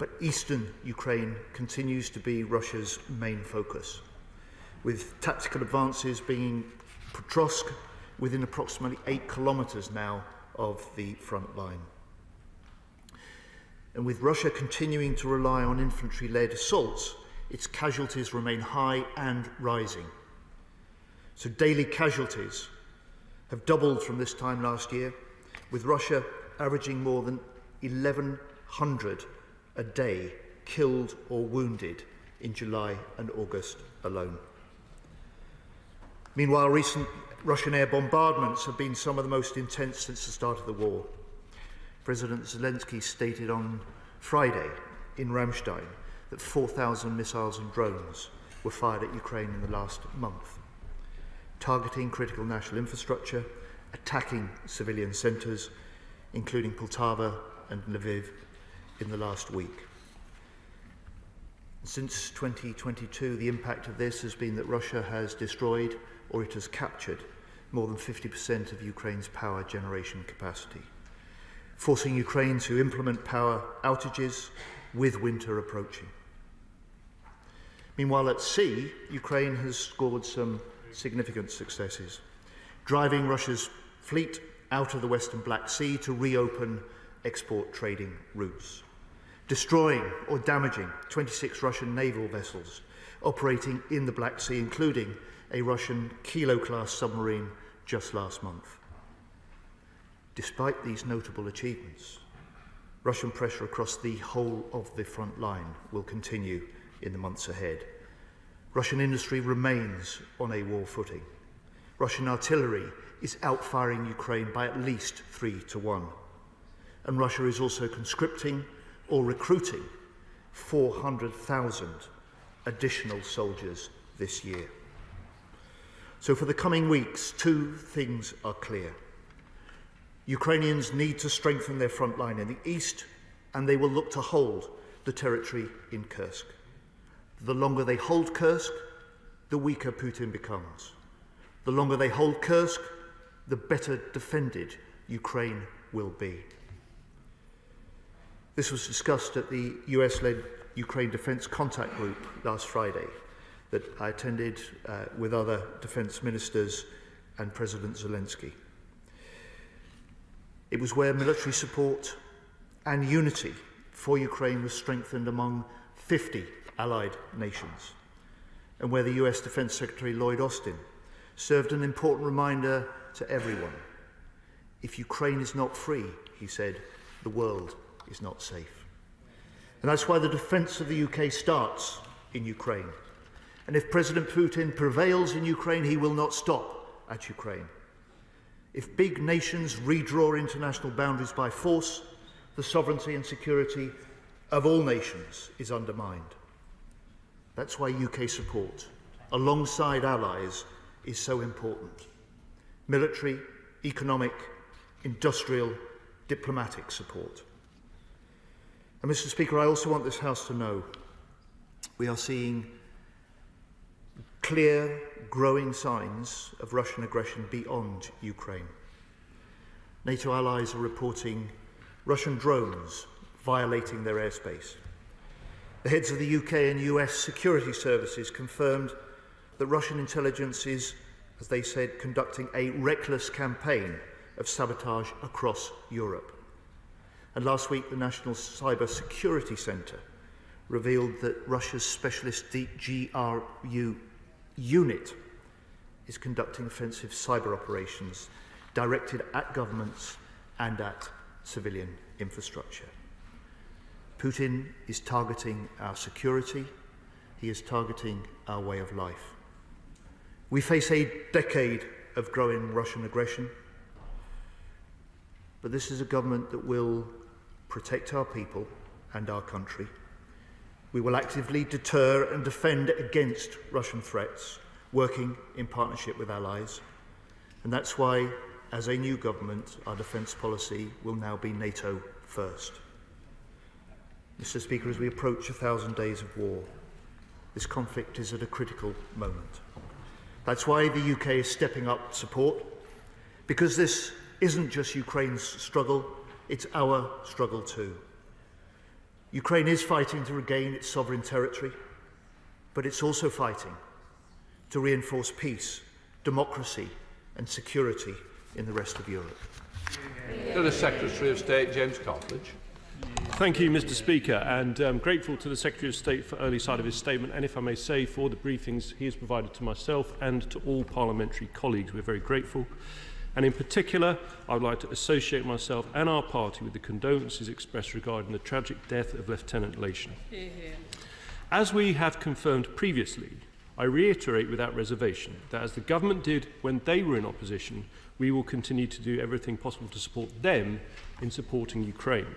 but eastern Ukraine continues to be Russia's main focus, with tactical advances being Petrovsk within approximately 8 kilometers now of the front line. And with Russia continuing to rely on infantry-led assaults, its casualties remain high and rising. So daily casualties have doubled from this time last year, with Russia averaging more than 1,100 a day killed or wounded in July and August alone. Meanwhile, recent Russian air bombardments have been some of the most intense since the start of the war. President Zelensky stated on Friday in Ramstein that 4,000 missiles and drones were fired at Ukraine in the last month, targeting critical national infrastructure, attacking civilian centres, including Poltava and Lviv, in the last week. Since 2022, the impact of this has been that Russia has destroyed or it has captured more than 50% of Ukraine's power generation capacity, forcing Ukraine to implement power outages with winter approaching. Meanwhile, at sea, Ukraine has scored some significant successes, driving Russia's fleet out of the Western Black Sea to reopen export trading routes, destroying or damaging 26 Russian naval vessels operating in the Black Sea, including a Russian Kilo-class submarine just last month. Despite these notable achievements, Russian pressure across the whole of the front line will continue in the months ahead. Russian industry remains on a war footing. Russian artillery is outfiring Ukraine by at least 3-1. And Russia is also conscripting or recruiting 400,000 additional soldiers this year. So for the coming weeks, 2 things are clear. Ukrainians need to strengthen their front line in the east, and they will look to hold the territory in Kursk. The longer they hold Kursk, the weaker Putin becomes. The longer they hold Kursk, the better defended Ukraine will be. This was discussed at the US-led Ukraine Defence Contact Group last Friday that I attended with other defence ministers and President Zelensky. It was where military support and unity for Ukraine was strengthened among 50 allied nations, and where the US Defence Secretary Lloyd Austin served an important reminder to everyone. If Ukraine is not free, he said, the world is not safe. And that's why the defence of the UK starts in Ukraine. And if President Putin prevails in Ukraine, he will not stop at Ukraine. If big nations redraw international boundaries by force, the sovereignty and security of all nations is undermined. That's why UK support, alongside allies, is so important. Military, economic, industrial, diplomatic support. And Mr. Speaker, I also want this House to know we are seeing clear, growing signs of Russian aggression beyond Ukraine. NATO allies are reporting Russian drones violating their airspace. The heads of the UK and US security services confirmed that Russian intelligence is, as they said, conducting a reckless campaign of sabotage across Europe. And last week, the National Cyber Security Centre revealed that Russia's specialist GRU unit is conducting offensive cyber operations directed at governments and at civilian infrastructure. Putin is targeting our security. He is targeting our way of life. We face a decade of growing Russian aggression, but this is a government that will protect our people and our country. We will actively deter and defend against Russian threats, working in partnership with allies. And that's why, as a new government, our defence policy will now be NATO first. Mr. Speaker, as we approach 1,000 days of war, this conflict is at a critical moment. That's why the UK is stepping up support, because this isn't just Ukraine's struggle, it's our struggle too. Ukraine is fighting to regain its sovereign territory, but it's also fighting to reinforce peace, democracy and security in the rest of Europe. To the Secretary of State, James Cartledge. Thank you, Mr. Speaker, and I'm grateful to the Secretary of State for early sight of his statement, and if I may say, for the briefings he has provided to myself and to all parliamentary colleagues. We're very grateful. And in particular, I would like to associate myself and our party with the condolences expressed regarding the tragic death of Lieutenant Lation. As we have confirmed previously, I reiterate without reservation that as the government did when they were in opposition, we will continue to do everything possible to support them in supporting Ukraine.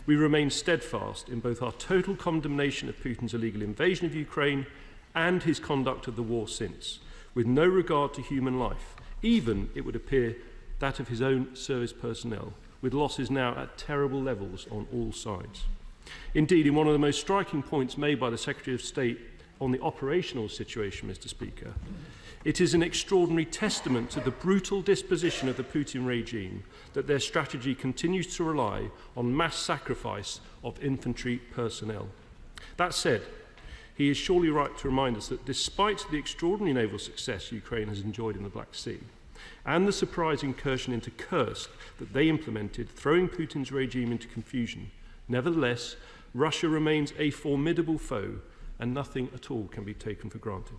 We remain steadfast in both our total condemnation of Putin's illegal invasion of Ukraine and his conduct of the war since, with no regard to human life, even, it would appear, that of his own service personnel, with losses now at terrible levels on all sides. Indeed, in one of the most striking points made by the Secretary of State on the operational situation, Mr. Speaker, it is an extraordinary testament to the brutal disposition of the Putin regime that their strategy continues to rely on mass sacrifice of infantry personnel. That said, he is surely right to remind us that despite the extraordinary naval success Ukraine has enjoyed in the Black Sea, and the surprise incursion into Kursk that they implemented, throwing Putin's regime into confusion, nevertheless, Russia remains a formidable foe, and nothing at all can be taken for granted.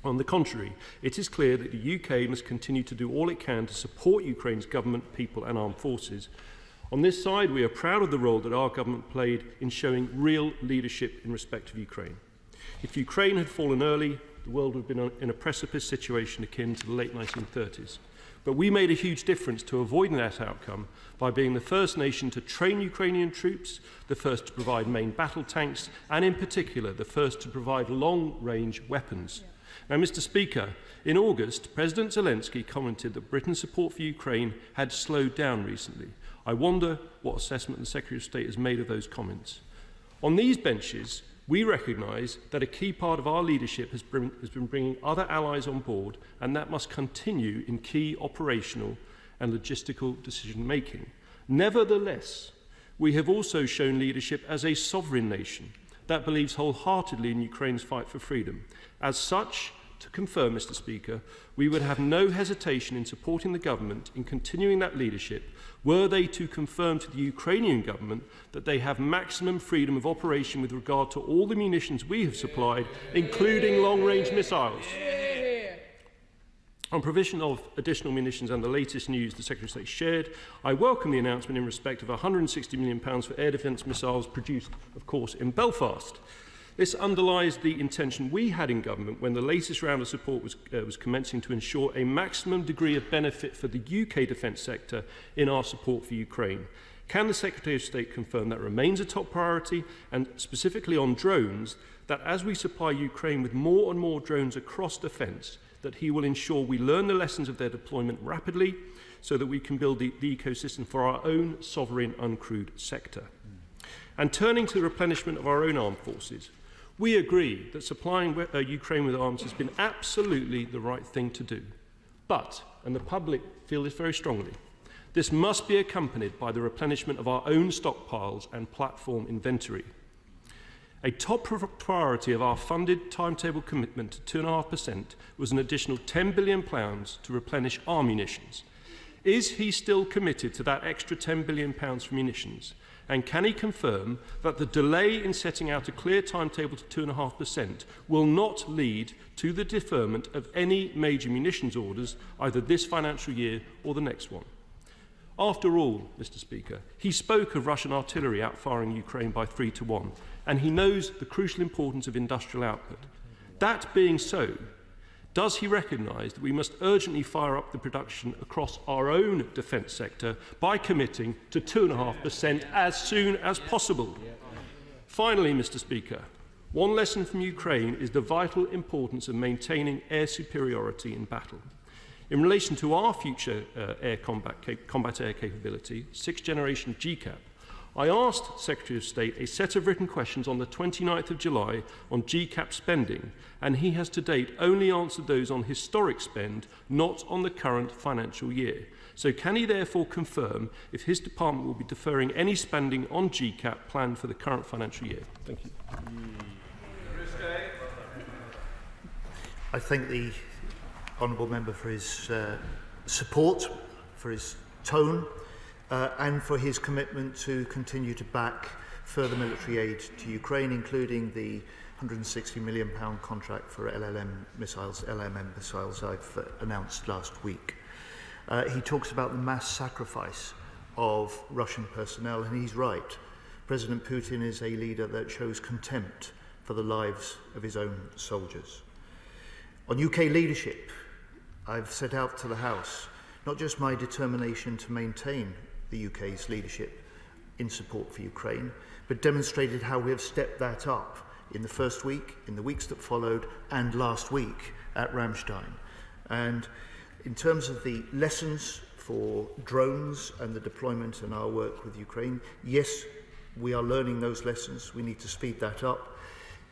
On the contrary, it is clear that the UK must continue to do all it can to support Ukraine's government, people and armed forces. On this side, we are proud of the role that our government played in showing real leadership in respect of Ukraine. If Ukraine had fallen early, the world would have been in a precipice situation akin to the late 1930s. But we made a huge difference to avoiding that outcome by being the first nation to train Ukrainian troops, the first to provide main battle tanks, and in particular, the first to provide long-range weapons. Now, Mr. Speaker, in August, President Zelensky commented that Britain's support for Ukraine had slowed down recently. I wonder what assessment the Secretary of State has made of those comments. On these benches, we recognise that a key part of our leadership has been bringing other allies on board, and that must continue in key operational and logistical decision-making. Nevertheless, we have also shown leadership as a sovereign nation that believes wholeheartedly in Ukraine's fight for freedom. As such, to confirm, Mr. Speaker, we would have no hesitation in supporting the government in continuing that leadership were they to confirm to the Ukrainian government that they have maximum freedom of operation with regard to all the munitions we have supplied, including long-range missiles. On provision of additional munitions and the latest news the Secretary of State shared, I welcome the announcement in respect of £160 million for air defence missiles produced, of course, in Belfast. This underlies the intention we had in government when the latest round of support was commencing to ensure a maximum degree of benefit for the UK defence sector in our support for Ukraine. Can the Secretary of State confirm that remains a top priority, and specifically on drones, that as we supply Ukraine with more and more drones across defence, that he will ensure we learn the lessons of their deployment rapidly so that we can build the ecosystem for our own sovereign uncrewed sector? And turning to the replenishment of our own armed forces, we agree that supplying Ukraine with arms has been absolutely the right thing to do. But, and the public feel this very strongly, this must be accompanied by the replenishment of our own stockpiles and platform inventory. A top priority of our funded timetable commitment to 2.5% was an additional £10 billion to replenish our munitions. Is he still committed to that extra £10 billion for munitions? And can he confirm that the delay in setting out a clear timetable to 2.5% will not lead to the deferment of any major munitions orders, either this financial year or the next one? After all, Mr. Speaker, he spoke of Russian artillery outfiring Ukraine by 3-1, and he knows the crucial importance of industrial output. That being so, does he recognise that we must urgently fire up the production across our own defence sector by committing to 2.5% as soon as possible? Finally, Mr. Speaker, one lesson from Ukraine is the vital importance of maintaining air superiority in battle. In relation to our future air combat air capability, 6th generation GCAP, I asked Secretary of State a set of written questions on the 29th of July on GCAP spending, and he has to date only answered those on historic spend, not on the current financial year. So can he therefore confirm if his department will be deferring any spending on GCAP planned for the current financial year? Thank you. I thank the honourable member for his support, for his tone, and for his commitment to continue to back further military aid to Ukraine, including the £160 million contract for LMM missiles I've announced last week. He talks about the mass sacrifice of Russian personnel, and he's right. President Putin is a leader that shows contempt for the lives of his own soldiers. On UK leadership, I've set out to the House not just my determination to maintain the UK's leadership in support for Ukraine, but demonstrated how we have stepped that up in the first week, in the weeks that followed, and last week at Ramstein. And in terms of the lessons for drones and the deployment and our work with Ukraine, yes, we are learning those lessons. We need to speed that up.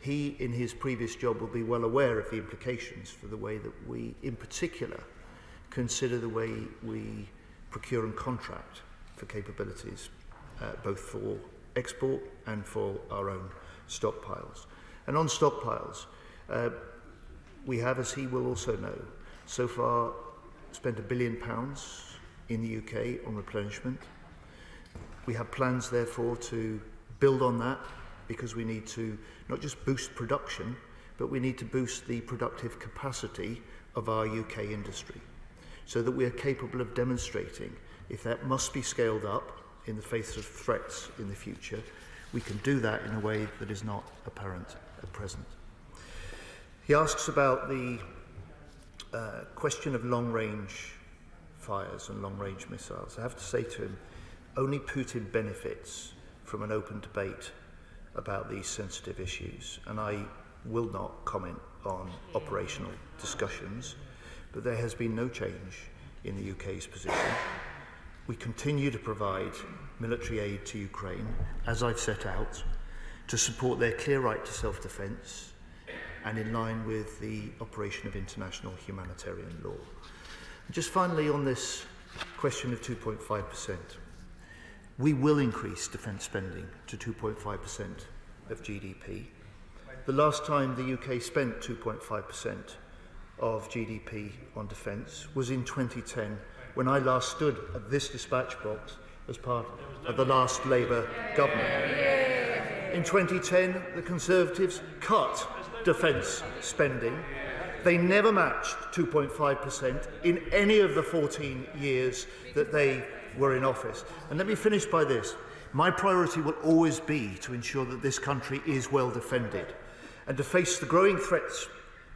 He, in his previous job, will be well aware of the implications for the way that we, in particular, consider the way we procure and contract for capabilities, both for export and for our own stockpiles. And on stockpiles, we have, as he will also know, so far spent £1 billion in the UK on replenishment. We have plans, therefore, to build on that, because we need to not just boost production, but we need to boost the productive capacity of our UK industry, so that we are capable of demonstrating, if that must be scaled up in the face of threats in the future, we can do that in a way that is not apparent at present. He asks about the question of long-range fires and long-range missiles. I have to say to him, only Putin benefits from an open debate about these sensitive issues, and I will not comment on operational discussions, but there has been no change in the UK's position. We continue to provide military aid to Ukraine, as I've set out, to support their clear right to self-defence and in line with the operation of international humanitarian law. Just finally, on this question of 2.5%, we will increase defence spending to 2.5% of GDP. The last time the UK spent 2.5% of GDP on defence was in 2010, when I last stood at this dispatch box as part of the last Labour government. In 2010, the Conservatives cut defence spending. They never matched 2.5% in any of the 14 years that they were in office. And let me finish by this. My priority will always be to ensure that this country is well defended. And to face the growing threats,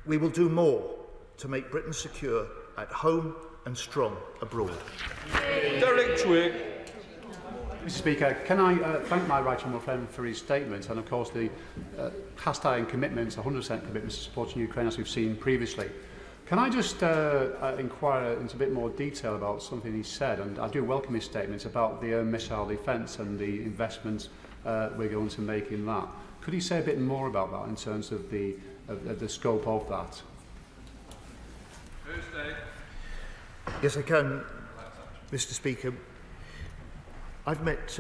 we will do more to make Britain secure at home and strong abroad. Derek Twigg. Mr Speaker, can I thank my right honourable friend for his statement, and of course the cast iron commitments, 100% commitments to supporting Ukraine, as we've seen previously. Can I just inquire into a bit more detail about something he said? And I do welcome his statements about the missile defence and the investments we're going to make in that. Could he say a bit more about that in terms of the scope of that? Yes, I can, Mr Speaker. I've met,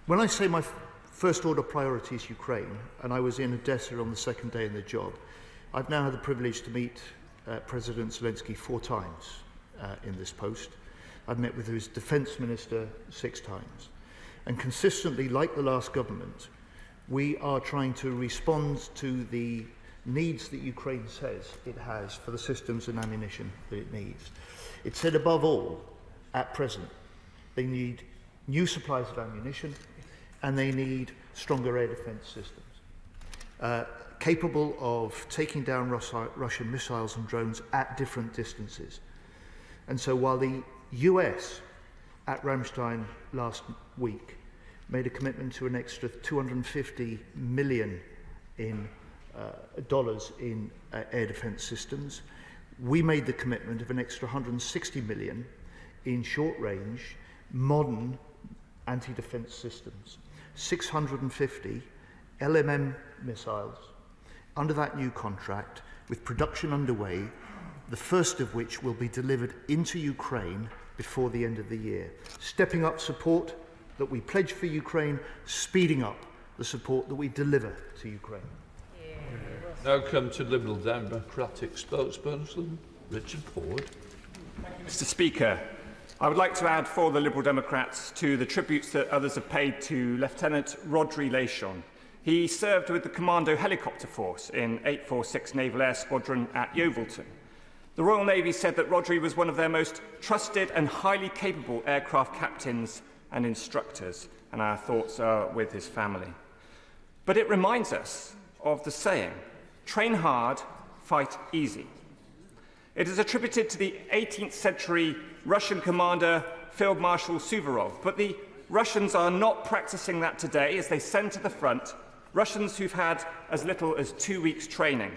when I say my first order priority is Ukraine, and I was in Odessa on the second day in the job, I've now had the privilege to meet President Zelensky 4 times in this post. I've met with his defence minister 6 times. And consistently, like the last government, we are trying to respond to the needs that Ukraine says it has for the systems and ammunition that it needs. It said above all, at present, they need new supplies of ammunition and they need stronger air defence systems, capable of taking down Russian missiles and drones at different distances. And so while the US at Ramstein last week made a commitment to an extra $250 million in dollars in air defence systems, we made the commitment of an extra $160 million in short-range, modern anti-defence systems, 650 LMM missiles under that new contract, with production underway the first of which will be delivered into Ukraine before the end of the year, stepping up support that we pledge for Ukraine, speeding up the support that we deliver to Ukraine. Now come to Liberal Democratic spokesperson, Richard Ford. Mr. Speaker, I would like to add for the Liberal Democrats to the tributes that others have paid to Lieutenant Rodri Lechon. He served with the Commando Helicopter Force in 846 Naval Air Squadron at Yeovilton. The Royal Navy said that Rodri was one of their most trusted and highly capable aircraft captains and instructors, and our thoughts are with his family. But it reminds us of the saying, train hard, fight easy. It is attributed to the 18th century Russian commander Field Marshal Suvorov, but the Russians are not practicing that today as they send to the front Russians who've had as little as 2 weeks training.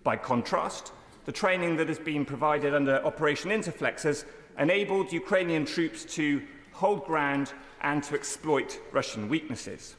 By contrast, the training that has been provided under Operation Interflex has enabled Ukrainian troops to hold ground and to exploit Russian weaknesses.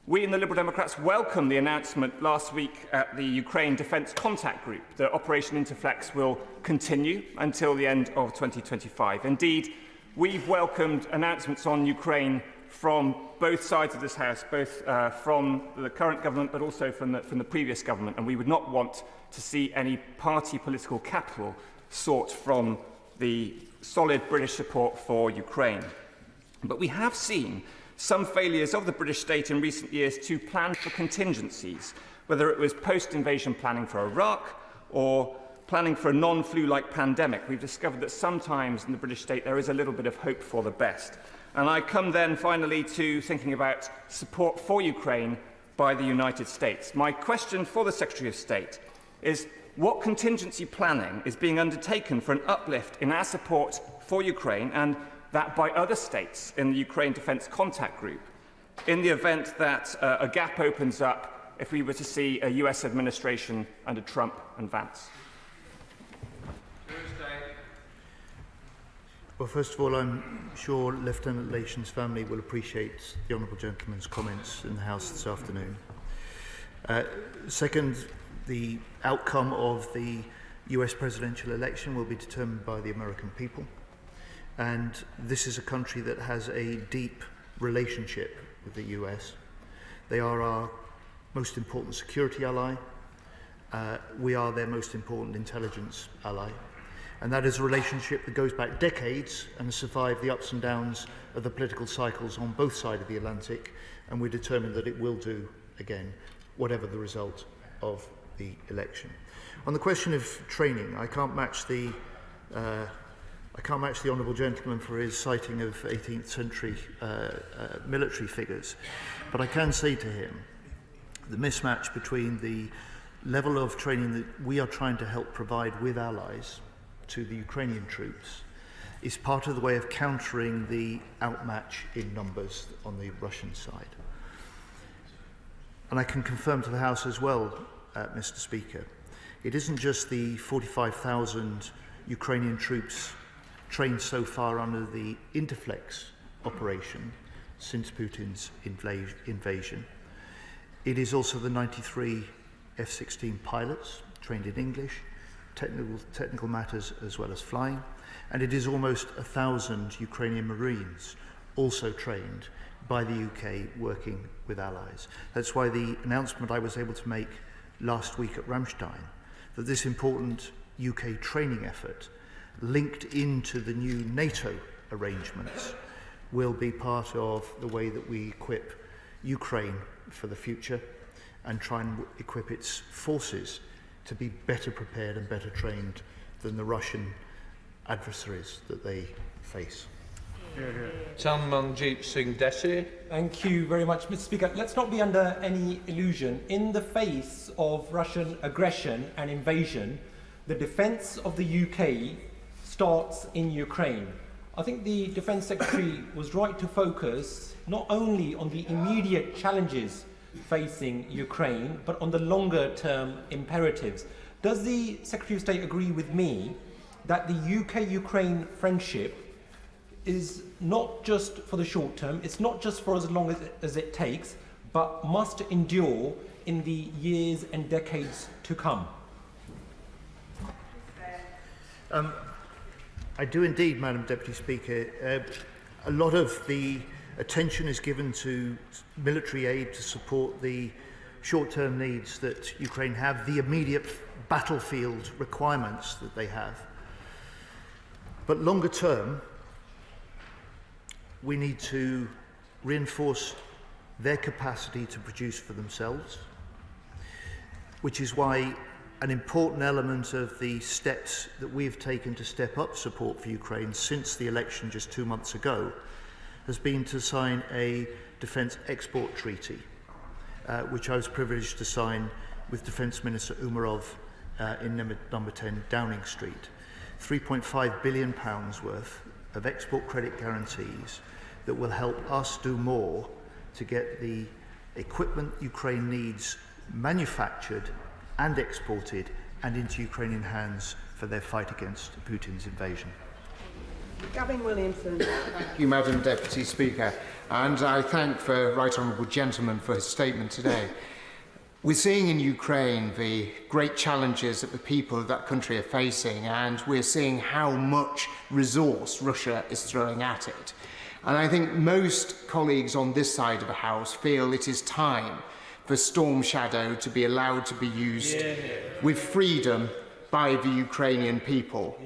We in the Liberal Democrats welcome the announcement last week at the Ukraine Defence Contact Group that Operation Interflex will continue until the end of 2025. Indeed, we've welcomed announcements on Ukraine from both sides of this House, both from the current government but also from the previous government, and we would not want to see any party political capital sought from the solid British support for Ukraine. But we have seen some failures of the British state in recent years to plan for contingencies, whether it was post-invasion planning for Iraq or planning for a non-flu-like pandemic. We've discovered that sometimes in the British state there is a little bit of hope for the best. And I come then finally to thinking about support for Ukraine by the United States. My question for the Secretary of State is what contingency planning is being undertaken for an uplift in our support for Ukraine and that by other states in the Ukraine Defence Contact Group in the event that a gap opens up if we were to see a US administration under Trump and Vance? Well, first of all, I'm sure Lieutenant Lechon's family will appreciate the Honourable Gentleman's comments in the House this afternoon. Second, the outcome of the US presidential election will be determined by the American people. And this is a country that has a deep relationship with the US. They are our most important security ally. We are their most important intelligence ally. And that is a relationship that goes back decades and has survived the ups and downs of the political cycles on both sides of the Atlantic, and we're determined that it will do again, whatever the result of the election. On the question of training, I can't match the Honourable Gentleman for his citing of 18th century military figures, but I can say to him the mismatch between the level of training that we are trying to help provide with allies to the Ukrainian troops is part of the way of countering the outmatch in numbers on the Russian side. And I can confirm to the House as well, Mr. Speaker, it isn't just the 45,000 Ukrainian troops trained so far under the Interflex operation since Putin's invasion. It is also the 93 F-16 pilots trained in English, technical matters as well as flying, and it is almost 1,000 Ukrainian Marines also trained by the UK working with allies. That's why the announcement I was able to make last week at Ramstein, that this important UK training effort linked into the new NATO arrangements will be part of the way that we equip Ukraine for the future and try and equip its forces to be better prepared and better trained than the Russian adversaries that they face. Manjeet Singh Desi. Thank you very much, Mr. Speaker. Let's not be under any illusion. In the face of Russian aggression and invasion, the defence of the UK starts in Ukraine. I think the Defence Secretary was right to focus not only on the immediate challenges facing Ukraine, but on the longer term imperatives. Does the Secretary of State agree with me that the UK-Ukraine friendship is not just for the short term, it's not just for as long as it takes, but must endure in the years and decades to come? I do indeed, Madam Deputy Speaker. A lot of the attention is given to military aid to support the short-term needs that Ukraine have, the immediate battlefield requirements that they have. But longer term, we need to reinforce their capacity to produce for themselves, which is why an important element of the steps that we've taken to step up support for Ukraine since the election just 2 months ago has been to sign a defence export treaty, which I was privileged to sign with Defence Minister Umarov in number 10 Downing Street. £3.5 billion worth of export credit guarantees that will help us do more to get the equipment Ukraine needs manufactured and exported and into Ukrainian hands for their fight against Putin's invasion. Gavin Williamson. Thank you, Madam Deputy Speaker, and I thank the Right Honourable Gentleman for his statement today. We're seeing in Ukraine the great challenges that the people of that country are facing, and we're seeing how much resource Russia is throwing at it. And I think most colleagues on this side of the House feel it is time for Storm Shadow to be allowed to be used with freedom by the Ukrainian people.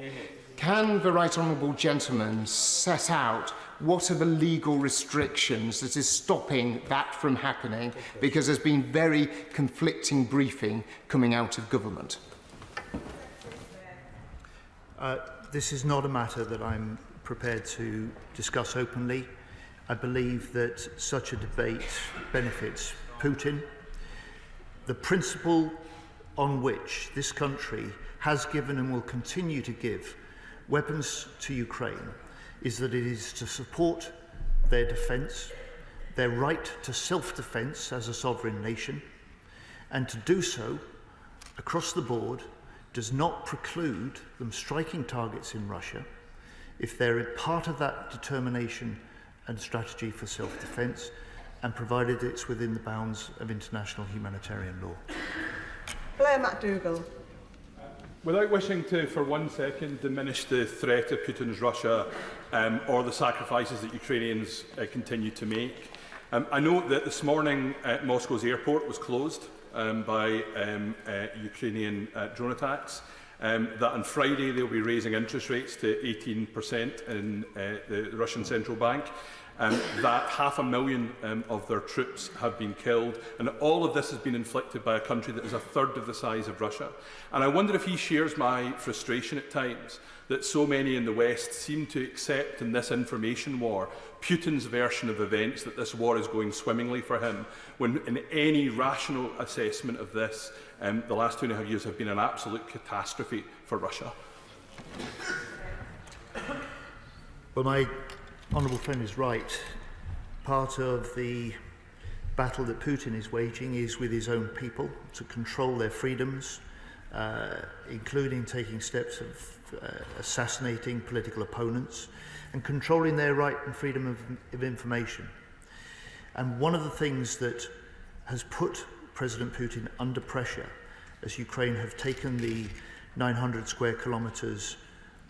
Can the Right Honourable Gentleman set out what are the legal restrictions that is stopping that from happening? Because there's been very conflicting briefing coming out of government. This is not a matter that I'm prepared to discuss openly. I believe that such a debate benefits Putin. The principle on which this country has given and will continue to give weapons to Ukraine is that it is to support their defence, their right to self-defence as a sovereign nation, and to do so across the board does not preclude them striking targets in Russia if they're a part of that determination and strategy for self-defence, and provided it's within the bounds of international humanitarian law. Blair McDougall. Without wishing to, for 1 second, diminish the threat of Putin's Russia or the sacrifices that Ukrainians continue to make, I note that this morning Moscow's airport was closed by Ukrainian drone attacks, that on Friday they'll be raising interest rates to 18% in the Russian central bank, that 500,000 of their troops have been killed, and all of this has been inflicted by a country that is a third of the size of Russia. And I wonder if he shares my frustration at times that so many in the West seem to accept in this information war Putin's version of events, that this war is going swimmingly for him, when in any rational assessment of this, the last 2.5 years have been an absolute catastrophe for Russia. Well, my honourable friend is right. Part of the battle that Putin is waging is with his own people to control their freedoms, including taking steps of assassinating political opponents and controlling their right and freedom of information. And one of the things that has put President Putin under pressure, as Ukraine have taken the 900 square kilometres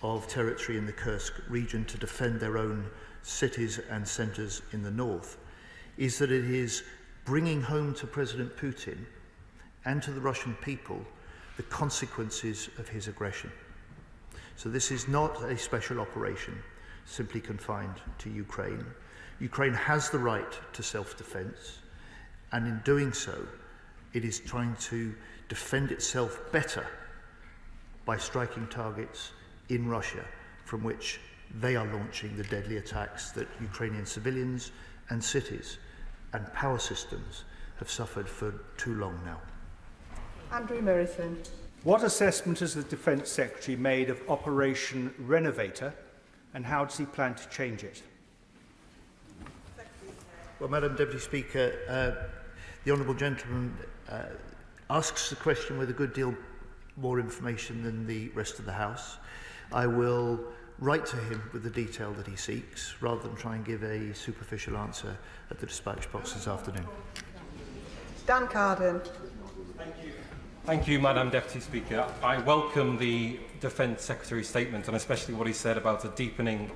of territory in the Kursk region to defend their own cities and centres in the north, is that it is bringing home to President Putin and to the Russian people the consequences of his aggression. So this is not a special operation simply confined to Ukraine. Ukraine has the right to self-defence, and in doing so, it is trying to defend itself better by striking targets in Russia from which they are launching the deadly attacks that Ukrainian civilians and cities and power systems have suffered for too long now. Andrew Murison. What assessment has the Defence Secretary made of Operation Renovator, and how does he plan to change it? Well, Madam Deputy Speaker, the Honourable Gentleman asks the question with a good deal more information than the rest of the House. I will write to him with the detail that he seeks, rather than try and give a superficial answer at the dispatch box this afternoon. Dan Carden. Thank you. Thank you, Madam Deputy Speaker. I welcome the Defence Secretary's statement, and especially what he said about a deepening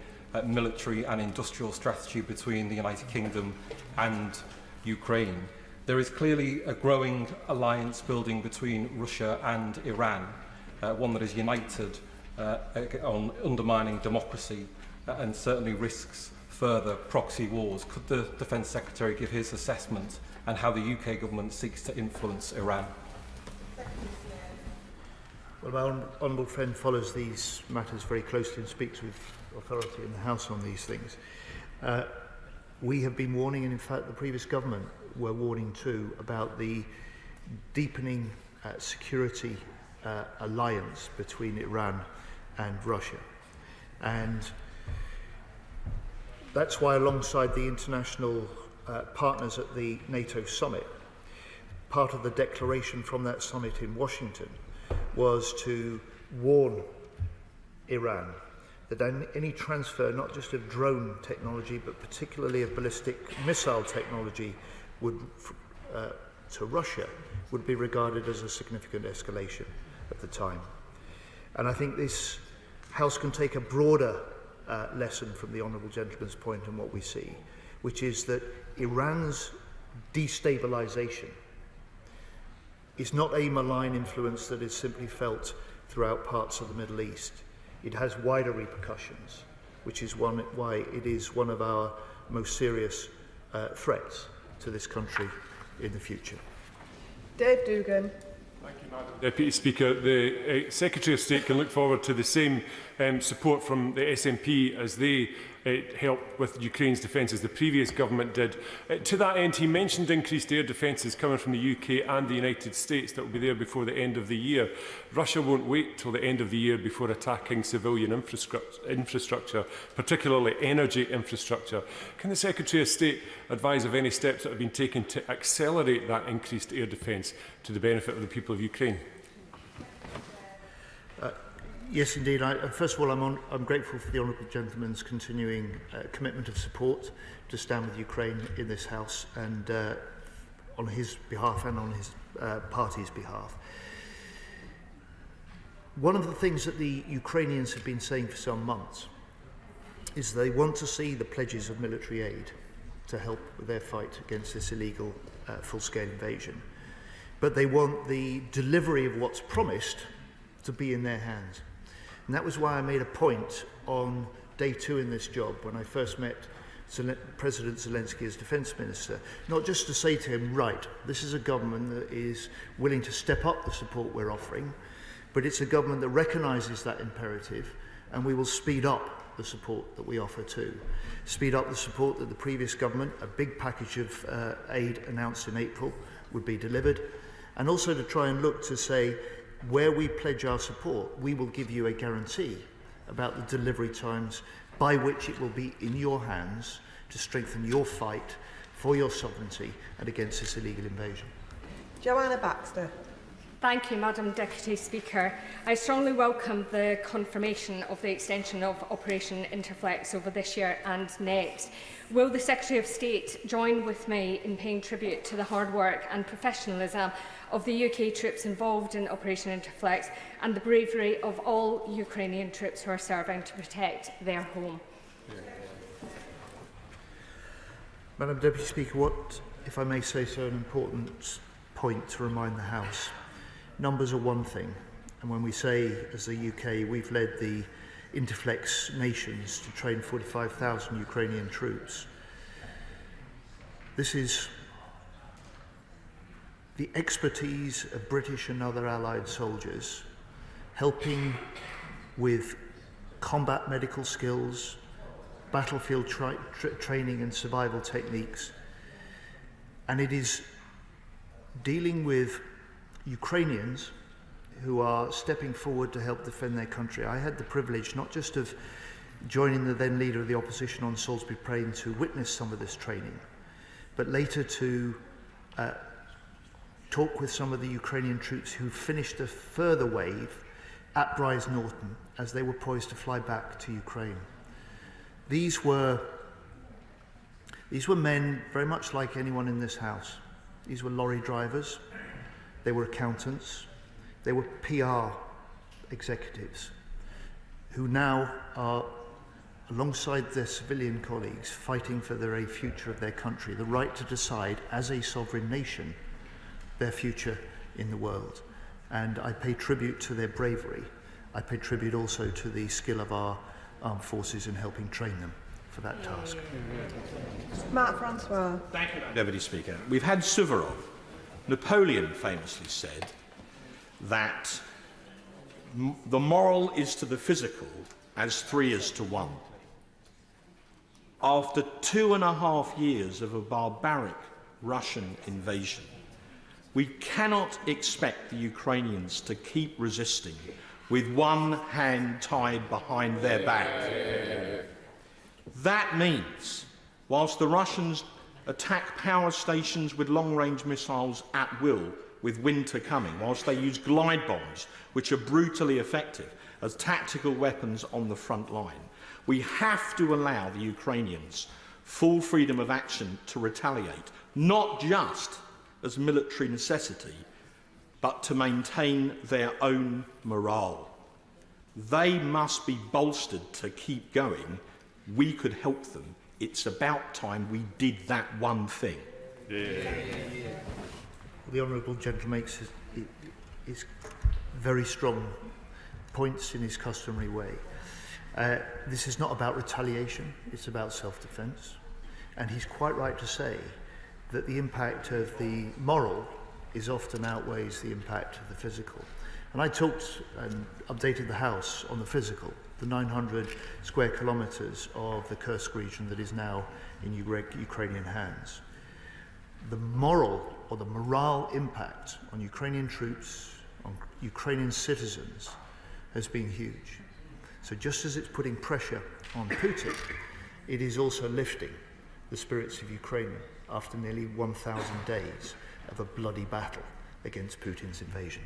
military and industrial strategy between the United Kingdom and Ukraine. There is clearly a growing alliance building between Russia and Iran, one that is united on undermining democracy and certainly risks further proxy wars. Could the Defence Secretary give his assessment and how the UK government seeks to influence Iran? Well, my honourable friend follows these matters very closely and speaks with authority in the House on these things. We have been warning, and in fact the previous government were warning too, about the deepening security alliance between Iran and Russia. And that's why, alongside the international partners at the NATO summit, part of the declaration from that summit in Washington was to warn Iran that any transfer, not just of drone technology, but particularly of ballistic missile technology to Russia, would be regarded as a significant escalation at the time. And I think this House can take a broader lesson from the honourable gentleman's point on what we see, which is that Iran's destabilisation is not a malign influence that is simply felt throughout parts of the Middle East. It has wider repercussions, which is why it is one of our most serious threats to this country in the future. Dave Dugan. Thank you, Madam Deputy Speaker. The Secretary of State can look forward to the same support from the SNP as they helped with Ukraine's defence as the previous government did. To that end, he mentioned increased air defences coming from the UK and the United States that will be there before the end of the year. Russia won't wait till the end of the year before attacking civilian infrastructure, particularly energy infrastructure. Can the Secretary of State advise of any steps that have been taken to accelerate that increased air defence to the benefit of the people of Ukraine? Yes, indeed. First of all, I'm grateful for the honourable gentleman's continuing commitment of support to stand with Ukraine in this House, and on his behalf and on his party's behalf. One of the things that the Ukrainians have been saying for some months is they want to see the pledges of military aid to help with their fight against this illegal full-scale invasion. But they want the delivery of what's promised to be in their hands. And that was why I made a point on day 2 in this job, when I first met President Zelensky as Defence Minister, not just to say to him, right, this is a government that is willing to step up the support we're offering, but it's a government that recognises that imperative, and we will speed up the support that we offer too. Speed up the support that the previous government, a big package of aid announced in April, would be delivered, and also to try and look to say, where we pledge our support, we will give you a guarantee about the delivery times by which it will be in your hands to strengthen your fight for your sovereignty and against this illegal invasion. Joanna Baxter. Thank you, Madam Deputy Speaker. I strongly welcome the confirmation of the extension of Operation Interflex over this year and next. Will the Secretary of State join with me in paying tribute to the hard work and professionalism of the UK troops involved in Operation Interflex and the bravery of all Ukrainian troops who are serving to protect their home? Madam Deputy Speaker, what, if I may say so, an important point to remind the House. Numbers are one thing, and when we say, as the UK, we've led the Interflex nations to train 45,000 Ukrainian troops, this is the expertise of British and other allied soldiers helping with combat medical skills, battlefield training and survival techniques, and it is dealing with Ukrainians who are stepping forward to help defend their country. I had the privilege not just of joining the then leader of the opposition on Salisbury Plain to witness some of this training, but later to talk with some of the Ukrainian troops who finished a further wave at Brize Norton as they were poised to fly back to Ukraine. These were men very much like anyone in this House. These were lorry drivers, they were accountants, They were PR executives who now are, alongside their civilian colleagues, fighting for the very future of their country, the right to decide as a sovereign nation their future in the world. And I pay tribute to their bravery. I pay tribute also to the skill of our armed forces in helping train them for that task. Mark Francois. Thank you, Deputy Speaker. We've had Suvorov. Napoleon famously said that the moral is to the physical as 3 is to 1. After 2.5 years of a barbaric Russian invasion, we cannot expect the Ukrainians to keep resisting with one hand tied behind their back. That means, whilst the Russians attack power stations with long-range missiles at will, with winter coming, whilst they use glide bombs, which are brutally effective, as tactical weapons on the front line, we have to allow the Ukrainians full freedom of action to retaliate, not just as military necessity, but to maintain their own morale. They must be bolstered to keep going. We could help them. It's about time we did that one thing. The honourable gentleman makes his very strong points in his customary way. This is not about retaliation, it's about self-defence. And he's quite right to say that the impact of the moral is often outweighs the impact of the physical. And I talked and updated the House on the physical, the 900 square kilometres of the Kursk region that is now in Ukrainian hands. The moral or the morale impact on Ukrainian troops, on Ukrainian citizens, has been huge. So just as it's putting pressure on Putin, it is also lifting the spirits of Ukraine after nearly 1,000 days of a bloody battle against Putin's invasion.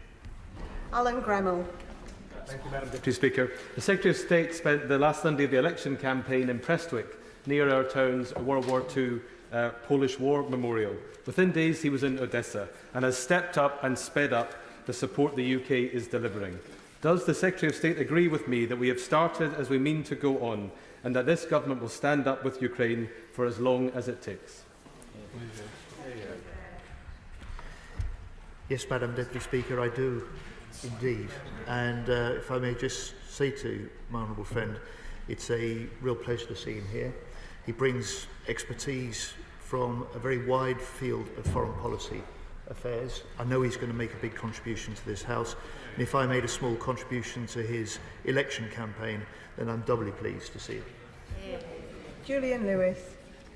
Alan Gremmel. Thank you, Madam Deputy Speaker. The Secretary of State spent the last Sunday of the election campaign in Prestwick, near our town's World War II Polish War Memorial. Within days, he was in Odessa and has stepped up and sped up the support the UK is delivering. Does the Secretary of State agree with me that we have started as we mean to go on, and that this government will stand up with Ukraine for as long as it takes? Yes, Madam Deputy Speaker, I do indeed. And if I may just say to my honourable friend, it's a real pleasure to see him here. He brings expertise from a very wide field of foreign policy affairs. I know he's going to make a big contribution to this House. And if I made a small contribution to his election campaign, then I'm doubly pleased to see it. Julian Lewis.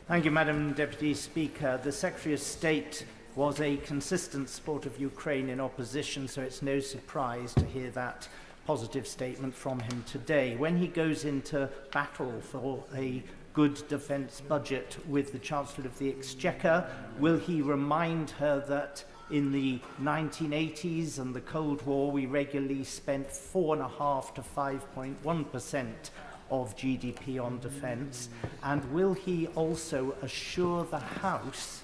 Thank you, Madam Deputy Speaker. The Secretary of State was a consistent supporter of Ukraine in opposition, so it's no surprise to hear that positive statement from him today. When he goes into battle for a good defence budget with the Chancellor of the Exchequer, will he remind her that in the 1980s and the Cold War we regularly spent 4.5% to 5.1% of GDP on defence? And will he also assure the House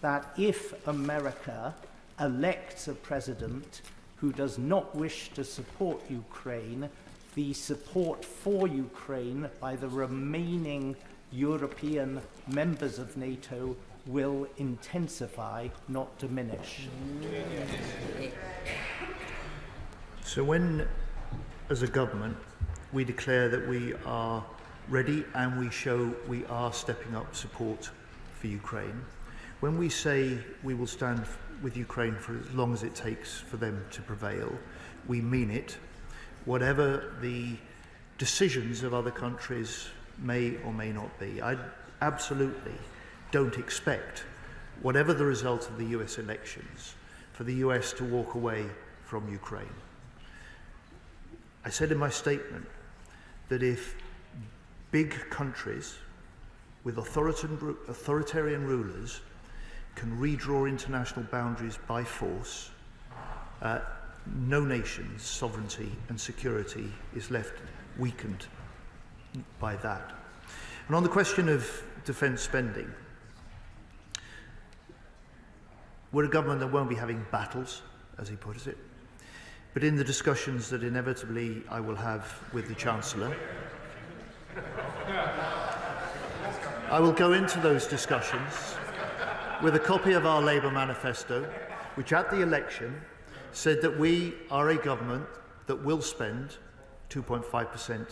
that if America elects a president who does not wish to support Ukraine, the support for Ukraine by the remaining European members of NATO will intensify, not diminish? So when, as a government, we declare that we are ready and we show we are stepping up support for Ukraine, when we say we will stand with Ukraine for as long as it takes for them to prevail, we mean it. Whatever the decisions of other countries may or may not be. I absolutely don't expect, whatever the result of the US elections, for the US to walk away from Ukraine. I said in my statement that if big countries with authoritarian rulers can redraw international boundaries by force, no nation's sovereignty and security is left weakened by that. And on the question of defence spending, we're a government that won't be having battles, as he puts it. But in the discussions that inevitably I will have with the Chancellor, I will go into those discussions with a copy of our Labour manifesto, which at the election said that we are a government that will spend 2.5%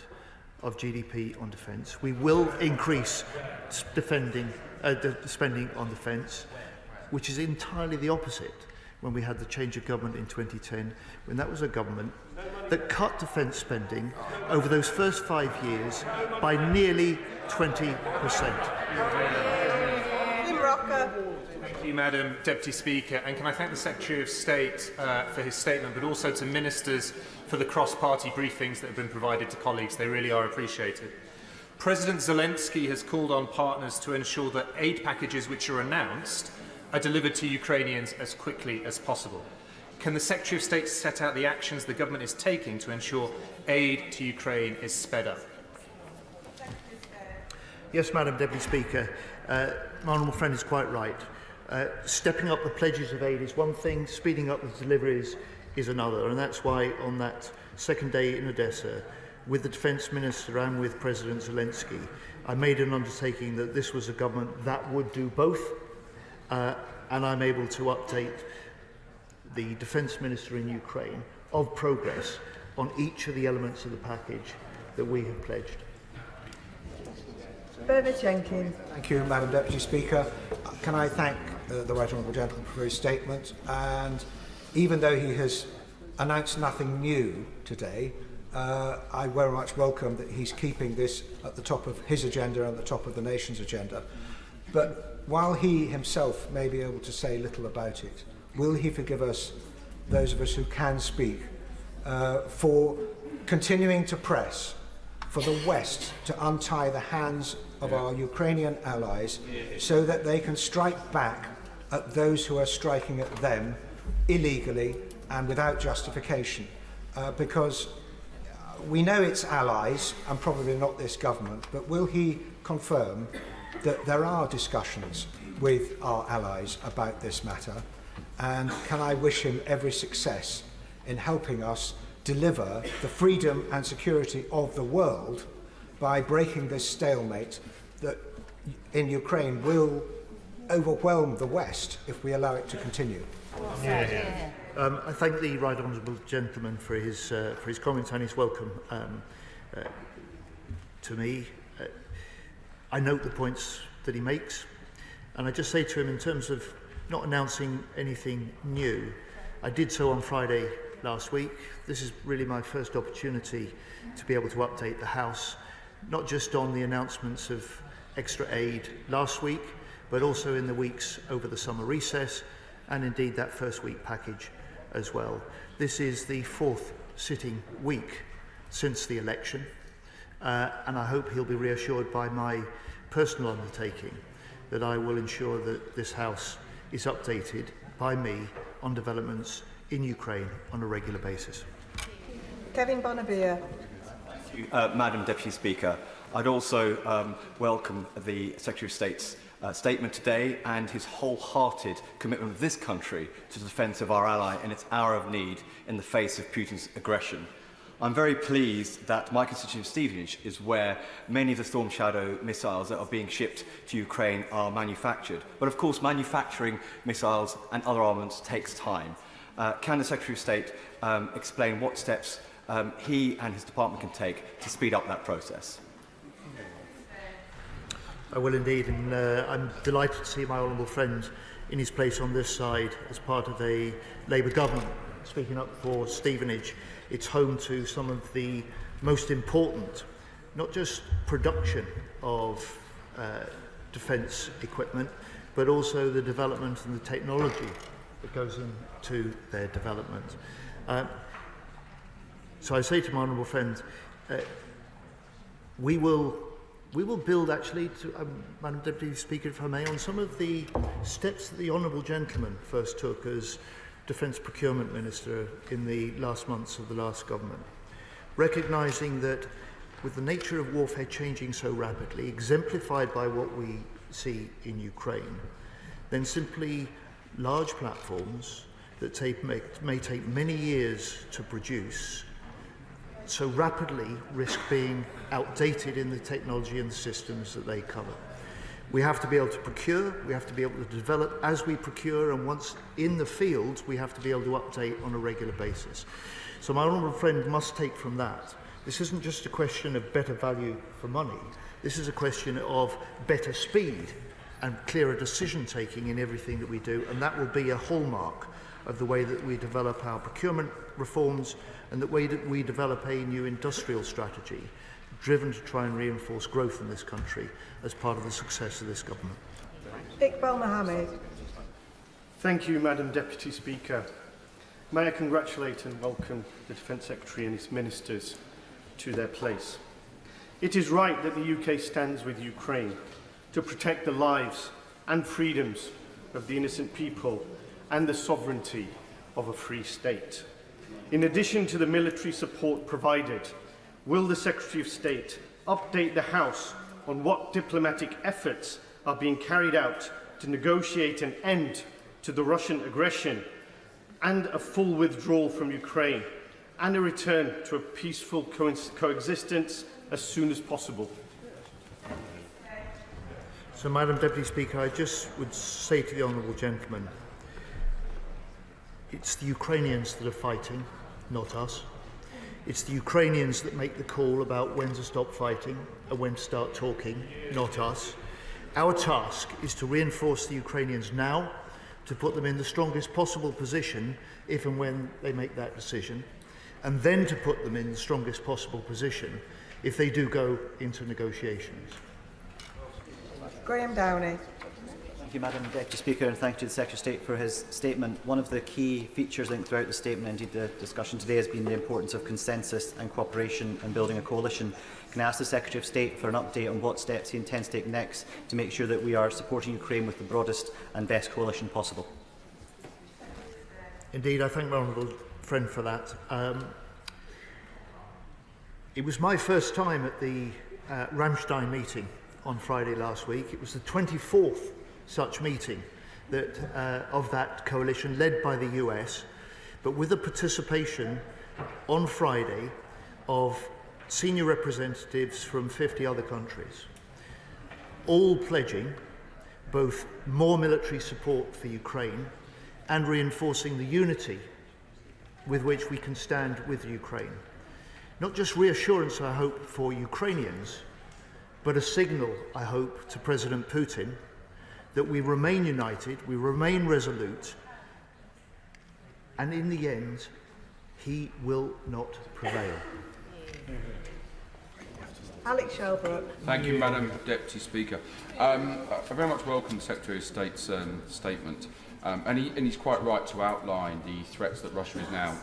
of GDP on defence. We will increase spending on defence, which is entirely the opposite when we had the change of government in 2010, when that was a government that cut defence spending over those first 5 years by nearly 20%. Thank you, Madam Deputy Speaker, and can I thank the Secretary of State for his statement, but also to ministers for the cross-party briefings that have been provided to colleagues. They really are appreciated. President Zelensky has called on partners to ensure that aid packages which are announced are delivered to Ukrainians as quickly as possible. Can the Secretary of State set out the actions the government is taking to ensure aid to Ukraine is sped up? Yes, Madam Deputy Speaker. My honourable friend is quite right. Stepping up the pledges of aid is one thing, speeding up the deliveries is another, and that's why on that second day in Odessa, with the Defence Minister and with President Zelensky, I made an undertaking that this was a government that would do both, and I'm able to update the Defence Minister in Ukraine of progress on each of the elements of the package that we have pledged. Jenkins. Thank you, Madam Deputy Speaker. Can I thank the Right Honourable Gentleman for his statement, and even though he has announced nothing new today, I very much welcome that he's keeping this at the top of his agenda and at the top of the nation's agenda. But while he himself may be able to say little about it, will he forgive us, those of us who can speak, for continuing to press for the West to untie the hands of our Ukrainian allies so that they can strike back at those who are striking at them illegally and without justification? Because we know it's allies, and probably not this government, but will he confirm that there are discussions with our allies about this matter? And can I wish him every success in helping us deliver the freedom and security of the world by breaking this stalemate that in Ukraine will overwhelm the West if we allow it to continue. I thank the Right Honourable Gentleman for his comments and his welcome to me. I note the points that he makes, and I just say to him, in terms of not announcing anything new, I did so on Friday last week. This is really my first opportunity to be able to update the House, not just on the announcements of extra aid last week, but also in the weeks over the summer recess, and indeed that first week package as well. This is the fourth sitting week since the election, and I hope he'll be reassured by my personal undertaking that I will ensure that this House is updated by me on developments in Ukraine on a regular basis. Kevin Bonavia. Madam Deputy Speaker, I'd also welcome the Secretary of State's statement today and his wholehearted commitment of this country to the defence of our ally in its hour of need in the face of Putin's aggression. I'm very pleased that my constituent Stevenage is where many of the Storm Shadow missiles that are being shipped to Ukraine are manufactured. But of course, manufacturing missiles and other armaments takes time. Can the Secretary of State explain what steps he and his department can take to speed up that process? I will indeed, and I'm delighted to see my honourable friend in his place on this side as part of a Labour government. Speaking up for Stevenage, it's home to some of the most important, not just production of defence equipment, but also the development and the technology that goes into their development. So I say to my honourable friend, we will build, actually, Madam Deputy Speaker, if I may, on some of the steps that the honourable gentleman first took as Defence Procurement Minister in the last months of the last government, recognising that with the nature of warfare changing so rapidly, exemplified by what we see in Ukraine, then simply large platforms that may take many years to produce so rapidly risk being outdated in the technology and the systems that they cover. We have to be able to procure, we have to be able to develop as we procure, and once in the field, we have to be able to update on a regular basis. So my honourable friend must take from that, this isn't just a question of better value for money, this is a question of better speed and clearer decision-taking in everything that we do, and that will be a hallmark of the way that we develop our procurement reforms and the way that we develop a new industrial strategy driven to try and reinforce growth in this country as part of the success of this government. Iqbal Mohammed. Thank you, Madam Deputy Speaker. May I congratulate and welcome the Defence Secretary and his ministers to their place. It is right that the UK stands with Ukraine to protect the lives and freedoms of the innocent people and the sovereignty of a free state. In addition to the military support provided, will the Secretary of State update the House on what diplomatic efforts are being carried out to negotiate an end to the Russian aggression and a full withdrawal from Ukraine and a return to a peaceful coexistence as soon as possible? So, Madam Deputy Speaker, I just would say to the honourable gentleman, it's the Ukrainians that are fighting, not us. It's the Ukrainians that make the call about when to stop fighting and when to start talking, not us. Our task is to reinforce the Ukrainians now, to put them in the strongest possible position if and when they make that decision, and then to put them in the strongest possible position if they do go into negotiations. Graham Downey. Thank you, Madam Deputy Speaker, and thank you to the Secretary of State for his statement. One of the key features linked throughout the statement, and indeed the discussion today, has been the importance of consensus and cooperation and building a coalition. Can I ask the Secretary of State for an update on what steps he intends to take next to make sure that we are supporting Ukraine with the broadest and best coalition possible? Indeed, I thank my honourable friend for that. It was my first time at the Ramstein meeting on Friday last week. It was the 24th such meeting that, of that coalition led by the US, but with the participation on Friday of senior representatives from 50 other countries, all pledging both more military support for Ukraine and reinforcing the unity with which we can stand with Ukraine. Not just reassurance, I hope, for Ukrainians, but a signal, I hope, to President Putin that we remain united, we remain resolute, and in the end, he will not prevail. Alex Shelbrooke. Thank you, Madam Deputy Speaker. I very much welcome the Secretary of State's statement. And he's quite right to outline the threats that Russia is now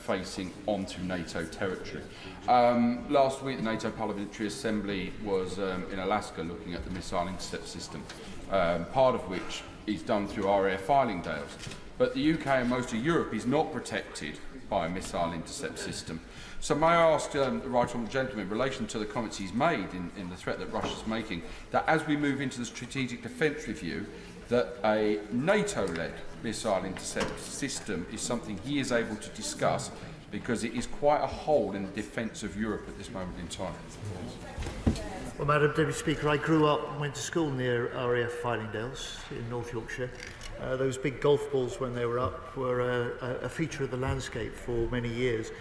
facing onto NATO territory. Last week, the NATO Parliamentary Assembly was in Alaska looking at the missile intercept system, part of which is done through our air filing dales. But the UK and most of Europe is not protected by a missile intercept system. So may I ask the right honourable gentleman, in relation to the comments he's made in the threat that Russia's making, that as we move into the Strategic Defence Review, that a NATO-led missile intercept system is something he is able to discuss, because it is quite a hole in the defence of Europe at this moment in time. Well, Madam Deputy Speaker, I grew up and went to school near RAF Fylingdales in North Yorkshire. Those big golf balls, when they were up, were a feature of the landscape for many years.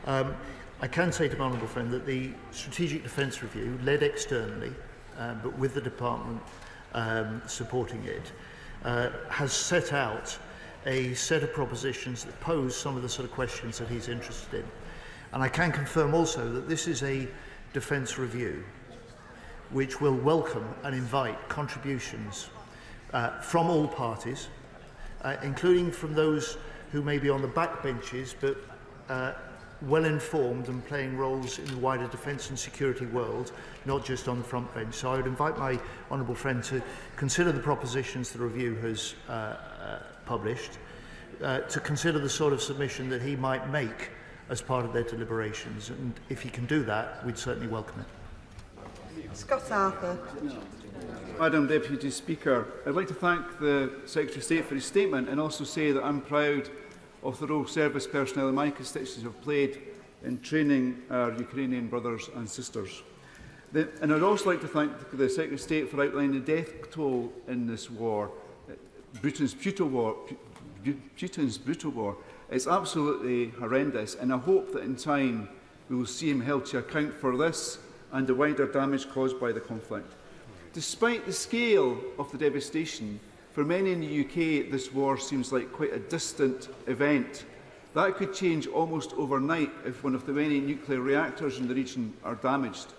I can say to my honourable friend that the Strategic Defence Review, led externally, but with the Department supporting it, has set out a set of propositions that pose some of the sort of questions that he's interested in. And I can confirm also that this is a defence review which will welcome and invite contributions from all parties, including from those who may be on the backbenches but well informed and playing roles in the wider defence and security world, not just on the front bench. So I would invite my honourable friend to consider the propositions the review has published, to consider the sort of submission that he might make as part of their deliberations, and if he can do that, we'd certainly welcome it. Scott Arthur. Madam Deputy Speaker, I'd like to thank the Secretary of State for his statement and also say that I'm proud of the role service personnel in my constituency have played in training our Ukrainian brothers and sisters. And I'd also like to thank the Secretary of State for outlining the death toll in this war, Putin's brutal war. It's absolutely horrendous, and I hope that in time we will see him held to account for this and the wider damage caused by the conflict. Despite the scale of the devastation, for many in the UK this war seems like quite a distant event. That could change almost overnight if one of the many nuclear reactors in the region are damaged.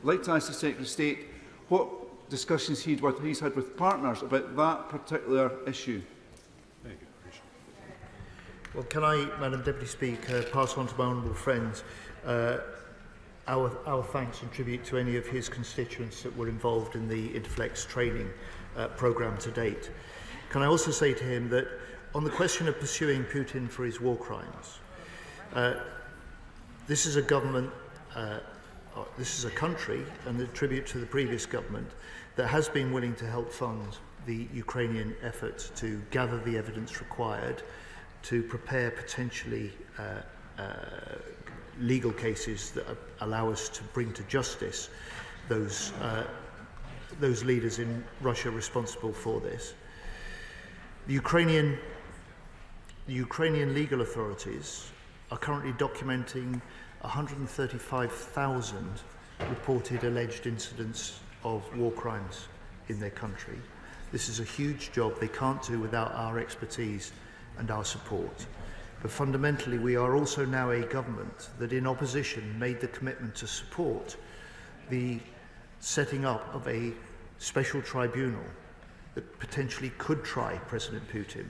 I'd like to ask the Secretary of State what discussions he's had with partners about that particular issue. Well, can I, Madam Deputy Speaker, pass on to my honourable friend our thanks and tribute to any of his constituents that were involved in the Interflex training programme to date. Can I also say to him that on the question of pursuing Putin for his war crimes, this is a government, this is a country, and a tribute to the previous government, that has been willing to help fund the Ukrainian effort to gather the evidence required to prepare potentially legal cases that allow us to bring to justice those leaders in Russia responsible for this. The Ukrainian legal authorities are currently documenting 135,000 reported alleged incidents of war crimes in their country. This is a huge job they can't do without our expertise and our support. But fundamentally, we are also now a government that in opposition made the commitment to support the setting up of a special tribunal that potentially could try President Putin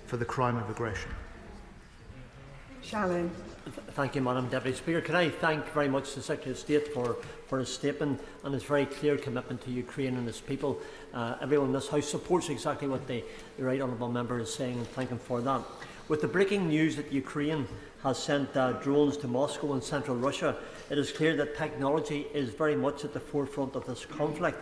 for the crime of aggression. Shalin. Thank you, Madam Deputy Speaker. Can I thank very much the Secretary of State for his statement and his very clear commitment to Ukraine and its people. Everyone in this House supports exactly what the Right Honourable Member is saying, and thank him for that. With the breaking news that Ukraine has sent drones to Moscow and central Russia, it is clear that technology is very much at the forefront of this conflict.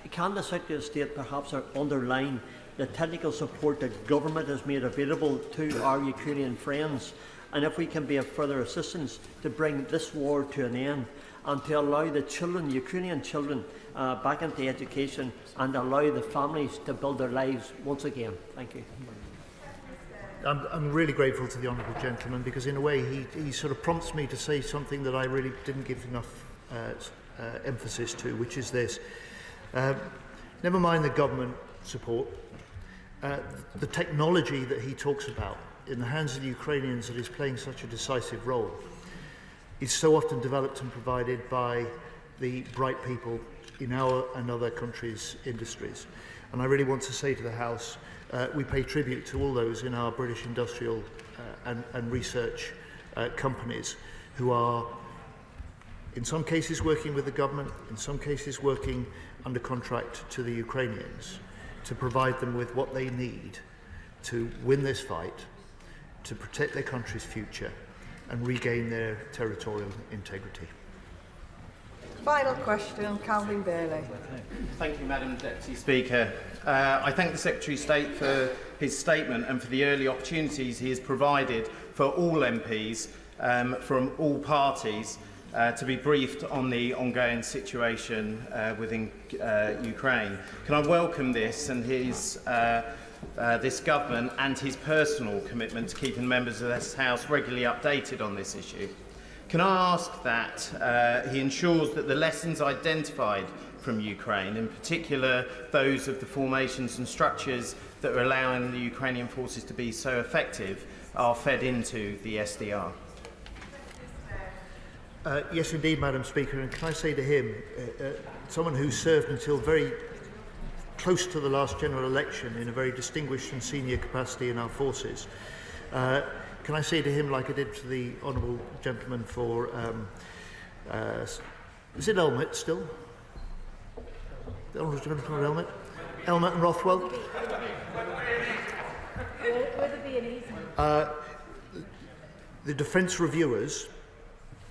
Can the Secretary of State perhaps underline the technical support that government has made available to our Ukrainian friends, and if we can be of further assistance to bring this war to an end and to allow the children, Ukrainian children, back into education and allow the families to build their lives once again? Thank you. I'm really grateful to the honourable gentleman, because in a way he sort of prompts me to say something that I really didn't give enough emphasis to, which is this. Never mind the government support, the technology that he talks about in the hands of the Ukrainians that is playing such a decisive role is so often developed and provided by the bright people in our and other countries' industries. And I really want to say to the House, we pay tribute to all those in our British industrial and research companies who are in some cases working with the government, in some cases working under contract to the Ukrainians to provide them with what they need to win this fight, to protect their country's future and regain their territorial integrity. Final question, Calvin Bailey. Thank you, Madam Deputy Speaker. I thank the Secretary of State for his statement and for the early opportunities he has provided for all MPs from all parties to be briefed on the ongoing situation within Ukraine. Can I welcome this and this government and his personal commitment to keeping members of this House regularly updated on this issue? Can I ask that he ensures that the lessons identified from Ukraine, in particular those of the formations and structures that are allowing the Ukrainian forces to be so effective, are fed into the SDR? Yes, indeed, Madam Speaker. And can I say to him, someone who served until very close to the last general election in a very distinguished and senior capacity in our forces, can I say to him, like I did to the honourable gentleman for, is it Elmet still? The honourable gentleman for Elmet? Elmet and Rothwell? The defence reviewers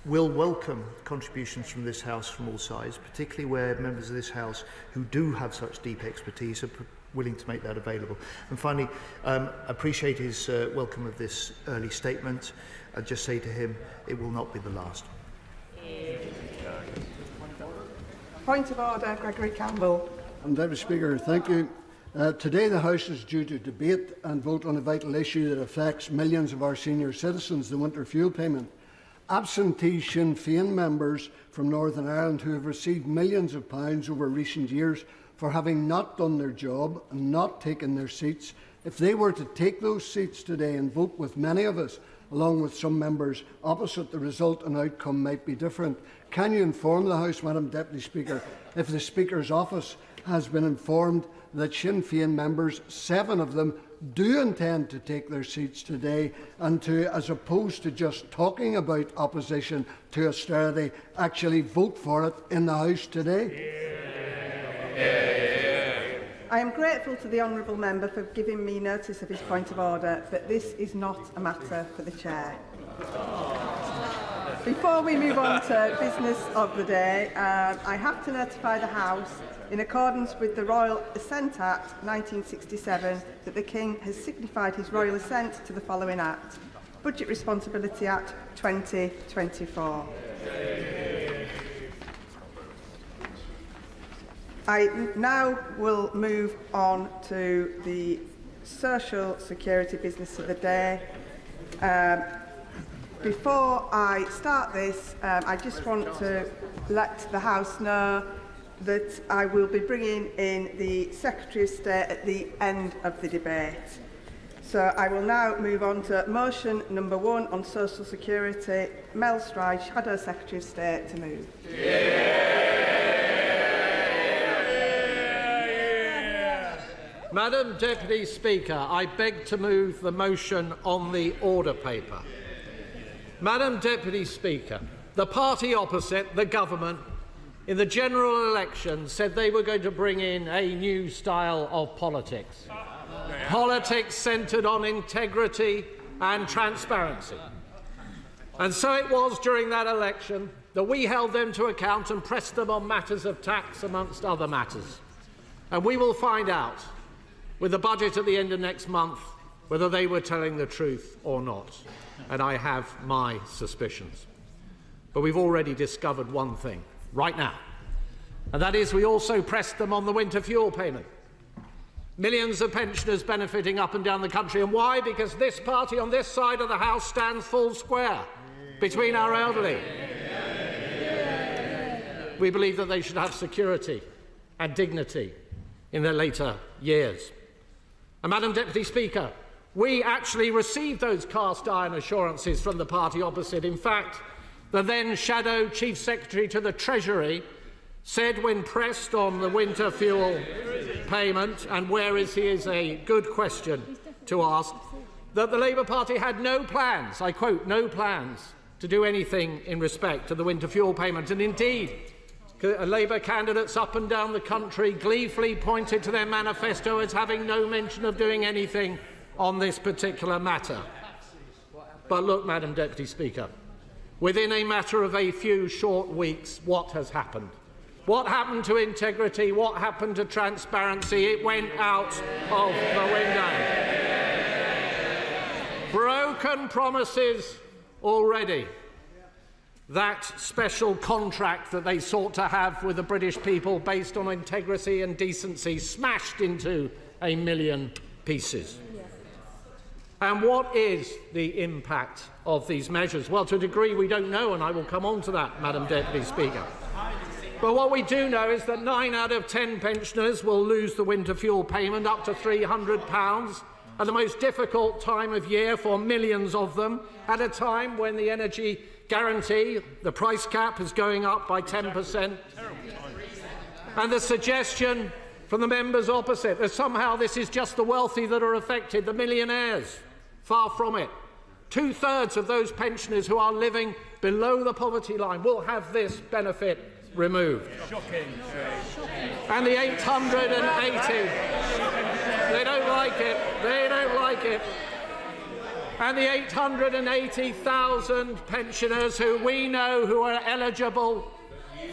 will welcome contributions from this House from all sides, particularly where members of this House who do have such deep expertise are willing to make that available. And finally, appreciate his welcome of this early statement. I'd just say to him, it will not be the last. Point of order, Gregory Campbell. Deputy Speaker, thank you. Today the House is due to debate and vote on a vital issue that affects millions of our senior citizens, the winter fuel payment. Absentee Sinn Féin members from Northern Ireland who have received millions of pounds over recent years for having not done their job and not taken their seats, if they were to take those seats today and vote with many of us, along with some members opposite, the result and outcome might be different. Can you inform the House, Madam Deputy Speaker, if the Speaker's office has been informed that Sinn Féin members, 7 of them, do intend to take their seats today and to, as opposed to just talking about opposition to austerity, actually vote for it in the House today? I am grateful to the honourable member for giving me notice of his point of order, but this is not a matter for the Chair. Before we move on to business of the day, I have to notify the House, in accordance with the Royal Assent Act 1967, that the King has signified his royal assent to the following Act: Budget Responsibility Act 2024. I now will move on to the social security business of the day. Before I start this, I just want to let the House know that I will be bringing in the Secretary of State at the end of the debate. So I will now move on to motion number 1 on social security. Mel Stride, Shadow Secretary of State, to move. Madam Deputy Speaker, I beg to move the motion on the order paper. Madam Deputy Speaker, the party opposite, the government, in the general election said they were going to bring in a new style of politics. Politics centred on integrity and transparency. And so it was during that election that we held them to account and pressed them on matters of tax, amongst other matters. And we will find out, with the budget at the end of next month, whether they were telling the truth or not. And I have my suspicions. But we've already discovered one thing right now, and that is we also pressed them on the winter fuel payment. Millions of pensioners benefiting up and down the country. And why? Because this party on this side of the House stands full square between our elderly. We believe that they should have security and dignity in their later years. And Madam Deputy Speaker, we actually received those cast iron assurances from the party opposite. In fact, the then Shadow Chief Secretary to the Treasury said, when pressed on the winter fuel payment, and where is he is a good question to ask, that the Labour Party had no plans, I quote, no plans to do anything in respect to the winter fuel payment. And indeed, Labour candidates up and down the country gleefully pointed to their manifesto as having no mention of doing anything on this particular matter. But look, Madam Deputy Speaker, within a matter of a few short weeks, what has happened? What happened to integrity? What happened to transparency? It went out of the window. Broken promises already. That special contract that they sought to have with the British people based on integrity and decency smashed into a million pieces. And what is the impact of these measures? Well, to a degree we don't know, and I will come on to that, Madam Deputy Speaker. But what we do know is that 9 out of 10 pensioners will lose the winter fuel payment, up to £300, at the most difficult time of year for millions of them, at a time when the energy guarantee, the price cap, is going up by 10%. And the suggestion from the members opposite that somehow this is just the wealthy that are affected, the millionaires. Far from it. 2/3 of those pensioners who are living below the poverty line will have this benefit removed. Shocking. And the 880, they don't like it. They don't like it. and the 880,000 pensioners who we know who are eligible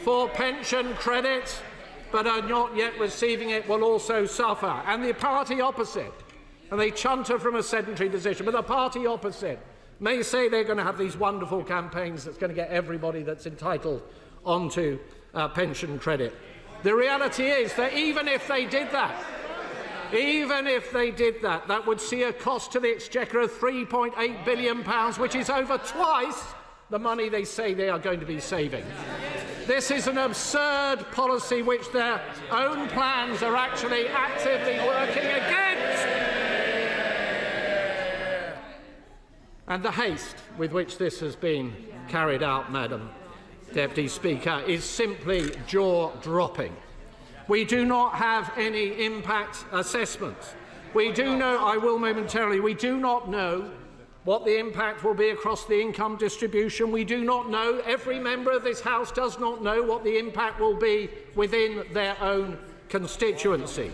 for pension credit but are not yet receiving it will also suffer. And the party opposite, and they chunter from a sedentary position, but the party opposite may say they're going to have these wonderful campaigns that's going to get everybody that's entitled onto pension credit. The reality is that even if they did that, that would see a cost to the Exchequer of £3.8 billion, which is over twice the money they say they are going to be saving. This is an absurd policy which their own plans are actually actively working against. And the haste with which this has been carried out, Madam Deputy Speaker, is simply jaw-dropping. We do not have any impact assessments. We do know, I will momentarily, we do not know what the impact will be across the income distribution. We do not know, every member of this House does not know what the impact will be within their own constituency.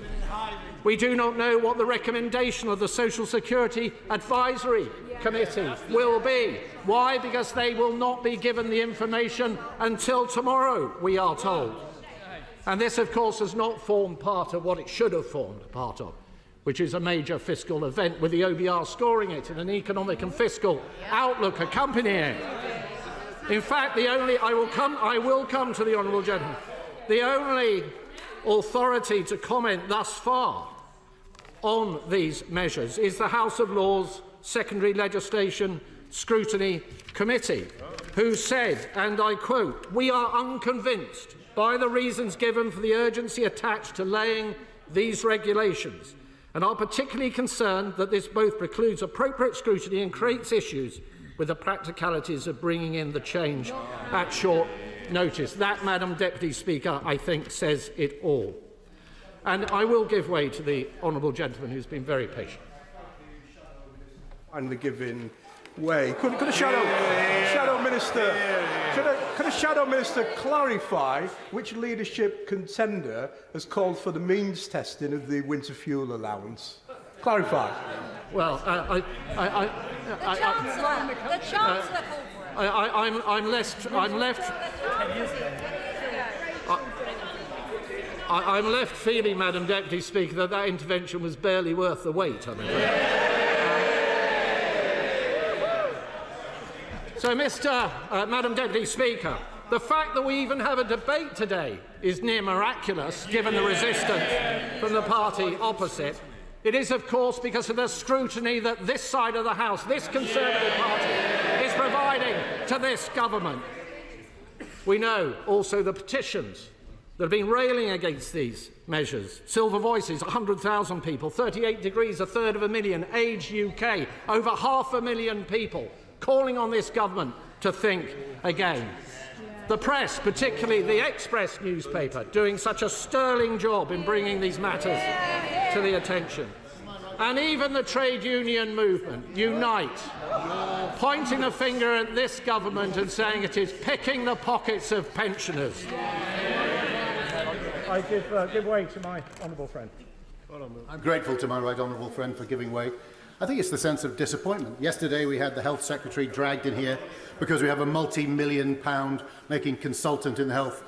We do not know what the recommendation of the Social Security Advisory Committee will be. Why? Because they will not be given the information until tomorrow, we are told. And this, of course, has not formed part of what it should have formed part of, which is a major fiscal event with the OBR scoring it and an economic and fiscal outlook accompanying it. In fact, I will come to the honourable gentleman. The only authority to comment thus far on these measures is the House of Lords Secondary Legislation Scrutiny Committee, who said, and I quote, "We are unconvinced by the reasons given for the urgency attached to laying these regulations, and are particularly concerned that this both precludes appropriate scrutiny and creates issues with the practicalities of bringing in the change at short notice." That, Madam Deputy Speaker, I think says it all. And I will give way to the honourable gentleman who's been very patient. Finally giving way. Could a shadow minister clarify which leadership contender has called for the means testing of the winter fuel allowance? Clarify. Well, The Chancellor. I'm left feeling, Madam Deputy Speaker, that intervention was barely worth the wait, I'm afraid. So, Madam Deputy Speaker, the fact that we even have a debate today is near miraculous, given the resistance from the party opposite. It is, of course, because of the scrutiny that this side of the House, this Conservative Party, is providing to this government. We know also the petitions that have been railing against these measures. Silver Voices, 100,000 people. 38 Degrees, a third of a million. Age UK, over 500,000 people calling on this government to think again. The press, particularly the Express newspaper, doing such a sterling job in bringing these matters to the attention. And even the trade union movement, Unite, pointing a finger at this government and saying it is picking the pockets of pensioners. I give way to my honourable friend. I'm grateful to my right honourable friend for giving way. I think it's the sense of disappointment. Yesterday we had the Health Secretary dragged in here because we have a multi-million-pound making consultant in the health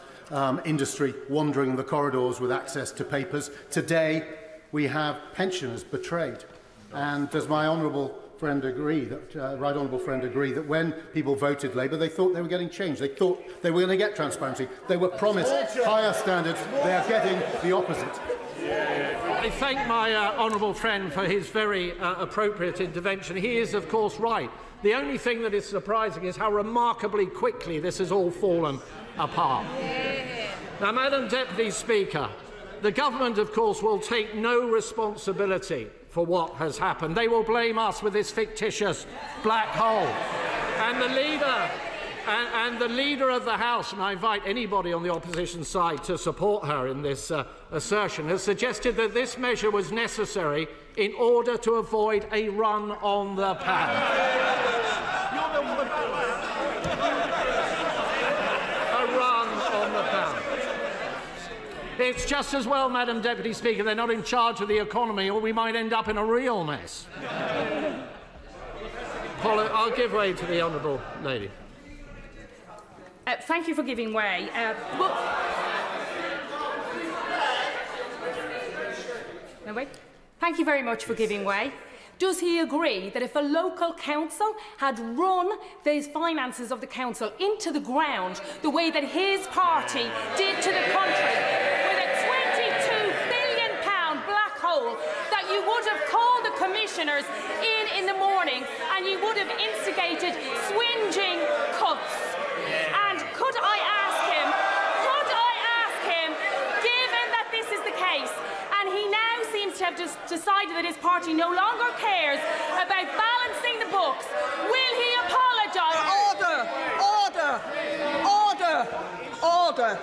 industry wandering the corridors with access to papers. Today we have pensioners betrayed. And does my honourable friend agree, right honourable friend agree, that when people voted Labour, they thought they were getting change. They thought they were going to get transparency. They were promised higher standards. They are getting the opposite. I thank my honourable friend for his very appropriate intervention. He is, of course, right. The only thing that is surprising is how remarkably quickly this has all fallen apart. Now, Madam Deputy Speaker, the government, of course, will take no responsibility for what has happened. They will blame us with this fictitious black hole. And the leader of the House, and I invite anybody on the opposition side to support her in this assertion, has suggested that this measure was necessary in order to avoid a run on the pound. A run on the pound. It's just as well, Madam Deputy Speaker, they're not in charge of the economy, or we might end up in a real mess. I'll give way to the honourable lady. Thank you for giving way. Thank you very much for giving way. Does he agree that if a local council had run the finances of the council into the ground the way that his party did to the country, with a £22 billion black hole, that you would have called the commissioners in the morning and you would have instigated swinging cuts? And could I ask him, given that this is the case, and he now seems to have just decided that his party no longer cares about balancing the books, will he apologise? Order!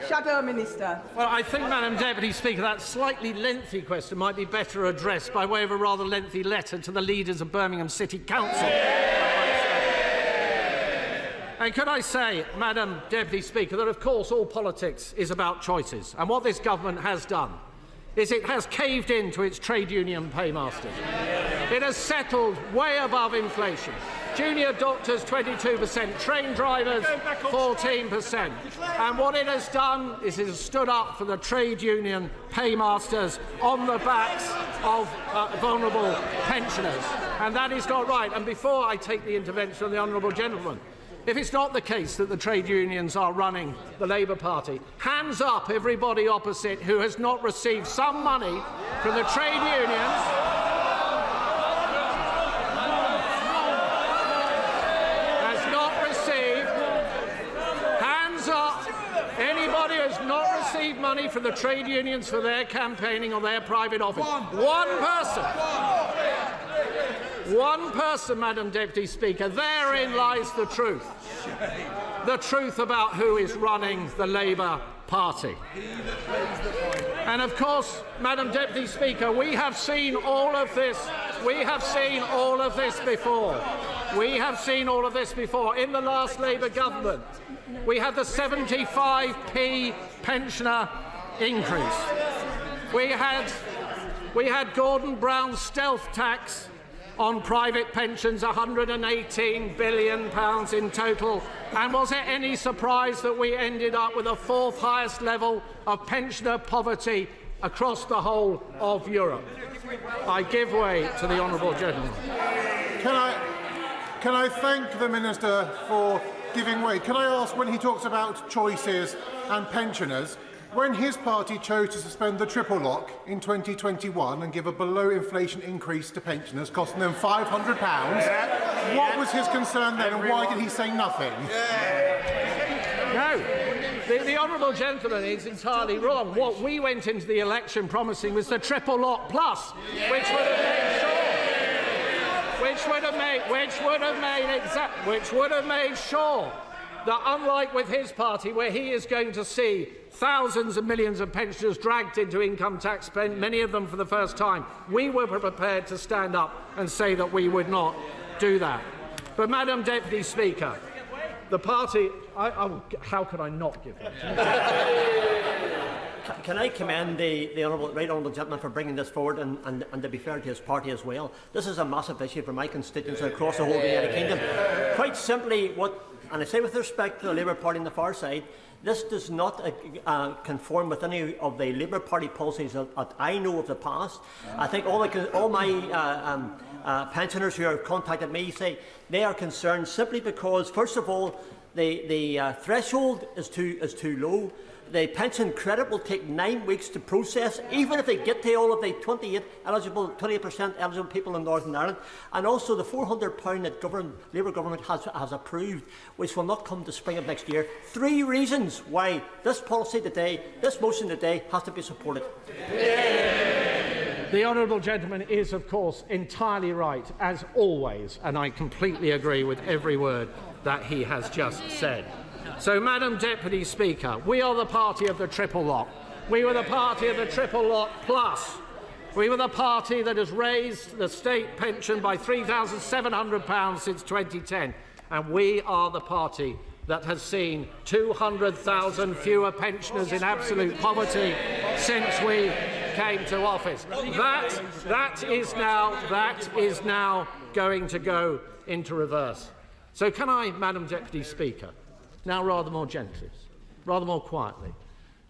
Shadow Minister. Well, I think, Madam Deputy Speaker, that slightly lengthy question might be better addressed by way of a rather lengthy letter to the leaders of Birmingham City Council. And could I say, Madam Deputy Speaker, that of course all politics is about choices, and what this government has done is it has caved in to its trade union paymasters. It has settled way above inflation. Junior doctors 22%, train drivers 14%. And what it has done is it has stood up for the trade union paymasters on the backs of vulnerable pensioners. And that is not right. And before I take the intervention of the honourable gentleman, if it's not the case that the trade unions are running the Labour Party, hands up everybody opposite who has not received some money from the trade unions. Has not received. Hands up anybody who has not received money from the trade unions for their campaigning or their private office. One person. One person, Madam Deputy Speaker. Therein lies the truth. The truth about who is running the Labour Party. And of course, Madam Deputy Speaker, we have seen all of this. We have seen all of this before. We have seen all of this before. In the last Labour government, we had the 75p pensioner increase. We had Gordon Brown's stealth tax on private pensions, £118 billion in total. And was it any surprise that we ended up with the fourth highest level of pensioner poverty across the whole of Europe? I give way to the honourable gentleman. Can I thank the Minister for giving way? Can I ask, when he talks about choices and pensioners, when his party chose to suspend the triple lock in 2021 and give a below-inflation increase to pensioners, costing them £500, what was his concern then, and why did he say nothing? No, the honourable gentleman is entirely wrong. What we went into the election promising was the triple lock plus, which would have made sure that, unlike with his party, where he is going to see thousands of millions of pensioners dragged into income tax, many of them for the first time, we were prepared to stand up and say that we would not do that. But, Madam Deputy Speaker, the party... how could I not give that? Can I commend the right honourable gentleman for bringing this forward and to be fair to his party as well? This is a massive issue for my constituents across the whole of the United Kingdom. Quite simply, and I say with respect to the Labour Party on the far side, this does not conform with any of the Labour Party policies that I know of the past. I think all my pensioners who have contacted me say they are concerned simply because, first of all, the threshold is too low. The pension credit will take 9 weeks to process, even if they get to all of the 28% eligible people in Northern Ireland, and also the £400 that Labour government has approved, which will not come to spring of next year. 3 reasons why this policy today, this motion today, has to be supported. The honourable gentleman is, of course, entirely right, as always, and I completely agree with every word that he has just said. So, Madam Deputy Speaker, we are the party of the triple lock. We were the party of the triple lock plus. We were the party that has raised the state pension by £3,700 since 2010. And we are the party that has seen 200,000 fewer pensioners in absolute poverty since we came to office. That is now going to go into reverse. So can I, Madam Deputy Speaker, now rather more gently, rather more quietly,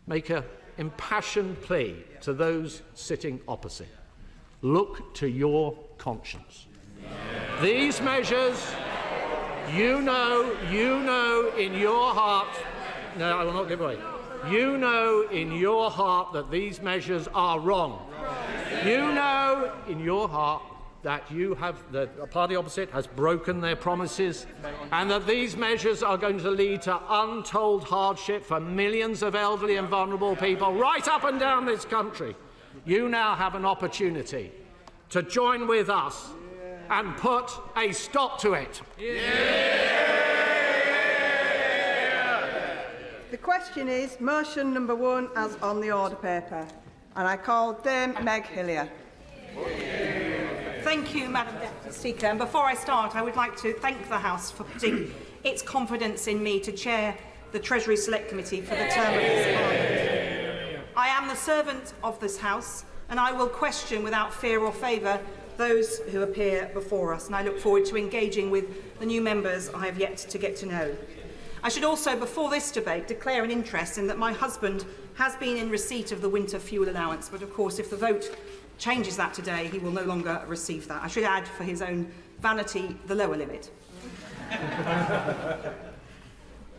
make an impassioned plea to those sitting opposite? Look to your conscience. These measures, you know in your heart, no, I will not give away. You know in your heart that these measures are wrong. You know in your heart that the party opposite has broken their promises and that these measures are going to lead to untold hardship for millions of elderly and vulnerable people right up and down this country. You now have an opportunity to join with us and put a stop to it. The question is motion number 1 as on the order paper, and I call Dame Meg Hillier. Thank you, Madam Deputy Speaker. And before I start, I would like to thank the House for putting its confidence in me to chair the Treasury Select Committee for the term of this Parliament. I am the servant of this House, and I will question without fear or favour those who appear before us, and I look forward to engaging with the new members I have yet to get to know. I should also, before this debate, declare an interest in that my husband has been in receipt of the winter fuel allowance, but of course if the vote changes that today, he will no longer receive that. I should add, for his own vanity, the lower limit.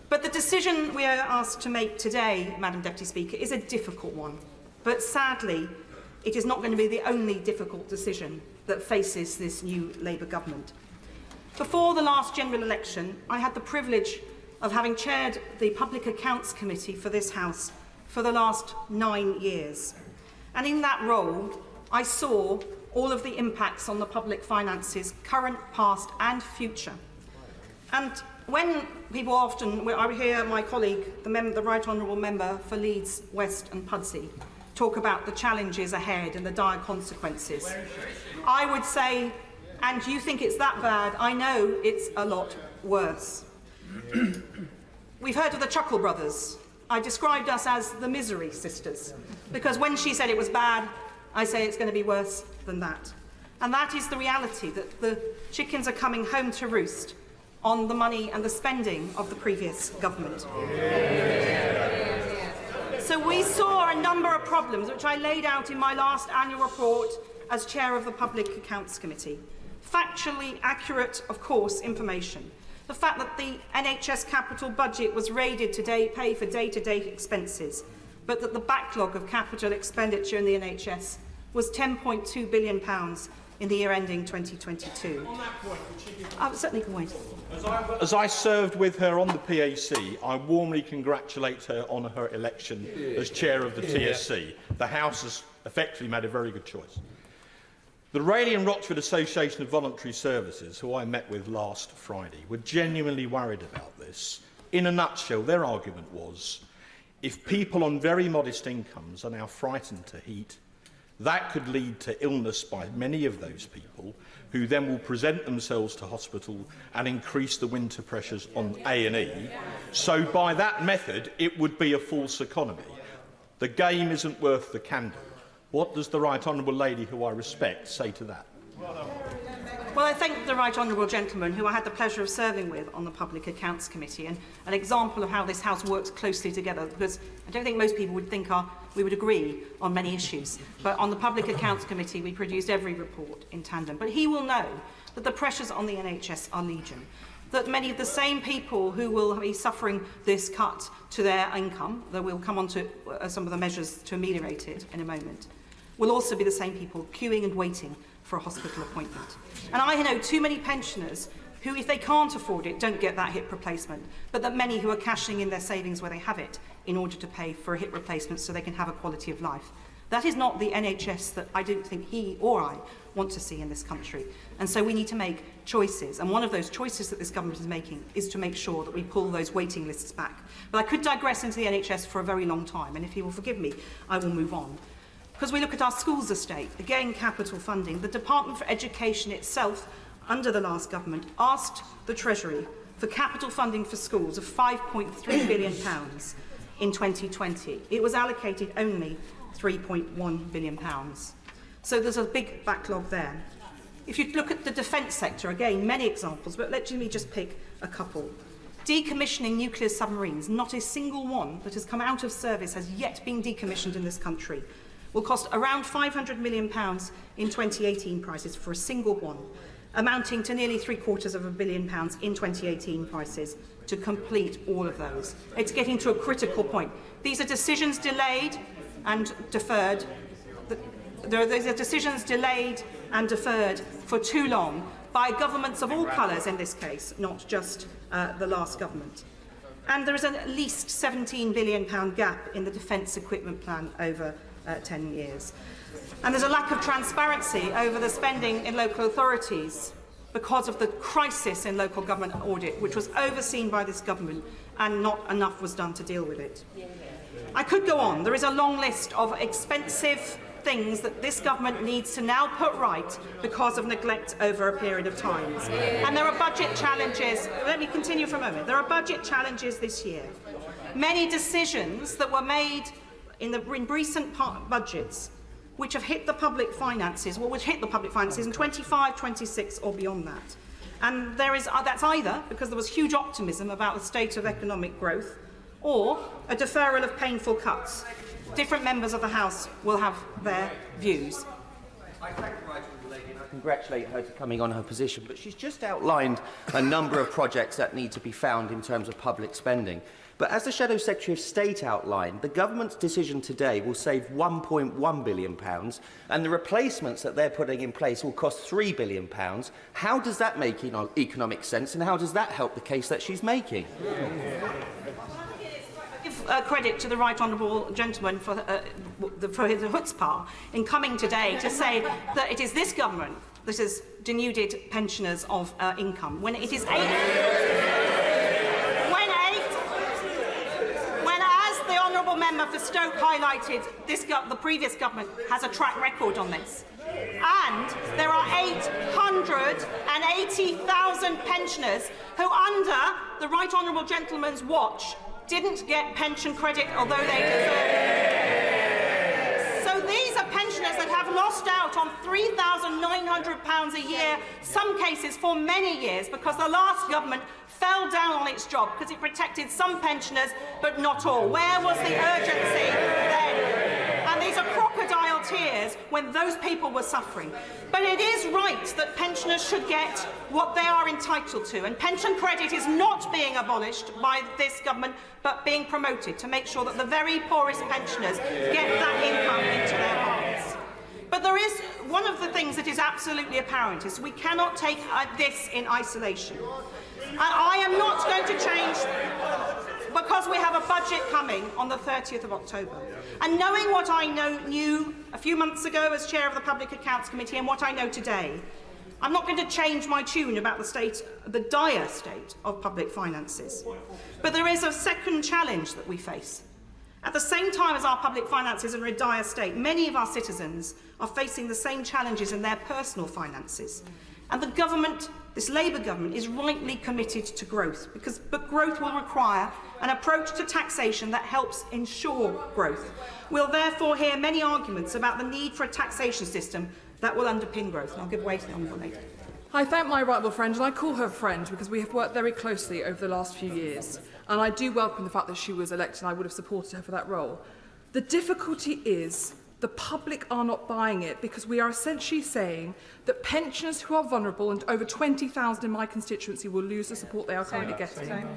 But the decision we are asked to make today, Madam Deputy Speaker, is a difficult one. But sadly, it is not going to be the only difficult decision that faces this new Labour government. Before the last general election, I had the privilege of having chaired the Public Accounts Committee for this House for the last 9 years. And in that role, I saw all of the impacts on the public finances, current, past and future. And when people I hear my colleague, the Right Honourable Member for Leeds, West and Pudsey, talk about the challenges ahead and the dire consequences, I would say, and you think it's that bad, I know it's a lot worse. We've heard of the Chuckle Brothers. I described us as the Misery Sisters, because when she said it was bad, I say it's going to be worse than that. And that is the reality, that the chickens are coming home to roost on the money and the spending of the previous government. So we saw a number of problems, which I laid out in my last annual report as chair of the Public Accounts Committee. Factually accurate, of course, information. The fact that the NHS capital budget was raided to pay for day-to-day expenses, but that the backlog of capital expenditure in the NHS was £10.2 billion in the year ending 2022. On that point, certainly can wait. As I served with her on the PAC, I warmly congratulate her on her election as chair of the TSC. The House has effectively made a very good choice. The Raleigh and Rochford Association of Voluntary Services, who I met with last Friday, were genuinely worried about this. In a nutshell, their argument was, if people on very modest incomes are now frightened to heat, that could lead to illness by many of those people, who then will present themselves to hospital and increase the winter pressures on A&E. So by that method, it would be a false economy. The game isn't worth the candle. What does the Right Honourable Lady, who I respect, say to that? Well, I thank the Right Honourable Gentleman, who I had the pleasure of serving with on the Public Accounts Committee, and an example of how this House works closely together, because I don't think most people would think we would agree on many issues. But on the Public Accounts Committee, we produced every report in tandem. But he will know that the pressures on the NHS are legion, that many of the same people who will be suffering this cut to their income, that we'll come on to some of the measures to ameliorate it in a moment, will also be the same people queuing and waiting for a hospital appointment. And I know too many pensioners who, if they can't afford it, don't get that hip replacement, but that many who are cashing in their savings where they have it in order to pay for a hip replacement so they can have a quality of life. That is not the NHS that I don't think he or I want to see in this country. And so we need to make choices. And one of those choices that this government is making is to make sure that we pull those waiting lists back. But I could digress into the NHS for a very long time, and if he will forgive me, I will move on. Because we look at our schools estate, again capital funding, the Department for Education itself, under the last government, asked the Treasury for capital funding for schools of £5.3 billion in 2020. It was allocated only £3.1 billion. So there's a big backlog there. If you look at the defence sector, again, many examples, but let me just pick a couple. Decommissioning nuclear submarines, not a single one that has come out of service has yet been decommissioned in this country, will cost around £500 million in 2018 prices for a single one, amounting to nearly £750 million in 2018 prices to complete all of those. It's getting to a critical point. These are decisions delayed and deferred. These are decisions delayed and deferred for too long by governments of all colours in this case, not just the last government. And there is at least £17 billion gap in the defence equipment plan over 10 years. And there's a lack of transparency over the spending in local authorities because of the crisis in local government audit, which was overseen by this government, and not enough was done to deal with it. I could go on. There is a long list of expensive things that this government needs to now put right because of neglect over a period of time. And there are budget challenges. Let me continue for a moment. There are budget challenges this year. Many decisions that were made in recent budgets which have hit the public finances, which hit the public finances in 25, 26 or beyond that. And that's either because there was huge optimism about the state of economic growth or a deferral of painful cuts. Different members of the House will have their views. I thank the right honourable lady and I congratulate her to coming on her position, but she's just outlined a number of projects that need to be found in terms of public spending. But as the Shadow Secretary of State outlined, the government's decision today will save £1.1 billion and the replacements that they're putting in place will cost £3 billion. How does that make economic sense and how does that help the case that she's making? Give credit to the right honourable gentleman for his chutzpah in coming today to say that it is this government that has denuded pensioners of income when it is as the honourable member for Stoke highlighted, the previous government has a track record on this. And there are 880,000 pensioners who, under the right honourable gentleman's watch, didn't get pension credit, although they deserve it. So these are pensioners that have lost out on £3,900 a year, some cases for many years, because the last government fell down on its job because it protected some pensioners but not all. Where was the urgency then? And these are crocodile tears when those people were suffering. But it is right that pensioners should get what they are entitled to, and pension credit is not being abolished by this government but being promoted to make sure that the very poorest pensioners get that income into their hands. But there is one of the things that is absolutely apparent is we cannot take this in isolation. And I am not going to change because we have a budget coming on the 30th of October. And knowing what I knew a few months ago as chair of the Public Accounts Committee and what I know today, I'm not going to change my tune about the dire state of public finances. But there is a second challenge that we face. At the same time as our public finances are in a dire state, many of our citizens are facing the same challenges in their personal finances. And the government, this Labour government, is rightly committed to growth, but growth will require an approach to taxation that helps ensure growth. We'll therefore hear many arguments about the need for a taxation system that will underpin growth. And I'll give way to the honourable lady. I thank my right honourable friend, and I call her a friend because we have worked very closely over the last few years. And I do welcome the fact that she was elected, and I would have supported her for that role. The difficulty is the public are not buying it because we are essentially saying that pensioners who are vulnerable, and over 20,000 in my constituency, will lose the support they are currently getting.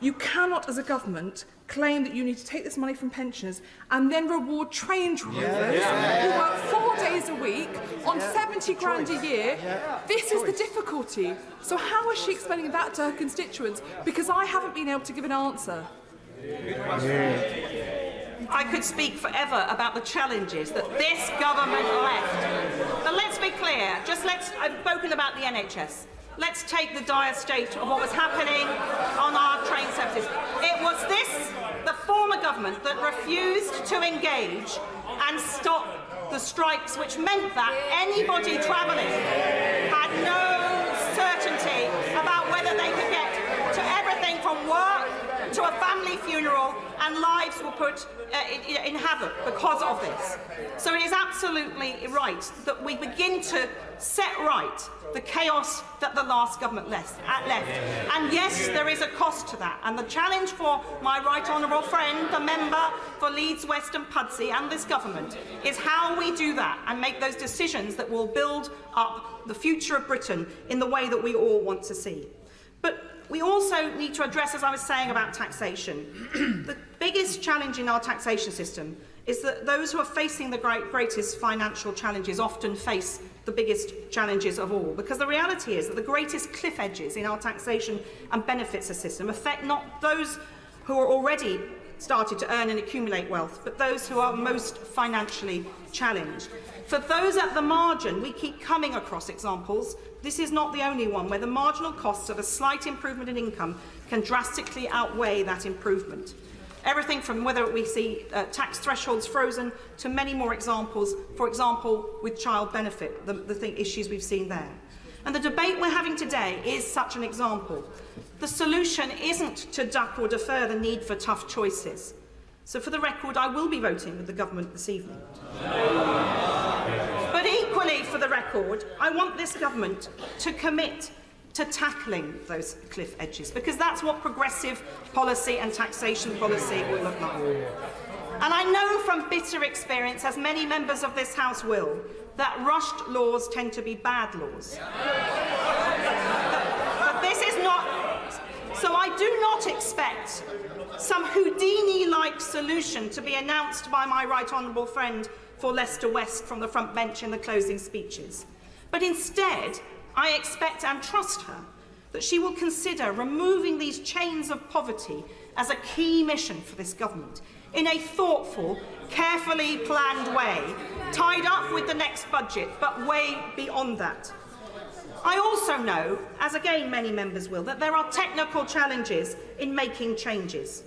You cannot, as a government, claim that you need to take this money from pensioners and then reward train drivers who work 4 days a week on 70 grand a year. This is the difficulty. So how is she explaining that to her constituents? Because I haven't been able to give an answer. I could speak forever about the challenges that this government left. But let's be clear, I've spoken about the NHS. Let's take the dire state of what was happening on our train services. It was the former government, that refused to engage and stop the strikes, which meant that anybody travelling had no certainty about whether they could get to everything from work to a family funeral and lives were put in havoc because of this. So it is absolutely right that we begin to set right the chaos that the last government left. And yes, there is a cost to that. And the challenge for my right honourable friend, the member for Leeds West and Pudsey, and this government is how we do that and make those decisions that will build up the future of Britain in the way that we all want to see. But we also need to address, as I was saying about taxation, the biggest challenge in our taxation system is that those who are facing the greatest financial challenges often face the biggest challenges of all. Because the reality is that the greatest cliff edges in our taxation and benefits system affect not those who are already started to earn and accumulate wealth, but those who are most financially challenged. For those at the margin, we keep coming across examples. This is not the only one where the marginal costs of a slight improvement in income can drastically outweigh that improvement. Everything from whether we see tax thresholds frozen to many more examples, for example, with child benefit, the issues we've seen there. And the debate we're having today is such an example. The solution isn't to duck or defer the need for tough choices. So for the record, I will be voting with the government this evening. But equally, for the record, I want this government to commit to tackling those cliff edges, because that's what progressive policy and taxation policy will look like. And I know from bitter experience, as many members of this House will, that rushed laws tend to be bad laws. But this is not. So I do not expect some Houdini-like solution to be announced by my right honourable friend for Leicester West from the front bench in the closing speeches. But instead, I expect and trust her that she will consider removing these chains of poverty as a key mission for this government in a thoughtful, carefully planned way, tied up with the next budget, but way beyond that. I also know, as again many members will, that there are technical challenges in making changes.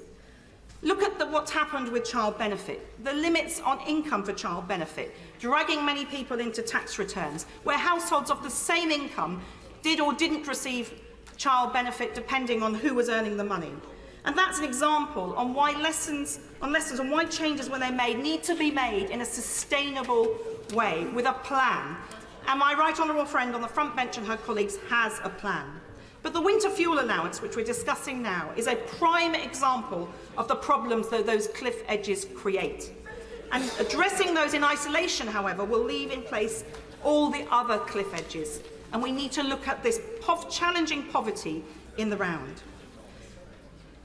Look at what's happened with child benefit, the limits on income for child benefit, dragging many people into tax returns, where households of the same income did or didn't receive child benefit depending on who was earning the money. And that's an example on why lessons on why changes, when they're made, need to be made in a sustainable way, with a plan. And my right honourable friend on the front bench and her colleagues has a plan. But the winter fuel allowance, which we're discussing now, is a prime example of the problems that those cliff edges create. And addressing those in isolation, however, will leave in place all the other cliff edges. And we need to look at this challenging poverty in the round.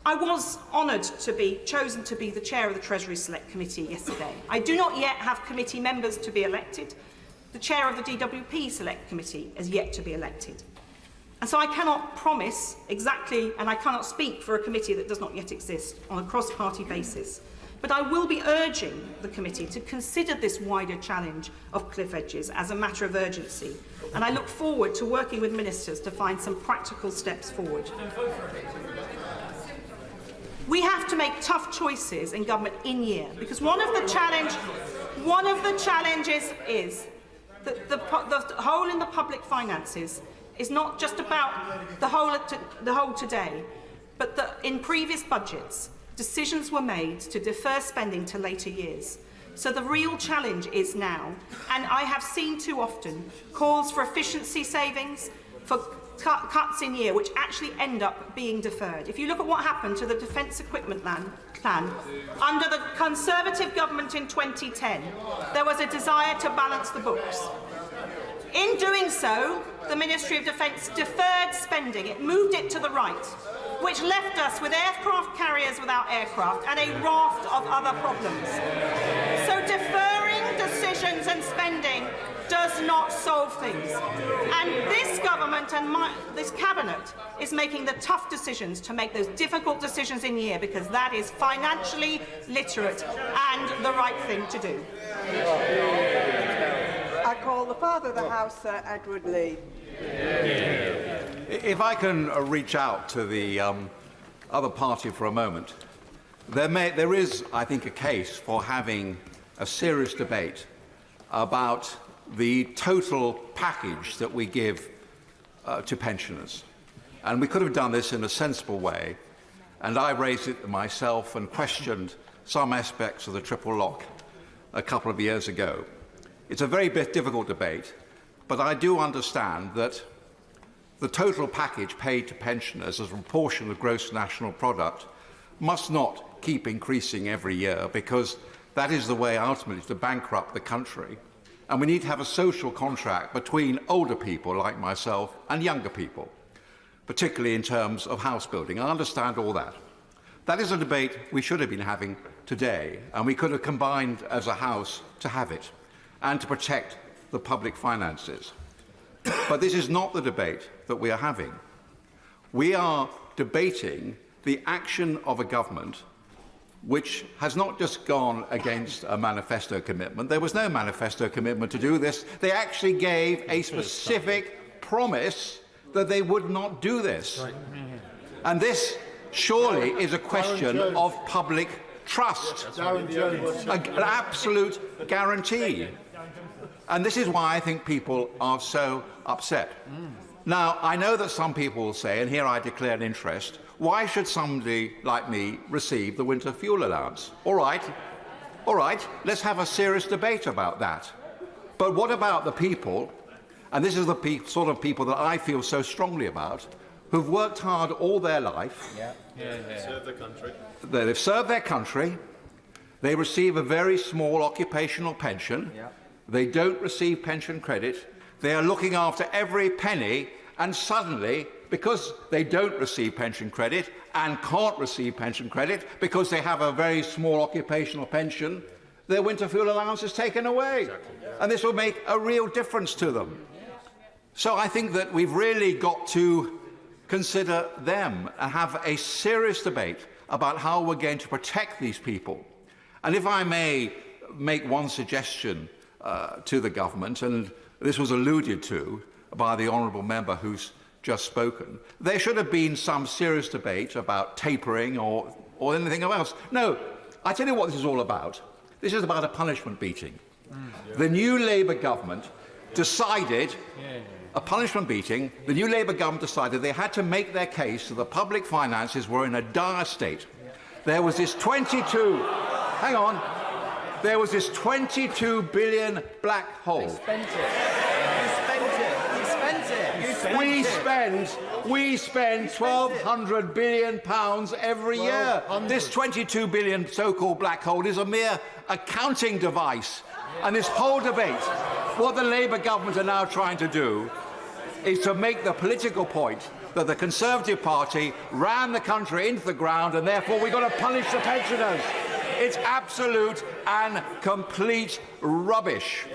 I was honoured to be chosen to be the chair of the Treasury Select Committee yesterday. I do not yet have committee members to be elected. The chair of the DWP Select Committee is yet to be elected. And so I cannot promise exactly, and I cannot speak for a committee that does not yet exist on a cross-party basis. But I will be urging the committee to consider this wider challenge of cliff edges as a matter of urgency. And I look forward to working with ministers to find some practical steps forward. We have to make tough choices in government in year, because one of the challenges is that the hole in the public finances is not just about the whole today, but that in previous budgets, decisions were made to defer spending to later years. So the real challenge is now, and I have seen too often calls for efficiency savings, for cuts in year, which actually end up being deferred. If you look at what happened to the defence equipment plan under the Conservative government in 2010, there was a desire to balance the books. In doing so, the Ministry of Defence deferred spending. It moved it to the right, which left us with aircraft carriers without aircraft and a raft of other problems. So deferring decisions and spending does not solve things. And this government and this cabinet is making the tough decisions to make those difficult decisions in year, because that is financially literate and the right thing to do. I call the Father of the House, Sir Edward Lee. If I can reach out to the other party for a moment, there is, I think, a case for having a serious debate about the total package that we give to pensioners. And we could have done this in a sensible way and I raised it myself and questioned some aspects of the triple lock a couple of years ago. It's a very difficult debate, but I do understand that the total package paid to pensioners as a proportion of gross national product must not keep increasing every year, because that is the way ultimately to bankrupt the country. And we need to have a social contract between older people like myself and younger people, particularly in terms of house building. I understand all that. That is a debate we should have been having today, and we could have combined as a House to have it and to protect the public finances. But this is not the debate that we are having. We are debating the action of a government which has not just gone against a manifesto commitment. There was no manifesto commitment to do this. They actually gave a specific promise that they would not do this. And this surely is a question of public trust, an absolute guarantee. And this is why I think people are so upset. Now, I know that some people will say, and here I declare an interest, why should somebody like me receive the winter fuel allowance? All right, let's have a serious debate about that. But what about the people, and this is the sort of people that I feel so strongly about, who've worked hard all their life, Serve the country. they've served their country, they receive a very small occupational pension, they don't receive pension credit, they are looking after every penny, and suddenly, because they don't receive pension credit and can't receive pension credit because they have a very small occupational pension, their winter fuel allowance is taken away. And this will make a real difference to them. So I think that we've really got to consider them and have a serious debate about how we're going to protect these people. And if I may make one suggestion to the government, and this was alluded to by the honourable member who's just spoken, there should have been some serious debate about tapering or anything else. No, I tell you what this is all about. This is about a punishment beating. The new Labour government decided, a punishment beating, the new Labour government decided they had to make their case that the public finances were in a dire state. There was this 22 billion black hole. We spend £1,200 billion every year. This 22 billion so-called black hole is a mere accounting device. And this whole debate, what the Labour government are now trying to do is to make the political point that the Conservative Party ran the country into the ground and therefore we've got to punish the pensioners. It's absolute and complete rubbish.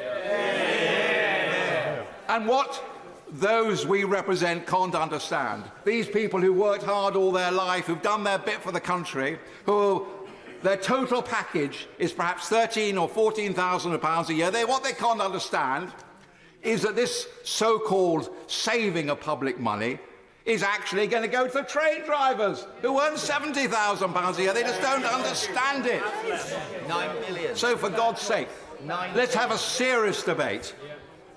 And what those we represent can't understand, these people who worked hard all their life, who've done their bit for the country, who their total package is perhaps £13,000 or £14,000 a year, what they can't understand is that this so-called saving of public money is actually going to go to the train drivers who earn £70,000 a year. They just don't understand it. 9 billion. So for God's sake, let's have a serious debate.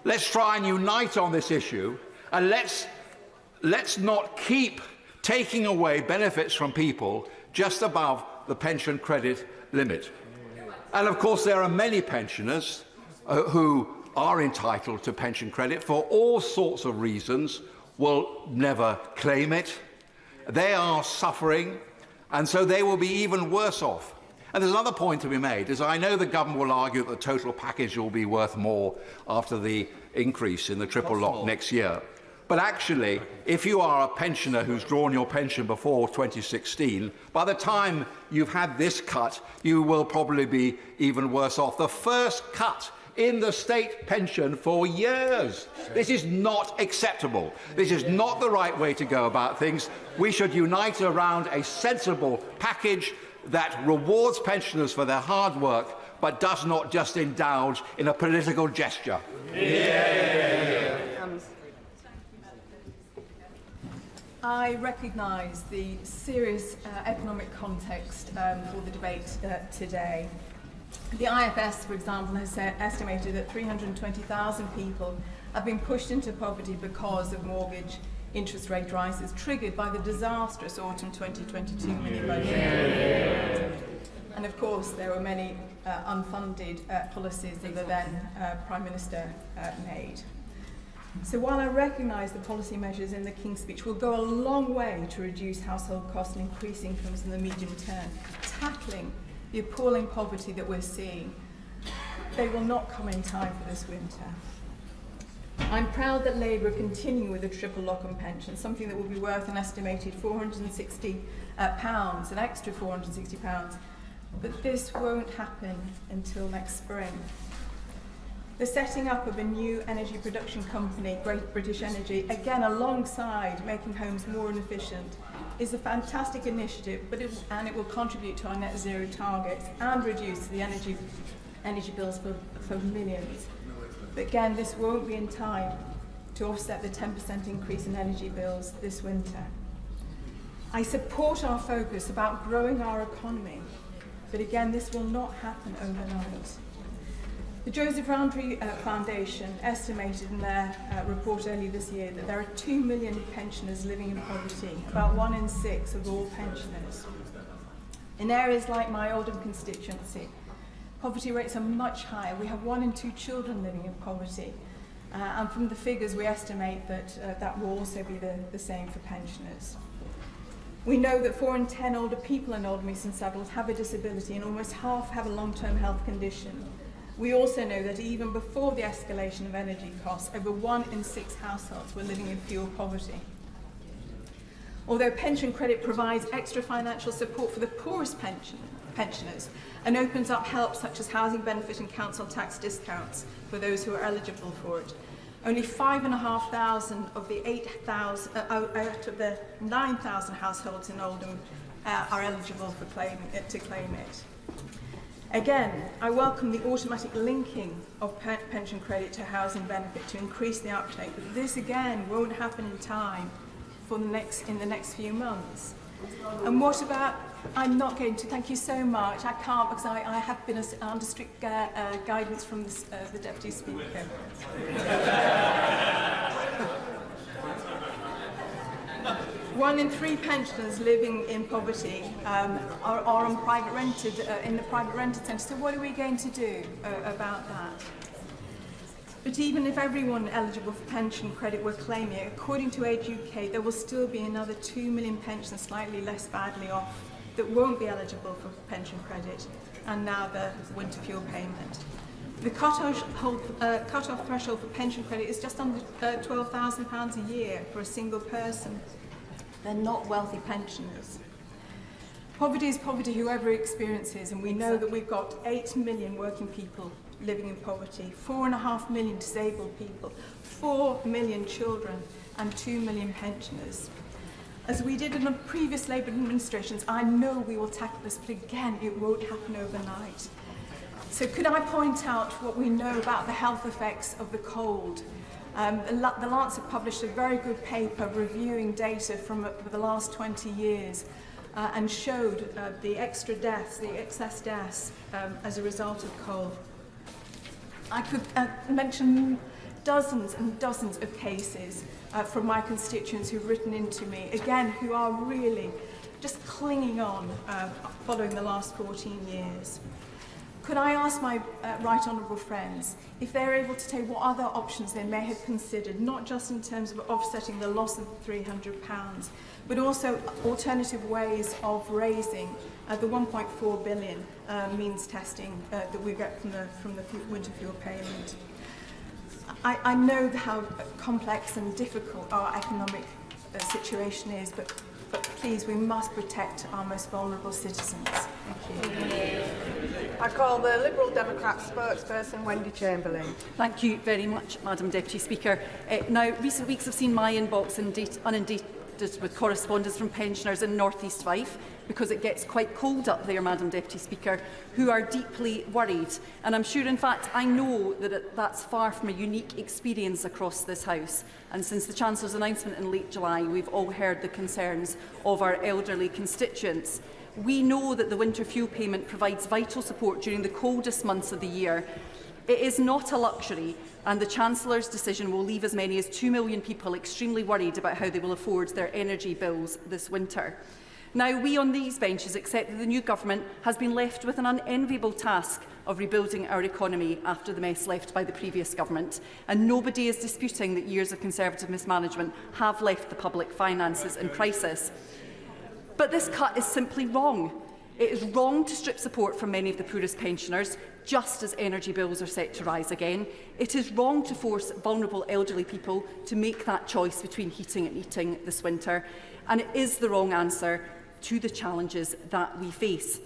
Let's try and unite on this issue, and let's not keep taking away benefits from people just above the pension credit limit. And of course there are many pensioners who are entitled to pension credit for all sorts of reasons, will never claim it. They are suffering, and so they will be even worse off. And there's another point to be made, is I know the government will argue that the total package will be worth more after the increase in the triple lock next year. But actually, if you are a pensioner who's drawn your pension before 2016, by the time you've had this cut, you will probably be even worse off. The first cut in the state pension for years. This is not acceptable. This is not the right way to go about things. We should unite around a sensible package that rewards pensioners for their hard work, but does not just indulge in a political gesture. I recognise the serious economic context for the debate today. The IFS, for example, has estimated that 320,000 people have been pushed into poverty because of mortgage interest rate rises triggered by the disastrous autumn 2022 mini-budget. And of course, there were many unfunded policies that the then Prime Minister made. So while I recognise the policy measures in the King's Speech will go a long way to reduce household costs and increase incomes in the medium term, tackling the appalling poverty that we're seeing, they will not come in time for this winter. I'm proud that Labour are continuing with a triple lock on pensions, something that will be worth an estimated £460, an extra £460, but this won't happen until next spring. The setting up of a new energy production company, Great British Energy, again alongside making homes more efficient, is a fantastic initiative, but it will contribute to our net zero targets and reduce the energy bills for millions. But again, this won't be in time to offset the 10% increase in energy bills this winter. I support our focus about growing our economy, but again, this will not happen overnight. The Joseph Rowntree Foundation estimated in their report earlier this year that there are 2 million pensioners living in poverty, about 1 in 6 of all pensioners. In areas like my Oldham constituency, poverty rates are much higher. We have 1 in 2 children living in poverty. And from the figures, we estimate that that will also be the same for pensioners. We know that 4 in 10 older people in Oldham East and Saddles have a disability and almost half have a long-term health condition. We also know that even before the escalation of energy costs, over 1 in 6 households were living in fuel poverty. Although pension credit provides extra financial support for the poorest pensioners and opens up help such as housing benefit and council tax discounts for those who are eligible for it, only 5,500 of the 8,000 out of the 9,000 households in Oldham are eligible for to claim it. Again, I welcome the automatic linking of pension credit to housing benefit to increase the uptake, but this again won't happen in time for in the next few months. And what about, I'm not going to, thank you so much, I can't because I have been under strict guidance from the Deputy Speaker. 1 in 3 pensioners living in poverty are on private rented, in the private rented centre. So what are we going to do about that? But even if everyone eligible for pension credit were claiming it, according to Age UK, there will still be another 2 million pensioners slightly less badly off that won't be eligible for pension credit, and now the winter fuel payment. The cut-off threshold for pension credit is just under £12,000 a year for a single person. They're not wealthy pensioners. Poverty is poverty, whoever experiences, and we know that we've got 8 million working people living in poverty, 4.5 million disabled people, 4 million children, and 2 million pensioners. As we did in the previous Labour administrations, I know we will tackle this, but again, it won't happen overnight. So could I point out what we know about the health effects of the cold? The Lancet published a very good paper reviewing data from the last 20 years and showed the extra deaths, the excess deaths as a result of cold. I could mention dozens and dozens of cases from my constituents who've written into me, again, who are really just clinging on following the last 14 years. Could I ask my right honourable friends if they're able to tell what other options they may have considered, not just in terms of offsetting the loss of £300, but also alternative ways of raising the 1.4 billion means testing that we get from the winter fuel payment. I know how complex and difficult our economic situation is, but please, we must protect our most vulnerable citizens. Thank you. I call the Liberal Democrat spokesperson, Wendy Chamberlain. Thank you very much, Madam Deputy Speaker. Now, recent weeks have seen my inbox inundated with correspondence from pensioners in North East Fife, because it gets quite cold up there, Madam Deputy Speaker, who are deeply worried. And I'm sure, in fact, I know that that's far from a unique experience across this House. And since the Chancellor's announcement in late July, we've all heard the concerns of our elderly constituents. We know that the winter fuel payment provides vital support during the coldest months of the year. It is not a luxury, and the Chancellor's decision will leave as many as 2 million people extremely worried about how they will afford their energy bills this winter. Now, we on these benches accept that the new government has been left with an unenviable task of rebuilding our economy after the mess left by the previous government, and nobody is disputing that years of Conservative mismanagement have left the public finances in crisis. But this cut is simply wrong. It is wrong to strip support from many of the poorest pensioners, just as energy bills are set to rise again. It is wrong to force vulnerable elderly people to make that choice between heating and eating this winter, and it is the wrong answer to the challenges that we face.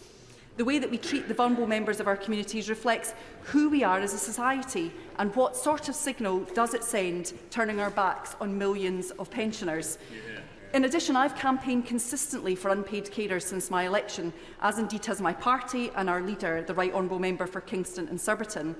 The way that we treat the vulnerable members of our communities reflects who we are as a society and what sort of signal does it send turning our backs on millions of pensioners. In addition, I've campaigned consistently for unpaid carers since my election, as indeed has my party and our leader, the Right Honourable Member for Kingston and Surbiton.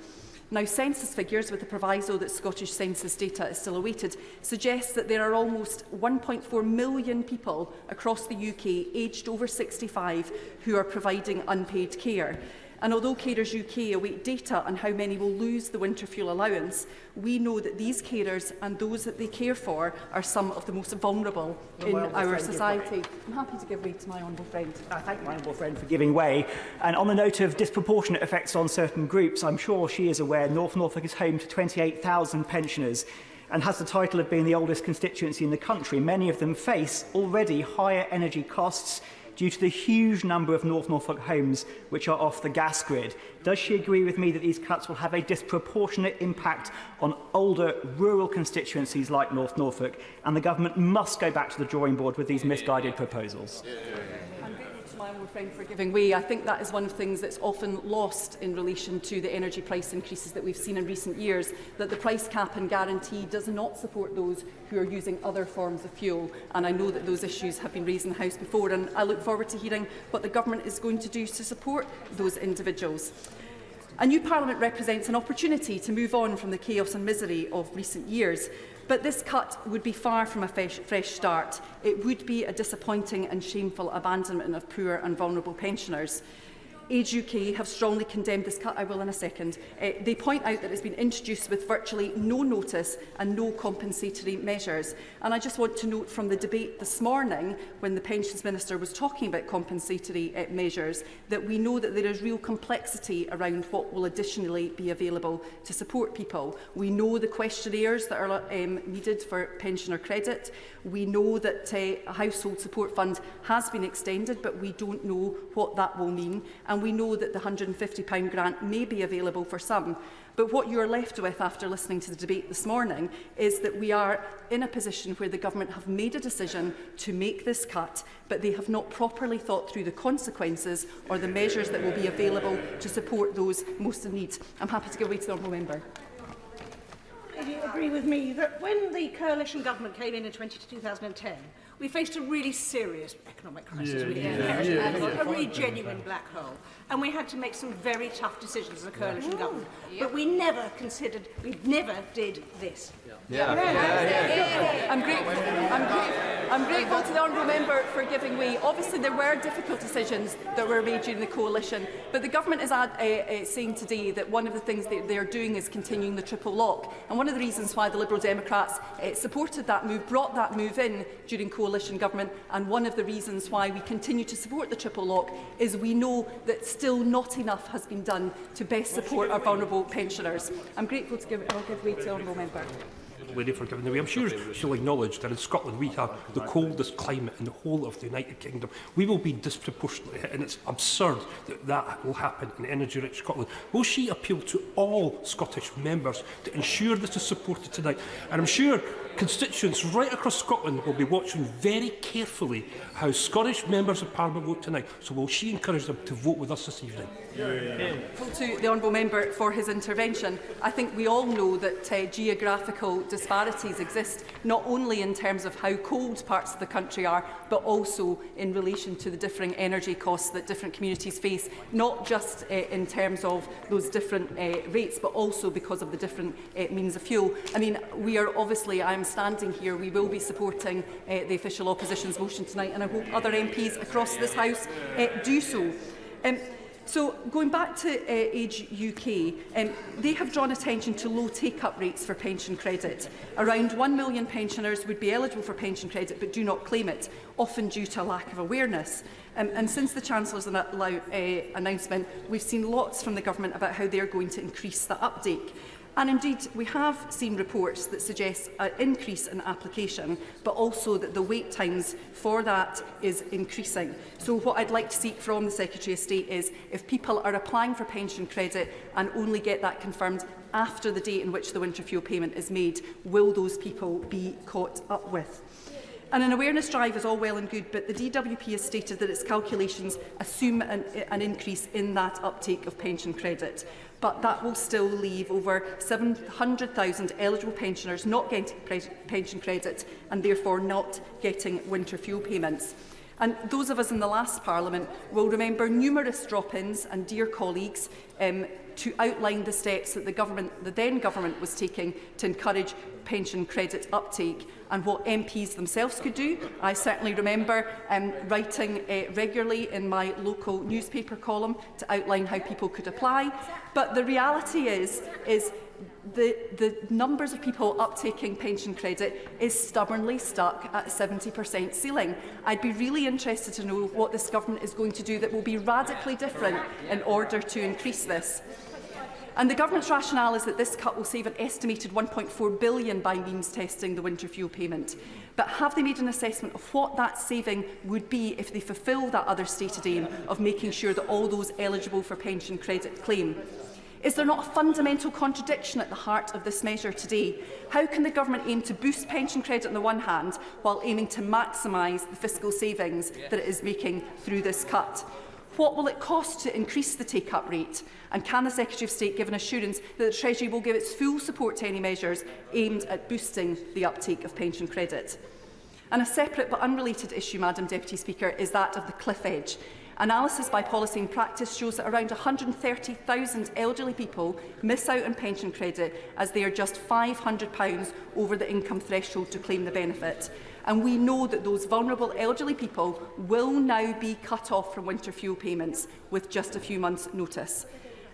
Now, census figures, with the proviso that Scottish census data is still awaited, suggest that there are almost 1.4 million people across the UK aged over 65 who are providing unpaid care. And although Carers UK await data on how many will lose the winter fuel allowance, we know that these carers and those that they care for are some of the most vulnerable in our society. I'm happy to give way to my honourable friend. I thank my honourable friend for giving way. And on the note of disproportionate effects on certain groups, I'm sure she is aware North Norfolk is home to 28,000 pensioners and has the title of being the oldest constituency in the country. Many of them face already higher energy costs due to the huge number of North Norfolk homes which are off the gas grid. Does she agree with me that these cuts will have a disproportionate impact on older rural constituencies like North Norfolk, and the government must go back to the drawing board with these misguided proposals? I'm grateful to my honourable friend for giving way. I think that is one of the things that's often lost in relation to the energy price increases that we've seen in recent years, that the price cap and guarantee does not support those who are using other forms of fuel. And I know that those issues have been raised in the House before, and I look forward to hearing what the government is going to do to support those individuals. A new Parliament represents an opportunity to move on from the chaos and misery of recent years. But this cut would be far from a fresh start. It would be a disappointing and shameful abandonment of poor and vulnerable pensioners. Age UK have strongly condemned this cut. I will in a second. They point out that it's been introduced with virtually no notice and no compensatory measures. And I just want to note from the debate this morning, when the Pensions Minister was talking about compensatory measures, that we know that there is real complexity around what will additionally be available to support people. We know the questionnaires that are needed for pensioner credit. We know that a household support fund has been extended, but we don't know what that will mean. And we know that the £150 grant may be available for some. But what you are left with after listening to the debate this morning is that we are in a position where the government have made a decision to make this cut, but they have not properly thought through the consequences or the measures that will be available to support those most in need. I'm happy to give way to the honourable member. Do you agree with me that when the coalition government came in 2010, we faced a really serious economic crisis? A really genuine black hole. And we had to make some very tough decisions as a coalition government. But we never considered, we never did this. I'm grateful to the honourable member for giving way. Obviously, there were difficult decisions that were made during the coalition, but the government is saying today that one of the things that they are doing is continuing the triple lock. And one of the reasons why the Liberal Democrats supported that move, brought that move in during coalition government, and one of the reasons why we continue to support the triple lock is we know that still not enough has been done to best support our vulnerable pensioners. I'm grateful to give way to the honourable member. Lady for giving away. I'm sure she'll acknowledge that in Scotland we have the coldest climate in the whole of the United Kingdom. We will be disproportionately hit, and it's absurd that that will happen in energy-rich Scotland. Will she appeal to all Scottish members to ensure this is supported tonight? And I'm sure constituents right across Scotland will be watching very carefully how Scottish members of Parliament vote tonight. So will she encourage them to vote with us this evening? To the honourable member for his intervention. I think we all know that geographical disparities exist, not only in terms of how cold parts of the country are, but also in relation to the differing energy costs that different communities face, not just in terms of those different rates, but also because of the different means of fuel. I mean, we are obviously, I am standing here, we will be supporting the official opposition's motion tonight, and I hope other MPs across this House do so. So, going back to Age UK, they have drawn attention to low take-up rates for pension credit. Around 1 million pensioners would be eligible for pension credit but do not claim it, often due to a lack of awareness. And since the Chancellor's announcement, we've seen lots from the Government about how they're going to increase the uptake. And indeed, we have seen reports that suggest an increase in application, but also that the wait times for that is increasing. So what I'd like to seek from the Secretary of State is, if people are applying for pension credit and only get that confirmed after the date in which the winter fuel payment is made, will those people be caught up with? And an awareness drive is all well and good, but the DWP has stated that its calculations assume an increase in that uptake of pension credit. But that will still leave over 700,000 eligible pensioners not getting pension credit and therefore not getting winter fuel payments. And those of us in the last Parliament will remember numerous drop-ins and dear colleagues to outline the steps that the then government was taking to encourage pension credit uptake and what MPs themselves could do. I certainly remember writing regularly in my local newspaper column to outline how people could apply. But the reality is the numbers of people uptaking pension credit is stubbornly stuck at 70% ceiling. I'd be really interested to know what this government is going to do that will be radically different in order to increase this. And the government's rationale is that this cut will save an estimated £1.4 billion by means testing the winter fuel payment. But have they made an assessment of what that saving would be if they fulfil that other stated aim of making sure that all those eligible for pension credit claim? Is there not a fundamental contradiction at the heart of this measure today? How can the government aim to boost pension credit on the one hand while aiming to maximise the fiscal savings that it is making through this cut? What will it cost to increase the take-up rate? And can the Secretary of State give an assurance that the Treasury will give its full support to any measures aimed at boosting the uptake of pension credit? And a separate but unrelated issue, Madam Deputy Speaker, is that of the cliff edge. Analysis by Policy and Practice shows that around 130,000 elderly people miss out on pension credit as they are just £500 over the income threshold to claim the benefit. And we know that those vulnerable elderly people will now be cut off from winter fuel payments with just a few months' notice.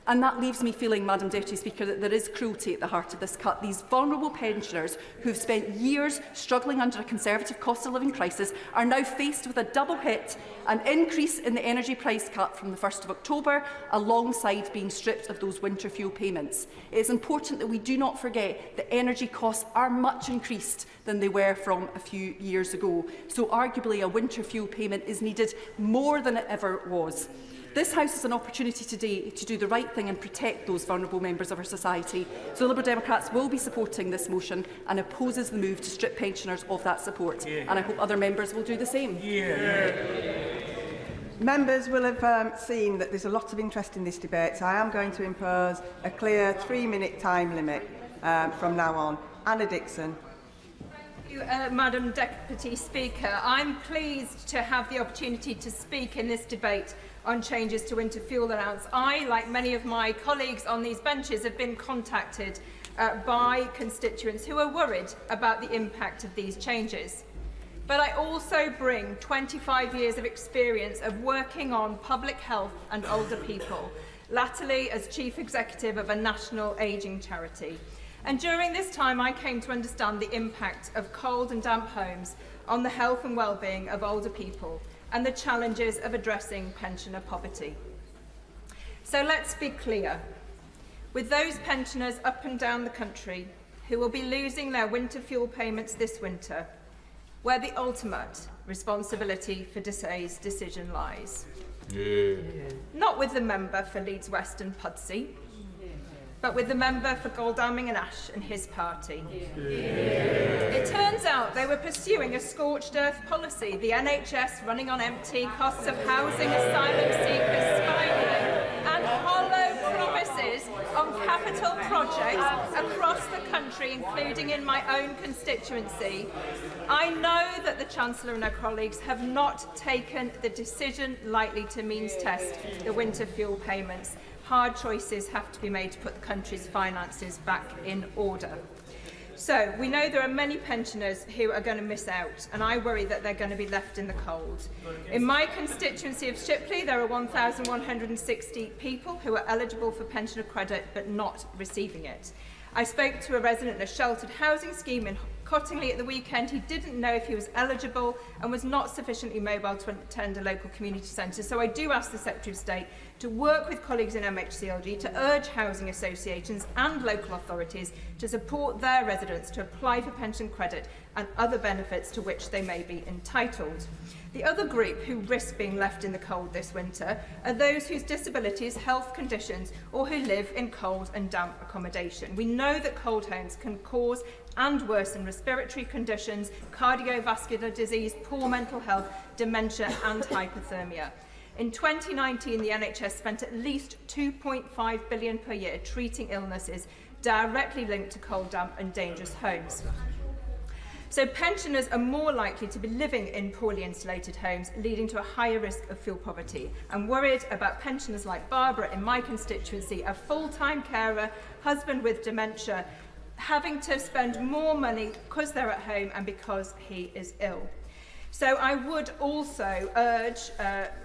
And that leaves me feeling, Madam Deputy Speaker, that there is cruelty at the heart of this cut. These vulnerable pensioners who have spent years struggling under a Conservative cost of living crisis are now faced with a double hit, an increase in the energy price cut from the 1st of October, alongside being stripped of those winter fuel payments. It is important that we do not forget that energy costs are much increased than they were from a few years ago. So arguably a winter fuel payment is needed more than it ever was. This House has an opportunity today to do the right thing and protect those vulnerable members of our society. So Liberal Democrats will be supporting this motion and opposes the move to strip pensioners of that support. And I hope other members will do the same. Members will have seen that there's a lot of interest in this debate, so I am going to impose a clear 3-minute time limit from now on. Anna Dixon. Madam Deputy Speaker, I'm pleased to have the opportunity to speak in this debate on changes to winter fuel allowance. I, like many of my colleagues on these benches, have been contacted by constituents who are worried about the impact of these changes. But I also bring 25 years of experience of working on public health and older people, latterly as Chief Executive of a national ageing charity. And during this time, I came to understand the impact of cold and damp homes on the health and well-being of older people and the challenges of addressing pensioner poverty. So let's be clear. With those pensioners up and down the country who will be losing their winter fuel payments this winter, where the ultimate responsibility for today's decision lies. Not with the member for Leeds West and Pudsey, but with the member for Godalming and Ash and his party. It turns out they were pursuing a scorched earth policy, the NHS running on empty, costs of housing asylum seekers spiraling, and hollow promises on capital projects across the country, including in my own constituency. I know that the Chancellor and her colleagues have not taken the decision lightly to means test the winter fuel payments. Hard choices have to be made to put the country's finances back in order. So we know there are many pensioners who are going to miss out, and I worry that they're going to be left in the cold. In my constituency of Shipley, there are 1,160 people who are eligible for pensioner credit but not receiving it. I spoke to a resident in a sheltered housing scheme in Cottingley at the weekend. He didn't know if he was eligible and was not sufficiently mobile to attend a local community centre. So I do ask the Secretary of State to work with colleagues in MHCLG to urge housing associations and local authorities to support their residents to apply for pension credit and other benefits to which they may be entitled. The other group who risk being left in the cold this winter are those whose disabilities, health conditions, or who live in cold and damp accommodation. We know that cold homes can cause and worsen respiratory conditions, cardiovascular disease, poor mental health, dementia and hypothermia. In 2019, the NHS spent at least £2.5 billion per year treating illnesses directly linked to cold, damp and dangerous homes. So pensioners are more likely to be living in poorly insulated homes, leading to a higher risk of fuel poverty. I'm worried about pensioners like Barbara in my constituency, a full-time carer, husband with dementia, having to spend more money because they're at home and because he is ill. So I would also urge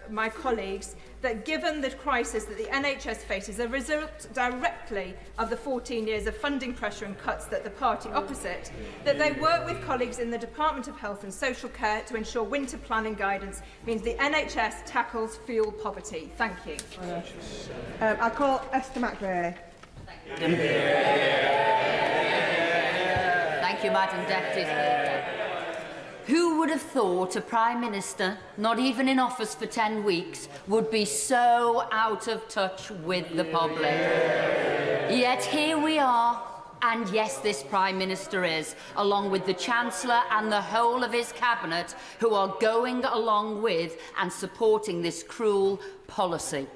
my colleagues that given the crisis that the NHS faces, a result directly of the 14 years of funding pressure and cuts that the party opposite, that they work with colleagues in the Department of Health and Social Care to ensure winter planning guidance means the NHS tackles fuel poverty. Thank you. I call Esther McVeigh. Thank you, Madam Deputy Speaker. Who would have thought a Prime Minister, not even in office for 10 weeks, would be so out of touch with the public? Yet here we are, and yes, this Prime Minister is, along with the Chancellor and the whole of his Cabinet, who are going along with and supporting this cruel policy.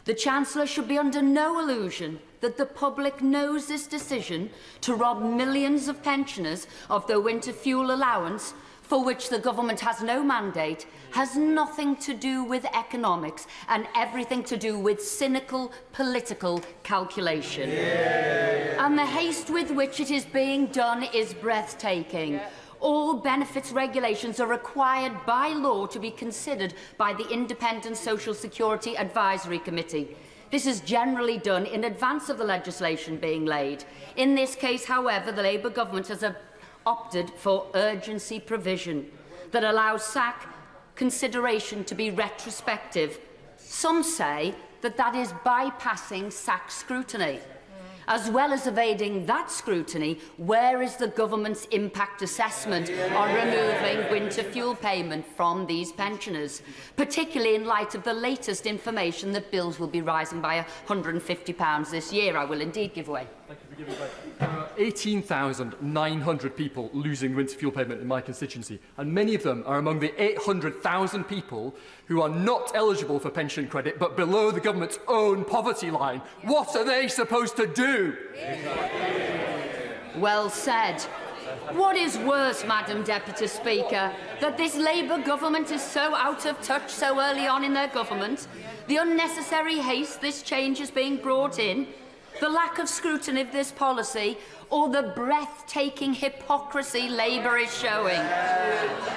The Chancellor should be under no illusion that the public knows this decision to rob millions of pensioners of their winter fuel allowance, for which the government has no mandate, has nothing to do with economics and everything to do with cynical political calculation. And the haste with which it is being done is breathtaking. All benefits regulations are required by law to be considered by the Independent Social Security Advisory Committee. This is generally done in advance of the legislation being laid. In this case, however, the Labour government has opted for urgency provision that allows SAC consideration to be retrospective. Some say that that is bypassing SAC scrutiny. As well as evading that scrutiny, where is the government's impact assessment on removing winter fuel payment from these pensioners, particularly in light of the latest information that bills will be rising by £150 this year? I will indeed give way. Thank you for giving way. There are 18,900 people losing winter fuel payment in my constituency, and many of them are among the 800,000 people who are not eligible for pension credit but below the government's own poverty line. What are they supposed to do? Well said. What is worse, Madam Deputy Speaker, that this Labour government is so out of touch so early on in their government, the unnecessary haste this change is being brought in, the lack of scrutiny of this policy, or the breathtaking hypocrisy Labour is showing.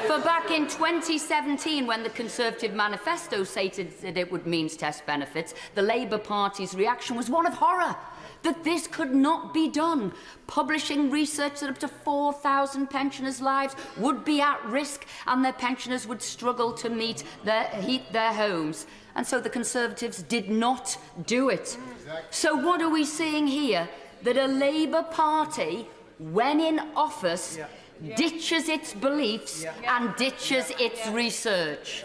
For back in 2017, when the Conservative manifesto stated that it would means test benefits, the Labour Party's reaction was one of horror, that this could not be done. Publishing research that up to 4,000 pensioners' lives would be at risk and their pensioners would struggle to heat their homes. And so the Conservatives did not do it. So what are we seeing here? That a Labour Party, when in office, ditches its beliefs and ditches its research.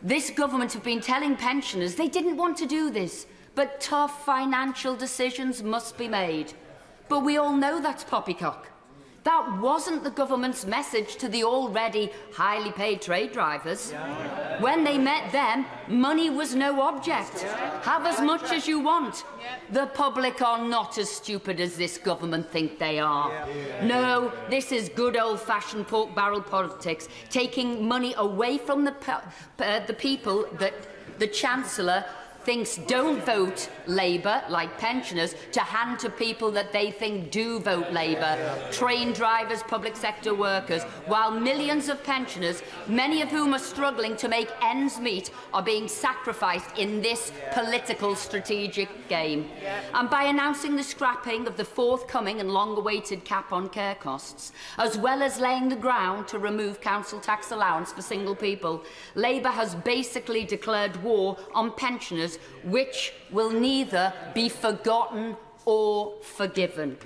This government have been telling pensioners they didn't want to do this, but tough financial decisions must be made. But we all know that's poppycock. That wasn't the government's message to the already highly paid trade drivers. When they met them, money was no object. Have as much as you want. The public are not as stupid as this government think they are. No, this is good old-fashioned pork barrel politics, taking money away from the people that the Chancellor thinks don't vote Labour, like pensioners, to hand to people that they think do vote Labour, train drivers, public sector workers, while millions of pensioners, many of whom are struggling to make ends meet, are being sacrificed in this political strategic game. And by announcing the scrapping of the forthcoming and long-awaited cap on care costs, as well as laying the ground to remove council tax allowance for single people, Labour has basically declared war on pensioners, which will neither be forgotten or forgiven.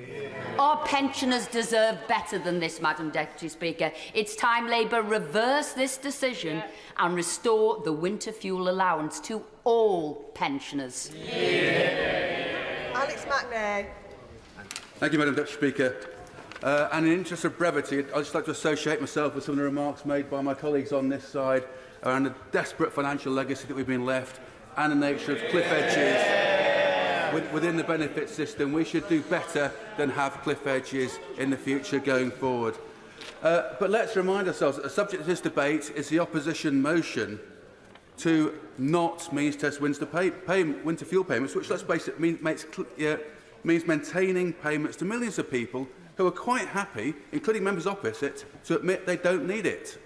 Our pensioners deserve better than this, Madam Deputy Speaker. It's time Labour reverse this decision and restore the winter fuel allowance to all pensioners. Alex McNair. Thank you, Madam Deputy Speaker. And in the interest of brevity, I'd just like to associate myself with some of the remarks made by my colleagues on this side around the desperate financial legacy that we've been left and the nature of cliff edges within the benefit system. We should do better than have cliff edges in the future going forward. But let's remind ourselves that the subject of this debate is the opposition motion to not means test winter fuel payments, which, let's face it, means maintaining payments to millions of people who are quite happy, including members opposite, to admit they don't need it.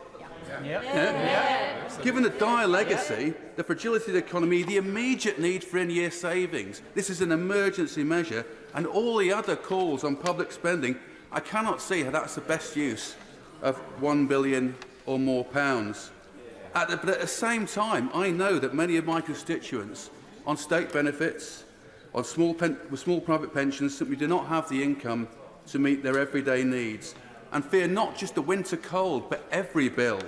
Given the dire legacy, the fragility of the economy, the immediate need for in-year savings, this is an emergency measure, and all the other calls on public spending, I cannot see how that's the best use of £1 billion or more. But at the same time, I know that many of my constituents on state benefits, with small private pensions, simply do not have the income to meet their everyday needs and fear not just the winter cold, but every bill.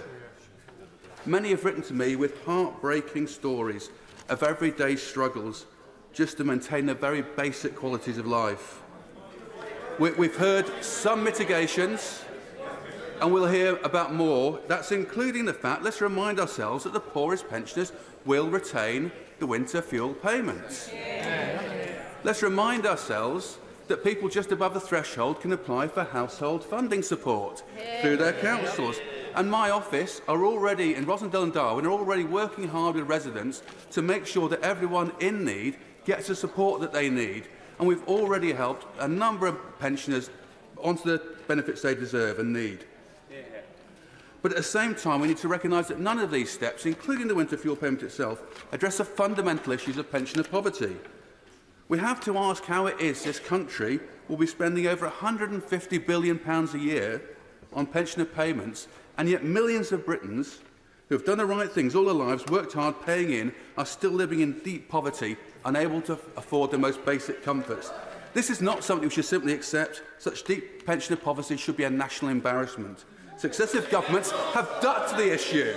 Many have written to me with heartbreaking stories of everyday struggles just to maintain the very basic qualities of life. We've heard some mitigations, and we'll hear about more. That's including the fact, let's remind ourselves, that the poorest pensioners will retain the winter fuel payments. Let's remind ourselves that people just above the threshold can apply for household funding support through their councils. And my office are already, in Rosendale and Darwin, are already working hard with residents to make sure that everyone in need gets the support that they need. And we've already helped a number of pensioners onto the benefits they deserve and need. But at the same time, we need to recognise that none of these steps, including the winter fuel payment itself, address the fundamental issues of pensioner poverty. We have to ask how it is this country will be spending over £150 billion a year on pensioner payments, and yet millions of Britons who have done the right things all their lives, worked hard, paying in, are still living in deep poverty, unable to afford the most basic comforts. This is not something we should simply accept. Such deep pensioner poverty should be a national embarrassment. Successive governments have ducked the issue.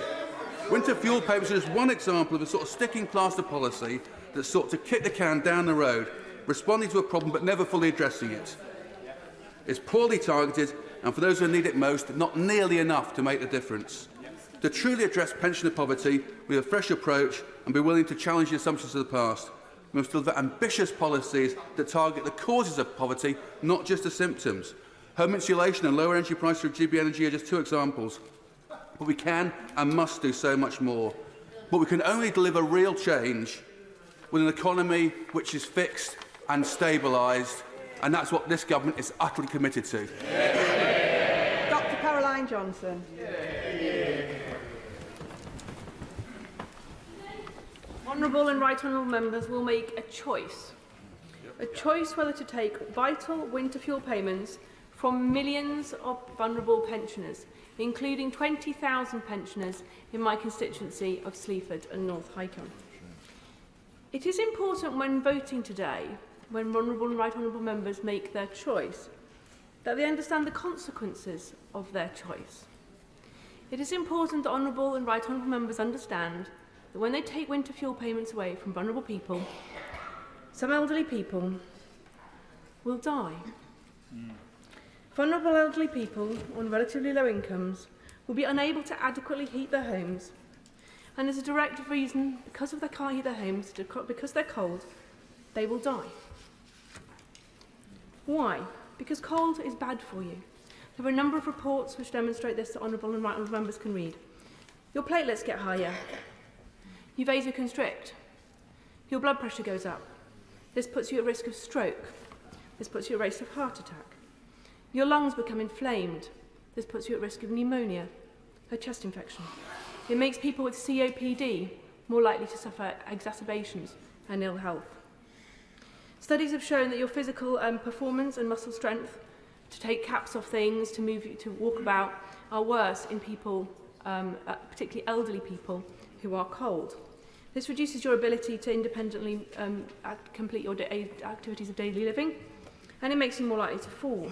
Winter fuel payments are just one example of a sort of sticking plaster policy that sought to kick the can down the road, responding to a problem but never fully addressing it. It's poorly targeted, and for those who need it most, not nearly enough to make a difference. To truly address pensioner poverty with a fresh approach and be willing to challenge the assumptions of the past, we must deliver ambitious policies that target the causes of poverty, not just the symptoms. Home insulation and lower energy prices through GB Energy are just two examples. But we can and must do so much more. But we can only deliver real change with an economy which is fixed and stabilised, and that's what this government is utterly committed to. Dr. Caroline Johnson. Honourable and right honourable members will make a choice whether to take vital winter fuel payments from millions of vulnerable pensioners, including 20,000 pensioners in my constituency of Sleaford and North Hykeham. It is important when voting today, when honourable and right honourable members make their choice, that they understand the consequences of their choice. It is important that honourable and right honourable members understand that when they take winter fuel payments away from vulnerable people, some elderly people will die. Vulnerable elderly people on relatively low incomes will be unable to adequately heat their homes, and as a direct reason, because they can't heat their homes, because they're cold, they will die. Why? Because cold is bad for you. There are a number of reports which demonstrate this that honourable and right honourable members can read. Your platelets get higher. You vasoconstrict. your blood pressure goes up. This puts you at risk of stroke. This puts you at risk of heart attack. Your lungs become inflamed. This puts you at risk of pneumonia, a chest infection. It makes people with COPD more likely to suffer exacerbations and ill health. Studies have shown that your physical performance and muscle strength, to take caps off things, to move, to walk about, are worse in people, particularly elderly people, who are cold. This reduces your ability to independently complete your activities of daily living, and it makes you more likely to fall.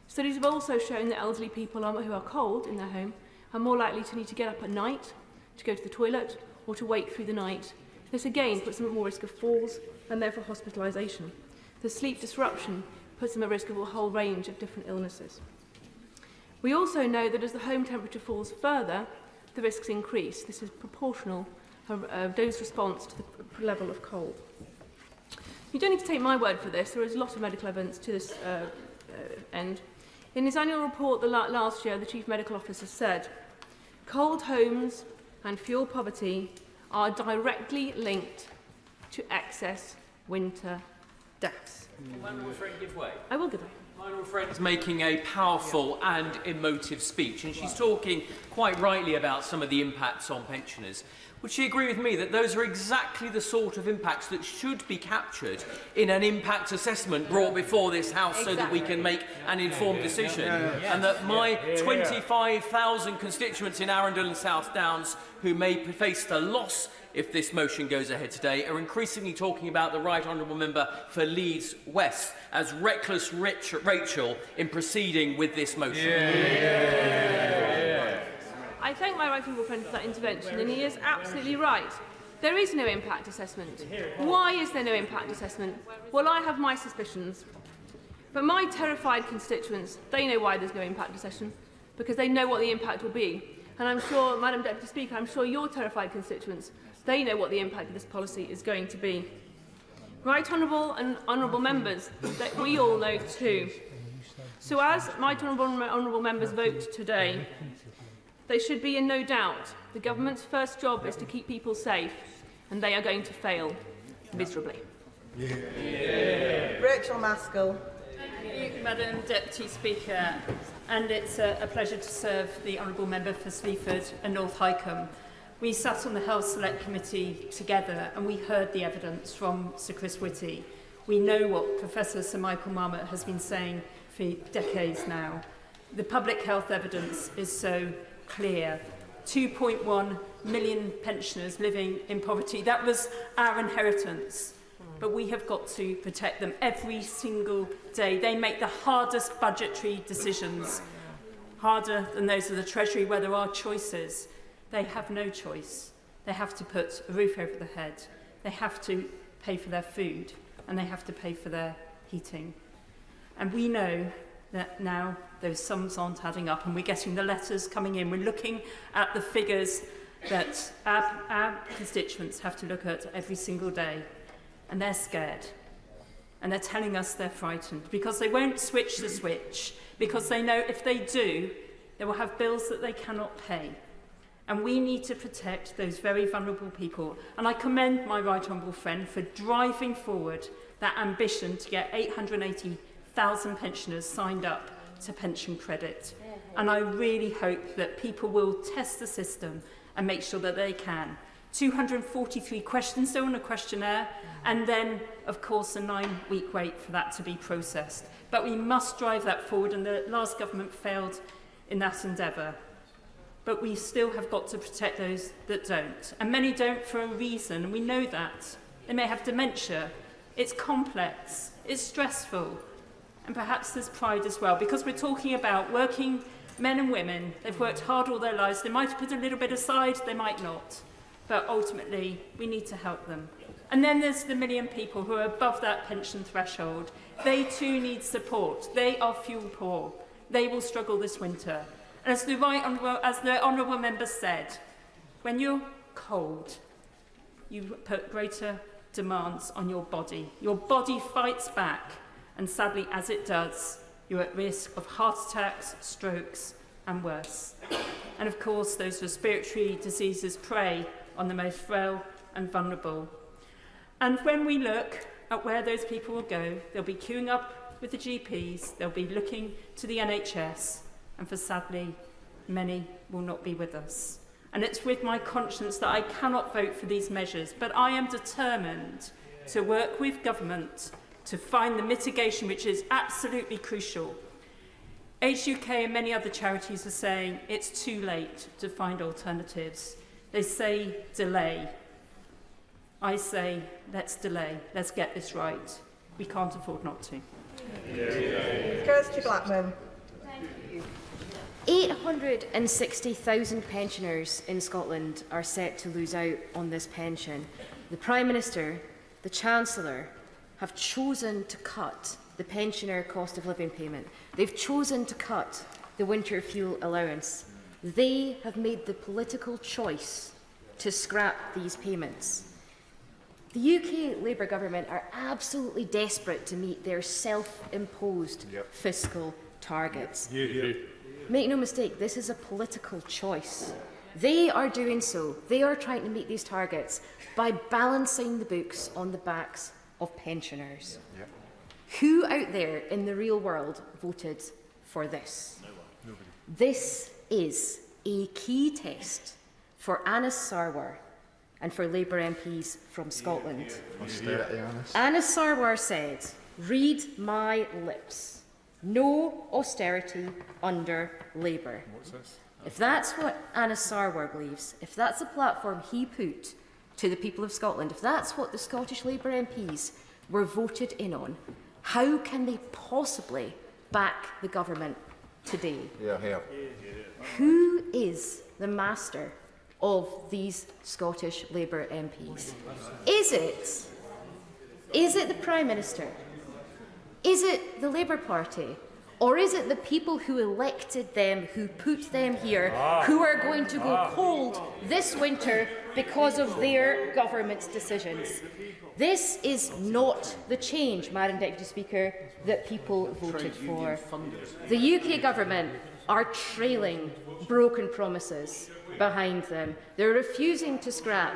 Studies have also shown that elderly people who are cold in their home are more likely to need to get up at night, to go to the toilet, or to wake through the night. This again puts them at more risk of falls and therefore hospitalisation. The sleep disruption puts them at risk of a whole range of different illnesses. We also know that as the home temperature falls further, the risks increase. This is proportional of dose response to the level of cold. You don't need to take my word for this. There is a lot of medical evidence to this end. In his annual report last year, the Chief Medical Officer said, cold homes and fuel poverty are directly linked to excess winter deaths. My honourable friend give way. I will give way. My honourable friend is making a powerful and emotive speech, and she's talking quite rightly about some of the impacts on pensioners. Would she agree with me that those are exactly the sort of impacts that should be captured in an impact assessment brought before this House so that we can make an informed decision? And that my 25,000 constituents in Arundel and South Downs who may face the loss if this motion goes ahead today are increasingly talking about the Right Honourable Member for Leeds West as reckless Rachel in proceeding with this motion. I thank my right honourable friend for that intervention, and he is absolutely right. There is no impact assessment. Why is there no impact assessment? Well, I have my suspicions. But my terrified constituents, they know why there's no impact assessment, because they know what the impact will be. And I'm sure, Madam Deputy Speaker, I'm sure your terrified constituents, they know what the impact of this policy is going to be. Right Honourable and Honourable Members, that we all know too. So as my Honourable Members vote today, they should be in no doubt. The government's first job is to keep people safe, and they are going to fail miserably. Rachel Maskell. Thank you, Madam Deputy Speaker, and it's a pleasure to serve the Honourable Member for Sleaford and North Hycombe. We sat on the Health Select Committee together and we heard the evidence from Sir Chris Whitty. We know what Professor Sir Michael Marmot has been saying for decades now. The public health evidence is so clear. 2.1 million pensioners living in poverty. That was our inheritance. But we have got to protect them every single day. They make the hardest budgetary decisions, harder than those of the Treasury where there are choices. They have no choice. They have to put a roof over their head. They have to pay for their food, and they have to pay for their heating. And we know that now those sums aren't adding up, and we're getting the letters coming in. We're looking at the figures that our constituents have to look at every single day, and they're scared. And they're telling us they're frightened because they won't switch the switch, because they know if they do, they will have bills that they cannot pay. And we need to protect those very vulnerable people. And I commend my right honourable friend for driving forward that ambition to get 880,000 pensioners signed up to pension credit. And I really hope that people will test the system and make sure that they can. 243 questions though on a questionnaire, and then, of course, a 9-week wait for that to be processed. But we must drive that forward, and the last government failed in that endeavour. But we still have got to protect those that don't. And many don't for a reason, and we know that. They may have dementia. It's complex. It's stressful. And perhaps there's pride as well, because we're talking about working men and women. They've worked hard all their lives. They might put a little bit aside, they might not. But ultimately, we need to help them. And then there's the million people who are above that pension threshold. They too need support. They are fuel poor. They will struggle this winter. And as the Honourable Member said, when you're cold, you put greater demands on your body. Your body fights back, and sadly, as it does, you're at risk of heart attacks, strokes, and worse. And of course, those respiratory diseases prey on the most frail and vulnerable. And when we look at where those people will go, they'll be queuing up with the GPs, they'll be looking to the NHS, and for sadly, many will not be with us. And it's with my conscience that I cannot vote for these measures, but I am determined to work with government to find the mitigation which is absolutely crucial. Age UK and many other charities are saying it's too late to find alternatives. They say delay. I say let's delay, let's get this right. We can't afford not to. Kirsty Blackman. 860,000 pensioners in Scotland are set to lose out on this pension. The Prime Minister, the Chancellor, have chosen to cut the pensioner cost of living payment. They've chosen to cut the winter fuel allowance. They have made the political choice to scrap these payments. The UK Labour government are absolutely desperate to meet their self-imposed fiscal targets. Make no mistake, this is a political choice. They are doing so. They are trying to meet these targets by balancing the books on the backs of pensioners. Who out there in the real world voted for this? This is a key test for Anas Sarwar and for Labour MPs from Scotland. Anas Sarwar said, "Read my lips. No austerity under Labour." If that's what Anas Sarwar believes, if that's the platform he put to the people of Scotland, if that's what the Scottish Labour MPs were voted in on, how can they possibly back the government today? Who is the master of these Scottish Labour MPs? Is it the Prime Minister? Is it the Labour Party? Or is it the people who elected them, who put them here, who are going to go cold this winter because of their government's decisions? This is not the change, Madam Deputy Speaker, that people voted for. The UK government are trailing broken promises behind them. They're refusing to scrap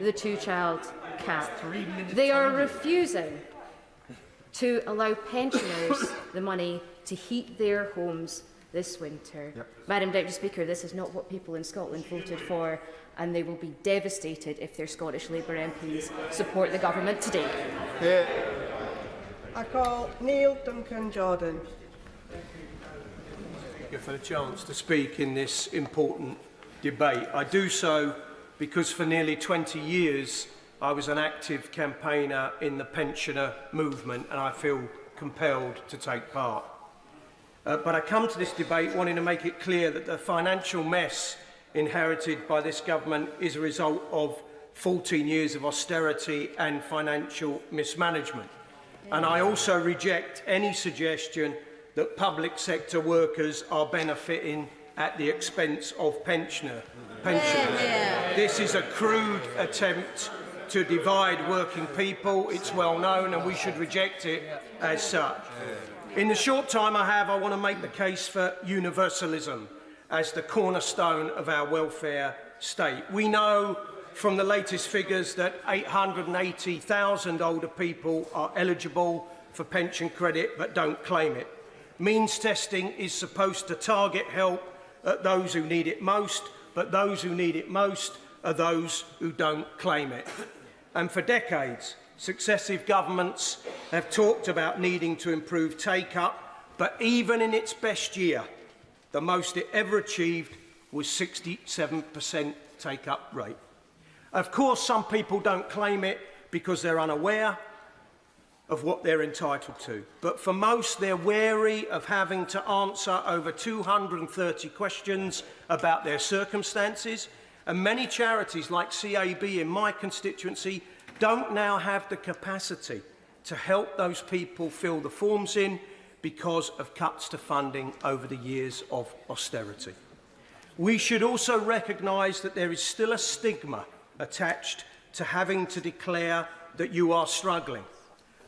the two-child cap. They are refusing to allow pensioners the money to heat their homes this winter. Madam Deputy Speaker, this is not what people in Scotland voted for, and they will be devastated if their Scottish Labour MPs support the government today. I call Neil Duncan Jordan. Thank you for the chance to speak in this important debate. I do so because for nearly 20 years I was an active campaigner in the pensioner movement, and I feel compelled to take part. But I come to this debate wanting to make it clear that the financial mess inherited by this government is a result of 14 years of austerity and financial mismanagement. And I also reject any suggestion that public sector workers are benefiting at the expense of pensioners. This is a crude attempt to divide working people. It's well known, and we should reject it as such. In the short time I have, I want to make the case for universalism as the cornerstone of our welfare state. We know from the latest figures that 880,000 older people are eligible for pension credit but don't claim it. Means testing is supposed to target help at those who need it most, but those who need it most are those who don't claim it. And for decades, successive governments have talked about needing to improve take-up, but even in its best year, the most it ever achieved was 67% take-up rate. Of course, some people don't claim it because they're unaware of what they're entitled to, but for most, they're wary of having to answer over 230 questions about their circumstances, and many charities like CAB in my constituency don't now have the capacity to help those people fill the forms in because of cuts to funding over the years of austerity. We should also recognise that there is still a stigma attached to having to declare that you are struggling,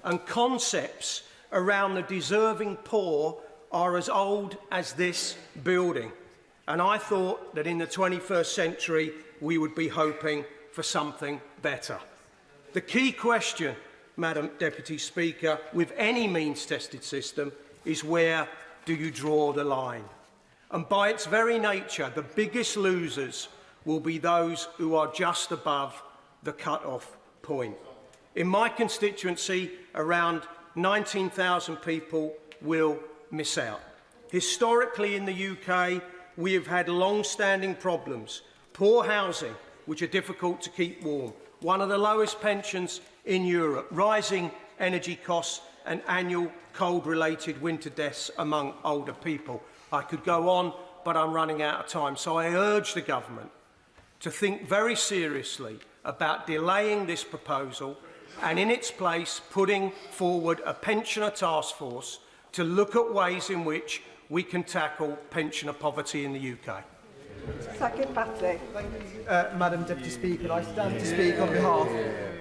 and concepts around the deserving poor are as old as this building. And I thought that in the 21st century we would be hoping for something better. The key question, Madam Deputy Speaker, with any means-tested system is where do you draw the line? And by its very nature, the biggest losers will be those who are just above the cut-off point. In my constituency, around 19,000 people will miss out. Historically in the UK, we have had long-standing problems. Poor housing, which are difficult to keep warm, one of the lowest pensions in Europe, rising energy costs and annual cold-related winter deaths among older people. I could go on, but I'm running out of time. So I urge the government to think very seriously about delaying this proposal and in its place putting forward a pensioner task force to look at ways in which we can tackle pensioner poverty in the UK. Second, Batty. Thank you, Madam Deputy Speaker. I stand to speak on behalf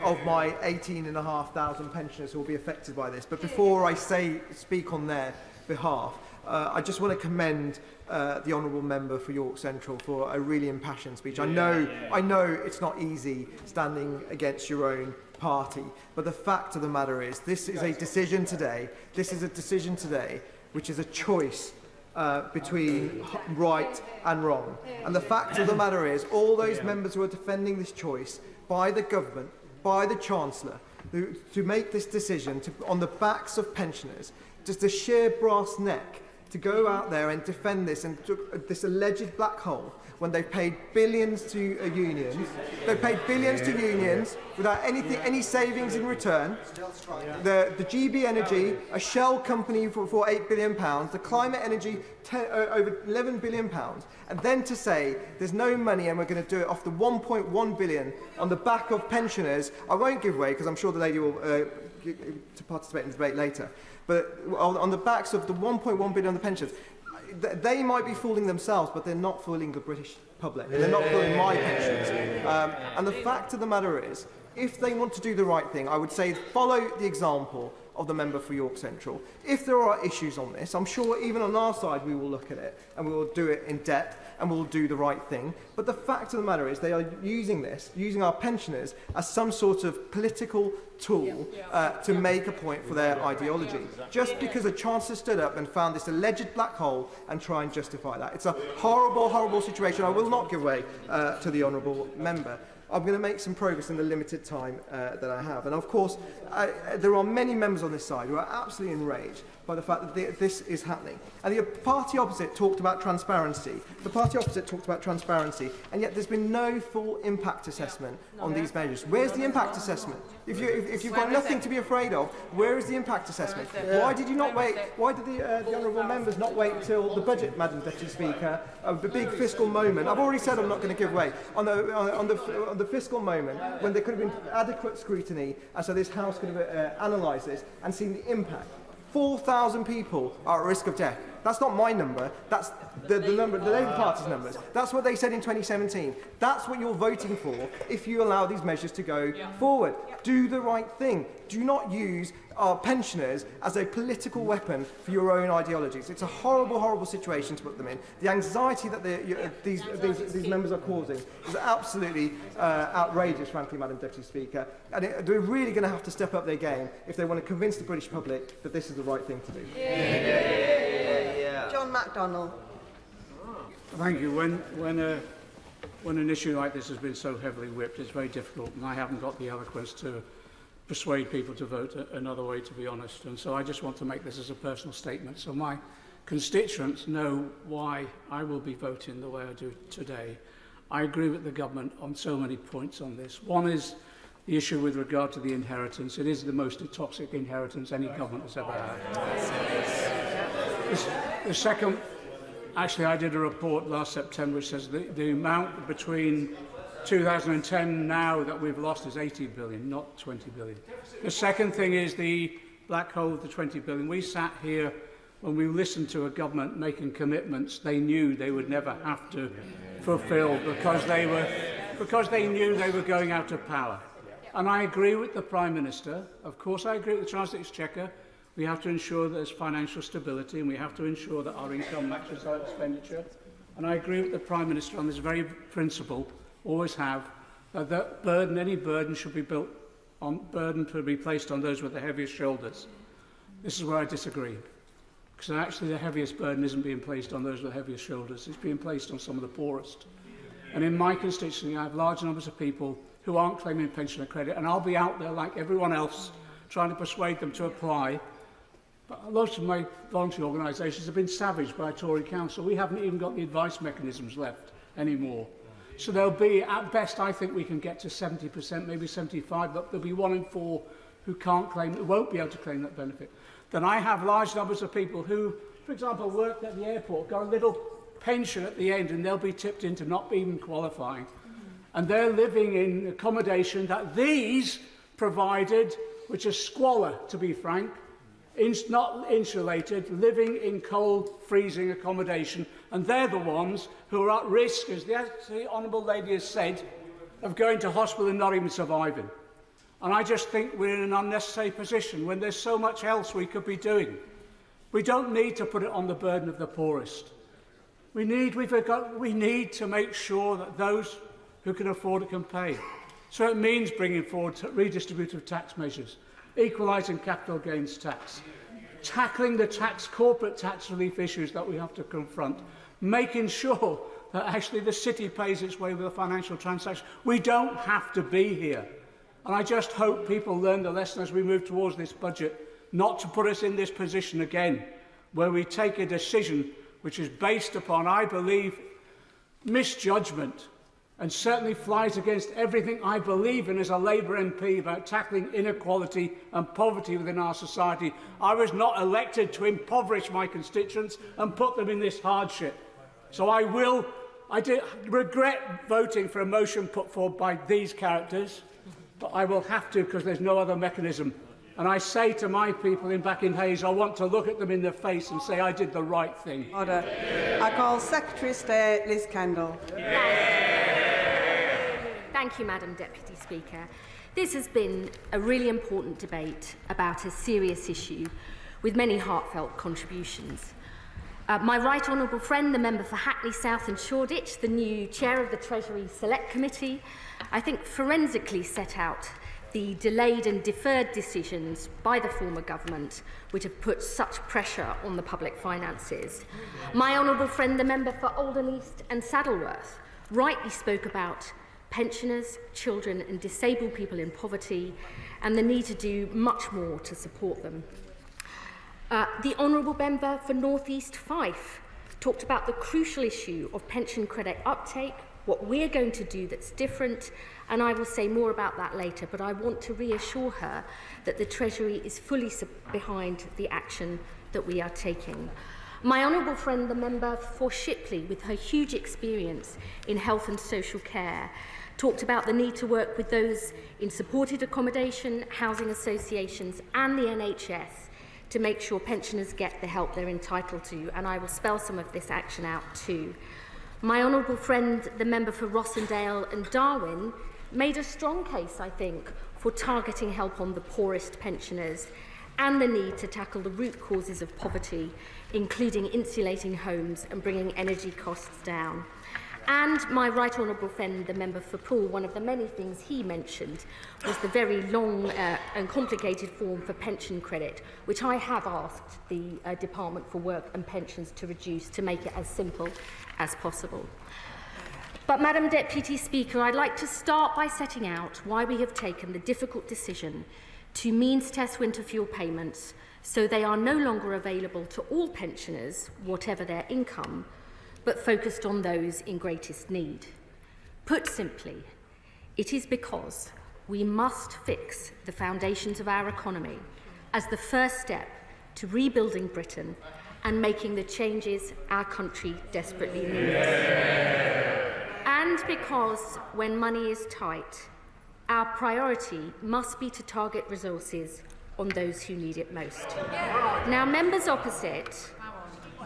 of my 18,500 pensioners who will be affected by this. But before I speak on their behalf, I just want to commend the honourable member for York Central for a really impassioned speech. I know it's not easy standing against your own party, but the fact of the matter is this is a decision today. This is a decision today which is a choice between right and wrong. And the fact of the matter is all those members who are defending this choice by the government, by the Chancellor, to make this decision on the backs of pensioners, just the sheer brass neck to go out there and defend this and this alleged black hole when they've paid billions to unions. They've paid billions to unions without any savings in return. The GB Energy, a shell company for £8 billion, the Climate Energy, over £11 billion, and then to say there's no money and we're going to do it off the £1.1 billion on the back of pensioners. I won't give away because I'm sure the lady will to participate in the debate later. But on the backs of the £1.1 billion on the pensions, they might be fooling themselves, but they're not fooling the British public. They're not fooling my pensions. And the fact of the matter is, if they want to do the right thing, I would say follow the example of the member for York Central. If there are issues on this, I'm sure even on our side we will look at it and we will do it in depth and we'll do the right thing. But the fact of the matter is they are using our pensioners as some sort of political tool to make a point for their ideology. Just because a chancellor stood up and found this alleged black hole and try and justify that. It's a horrible, horrible situation. I will not give way to the honourable member. I'm going to make some progress in the limited time that I have. And of course, there are many members on this side who are absolutely enraged by the fact that this is happening. And the party opposite talked about transparency. And yet there's been no full impact assessment on these measures. Where's the impact assessment? If you've got nothing to be afraid of, where is the impact assessment? Why did you not wait? Why did the honourable members not wait till the budget, Madam Deputy Speaker, the big fiscal moment? I've already said I'm not going to give way on the fiscal moment when there could have been adequate scrutiny, and so this House could have analysed this and seen the impact. 4,000 people are at risk of death. That's not my number. That's the number, the Labour Party's numbers. That's what they said in 2017. That's what you're voting for if you allow these measures to go forward. Do the right thing. Do not use our pensioners as a political weapon for your own ideologies. It's a horrible, horrible situation to put them in. The anxiety that these members are causing is absolutely outrageous, frankly, Madam Deputy Speaker. And they're really going to have to step up their game if they want to convince the British public that this is the right thing to do. John MacDonald. Thank you. When an issue like this has been so heavily whipped, it's very difficult, and I haven't got the eloquence to persuade people to vote another way, to be honest. And so I just want to make this as a personal statement. So my constituents know why I will be voting the way I do today. I agree with the government on so many points on this. One is the issue with regard to the inheritance. It is the most toxic inheritance any government has ever had. The second, actually I did a report last September which says the amount between 2010 now that we've lost is 80 billion, not 20 billion. The second thing is the black hole of the 20 billion. We sat here when we listened to a government making commitments they knew they would never have to fulfil because they knew they were going out of power. And I agree with the Prime Minister. Of course, I agree with the Chancellor Exchequer. We have to ensure that there's financial stability and we have to ensure that our income matches our expenditure. And I agree with the Prime Minister on this very principle, always have, that any burden should be built burden to be placed on those with the heaviest shoulders. This is where I disagree. Because actually the heaviest burden isn't being placed on those with the heaviest shoulders. It's being placed on some of the poorest. And in my constituency, I have large numbers of people who aren't claiming pensioner credit, and I'll be out there like everyone else trying to persuade them to apply. But lots of my voluntary organisations have been savaged by a Tory council. We haven't even got the advice mechanisms left anymore. So there'll be, at best, I think we can get to 70%, maybe 75%, but there'll be 1 in 4 who can't claim, who won't be able to claim that benefit. Then I have large numbers of people who, for example, work at the airport, got a little pension at the end, and they'll be tipped into not even qualifying. And they're living in accommodation that these provided, which is squalor, to be frank, not insulated, living in cold, freezing accommodation, and they're the ones who are at risk, as the Honourable Lady has said, of going to hospital and not even surviving. And I just think we're in an unnecessary position when there's so much else we could be doing. We don't need to put it on the burden of the poorest. We need to make sure that those who can afford it can pay. So it means bringing forward redistributive tax measures, equalising capital gains tax, tackling the corporate tax relief issues that we have to confront, making sure that actually the city pays its way with a financial transaction. We don't have to be here. And I just hope people learn the lesson as we move towards this budget, not to put us in this position again, where we take a decision which is based upon, I believe, misjudgment, and certainly flies against everything I believe in as a Labour MP about tackling inequality and poverty within our society. I was not elected to impoverish my constituents and put them in this hardship. So I regret voting for a motion put forward by these characters, but I will have to because there's no other mechanism. And I say to my people back in Hayes, I want to look at them in the face and say I did the right thing. Order. I call Secretary of State Liz Kendall. Thank you, Madam Deputy Speaker. This has been a really important debate about a serious issue with many heartfelt contributions. My right honourable friend, the member for Hackney South and Shoreditch, the new chair of the Treasury Select Committee, I think forensically set out the delayed and deferred decisions by the former government which have put such pressure on the public finances. My honourable friend, the member for Oldham East and Saddleworth, rightly spoke about pensioners, children and disabled people in poverty and the need to do much more to support them. The honourable member for North East Fife talked about the crucial issue of pension credit uptake, what we're going to do that's different, and I will say more about that later, but I want to reassure her that the Treasury is fully behind the action that we are taking. My honourable friend, the member for Shipley, with her huge experience in health and social care, talked about the need to work with those in supported accommodation, housing associations and the NHS to make sure pensioners get the help they're entitled to, and I will spell some of this action out too. My honourable friend, the member for Rossendale and Darwin, made a strong case, I think, for targeting help on the poorest pensioners and the need to tackle the root causes of poverty, including insulating homes and bringing energy costs down. And my right honourable friend, the member for Poole, one of the many things he mentioned was the very long and complicated form for pension credit, which I have asked the Department for Work and Pensions to reduce to make it as simple as possible. But, Madam Deputy Speaker, I'd like to start by setting out why we have taken the difficult decision to means test winter fuel payments so they are no longer available to all pensioners, whatever their income, but focused on those in greatest need. Put simply, it is because we must fix the foundations of our economy as the first step to rebuilding Britain and making the changes our country desperately needs. And because when money is tight, our priority must be to target resources on those who need it most. Now, members opposite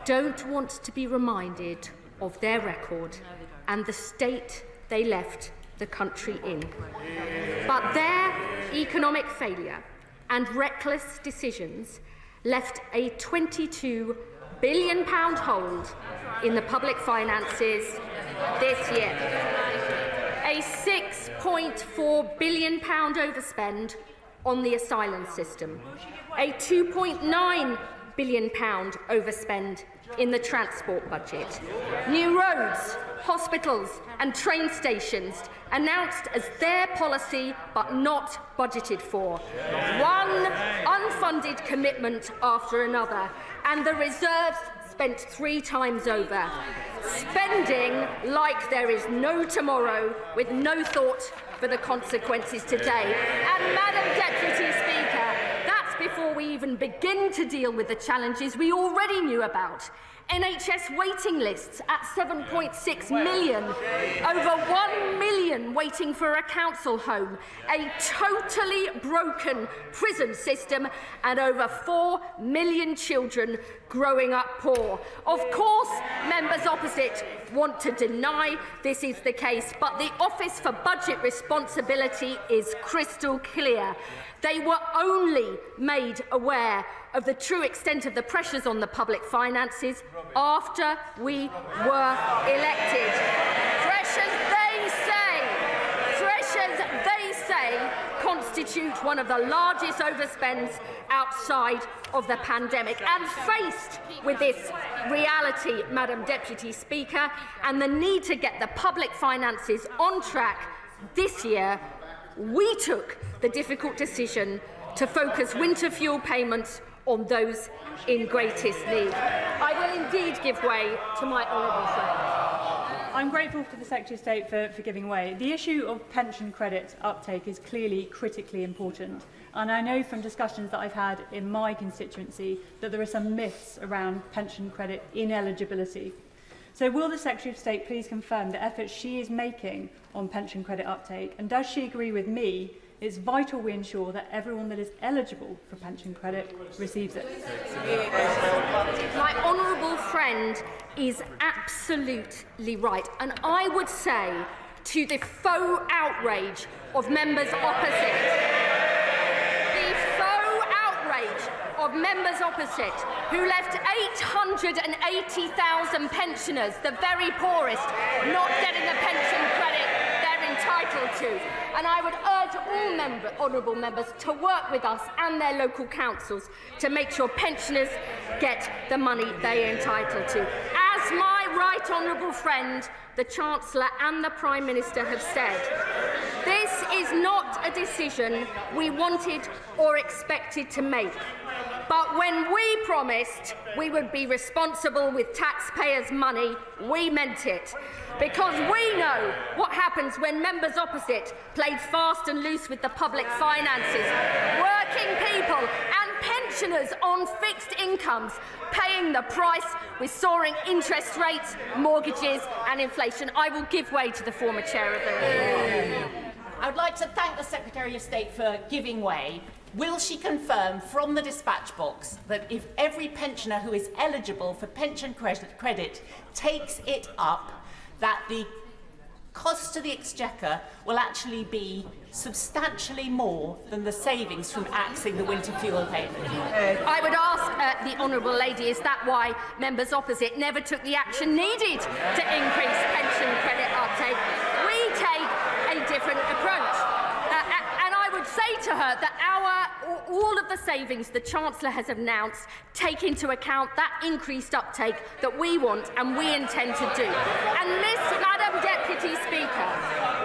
don't want to be reminded of their record and the state they left the country in. But their economic failure and reckless decisions left a £22 billion hole in the public finances this year. A a £6.4 billion overspend on the asylum system, a £2.9 billion overspend in the transport budget, new roads, hospitals and train stations announced as their policy but not budgeted for, one unfunded commitment after another, and the reserves spent 3 times over, spending like there is no tomorrow with no thought for the consequences today. And Madam Deputy Speaker, that's before we even begin to deal with the challenges we already knew about. NHS waiting lists at 7.6 million, over 1 million waiting for a council home, a totally broken prison system, and over 4 million children growing up poor. Of course, members opposite want to deny this is the case, but the Office for Budget Responsibility is crystal clear. They were only made aware of the true extent of the pressures on the public finances after we were elected. Pressures they say, constitute one of the largest overspends outside of the pandemic. And faced with this reality, Madam Deputy Speaker, and the need to get the public finances on track this year, we took the difficult decision to focus winter fuel payments on those in greatest need. I will indeed give way to my honourable friend. I'm grateful to the Secretary of State for giving way. The issue of pension credit uptake is clearly critically important, and I know from discussions that I've had in my constituency that there are some myths around pension credit ineligibility. So will the Secretary of State please confirm the efforts she is making on pension credit uptake, and does she agree with me it's vital we ensure that everyone that is eligible for pension credit receives it? My honourable friend is absolutely right, and I would say to the faux outrage of members opposite, who left 880,000 pensioners, the very poorest, not getting the pension credit they're entitled to. And I would urge all honourable members to work with us and their local councils to make sure pensioners get the money they are entitled to. As my right honourable friend, the Chancellor and the Prime Minister have said, this is not a decision we wanted or expected to make. But when we promised we would be responsible with taxpayers' money, we meant it. Because we know what happens when members opposite played fast and loose with the public finances. Working people and pensioners on fixed incomes paying the price with soaring interest rates, mortgages and inflation. I will give way to the former chair of the Naval. I would like to thank the Secretary of State for giving way. Will she confirm from the dispatch box that if every pensioner who is eligible for pension credit takes it up, that the cost to the Exchequer will actually be substantially more than the savings from axing the winter fuel payment? I would ask the honourable lady, is that why members opposite never took the action needed to increase pension credit uptake? We take a different approach. And I would say to her that all of the savings the Chancellor has announced take into account that increased uptake that we want and we intend to do. And Madam Deputy Speaker,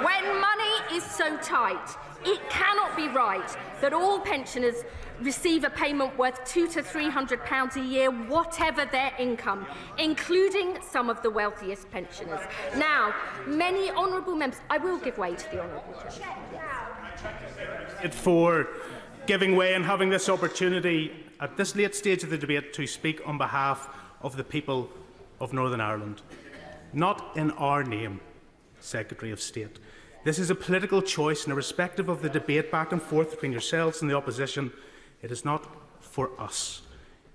when money is so tight, it cannot be right that all pensioners receive a payment worth £200 to £300 a year, whatever their income, including some of the wealthiest pensioners. Now, many honourable members, I will give way to the honourable chair. For giving way and having this opportunity at this late stage of the debate to speak on behalf of the people of Northern Ireland. Not in our name, Secretary of State. This is a political choice, and irrespective of the debate back and forth between yourselves and the opposition, it is not for us.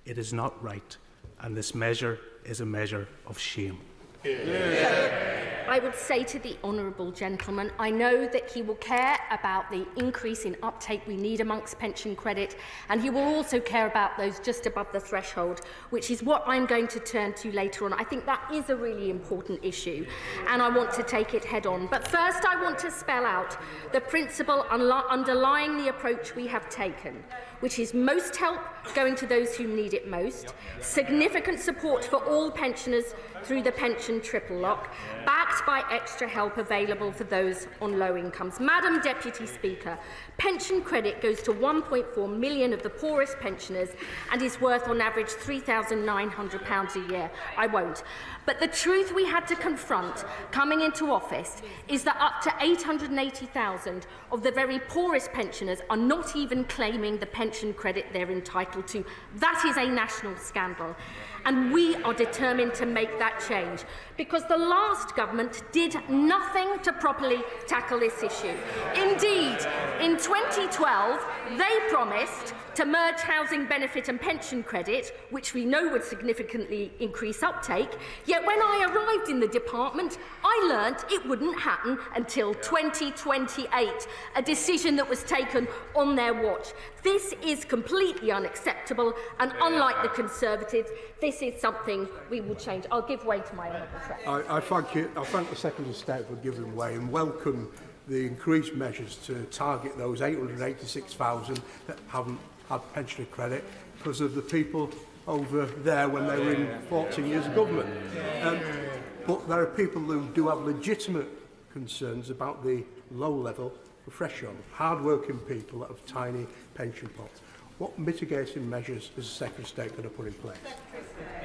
It is not right, and this measure is a measure of shame. Yeah. I would say to the honourable gentleman, I know that he will care about the increase in uptake we need amongst pension credit, and he will also care about those just above the threshold, which is what I'm going to turn to later on. I think that is a really important issue, and I want to take it head on. But first, I want to spell out the principle underlying the approach we have taken, which is most help going to those who need it most, significant support for all pensioners through the pension triple lock, backed by extra help available for those on low incomes. Madam Deputy Speaker, pension credit goes to 1.4 million of the poorest pensioners and is worth on average £3,900 a year. I won't. But the truth we had to confront coming into office is that up to 880,000 of the very poorest pensioners are not even claiming the pension credit they're entitled to. That is a national scandal. And we are determined to make that change, because the last government did nothing to properly tackle this issue. Indeed, in 2012, they promised to merge housing benefit and pension credit, which we know would significantly increase uptake, yet when I arrived in the department, I learnt it wouldn't happen until 2028, a decision that was taken on their watch. This is completely unacceptable, and unlike the Conservatives, this is something we will change. I'll give way to my honourable friend. I thank the Secretary of State for giving way and welcome the increased measures to target those 886,000 that haven't had pensioner credit because of the people over there when they were in 14 years of government. But there are people who do have legitimate concerns about the low level of threshold, hard-working people that have tiny pension pots. What mitigating measures is the Secretary of State going to put in place?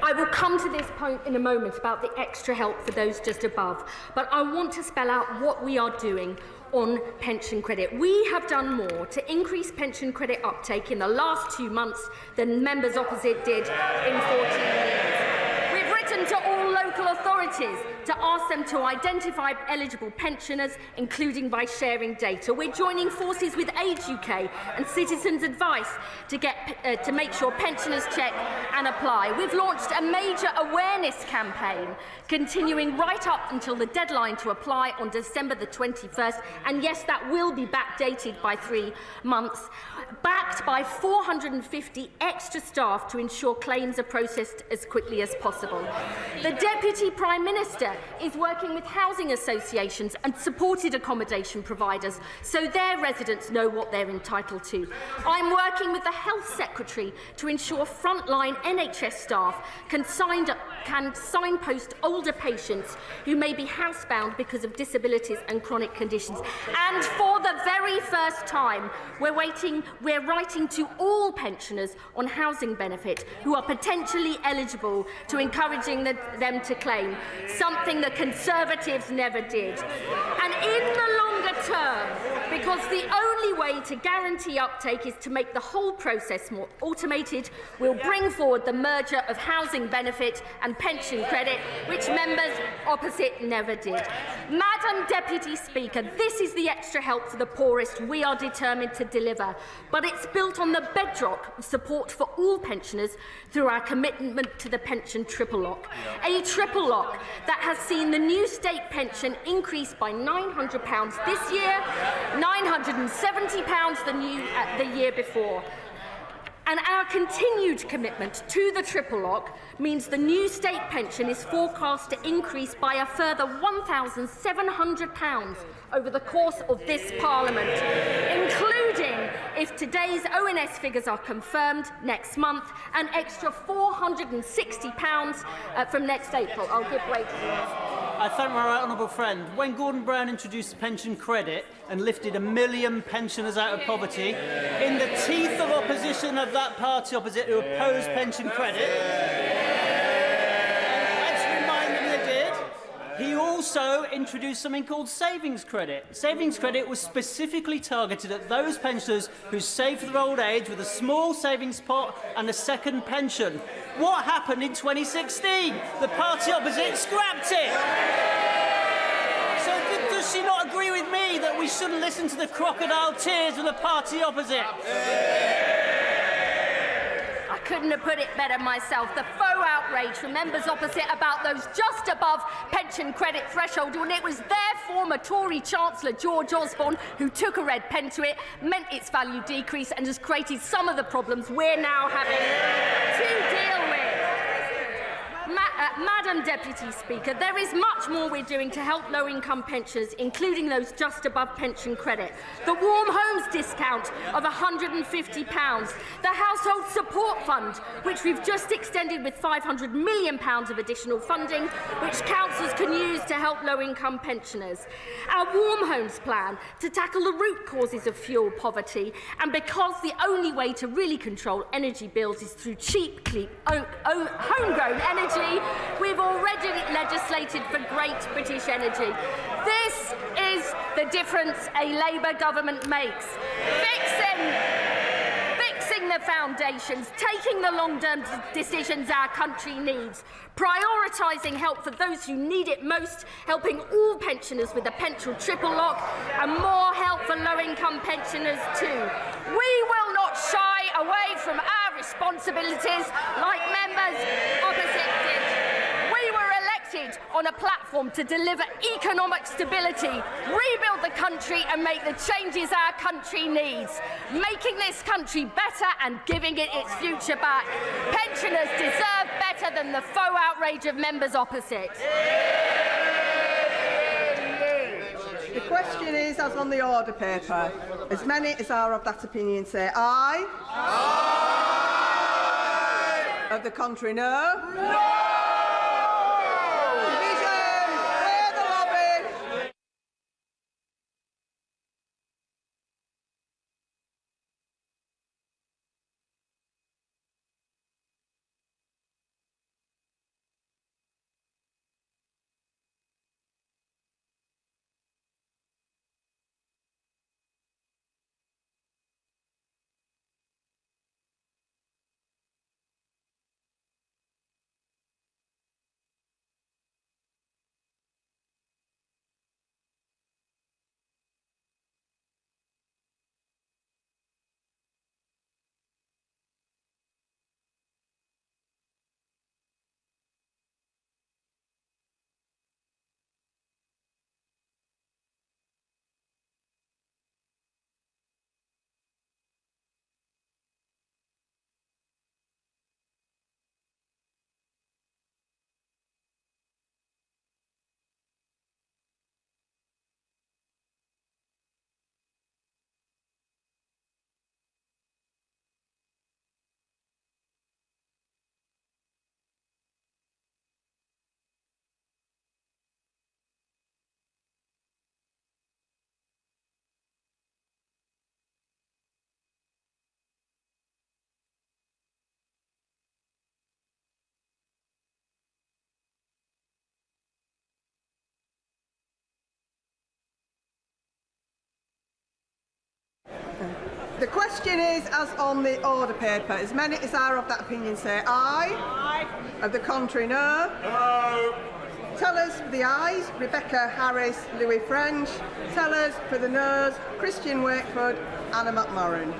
I will come to this point in a moment about the extra help for those just above, but I want to spell out what we are doing on pension credit. We have done more to increase pension credit uptake in the last 2 months than members opposite did in 14 years. We've written to all local authorities to ask them to identify eligible pensioners, including by sharing data. We're joining forces with Age UK and Citizens Advice to make sure pensioners check and apply. We've launched a major awareness campaign, continuing right up until the deadline to apply on December the 21st, and yes, that will be backdated by 3 months, backed by 450 extra staff to ensure claims are processed as quickly as possible. The Deputy Prime Minister is working with housing associations and supported accommodation providers so their residents know what they're entitled to. I'm working with the Health Secretary to ensure frontline NHS staff can signpost older patients who may be housebound because of disabilities and chronic conditions. And for the very first time, we're writing to all pensioners on housing benefit who are potentially eligible, to encouraging them to claim, something the Conservatives never did. And in the longer term, because the only way to guarantee uptake is to make the whole process more automated, we'll bring forward the merger of housing benefit and pension credit, which members opposite never did. Madam Deputy Speaker, this is the extra help for the poorest we are determined to deliver, but it's built on the bedrock of support for all pensioners through our commitment to the pension triple lock. A triple lock that has seen the new state pension increase by £900 this year, £970 the year before. And our continued commitment to the triple lock means the new state pension is forecast to increase by a further £1,700 over the course of this Parliament, including, if today's ONS figures are confirmed next month, an extra £460 from next April. I'll give way to you. I thank my right honourable friend. When Gordon Brown introduced pension credit and lifted 1 million pensioners out of poverty, in the teeth of opposition of that party opposite who opposed pension credit, let's remind them they did, he also introduced something called savings credit. Savings credit was specifically targeted at those pensioners who saved for their old age with a small savings pot and a second pension. What happened in 2016? The party opposite scrapped it. So does she not agree with me that we shouldn't listen to the crocodile tears of the party opposite? I couldn't have put it better myself. The faux outrage from members opposite about those just above pension credit threshold, when it was their former Tory Chancellor, George Osborne, who took a red pen to it, meant its value decrease and has created some of the problems we're now having to deal with. Madam Deputy Speaker, there is much more we're doing to help low-income pensioners, including those just above pension credit. The Warm Homes discount of £150, the Household Support Fund, which we've just extended with £500 million of additional funding, which councils can use to help low-income pensioners. Our Warm Homes plan to tackle the root causes of fuel poverty, and because the only way to really control energy bills is through cheap, homegrown energy, we've already legislated for Great British Energy. This is the difference a Labour government makes. Fixing the foundations, taking the long-term decisions our country needs, prioritising help for those who need it most, helping all pensioners with the pension triple lock, and more help for low-income pensioners too. We will not shy away from our responsibilities like members opposite did. We were elected on a platform to deliver economic stability, rebuild the country and make the changes our country needs, making this country better and giving it its future back. Pensioners deserve better than the faux outrage of members opposite. The question is, as on the order paper, as many as are of that opinion say aye. Aye. Of the contrary, no. No. The question is, as on the order paper, as many as are of that opinion say aye. Aye. Of the contrary, no. No. Tellers for the ayes, Rebecca Harris, Louis French. Tellers for the noes, Christian Wakeford, Anna McMorrin.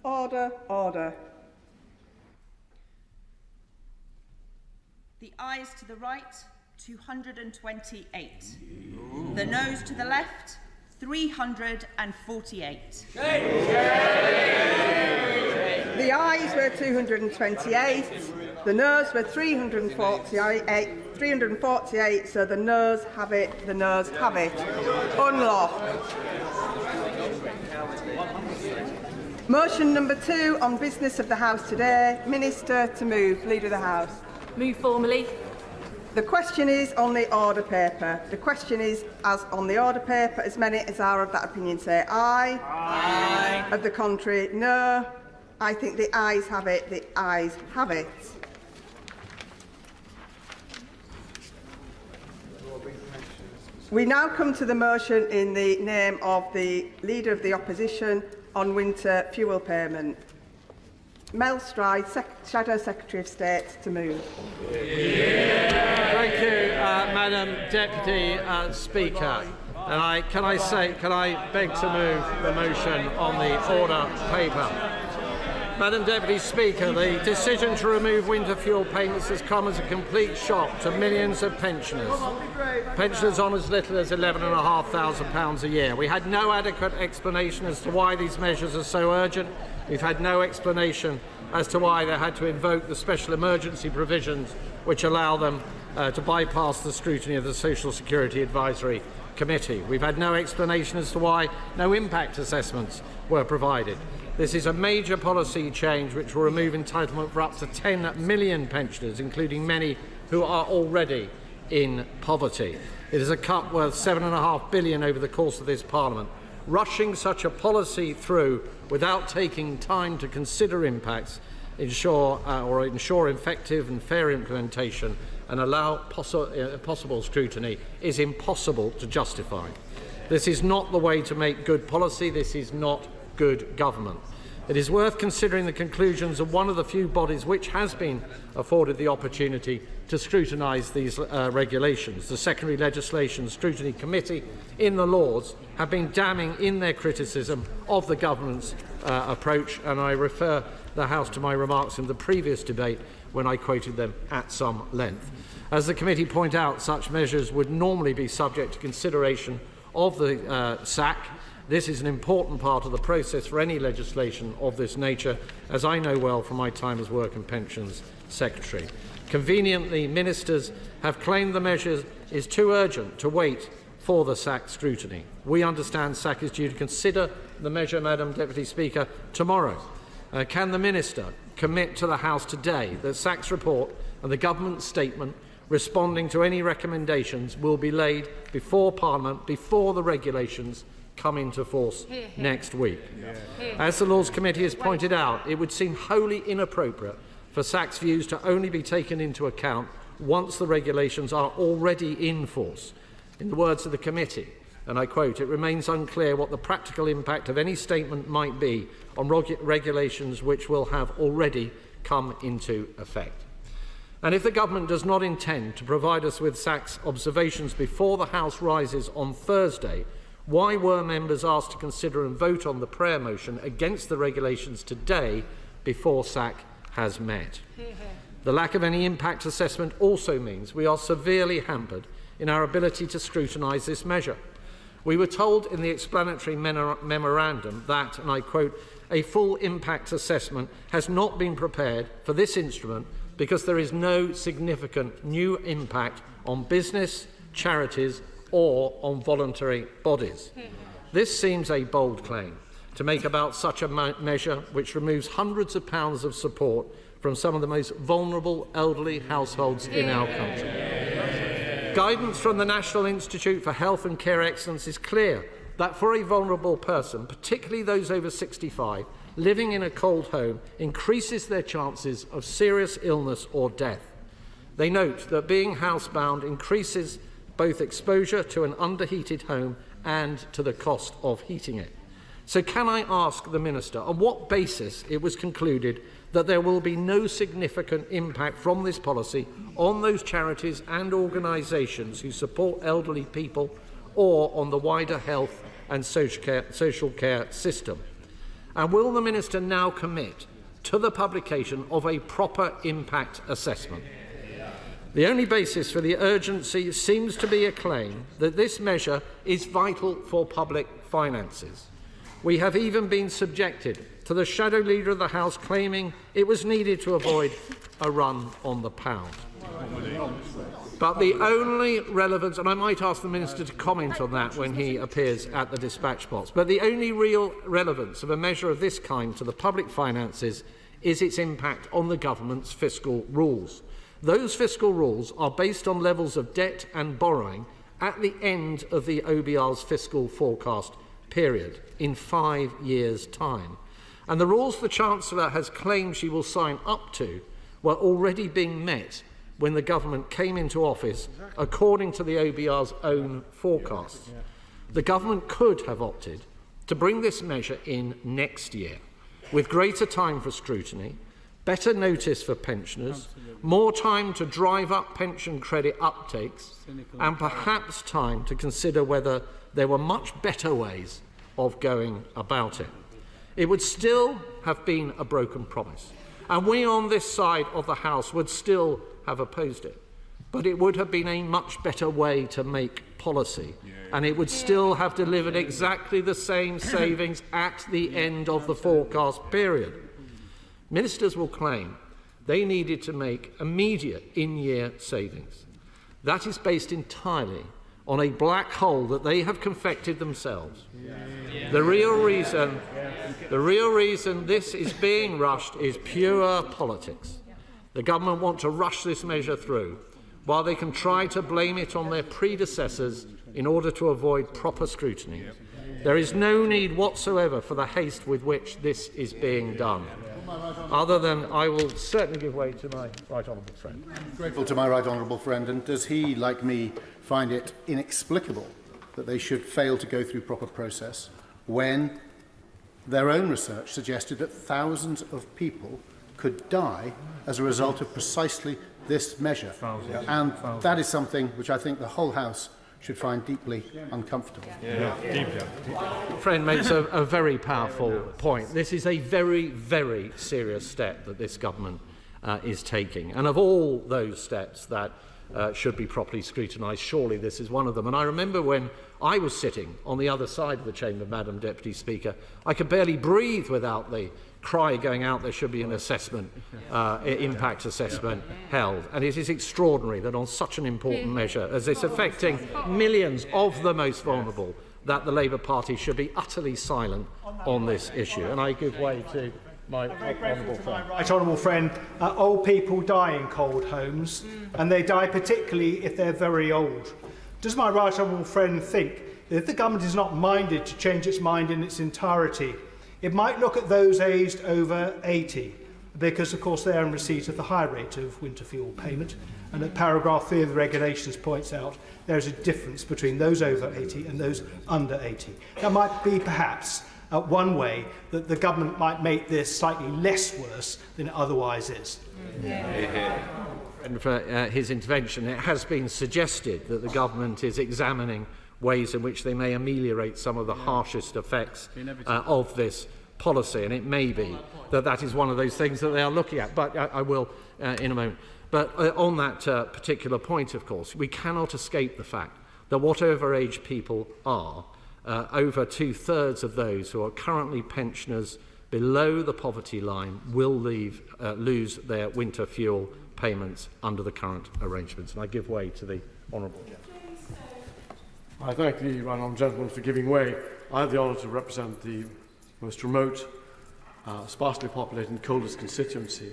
Order, order. The ayes to the right, 228. The noes to the left, 348. The ayes were 228, the noes were 348, so the noes have it, the noes have it. Unlock. Motion number 2 on business of the House today. Minister to move. Leader of the House. Move formally. The question is on the order paper. The question is, as on the order paper, as many as are of that opinion say aye. Aye. Of the contrary, no. I think the ayes have it. The ayes have it. We now come to the motion in the name of the Leader of the Opposition on winter fuel payment. Mel Stride, Shadow Secretary of State, to move. Thank you, Madam Deputy Speaker. And can I beg to move the motion on the order paper? Madam Deputy Speaker, the decision to remove winter fuel payments has come as a complete shock to millions of pensioners. Pensioners on as little as £11,500 a year. We had no adequate explanation as to why these measures are so urgent. We've had no explanation as to why they had to invoke the special emergency provisions which allow them to bypass the scrutiny of the Social Security Advisory Committee. We've had no explanation as to why no impact assessments were provided. This is a major policy change which will remove entitlement for up to 10 million pensioners, including many who are already in poverty. It is a cut worth £7.5 billion over the course of this Parliament. Rushing such a policy through without taking time to consider impacts, ensure effective and fair implementation and allow possible scrutiny is impossible to justify. This is not the way to make good policy. This is not good government. It is worth considering the conclusions of one of the few bodies which has been afforded the opportunity to scrutinise these regulations. The Secondary Legislation Scrutiny Committee in the Lords have been damning in their criticism of the government's approach, and I refer the House to my remarks in the previous debate when I quoted them at some length. As the committee point out, such measures would normally be subject to consideration of the SAC. This is an important part of the process for any legislation of this nature, as I know well from my time as Work and Pensions Secretary. Conveniently, ministers have claimed the measure is too urgent to wait for the SAC scrutiny. We understand SAC is due to consider the measure, Madam Deputy Speaker, tomorrow. Can the Minister commit to the House today that SAC's report and the government's statement responding to any recommendations will be laid before Parliament, before the regulations come into force next week? As the Laws Committee has pointed out, it would seem wholly inappropriate for SAC's views to only be taken into account once the regulations are already in force. In the words of the committee, and I quote, "It remains unclear what the practical impact of any statement might be on regulations which will have already come into effect." And if the government does not intend to provide us with SAC's observations before the House rises on Thursday, why were members asked to consider and vote on the prayer motion against the regulations today before SAC has met? The lack of any impact assessment also means we are severely hampered in our ability to scrutinise this measure. We were told in the explanatory memorandum that, and I quote, "a full impact assessment has not been prepared for this instrument because there is no significant new impact on business, charities or on voluntary bodies." This seems a bold claim to make about such a measure which removes hundreds of pounds of support from some of the most vulnerable elderly households in our country. Guidance from the National Institute for Health and Care Excellence is clear that for a vulnerable person, particularly those over 65, living in a cold home increases their chances of serious illness or death. They note that being housebound increases both exposure to an underheated home and to the cost of heating it. So can I ask the Minister on what basis it was concluded that there will be no significant impact from this policy on those charities and organisations who support elderly people or on the wider health and social care system? And will the Minister now commit to the publication of a proper impact assessment? The only basis for the urgency seems to be a claim that this measure is vital for public finances. We have even been subjected to the Shadow Leader of the House claiming it was needed to avoid a run on the pound. But the only relevance, and I might ask the Minister to comment on that when he appears at the dispatch box, but the only real relevance of a measure of this kind to the public finances is its impact on the government's fiscal rules. Those fiscal rules are based on levels of debt and borrowing at the end of the OBR's fiscal forecast period in 5 years' time. And the rules the Chancellor has claimed she will sign up to were already being met when the government came into office, according to the OBR's own forecasts. The government could have opted to bring this measure in next year, with greater time for scrutiny, better notice for pensioners, more time to drive up pension credit uptakes, and perhaps time to consider whether there were much better ways of going about it. It would still have been a broken promise, and we on this side of the House would still have opposed it. But it would have been a much better way to make policy, and it would still have delivered exactly the same savings at the end of the forecast period. Ministers will claim they needed to make immediate in-year savings. That is based entirely on a black hole that they have confected themselves. The real reason this is being rushed is pure politics. The government want to rush this measure through, while they can try to blame it on their predecessors in order to avoid proper scrutiny. There is no need whatsoever for the haste with which this is being done, other than I will certainly give way to my right honourable friend. I'm grateful to my right honourable friend, and does he, like me, find it inexplicable that they should fail to go through proper process when their own research suggested that thousands of people could die as a result of precisely this measure? And that is something which I think the whole House should find deeply uncomfortable. Friend makes a very powerful point. This is a very, very serious step that this government is taking. And of all those steps that should be properly scrutinised, surely this is one of them. And I remember when I was sitting on the other side of the chamber, Madam Deputy Speaker, I could barely breathe without the cry going out there should be an assessment, impact assessment held. And it is extraordinary that on such an important measure as this, affecting millions of the most vulnerable, that the Labour Party should be utterly silent on this issue. And I give way to my honourable friend. Right honourable friend, old people die in cold homes, and they die particularly if they're very old. Does my right honourable friend think that if the government is not minded to change its mind in its entirety, it might look at those aged over 80, because of course they are in receipt of the high rate of winter fuel payment, and at paragraph 3 of the regulations points out there is a difference between those over 80 and those under 80. That might be perhaps one way that the government might make this slightly less worse than it otherwise is. And for his intervention, it has been suggested that the government is examining ways in which they may ameliorate some of the harshest effects of this policy, and it may be that that is one of those things that they are looking at, but I will in a moment. But on that particular point, of course, we cannot escape the fact that whatever age people are, over 2/3 of those who are currently pensioners below the poverty line will lose their winter fuel payments under the current arrangements. And I give way to the honourable gentleman. I thank the right honourable gentleman for giving way. I have the honour to represent the most remote, sparsely populated and coldest constituency.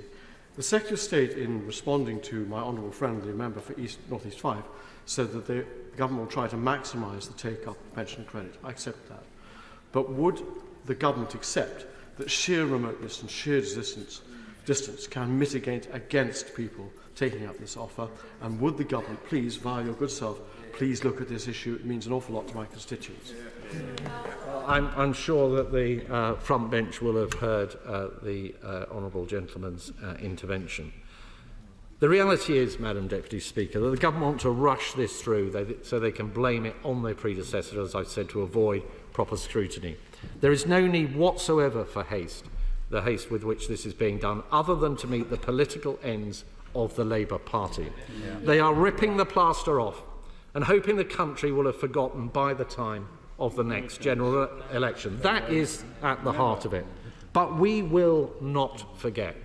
The Secretary of State, in responding to my honourable friend, the member for North East 5, said that the government will try to maximise the take-up of pension credit. I accept that. But would the government accept that sheer remoteness and sheer distance can mitigate against people taking up this offer? And would the government please, via your good self, please look at this issue? It means an awful lot to my constituents. I'm sure that the front bench will have heard the honourable gentleman's intervention. The reality is, Madam Deputy Speaker, that the government want to rush this through so they can blame it on their predecessors, as I said, to avoid proper scrutiny. There is no need whatsoever for the haste with which this is being done, other than to meet the political ends of the Labour Party. They are ripping the plaster off and hoping the country will have forgotten by the time of the next general election. That is at the heart of it. But we will not forget.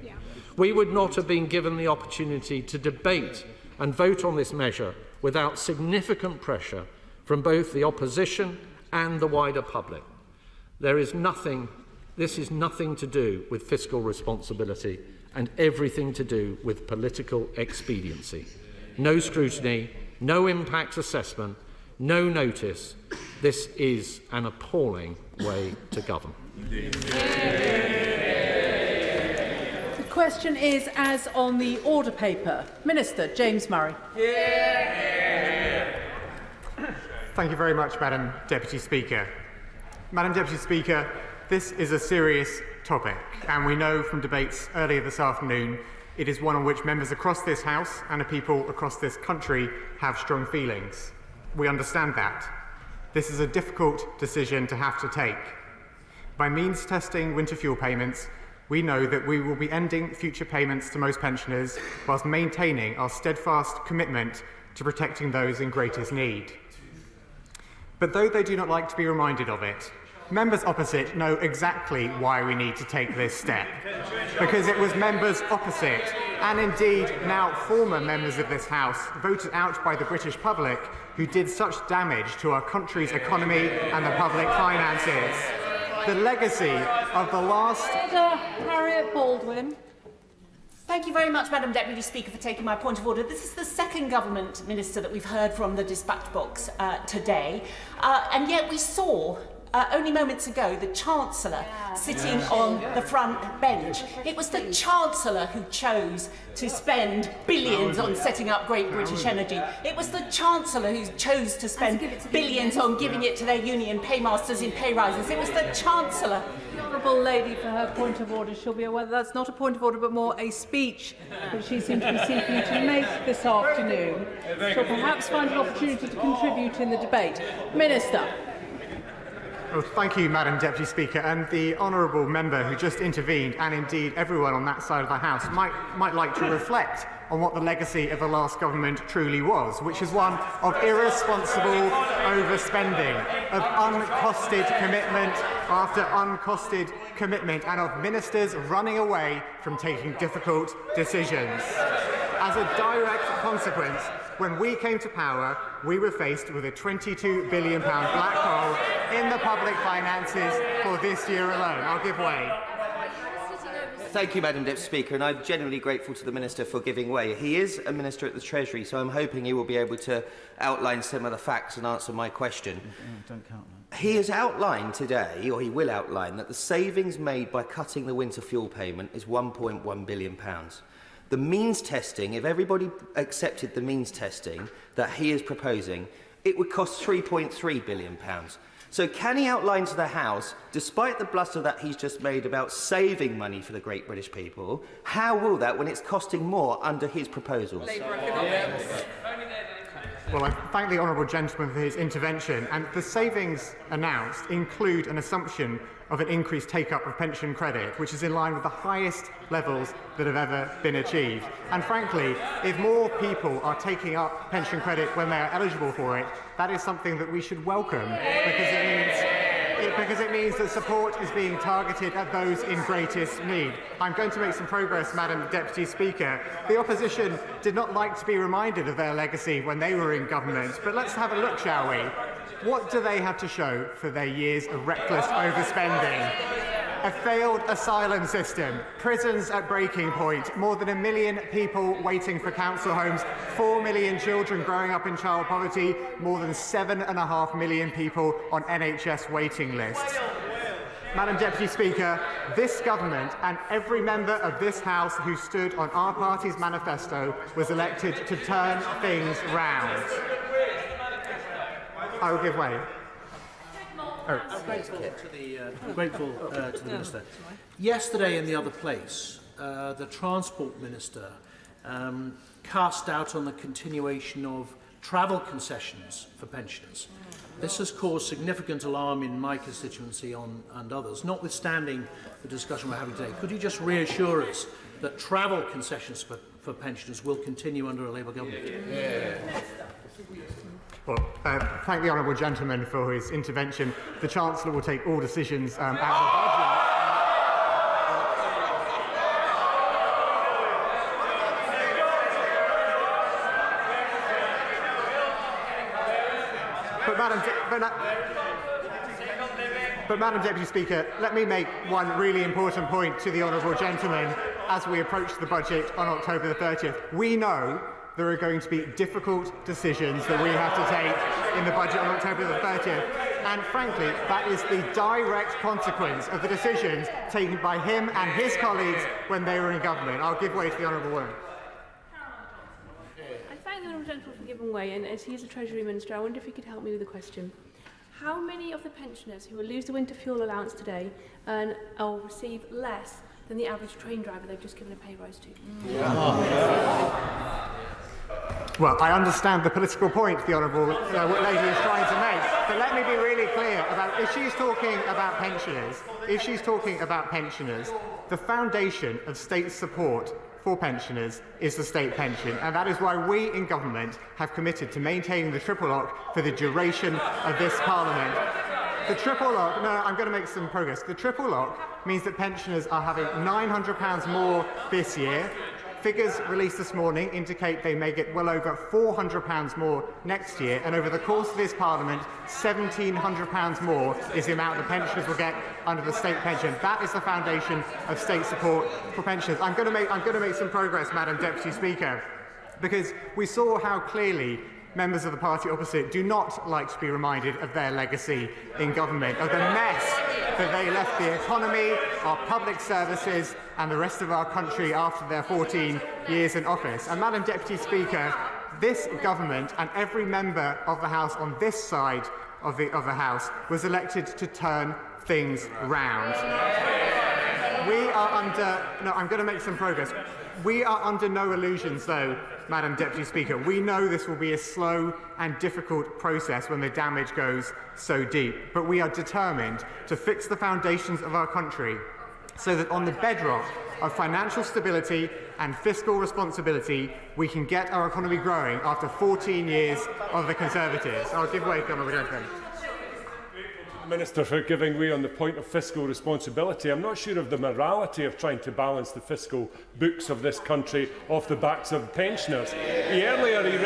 We would not have been given the opportunity to debate and vote on this measure without significant pressure from both the opposition and the wider public. This is nothing to do with fiscal responsibility and everything to do with political expediency. No scrutiny, no impact assessment, no notice. This is an appalling way to govern. The question is as on the order paper. Minister James Murray. Thank you very much, Madam Deputy Speaker. Madam Deputy Speaker, this is a serious topic, and we know from debates earlier this afternoon it is one on which members across this House and the people across this country have strong feelings. We understand that. This is a difficult decision to have to take. By means testing winter fuel payments, we know that we will be ending future payments to most pensioners whilst maintaining our steadfast commitment to protecting those in greatest need. But though they do not like to be reminded of it, members opposite know exactly why we need to take this step. Because it was members opposite, and indeed now former members of this House, voted out by the British public, who did such damage to our country's economy and the public finances. The legacy of the last... Harriet Baldwin. Thank you very much, Madam Deputy Speaker, for taking my point of order. This is the second government minister that we've heard from the dispatch box today, and yet we saw only moments ago the Chancellor sitting on the front bench. It was the Chancellor who chose to spend billions on setting up Great British Energy. It was the Chancellor who chose to spend billions on giving it to their union paymasters in pay rises. It was the Chancellor. The honourable lady, for her point of order, she'll be aware that's not a point of order but more a speech which she seems to be seeking to make this afternoon. She'll perhaps find an opportunity to contribute in the debate. Minister. Well, thank you, Madam Deputy Speaker, and the honourable member who just intervened, and indeed everyone on that side of the House, might like to reflect on what the legacy of the last government truly was, which is one of irresponsible overspending, of uncosted commitment after uncosted commitment, and of ministers running away from taking difficult decisions. As a direct consequence, when we came to power, we were faced with a £22 billion black hole in the public finances for this year alone. I'll give way. Thank you, Madam Deputy Speaker, and I'm genuinely grateful to the Minister for giving way. He is a Minister at the Treasury, so I'm hoping he will be able to outline some of the facts and answer my question. Don't count that. He has outlined today, or he will outline, that the savings made by cutting the winter fuel payment is £1.1 billion. The means testing, if everybody accepted the means testing that he is proposing, it would cost £3.3 billion. So can he outline to the House, despite the bluster that he's just made about saving money for the great British people, how will that when it's costing more under his proposals? Well, I thank the honourable gentleman for his intervention, and the savings announced include an assumption of an increased take-up of pension credit, which is in line with the highest levels that have ever been achieved. And frankly, if more people are taking up pension credit when they are eligible for it, that is something that we should welcome, because it means that support is being targeted at those in greatest need. I'm going to make some progress, Madam Deputy Speaker. The opposition did not like to be reminded of their legacy when they were in government, but let's have a look, shall we? What do they have to show for their years of reckless overspending? A failed asylum system, prisons at breaking point, more than 1 million people waiting for council homes, 4 million children growing up in child poverty, more than 7.5 million people on NHS waiting lists. Madam Deputy Speaker, this government and every member of this House who stood on our party's manifesto was elected to turn things round. I will give way. Grateful to the Minister. Yesterday in the other place, the Transport Minister cast doubt on the continuation of travel concessions for pensioners. This has caused significant alarm in my constituency and others, notwithstanding the discussion we're having today. Could you just reassure us that travel concessions for pensioners will continue under a Labour government? Well, thank the honourable gentleman for his intervention. The Chancellor will take all decisions out of the budget. Madam Deputy Speaker, let me make one really important point to the honourable gentleman as we approach the budget on October the 30th. We know there are going to be difficult decisions that we have to take in the budget on October the 30th. And frankly, that is the direct consequence of the decisions taken by him and his colleagues when they were in government. I'll give way to the honourable woman. I thank the honourable gentleman for giving way, and as he is a Treasury Minister, I wonder if he could help me with a question. How many of the pensioners who will lose the winter fuel allowance today earn or receive less than the average train driver they've just given a pay rise to? Well, I understand the political point the honourable lady is trying to make, but let me be really clear about if she's talking about pensioners, the foundation of state support for pensioners is the state pension, and that is why we in government have committed to maintaining the triple lock for the duration of this parliament. The triple lock, no, I'm going to make some progress. The triple lock means that pensioners are having £900 more this year. Figures released this morning indicate they may get well over £400 more next year, and over the course of this parliament, £1,700 more is the amount the pensioners will get under the state pension. That is the foundation of state support for pensioners. I'm going to make some progress, Madam Deputy Speaker, because we saw how clearly members of the party opposite do not like to be reminded of their legacy in government, of the mess that they left the economy, our public services and the rest of our country after their 14 years in office. And Madam Deputy Speaker, this government and every member of the House on this side of the House was elected to turn things round. We are under... No, I'm going to make some progress. We are under no illusions, though, Madam Deputy Speaker. We know this will be a slow and difficult process when the damage goes so deep, but we are determined to fix the foundations of our country so that on the bedrock of financial stability and fiscal responsibility, we can get our economy growing after 14 years of the Conservatives. I'll give way to the honourable gentleman. Minister for giving way on the point of fiscal responsibility. I'm not sure of the morality of trying to balance the fiscal books of this country off the backs of pensioners. Earlier he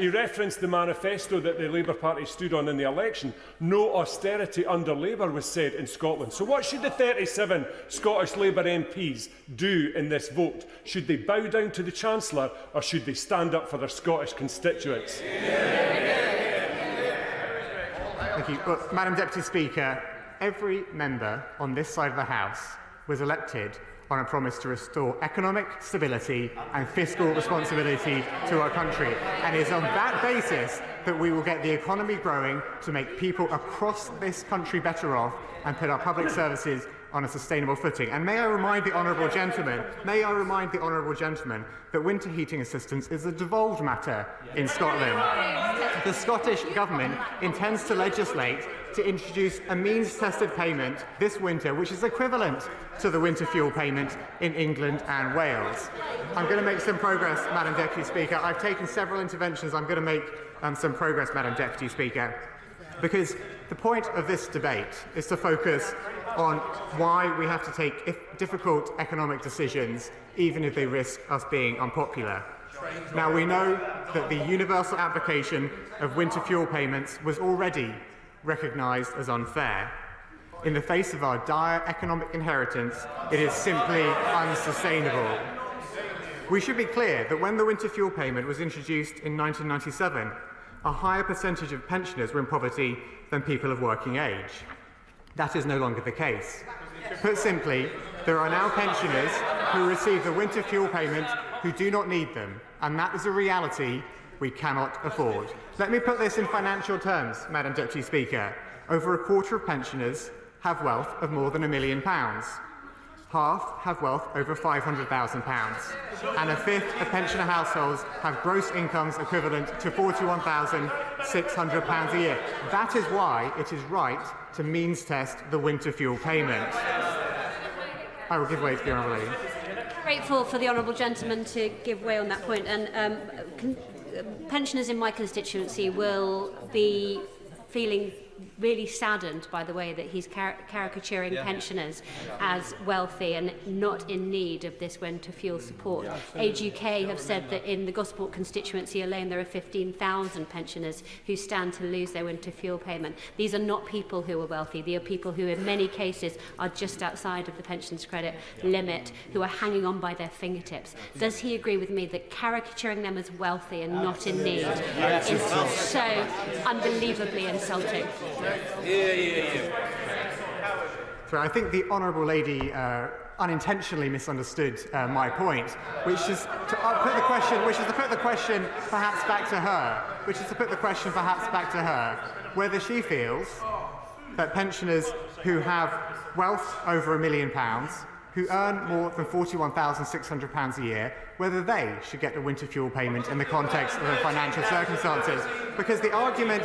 referenced the manifesto that the Labour Party stood on in the election. No austerity under Labour was said in Scotland. So what should the 37 Scottish Labour MPs do in this vote? Should they bow down to the Chancellor, or should they stand up for their Scottish constituents? Thank you. Well, Madam Deputy Speaker, every member on this side of the House was elected on a promise to restore economic stability and fiscal responsibility to our country. And it is on that basis that we will get the economy growing to make people across this country better off and put our public services on a sustainable footing. And may I remind the honourable gentleman that winter heating assistance is a devolved matter in Scotland. The Scottish Government intends to legislate to introduce a means-tested payment this winter, which is equivalent to the winter fuel payment in England and Wales. I'm going to make some progress, Madam Deputy Speaker. I've taken several interventions. I'm going to make some progress, Madam Deputy Speaker, because the point of this debate is to focus on why we have to take difficult economic decisions, even if they risk us being unpopular. Now, we know that the universal application of winter fuel payments was already recognised as unfair. In the face of our dire economic inheritance, it is simply unsustainable. We should be clear that when the winter fuel payment was introduced in 1997, a higher percentage of pensioners were in poverty than people of working age. That is no longer the case. Put simply, there are now pensioners who receive the winter fuel payment who do not need them, and that is a reality we cannot afford. Let me put this in financial terms, Madam Deputy Speaker. Over a quarter of pensioners have wealth of more than £1 million. Half have wealth over £500,000, and a fifth of pensioner households have gross incomes equivalent to £41,600 a year. That is why it is right to means test the winter fuel payment. I will give way to the honourable lady. Grateful for the honourable gentleman to give way on that point, and pensioners in my constituency will be feeling really saddened by the way that he's caricaturing pensioners as wealthy and not in need of this winter fuel support. Age UK have said that in the Gosport constituency alone there are 15,000 pensioners who stand to lose their winter fuel payment. These are not people who are wealthy. They are people who in many cases are just outside of the pensions credit limit, who are hanging on by their fingertips. Does he agree with me that caricaturing them as wealthy and not in need is so unbelievably insulting? So I think the honourable lady unintentionally misunderstood my point, which is to put the question perhaps back to her, whether she feels that pensioners who have wealth over £1 million, who earn more than £41,600 a year, whether they should get a winter fuel payment in the context of their financial circumstances. Because the argument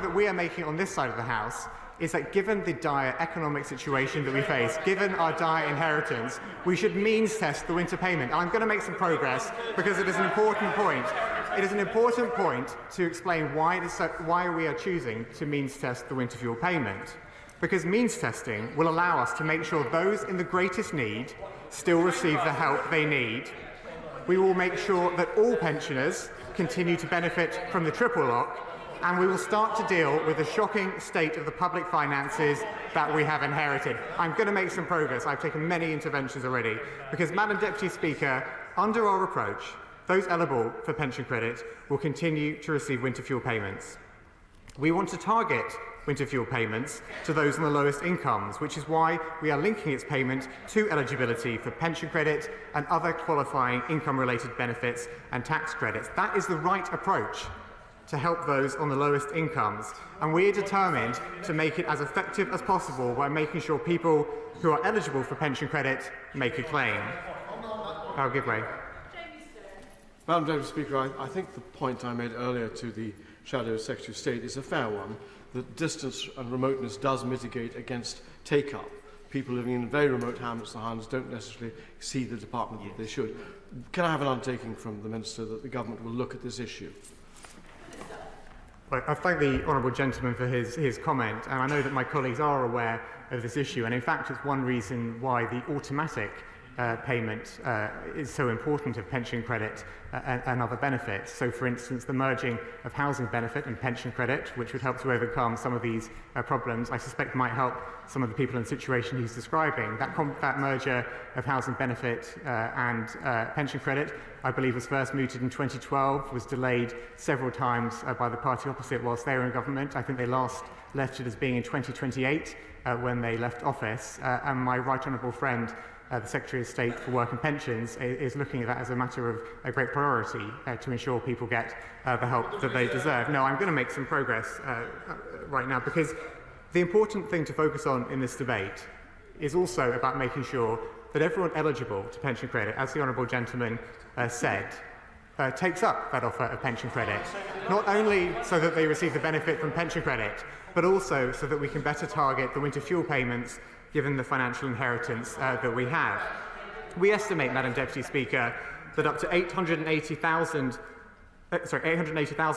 that we are making on this side of the House is that given the dire economic situation that we face, given our dire inheritance, we should means test the winter payment. And I'm going to make some progress because it is an important point. It is an important point to explain why we are choosing to means test the winter fuel payment. Because means testing will allow us to make sure those in the greatest need still receive the help they need. We will make sure that all pensioners continue to benefit from the triple lock, and we will start to deal with the shocking state of the public finances that we have inherited. I'm going to make some progress. I've taken many interventions already, because, Madam Deputy Speaker, under our approach, those eligible for pension credit will continue to receive winter fuel payments. We want to target winter fuel payments to those on the lowest incomes, which is why we are linking its payment to eligibility for pension credit and other qualifying income-related benefits and tax credits. That is the right approach to help those on the lowest incomes, and we are determined to make it as effective as possible by making sure people who are eligible for pension credit make a claim. I'll give way. Madam Deputy Speaker, I think the point I made earlier to the Shadow Secretary of State is a fair one, that distance and remoteness does mitigate against take-up. People living in very remote hamlets and islands don't necessarily see the department that they should. Can I have an undertaking from the Minister that the Government will look at this issue? Well, I thank the honourable gentleman for his comment, and I know that my colleagues are aware of this issue, and in fact it's one reason why the automatic payment is so important of pension credit and other benefits. So, for instance, the merging of housing benefit and pension credit, which would help to overcome some of these problems, I suspect might help some of the people in the situation he's describing. That merger of housing benefit and pension credit, I believe, was first mooted in 2012, was delayed several times by the party opposite whilst they were in government. I think they last left it as being in 2028 when they left office, and my right honourable friend, the Secretary of State for Work and Pensions, is looking at that as a matter of a great priority to ensure people get the help that they deserve. No, I'm going to make some progress right now, because the important thing to focus on in this debate is also about making sure that everyone eligible to pension credit, as the honourable gentleman said, takes up that offer of pension credit, not only so that they receive the benefit from pension credit, but also so that we can better target the winter fuel payments given the financial inheritance that we have. We estimate, Madam Deputy Speaker, that up to 880,000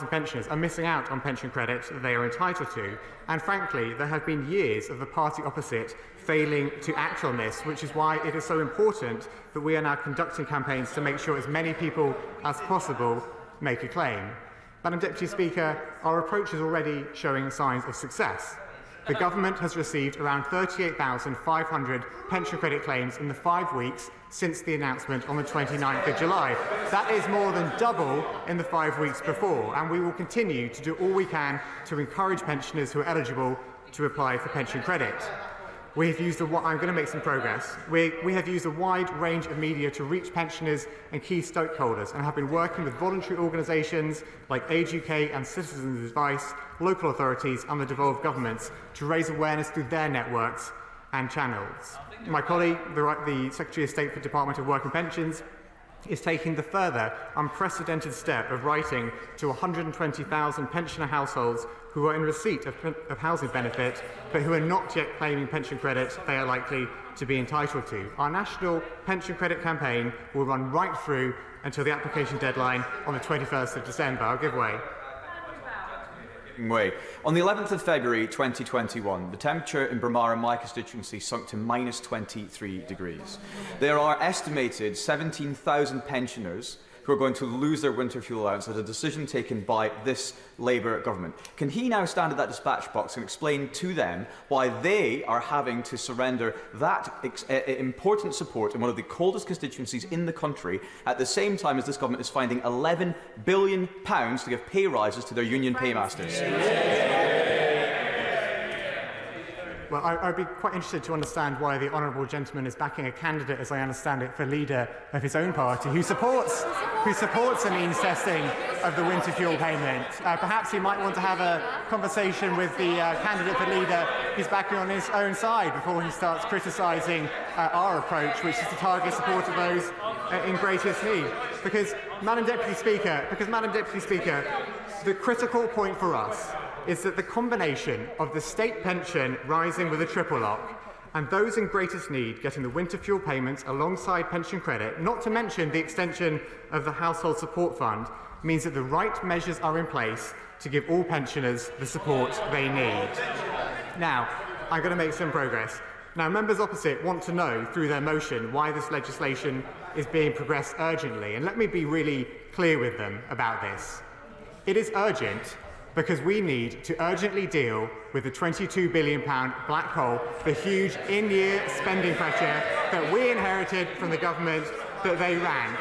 pensioners are missing out on pension credit that they are entitled to, and frankly, there have been years of the party opposite failing to act on this, which is why it is so important that we are now conducting campaigns to make sure as many people as possible make a claim. Madam Deputy Speaker, our approach is already showing signs of success. The Government has received around 38,500 pension credit claims in the 5 weeks since the announcement on the 29th of July. That is more than double in the 5 weeks before, and we will continue to do all we can to encourage pensioners who are eligible to apply for pension credit. We have used I'm going to make some progress. We have used a wide range of media to reach pensioners and key stakeholders, and have been working with voluntary organisations like Age UK and Citizens Advice, local authorities and the devolved governments to raise awareness through their networks and channels. My colleague, the Secretary of State for the Department of Work and Pensions, is taking the further unprecedented step of writing to 120,000 pensioner households who are in receipt of housing benefit but who are not yet claiming pension credit they are likely to be entitled to. Our national pension credit campaign will run right through until the application deadline on the 21st of December. I'll give way. Giving way. On the 11th of February 2021, the temperature in Braemar, my constituency, sunk to minus 23 degrees. There are estimated 17,000 pensioners who are going to lose their winter fuel allowance as a decision taken by this Labour government. Can he now stand at that dispatch box and explain to them why they are having to surrender that important support in one of the coldest constituencies in the country at the same time as this government is finding £11 billion to give pay rises to their union paymasters? Well, I'd be quite interested to understand why the honourable gentleman is backing a candidate, as I understand it, for leader of his own party, who supports the means testing of the winter fuel payment. Perhaps he might want to have a conversation with the candidate for leader who's backing on his own side before he starts criticising our approach, which is to target support of those in greatest need. Because, Madam Deputy Speaker, the critical point for us is that the combination of the state pension rising with a triple lock and those in greatest need getting the winter fuel payments alongside pension credit, not to mention the extension of the Household Support Fund, means that the right measures are in place to give all pensioners the support they need. Now, I'm going to make some progress. Now, members opposite want to know through their motion why this legislation is being progressed urgently, and let me be really clear with them about this. It is urgent because we need to urgently deal with the £22 billion black hole, the huge in-year spending pressure that we inherited from the government that they ran.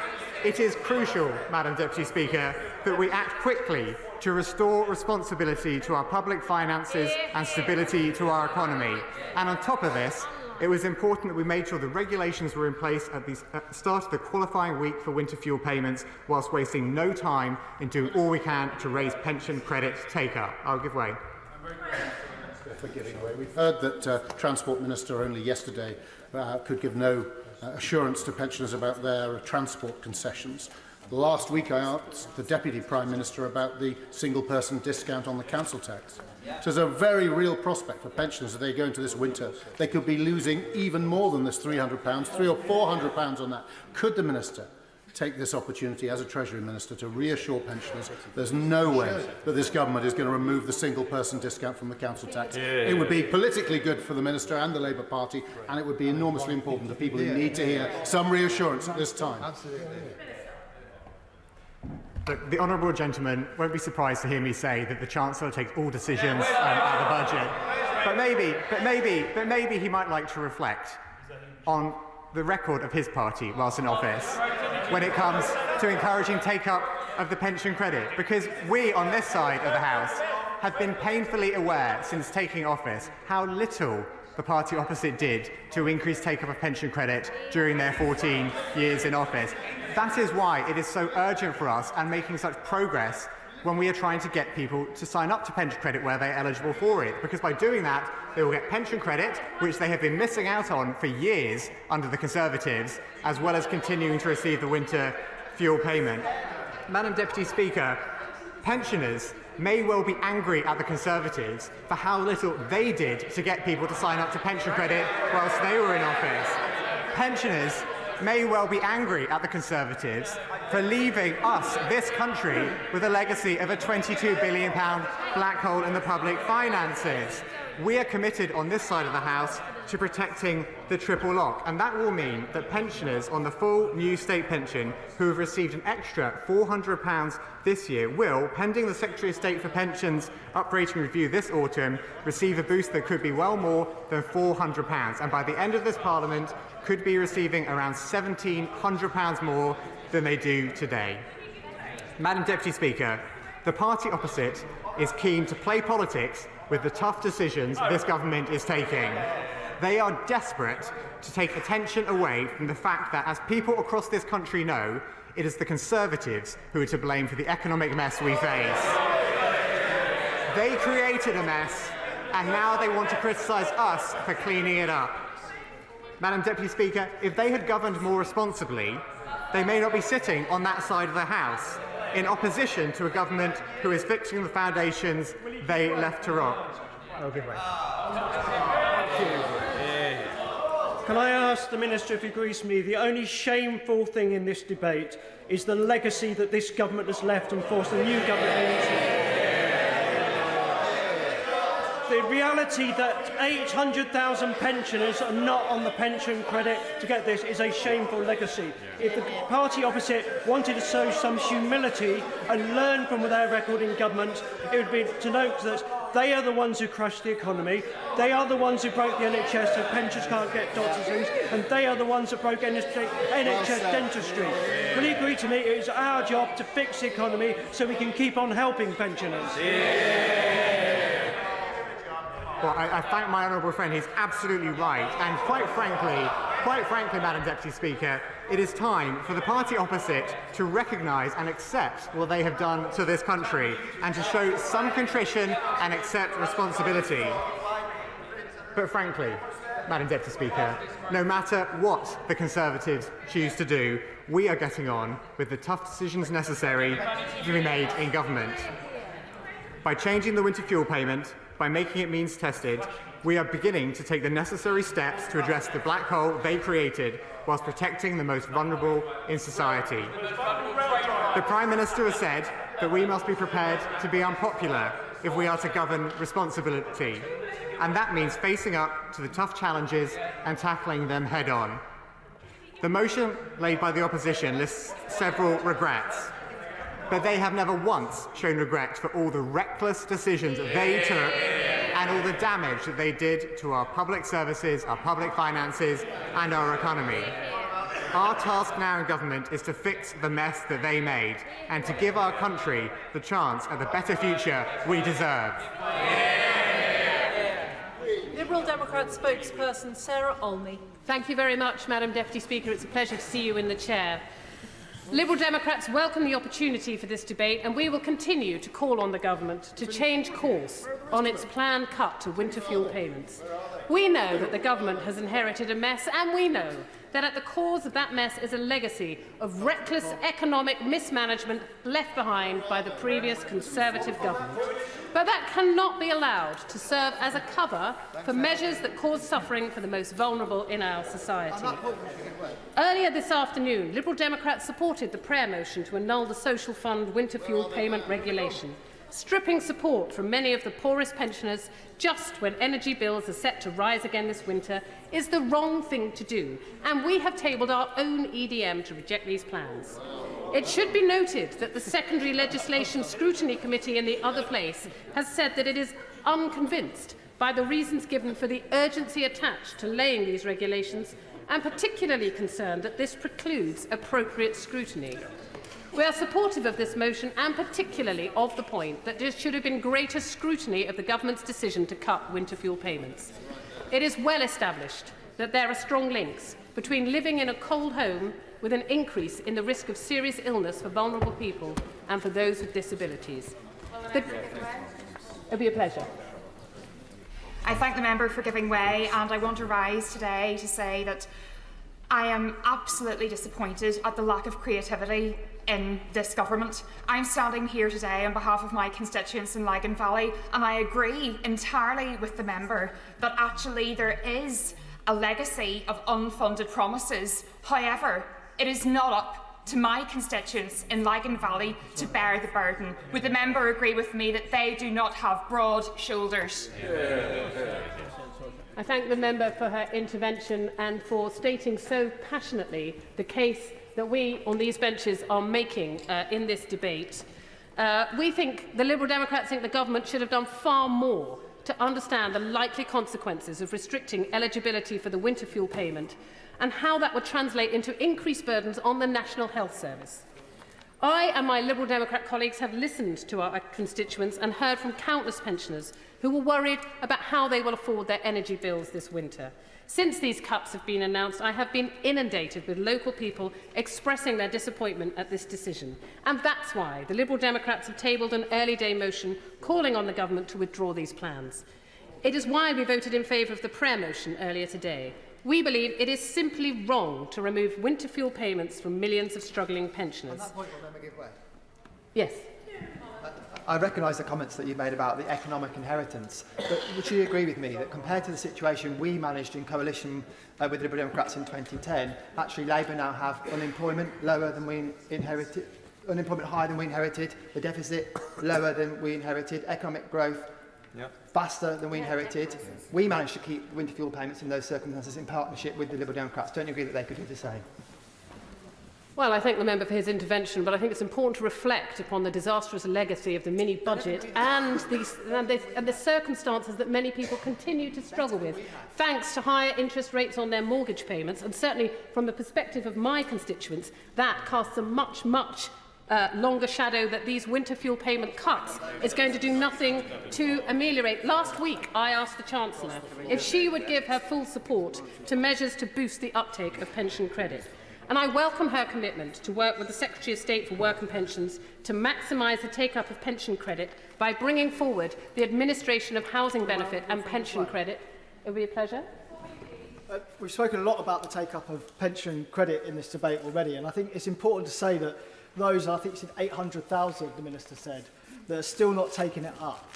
It is crucial, Madam Deputy Speaker, that we act quickly to restore responsibility to our public finances and stability to our economy. And on top of this, it was important that we made sure the regulations were in place at the start of the qualifying week for winter fuel payments, whilst wasting no time in doing all we can to raise pension credit take-up. I'll give way. We've heard that Transport Minister only yesterday could give no assurance to pensioners about their transport concessions. Last week I asked the Deputy Prime Minister about the single-person discount on the council tax. So there's a very real prospect for pensioners as they go into this winter. They could be losing even more than this £300, £300 or £400 on that. Could the Minister take this opportunity as a Treasury Minister to reassure pensioners there's no way that this government is going to remove the single-person discount from the council tax? It would be politically good for the Minister and the Labour Party, and it would be enormously important to people who need to hear some reassurance at this time. Absolutely. Look, the honourable gentleman won't be surprised to hear me say that the Chancellor takes all decisions at the budget. But maybe he might like to reflect on the record of his party whilst in office when it comes to encouraging take-up of the pension credit. Because we, on this side of the House, have been painfully aware since taking office how little the party opposite did to increase take-up of pension credit during their 14 years in office. That is why it is so urgent for us and making such progress when we are trying to get people to sign up to pension credit where they're eligible for it. Because by doing that, they will get pension credit, which they have been missing out on for years under the Conservatives, as well as continuing to receive the winter fuel payment. Madam Deputy Speaker, pensioners may well be angry at the Conservatives for how little they did to get people to sign up to pension credit whilst they were in office. Pensioners may well be angry at the Conservatives for leaving us, this country, with a legacy of a £22 billion black hole in the public finances. We are committed on this side of the House to protecting the triple lock, and that will mean that pensioners on the full new state pension who have received an extra £400 this year will, pending the Secretary of State for Pensions uprating review this autumn, receive a boost that could be well more than £400, and by the end of this Parliament could be receiving around £1,700 more than they do today. Madam Deputy Speaker, the party opposite is keen to play politics with the tough decisions this government is taking. They are desperate to take attention away from the fact that, as people across this country know, it is the Conservatives who are to blame for the economic mess we face. They created a mess, and now they want to criticise us for cleaning it up. Madam Deputy Speaker, if they had governed more responsibly, they may not be sitting on that side of the House, in opposition to a government who is fixing the foundations they left to rot. I'll give way. Can I ask the Minister if he agrees with me, the only shameful thing in this debate is the legacy that this government has left and forced the new government into. the reality that 800,000 pensioners are not on the pension credit to get this is a shameful legacy. If the party opposite wanted to show some humility and learn from their record in government, it would be to note that they are the ones who crushed the economy, they are the ones who broke the NHS so pensioners can't get doctors' in, and they are the ones that broke NHS dentistry. Will you agree to me it is our job to fix the economy so we can keep on helping pensioners? Well, I thank my honourable friend. He's absolutely right. And quite frankly, Madam Deputy Speaker, it is time for the party opposite to recognise and accept what they have done to this country and to show some contrition and accept responsibility. But frankly, Madam Deputy Speaker, no matter what the Conservatives choose to do, we are getting on with the tough decisions necessary to be made in government. By changing the winter fuel payment, by making it means tested, we are beginning to take the necessary steps to address the black hole they created whilst protecting the most vulnerable in society. The Prime Minister has said that we must be prepared to be unpopular if we are to govern responsibility, and that means facing up to the tough challenges and tackling them head-on. The motion laid by the opposition lists several regrets, but they have never once shown regret for all the reckless decisions they took and all the damage that they did to our public services, our public finances and our economy. Our task now in government is to fix the mess that they made and to give our country the chance at the better future we deserve. Liberal Democrat spokesperson Sarah Olney. Thank you very much, Madam Deputy Speaker. It's a pleasure to see you in the chair. Liberal Democrats welcome the opportunity for this debate, and we will continue to call on the government to change course on its planned cut to winter fuel payments. We know that the government has inherited a mess, and we know that at the cause of that mess is a legacy of reckless economic mismanagement left behind by the previous Conservative government. But that cannot be allowed to serve as a cover for measures that cause suffering for the most vulnerable in our society. Earlier this afternoon, Liberal Democrats supported the prayer motion to annul the Social Fund winter fuel payment regulation, stripping support from many of the poorest pensioners just when energy bills are set to rise again this winter is the wrong thing to do, and we have tabled our own EDM to reject these plans. It should be noted that the Secondary Legislation Scrutiny Committee in the other place has said that it is unconvinced by the reasons given for the urgency attached to laying these regulations, and particularly concerned that this precludes appropriate scrutiny. We are supportive of this motion and particularly of the point that there should have been greater scrutiny of the government's decision to cut winter fuel payments. It is well established that there are strong links between living in a cold home with an increase in the risk of serious illness for vulnerable people and for those with disabilities. It will be a pleasure. I thank the member for giving way, and I want to rise today to say that I am absolutely disappointed at the lack of creativity in this government. I'm standing here today on behalf of my constituents in Lagan Valley, and I agree entirely with the member that actually there is a legacy of unfunded promises. However, it is not up to my constituents in Lagan Valley to bear the burden. Would the member agree with me that they do not have broad shoulders? I thank the member for her intervention and for stating so passionately the case that we on these benches are making in this debate. We think, the Liberal Democrats think the government should have done far more to understand the likely consequences of restricting eligibility for the winter fuel payment and how that would translate into increased burdens on the National Health Service. I and my Liberal Democrat colleagues have listened to our constituents and heard from countless pensioners who were worried about how they will afford their energy bills this winter. Since these cuts have been announced, I have been inundated with local people expressing their disappointment at this decision. And that's why the Liberal Democrats have tabled an early day motion calling on the government to withdraw these plans. It is why we voted in favour of the prayer motion earlier today. We believe it is simply wrong to remove winter fuel payments from millions of struggling pensioners. On that point, will Member give way? Yes. I recognise the comments that you made about the economic inheritance, but would you agree with me that compared to the situation we managed in coalition with the Liberal Democrats in 2010, actually Labour now have unemployment lower than we inherited, unemployment higher than we inherited, the deficit lower than we inherited, economic growth faster than we inherited. We managed to keep winter fuel payments in those circumstances in partnership with the Liberal Democrats. Don't you agree that they could do the same? Well, I thank the member for his intervention, but I think it's important to reflect upon the disastrous legacy of the mini-budget and the circumstances that many people continue to struggle with, thanks to higher interest rates on their mortgage payments. And certainly, from the perspective of my constituents, that casts a much longer shadow that these winter fuel payment cuts is going to do nothing to ameliorate. Last week, I asked the Chancellor if she would give her full support to measures to boost the uptake of pension credit. And I welcome her commitment to work with the Secretary of State for Work and Pensions to maximise the take-up of pension credit by bringing forward the administration of housing benefit and pension credit. It will be a pleasure. We've spoken a lot about the take-up of pension credit in this debate already, and I think it's important to say that those, I think it's 800,000, the Minister said, that are still not taking it up,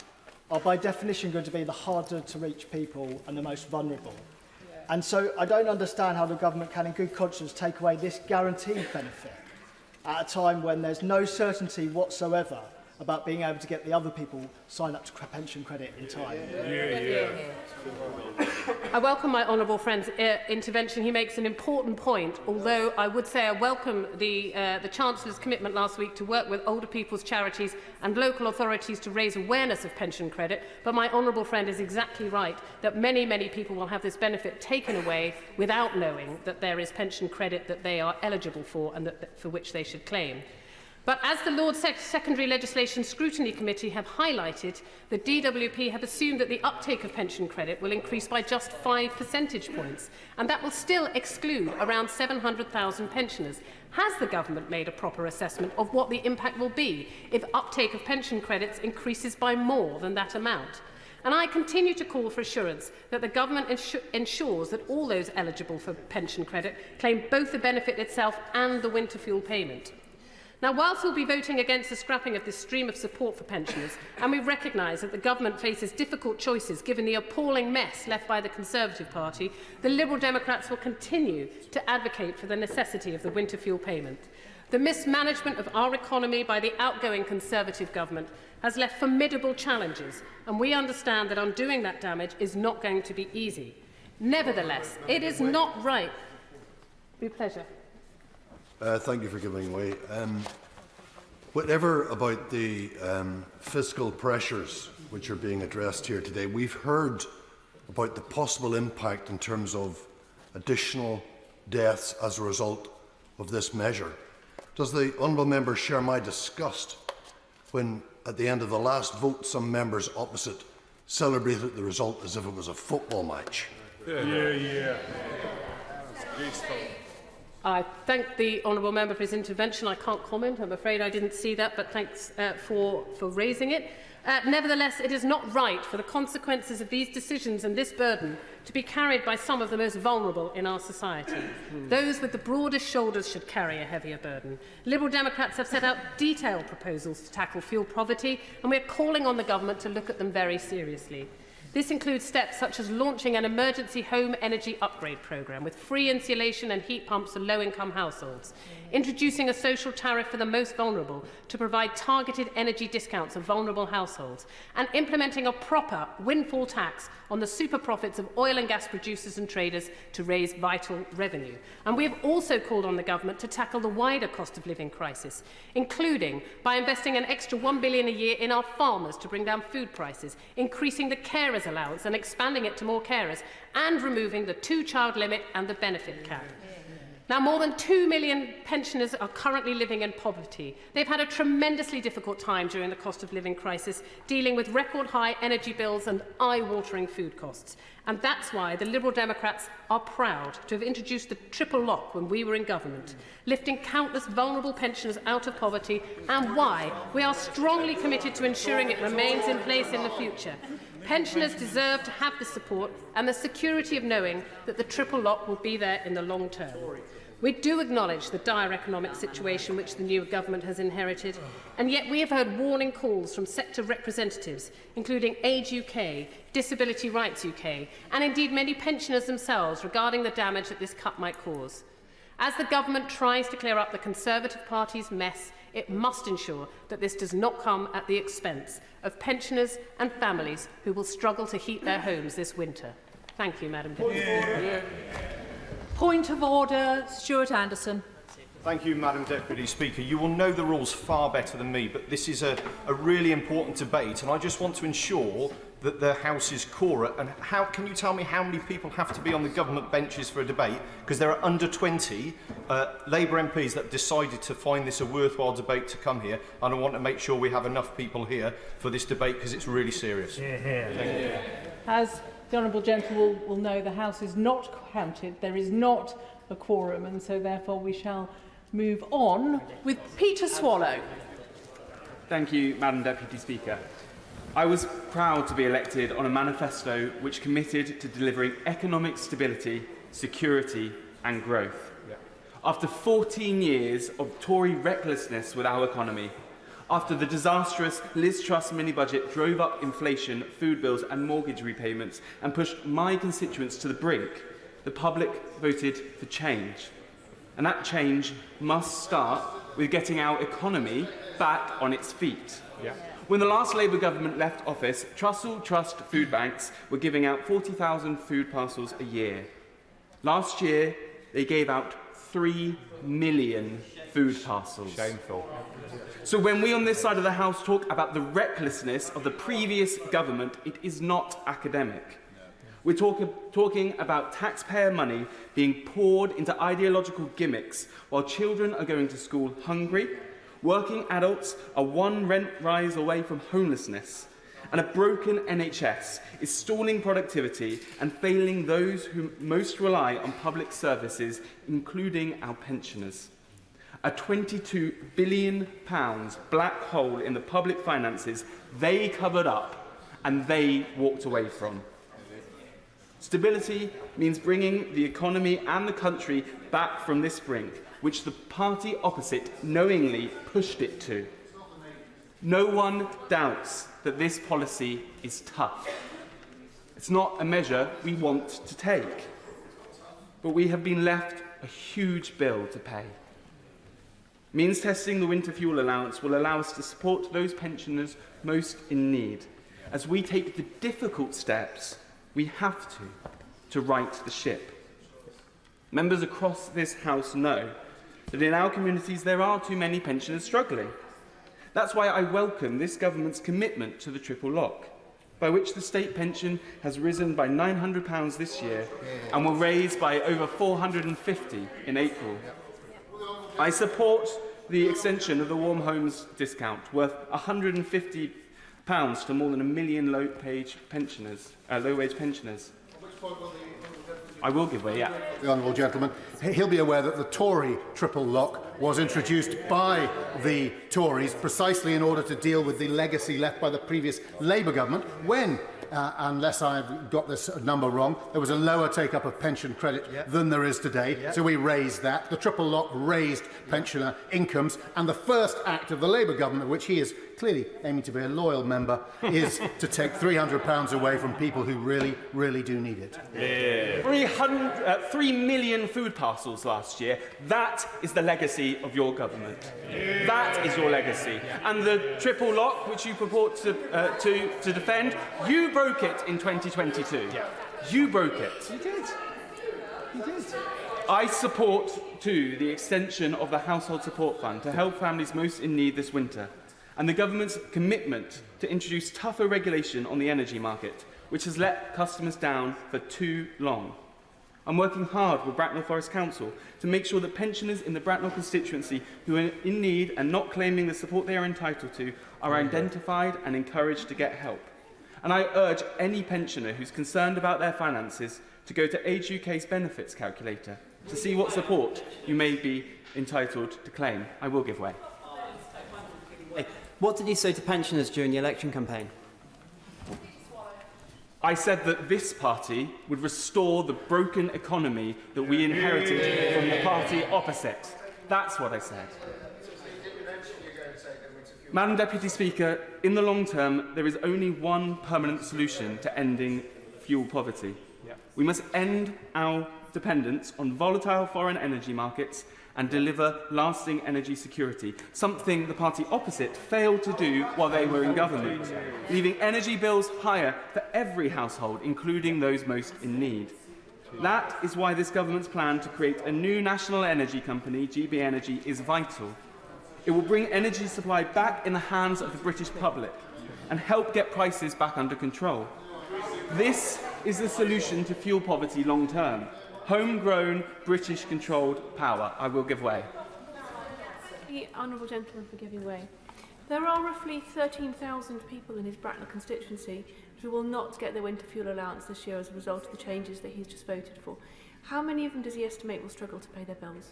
are by definition going to be the harder to reach people and the most vulnerable. And so I don't understand how the government can, in good conscience, take away this guaranteed benefit at a time when there's no certainty whatsoever about being able to get the other people signed up to pension credit in time. I welcome my honourable friend's intervention. He makes an important point, although I would say I welcome the Chancellor's commitment last week to work with older people's charities and local authorities to raise awareness of pension credit. But my honourable friend is exactly right that many people will have this benefit taken away without knowing that there is pension credit that they are eligible for and for which they should claim. But as the Lord Secondary Legislation Scrutiny Committee have highlighted, the DWP have assumed that the uptake of pension credit will increase by just 5 percentage points, and that will still exclude around 700,000 pensioners. Has the government made a proper assessment of what the impact will be if uptake of pension credits increases by more than that amount? And I continue to call for assurance that the government ensures that all those eligible for pension credit claim both the benefit itself and the winter fuel payment. Now, whilst we'll be voting against the scrapping of this stream of support for pensioners, and we recognise that the government faces difficult choices given the appalling mess left by the Conservative Party, the Liberal Democrats will continue to advocate for the necessity of the winter fuel payment. The mismanagement of our economy by the outgoing Conservative government has left formidable challenges, and we understand that undoing that damage is not going to be easy. Nevertheless, it is not right. With pleasure. Thank you for giving way. Whatever about the fiscal pressures which are being addressed here today, we've heard about the possible impact in terms of additional deaths as a result of this measure. Does the honourable member share my disgust when, at the end of the last vote, some members opposite celebrated the result as if it was a football match? I thank the honourable member for his intervention. I can't comment. I'm afraid I didn't see that, but thanks for raising it. Nevertheless, it is not right for the consequences of these decisions and this burden to be carried by some of the most vulnerable in our society. Those with the broadest shoulders should carry a heavier burden. Liberal Democrats have set out detailed proposals to tackle fuel poverty, and we are calling on the government to look at them very seriously. This includes steps such as launching an emergency home energy upgrade programme with free insulation and heat pumps for low-income households, introducing a social tariff for the most vulnerable to provide targeted energy discounts of vulnerable households, and implementing a proper windfall tax on the super profits of oil and gas producers and traders to raise vital revenue. And we have also called on the government to tackle the wider cost of living crisis, including by investing an extra £1 billion a year in our farmers to bring down food prices, increasing the carers allowance and expanding it to more carers, and removing the 2-child limit and the benefit cap. Now, more than 2 million pensioners are currently living in poverty. They've had a tremendously difficult time during the cost of living crisis, dealing with record high energy bills and eye-watering food costs. And that's why the Liberal Democrats are proud to have introduced the triple lock when we were in government, lifting countless vulnerable pensioners out of poverty, and why we are strongly committed to ensuring it remains in place in the future. Pensioners deserve to have the support and the security of knowing that the triple lock will be there in the long term. We do acknowledge the dire economic situation which the new government has inherited, and yet we have heard warning calls from sector representatives, including Age UK, Disability Rights UK, and indeed many pensioners themselves regarding the damage that this cut might cause. As the government tries to clear up the Conservative Party's mess, it must ensure that this does not come at the expense of pensioners and families who will struggle to heat their homes this winter. Thank you, Madam Deputy. Point of order, Stuart Anderson. Thank you, Madam Deputy Speaker. You will know the rules far better than me, but this is a really important debate, and I just want to ensure that the House is quorate. And can you tell me how many people have to be on the government benches for a debate? Because there are under 20 Labour MPs that have decided to find this a worthwhile debate to come here, and I want to make sure we have enough people here for this debate because it's really serious. Thank you. As the honourable gentleman will know, the House is not counted. There is not a quorum, and so therefore we shall move on with Peter Swallow. Thank you, Madam Deputy Speaker. I was proud to be elected on a manifesto which committed to delivering economic stability, security and growth. After 14 years of Tory recklessness with our economy, after the disastrous Liz Truss mini-budget drove up inflation, food bills and mortgage repayments and pushed my constituents to the brink, the public voted for change. And that change must start with getting our economy back on its feet. When the last Labour government left office, Trussell Trust food banks were giving out 40,000 food parcels a year. Last year, they gave out 3 million food parcels. Shameful. So when we on this side of the House talk about the recklessness of the previous government, it is not academic. We're talking about taxpayer money being poured into ideological gimmicks while children are going to school hungry, working adults are one rent rise away from homelessness, and a broken NHS is stalling productivity and failing those who most rely on public services, including our pensioners. A £22 billion black hole in the public finances they covered up and they walked away from. Stability means bringing the economy and the country back from this brink, which the party opposite knowingly pushed it to. No one doubts that this policy is tough. It's not a measure we want to take, but we have been left a huge bill to pay. Means testing the winter fuel allowance will allow us to support those pensioners most in need, as we take the difficult steps we have to right the ship. Members across this House know that in our communities there are too many pensioners struggling. That's why I welcome this government's commitment to the triple lock, by which the state pension has risen by £900 this year and will raise by over £450 in April. I support the extension of the Warm Homes discount, worth £150 to more than 1 million low-wage pensioners. I will give way, yeah. The honourable gentleman. He'll be aware that the Tory triple lock was introduced by the Tories precisely in order to deal with the legacy left by the previous Labour government when, unless I've got this number wrong, there was a lower take-up of pension credit than there is today. So we raised that. The triple lock raised pensioner incomes. And the first act of the Labour government, which he is clearly aiming to be a loyal member, is to take £300 away from people who really, really do need it. 3 million food parcels last year. That is the legacy of your government. That is your legacy. And the triple lock, which you purport to defend, you broke it in 2022. You broke it. You did. You did. I support, too, the extension of the Household Support Fund to help families most in need this winter, and the government's commitment to introduce tougher regulation on the energy market, which has let customers down for too long. I'm working hard with Bracknell Forest Council to make sure that pensioners in the Bracknell constituency who are in need and not claiming the support they are entitled to are identified and encouraged to get help. And I urge any pensioner who's concerned about their finances to go to Age UK's benefits calculator to see what support you may be entitled to claim. I will give way. What did you say to pensioners during the election campaign? I said that this party would restore the broken economy that we inherited from the party opposite. That's what I said. Madam Deputy Speaker, in the long term, there is only one permanent solution to ending fuel poverty. We must end our dependence on volatile foreign energy markets and deliver lasting energy security, something the party opposite failed to do while they were in government, leaving energy bills higher for every household, including those most in need. That is why this government's plan to create a new national energy company, GB Energy, is vital. It will bring energy supply back in the hands of the British public and help get prices back under control. This is the solution to fuel poverty long term. Homegrown, British-controlled power. I will give way. The honourable gentleman for giving way. There are roughly 13,000 people in his Bracknell constituency who will not get their winter fuel allowance this year as a result of the changes that he's just voted for. How many of them does he estimate will struggle to pay their bills?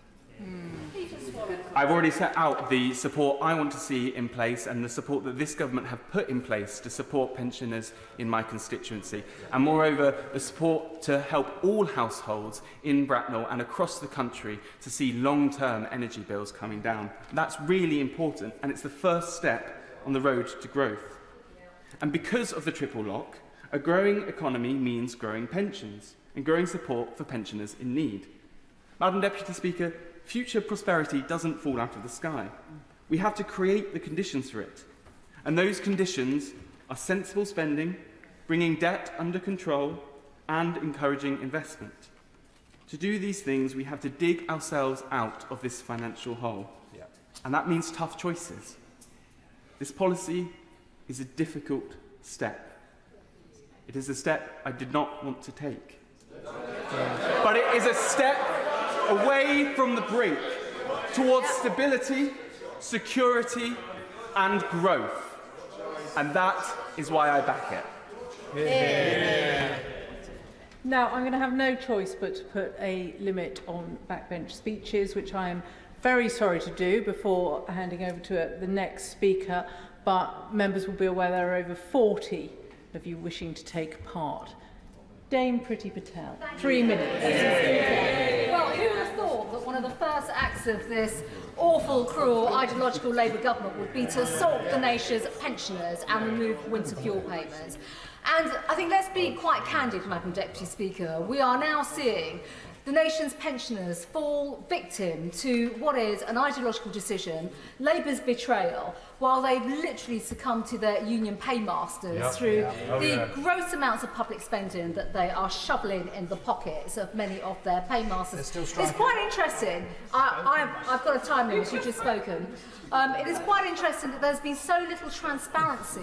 I've already set out the support I want to see in place and the support that this government have put in place to support pensioners in my constituency. And moreover, the support to help all households in Bracknell and across the country to see long-term energy bills coming down. That's really important, and it's the first step on the road to growth. And because of the triple lock, a growing economy means growing pensions and growing support for pensioners in need. Madam Deputy Speaker, future prosperity doesn't fall out of the sky. We have to create the conditions for it. And those conditions are sensible spending, bringing debt under control, and encouraging investment. To do these things, we have to dig ourselves out of this financial hole. And that means tough choices. This policy is a difficult step. It is a step I did not want to take. But it is a step away from the brink towards stability, security and growth. And that is why I back it. Yeah. Now, I'm going to have no choice but to put a limit on backbench speeches, which I am very sorry to do before handing over to the next speaker, but members will be aware there are over 40 of you wishing to take part. Dame Priti Patel, 3 minutes. Well, who would have thought that one of the first acts of this awful, cruel, ideological Labour government would be to assault the nation's pensioners and remove winter fuel payments? And I think let's be quite candid, Madam Deputy Speaker. We are now seeing the nation's pensioners fall victim to what is an ideological decision, Labour's betrayal, while they've literally succumbed to their union paymasters through the gross amounts of public spending that they are shoveling in the pockets of many of their paymasters. It's quite interesting. I've got a time limit, you've just spoken. It is quite interesting that there's been so little transparency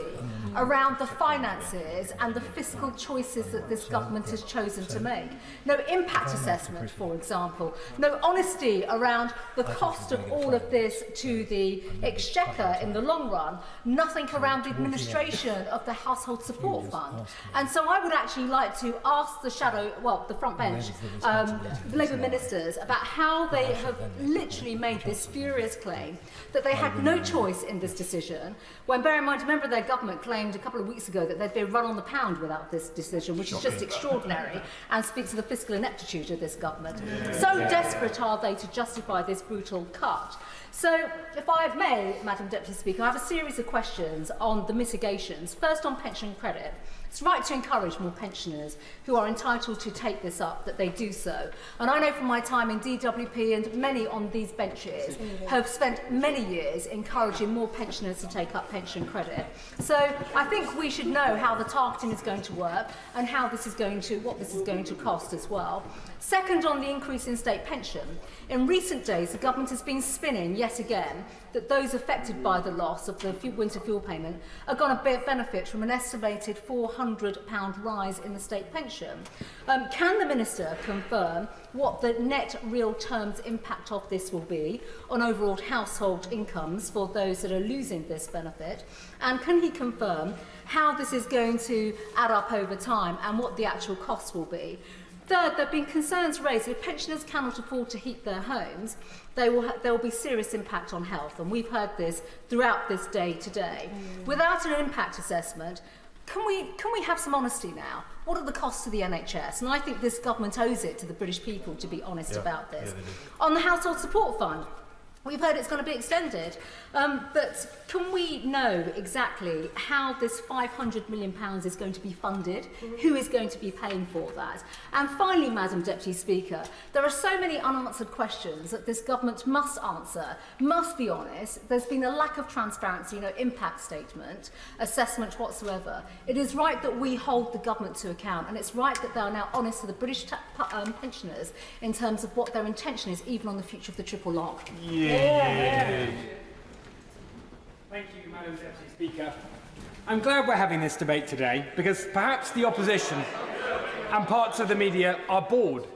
around the finances and the fiscal choices that this government has chosen to make. No impact assessment, for example. No honesty around the cost of all of this to the Exchequer in the long run. Nothing around the administration of the Household Support Fund. And so I would actually like to ask the front bench, Labour ministers, about how they have literally made this spurious claim that they had no choice in this decision, when, bear in mind, a member of their government claimed a couple of weeks ago that they'd been run on the pound without this decision, which is just extraordinary and speaks to the fiscal ineptitude of this government. So desperate are they to justify this brutal cut. So, if I may, Madam Deputy Speaker, I have a series of questions on the mitigations. First, on pension credit. It's right to encourage more pensioners who are entitled to take this up, that they do so. And I know from my time in DWP and many on these benches have spent many years encouraging more pensioners to take up pension credit. So I think we should know how the targeting is going to work and how this is going to, what this is going to cost as well. Second, on the increase in state pension. In recent days, the government has been spinning yet again that those affected by the loss of the winter fuel payment are going to benefit from an estimated £400 rise in the state pension. Can the Minister confirm what the net real terms impact of this will be on overall household incomes for those that are losing this benefit? And can he confirm how this is going to add up over time and what the actual costs will be? Third, there have been concerns raised that if pensioners cannot afford to heat their homes, there will be serious impact on health, and we've heard this throughout this day today. Without an impact assessment, can we have some honesty now? What are the costs to the NHS? And I think this government owes it to the British people to be honest about this. On the Household Support Fund, We've heard it's going to be extended, but can we know exactly how this £500 million is going to be funded? Who is going to be paying for that? And finally, Madam Deputy Speaker, there are so many unanswered questions that this government must answer, must be honest. There's been a lack of transparency, no impact statement, assessment whatsoever. It is right that we hold the government to account, and it's right that they are now honest to the British pensioners in terms of what their intention is, even on the future of the triple lock. Thank you, Madam Deputy Speaker. I'm glad we're having this debate today because perhaps the opposition and parts of the media are bored,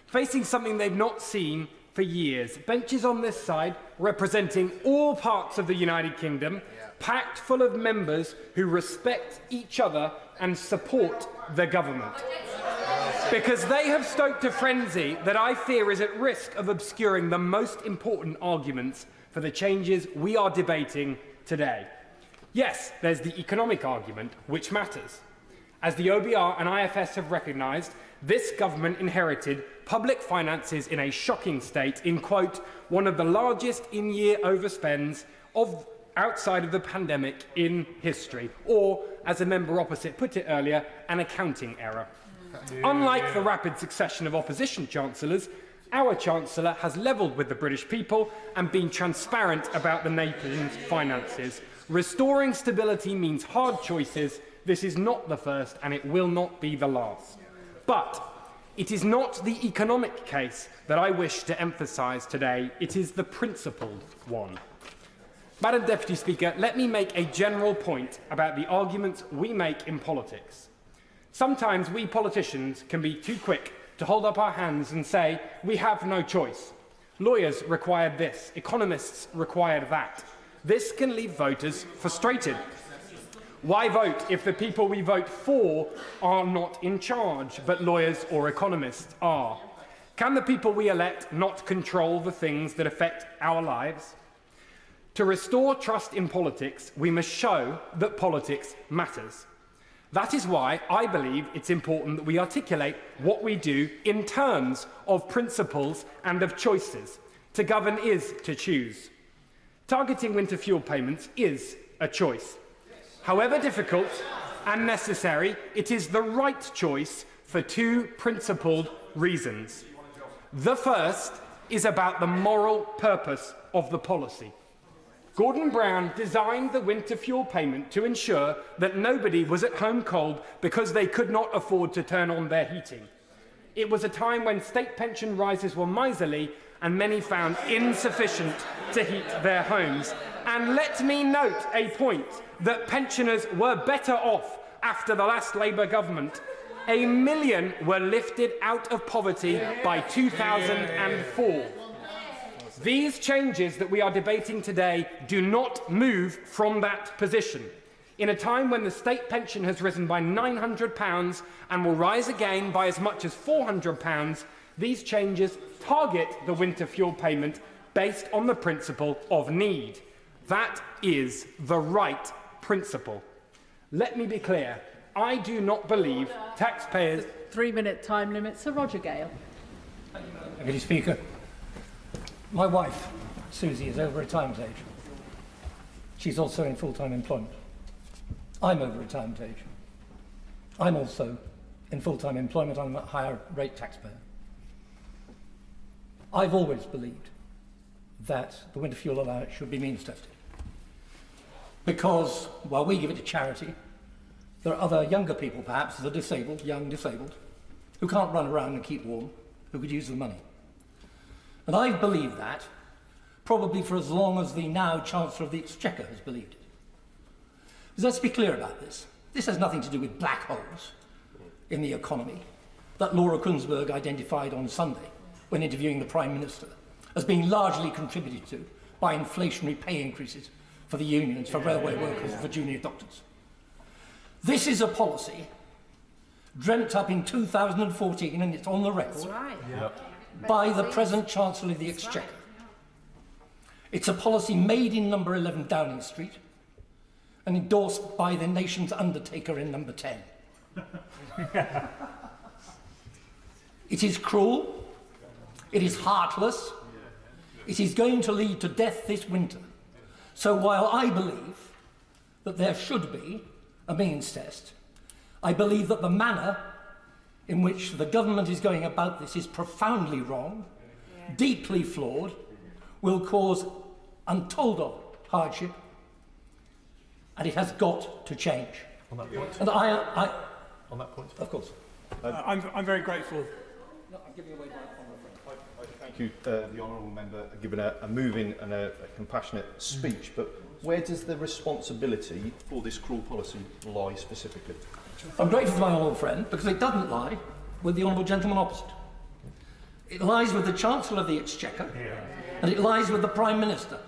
facing something they've not seen for years. Benches on this side representing all parts of the United Kingdom, packed full of members who respect each other and support the government. Because they have stoked a frenzy that I fear is at risk of obscuring the most important arguments for the changes we are debating today. Yes, there's the economic argument, which matters. As the OBR and IFS have recognised, this government inherited public finances in a shocking state in, quote, one of the largest in-year overspends outside of the pandemic in history, or, as a member opposite put it earlier, an accounting error. Unlike the rapid succession of opposition chancellors, our Chancellor has levelled with the British people and been transparent about the nation's finances. Restoring stability means hard choices. This is not the first, and it will not be the last. But it is not the economic case that I wish to emphasise today. It is the principled one. Madam Deputy Speaker, let me make a general point about the arguments we make in politics. Sometimes we politicians can be too quick to hold up our hands and say, we have no choice. Lawyers required this, economists required that. This can leave voters frustrated. Why vote if the people we vote for are not in charge, but lawyers or economists are? Can the people we elect not control the things that affect our lives? To restore trust in politics, we must show that politics matters. That is why I believe it's important that we articulate what we do in terms of principles and of choices. To govern is to choose. Targeting winter fuel payments is a choice. However difficult and necessary, it is the right choice for two principled reasons. The first is about the moral purpose of the policy. Gordon Brown designed the winter fuel payment to ensure that nobody was at home cold because they could not afford to turn on their heating. It was a time when state pension rises were miserly and many found insufficient to heat their homes. And let me note a point that pensioners were better off after the last Labour government. 1 million were lifted out of poverty by 2004. These changes that we are debating today do not move from that position. In a time when the state pension has risen by £900 and will rise again by as much as £400, these changes target the winter fuel payment based on the principle of need. That is the right principle. Let me be clear. I do not believe taxpayers... 3-minute time limit. Sir Roger Gale. Deputy Speaker. My wife, Susie, is over retirement age. She's also in full-time employment. I'm over retirement age. I'm also in full-time employment. I'm a higher rate taxpayer. I've always believed that the winter fuel allowance should be means tested. Because while we give it to charity, there are other younger people, perhaps, that are disabled, young disabled, who can't run around and keep warm, who could use the money. And I've believed that probably for as long as the now Chancellor of the Exchequer has believed it. Because let's be clear about this. This has nothing to do with black holes in the economy that Laura Kunsberg identified on Sunday when interviewing the Prime Minister as being largely contributed to by inflationary pay increases for the unions, for railway workers, and for junior doctors. This is a policy dreamt up in 2014, and it's on the record, by the present Chancellor of the Exchequer. It's a policy made in number 11 Downing Street and endorsed by the nation's undertaker in number 10. It is cruel, it is heartless, It is going to lead to death this winter. So while I believe that there should be a means test, I believe that the manner in which the government is going about this is profoundly wrong, deeply flawed, will cause untold of hardship, and it has got to change. On that point? And on that point? Of course. I'm very grateful. No, I'm giving away my Thank you, the honourable member, given a moving and a compassionate speech, but where does the responsibility for this cruel policy lie specifically? I'm grateful to my honourable friend because it doesn't lie with the honourable gentleman opposite. It lies with the Chancellor of the Exchequer and it lies with the Prime Minister,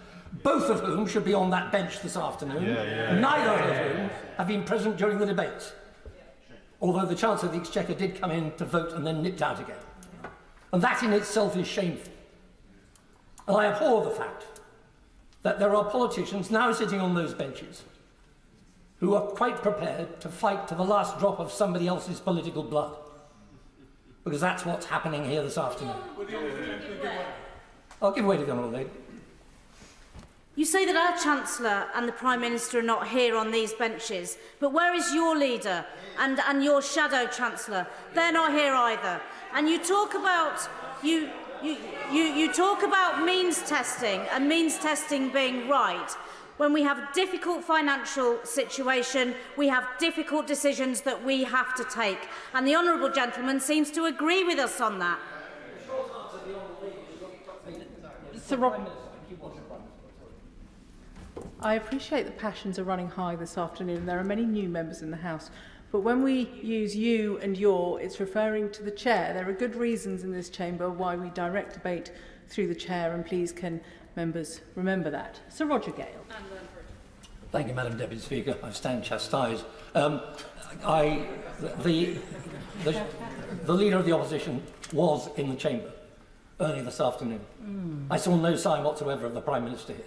both of whom should be on that bench this afternoon, neither of whom have been present during the debates. Although the Chancellor of the Exchequer did come in to vote and then nipped out again. And that in itself is shameful. And I abhor the fact that there are politicians now sitting on those benches who are quite prepared to fight to the last drop of somebody else's political blood. Because that's what's happening here this afternoon. I'll give way to the honourable lady. You say that our Chancellor and the Prime Minister are not here on these benches, but where is your leader and your shadow Chancellor? They're not here either. And you talk about you talk about means testing and means testing being right. When we have a difficult financial situation, we have difficult decisions that we have to take. And the honourable gentleman seems to agree with us on that. I appreciate the passions are running high this afternoon. There are many new members in the House. But when we use you and your, it's referring to the chair. There are good reasons in this chamber why we direct debate through the chair, and please can members remember that. Sir Roger Gale. Thank you, Madam Deputy Speaker. I stand chastised. The Leader of the Opposition was in the chamber early this afternoon. I saw no sign whatsoever of the Prime Minister here.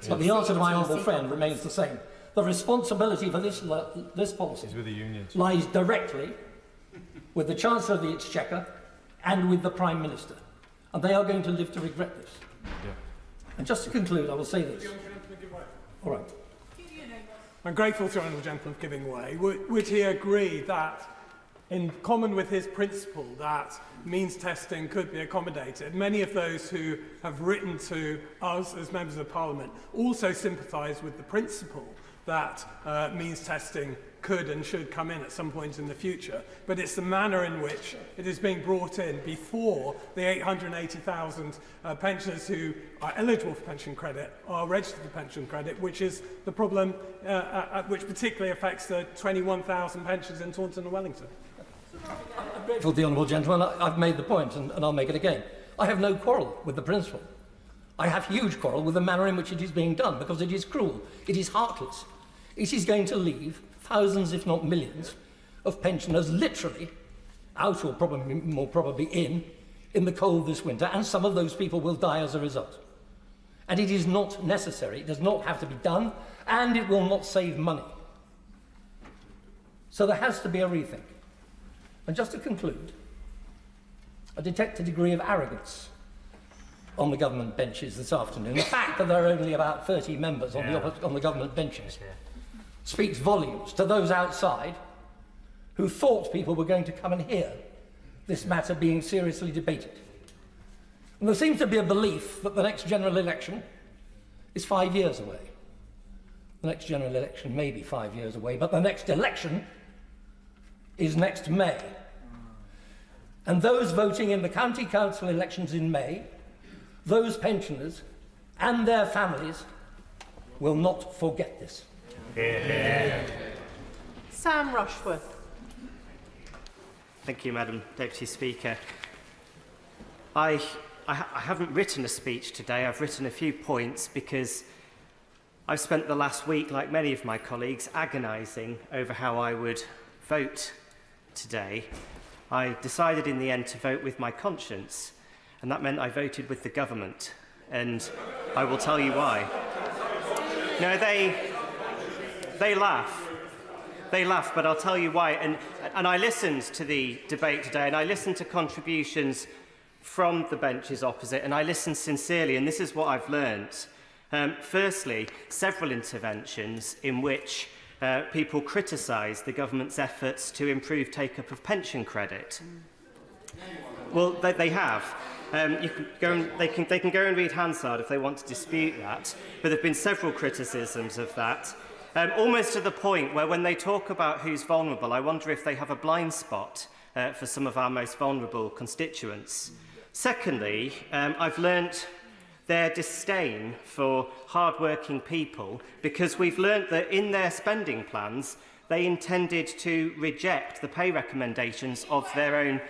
But the answer to my honourable friend remains the same. The responsibility for this policy with the unions. lies directly with the Chancellor of the Exchequer and with the Prime Minister. And they are going to live to regret this. Yeah. And just to conclude, I will say this. All right. I'm grateful to the Honourable Gentleman for giving way. Would he agree that, in common with his principle that means testing could be accommodated, many of those who have written to us as members of Parliament also sympathise with the principle that means testing could and should come in at some point in the future, but it's the manner in which it is being brought in before the 880,000 pensioners who are eligible for pension credit are registered for pension credit, which is the problem which particularly affects the 21,000 pensioners in Taunton and Wellington. I'm grateful to the honourable gentleman. I've made the point and I'll make it again. I have no quarrel with the principle. I have huge quarrel with the manner in which it is being done because it is cruel, it is heartless. It is going to leave thousands, if not millions, of pensioners literally out or probably more probably in the cold this winter, and some of those people will die as a result. And it is not necessary, it does not have to be done, and it will not save money. So there has to be a rethink. And just to conclude, I detect a degree of arrogance on the government benches this afternoon. The fact that there are only about 30 members on the government benches speaks volumes to those outside who thought people were going to come and hear this matter being seriously debated. And there seems to be a belief that the next general election is 5 years away. The next general election may be 5 years away, but the next election is next May. And those voting in the county council elections in May, those pensioners and their families will not forget this. Sam Rushworth. Thank you, Madam Deputy Speaker. I haven't written a speech today. I've written a few points because I've spent the last week, like many of my colleagues, agonising over how I would vote today. I decided in the end to vote with my conscience, and that meant I voted with the government, and I will tell you why. No, they laugh. They laugh, but I'll tell you why. And I listened to the debate today, and I listened to contributions from the benches opposite, and I listened sincerely, and this is what I've learnt. Firstly, several interventions in which people criticised the government's efforts to improve take-up of pension credit. Well, they have. You can go and, they can go and read Hansard if they want to dispute that, but there have been several criticisms of that, almost to the point where when they talk about who's vulnerable, I wonder if they have a blind spot for some of our most vulnerable constituents. Secondly, I've learnt their disdain for hard-working people because we've learnt that in their spending plans they intended to reject the pay recommendations of their own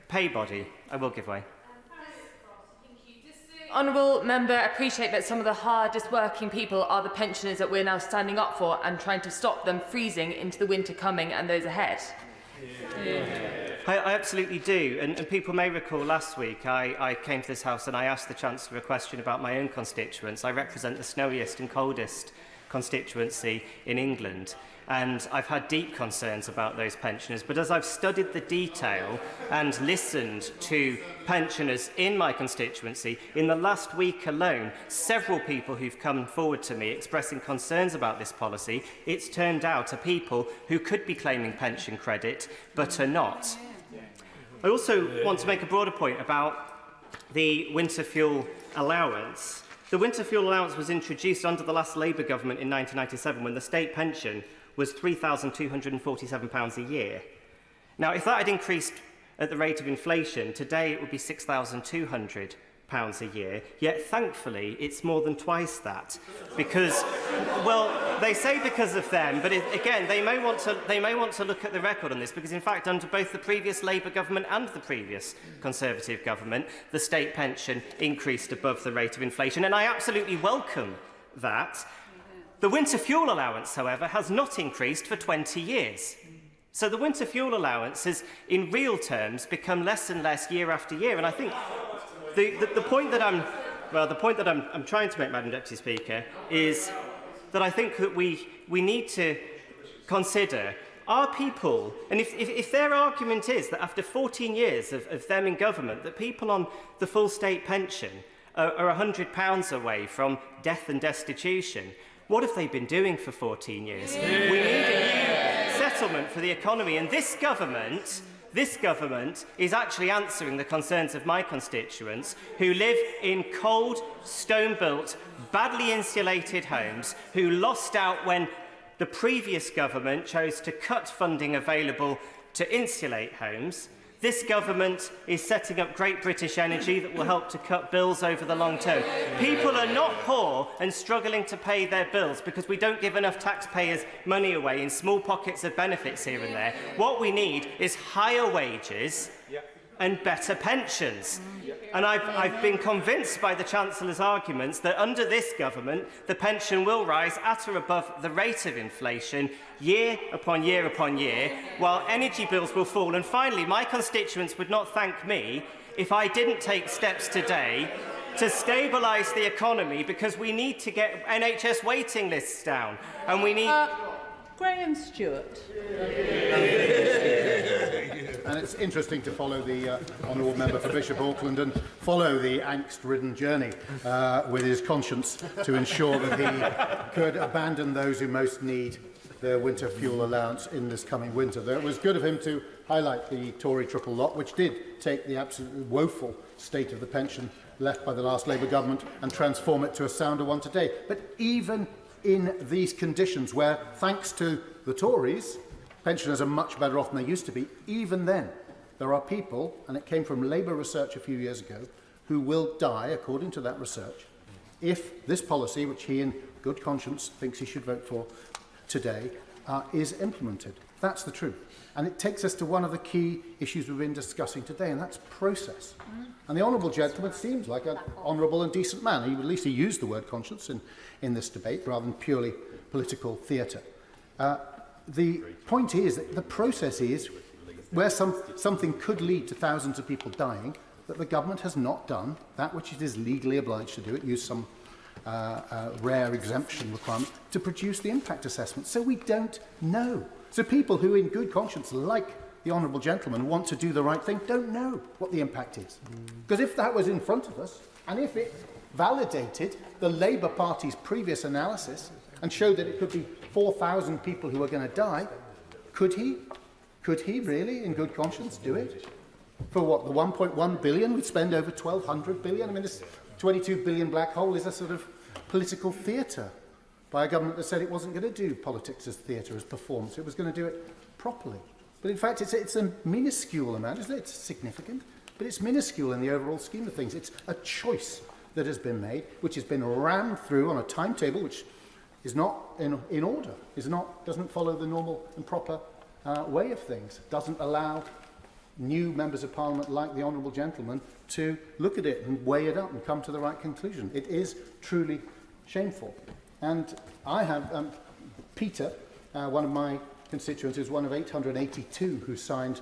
pay body. I will give way. Honourable Member, appreciate that some of the hardest working people are the pensioners that we're now standing up for and trying to stop them freezing into the winter coming and those ahead. I absolutely do, and people may recall last week I came to this House and I asked the Chancellor a question about my own constituents. I represent the snowiest and coldest constituency in England, and I've had deep concerns about those pensioners, but as I've studied the detail and listened to pensioners in my constituency, in the last week alone, several people who've come forward to me expressing concerns about this policy, it's turned out are people who could be claiming pension credit but are not. I also want to make a broader point about the winter fuel allowance. The winter fuel allowance was introduced under the last Labour government in 1997 when the state pension was £3,247 a year. Now, if that had increased at the rate of inflation, today it would be £6,200 a year, yet thankfully it's more than twice that. Because, well, they say because of them, but again, they may want to look at the record on this, because in fact, under both the previous Labour government and the previous Conservative government, the state pension increased above the rate of inflation, and I absolutely welcome that. The winter fuel allowance, however, has not increased for 20 years. So the winter fuel allowance has, in real terms, become less and less year after year. And I think the point that I'm trying to make, Madam Deputy Speaker, is that I think that we need to consider are people, and if their argument is that after 14 years of them in government, that people on the full state pension are £100 away from death and destitution, what have they been doing for 14 years? We need a new settlement for the economy, and this government is actually answering the concerns of my constituents who live in cold, stone-built, badly insulated homes, who lost out when the previous government chose to cut funding available to insulate homes. This government is setting up Great British Energy that will help to cut bills over the long term. People are not poor and struggling to pay their bills because we don't give enough taxpayers' money away in small pockets of benefits here and there. What we need is higher wages and better pensions. And I've been convinced by the Chancellor's arguments that under this government, the pension will rise at or above the rate of inflation year upon year upon year, while energy bills will fall. And finally, my constituents would not thank me if I didn't take steps today to stabilise the economy, because we need to get NHS waiting lists down. And we need... Graham Stewart. And it's interesting to follow the honourable member for Bishop Auckland and follow the angst-ridden journey with his conscience to ensure that he could abandon those who most need their winter fuel allowance in this coming winter. Though it was good of him to highlight the Tory triple lot, which did take the absolutely woeful state of the pension left by the last Labour government and transform it to a sounder one today. But even in these conditions where, thanks to the Tories, pensioners are much better off than they used to be, even then, there are people, and it came from Labour research a few years ago, who will die, according to that research, if this policy, which he in good conscience thinks he should vote for today, is implemented. That's the truth. And it takes us to one of the key issues we've been discussing today, and that's process. And the honourable gentleman seems like an honourable and decent man. At least he used the word conscience in this debate, rather than purely political theatre. The point is that the process is where something could lead to thousands of people dying, that the government has not done that which it is legally obliged to do. It used some rare exemption requirement to produce the impact assessment. So we don't know. So people who in good conscience like the honourable gentleman want to do the right thing don't know what the impact is. Because if that was in front of us, and if it validated the Labour Party's previous analysis and showed that it could be 4,000 people who are going to die, could he really, in good conscience, do it? For what, the 1.1 billion we'd spend over 1,200 billion? I mean, this 22 billion black hole is a sort of political theatre by a government that said it wasn't going to do politics as theatre, as performance. It was going to do it properly. But in fact, it's a minuscule amount, isn't it? It's significant, but it's minuscule in the overall scheme of things. It's a choice that has been made, which has been rammed through on a timetable which is not in order, doesn't follow the normal and proper way of things, doesn't allow new members of Parliament like the honourable gentleman to look at it and weigh it up and come to the right conclusion. It is truly shameful. And I have Peter, one of my constituents, is one of 882 who signed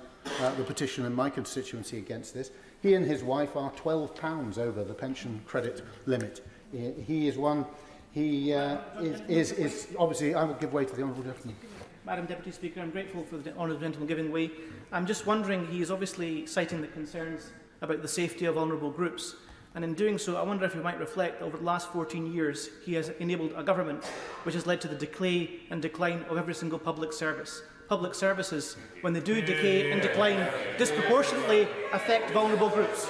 the petition in my constituency against this. He and his wife are £12 over the pension credit limit. He is one. He is obviously. I will give way to the honourable gentleman. Madam Deputy Speaker, I'm grateful for the honourable gentleman giving way. I'm just wondering, he is obviously citing the concerns about the safety of vulnerable groups. And in doing so, I wonder if he might reflect that over the last 14 years, he has enabled a government which has led to the decay and decline of every single public service. Public services, when they do decay and decline, disproportionately affect vulnerable groups.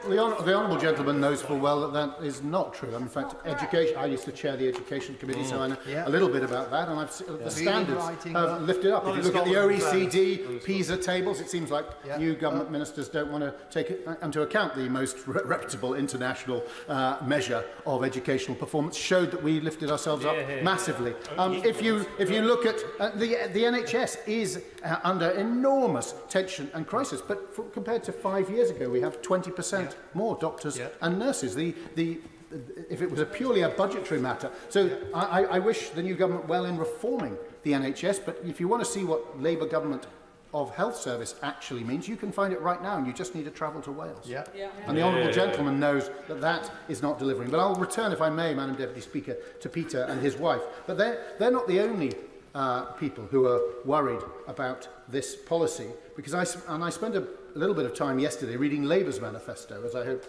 The honourable gentleman knows full well that that is not true. In fact, education. I used to chair the Education Committee, so I know a little bit about that. And the standards have lifted up. If you look at the OECD PISA tables, it seems like new government ministers don't want to take into account the most reputable international measure of educational performance. Showed that we lifted ourselves up massively. If you look at the NHS is under enormous tension and crisis, but compared to 5 years ago, we have 20% more doctors and nurses. If it was purely a budgetary matter. So I wish the new government well in reforming the NHS, but if you want to see what Labour government of health service actually means, you can find it right now, and you just need to travel to Wales. And the honourable gentleman knows that that is not delivering. But I'll return, if I may, Madam Deputy Speaker, to Peter and his wife. But they're not the only people who are worried about this policy, because I spent a little bit of time yesterday reading Labour's manifesto, as I hope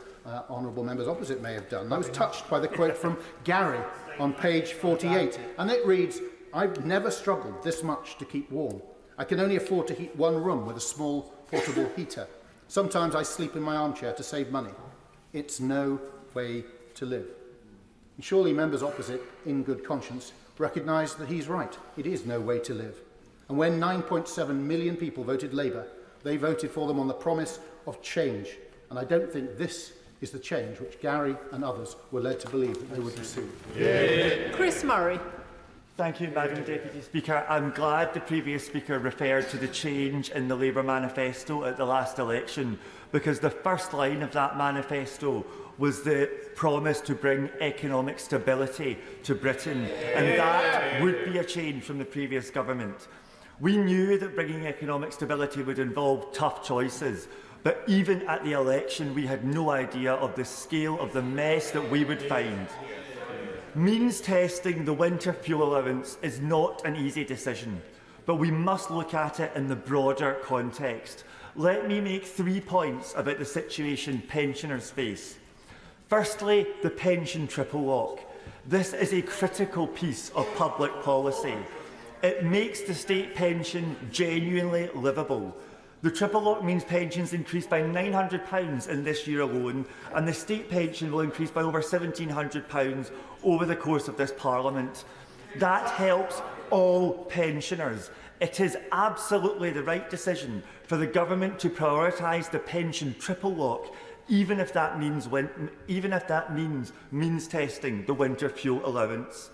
honourable members opposite may have done. I was touched by the quote from Gary on page 48, and it reads, "I've never struggled this much to keep warm. I can only afford to heat one room with a small portable heater. Sometimes I sleep in my armchair to save money. It's no way to live." And surely members opposite, in good conscience, recognise that he's right. It is no way to live. And when 9.7 million people voted Labour, they voted for them on the promise of change. And I don't think this is the change which Gary and others were led to believe that they would receive. Chris Murray. Thank you, Madam Deputy Speaker. I'm glad the previous speaker referred to the change in the Labour manifesto at the last election, because the first line of that manifesto was the promise to bring economic stability to Britain, and that would be a change from the previous government. We knew that bringing economic stability would involve tough choices, but even at the election we had no idea of the scale of the mess that we would find. Means testing the winter fuel allowance is not an easy decision, but we must look at it in the broader context. Let me make 3 points about the situation pensioners face. Firstly, the pension triple lock. This is a critical piece of public policy. It makes the state pension genuinely livable. The triple lock means pensions increase by £900 in this year alone, and the state pension will increase by over £1,700 over the course of this Parliament. That helps all pensioners. It is absolutely the right decision for the government to prioritise the pension triple lock, even if that means means testing the winter fuel allowance.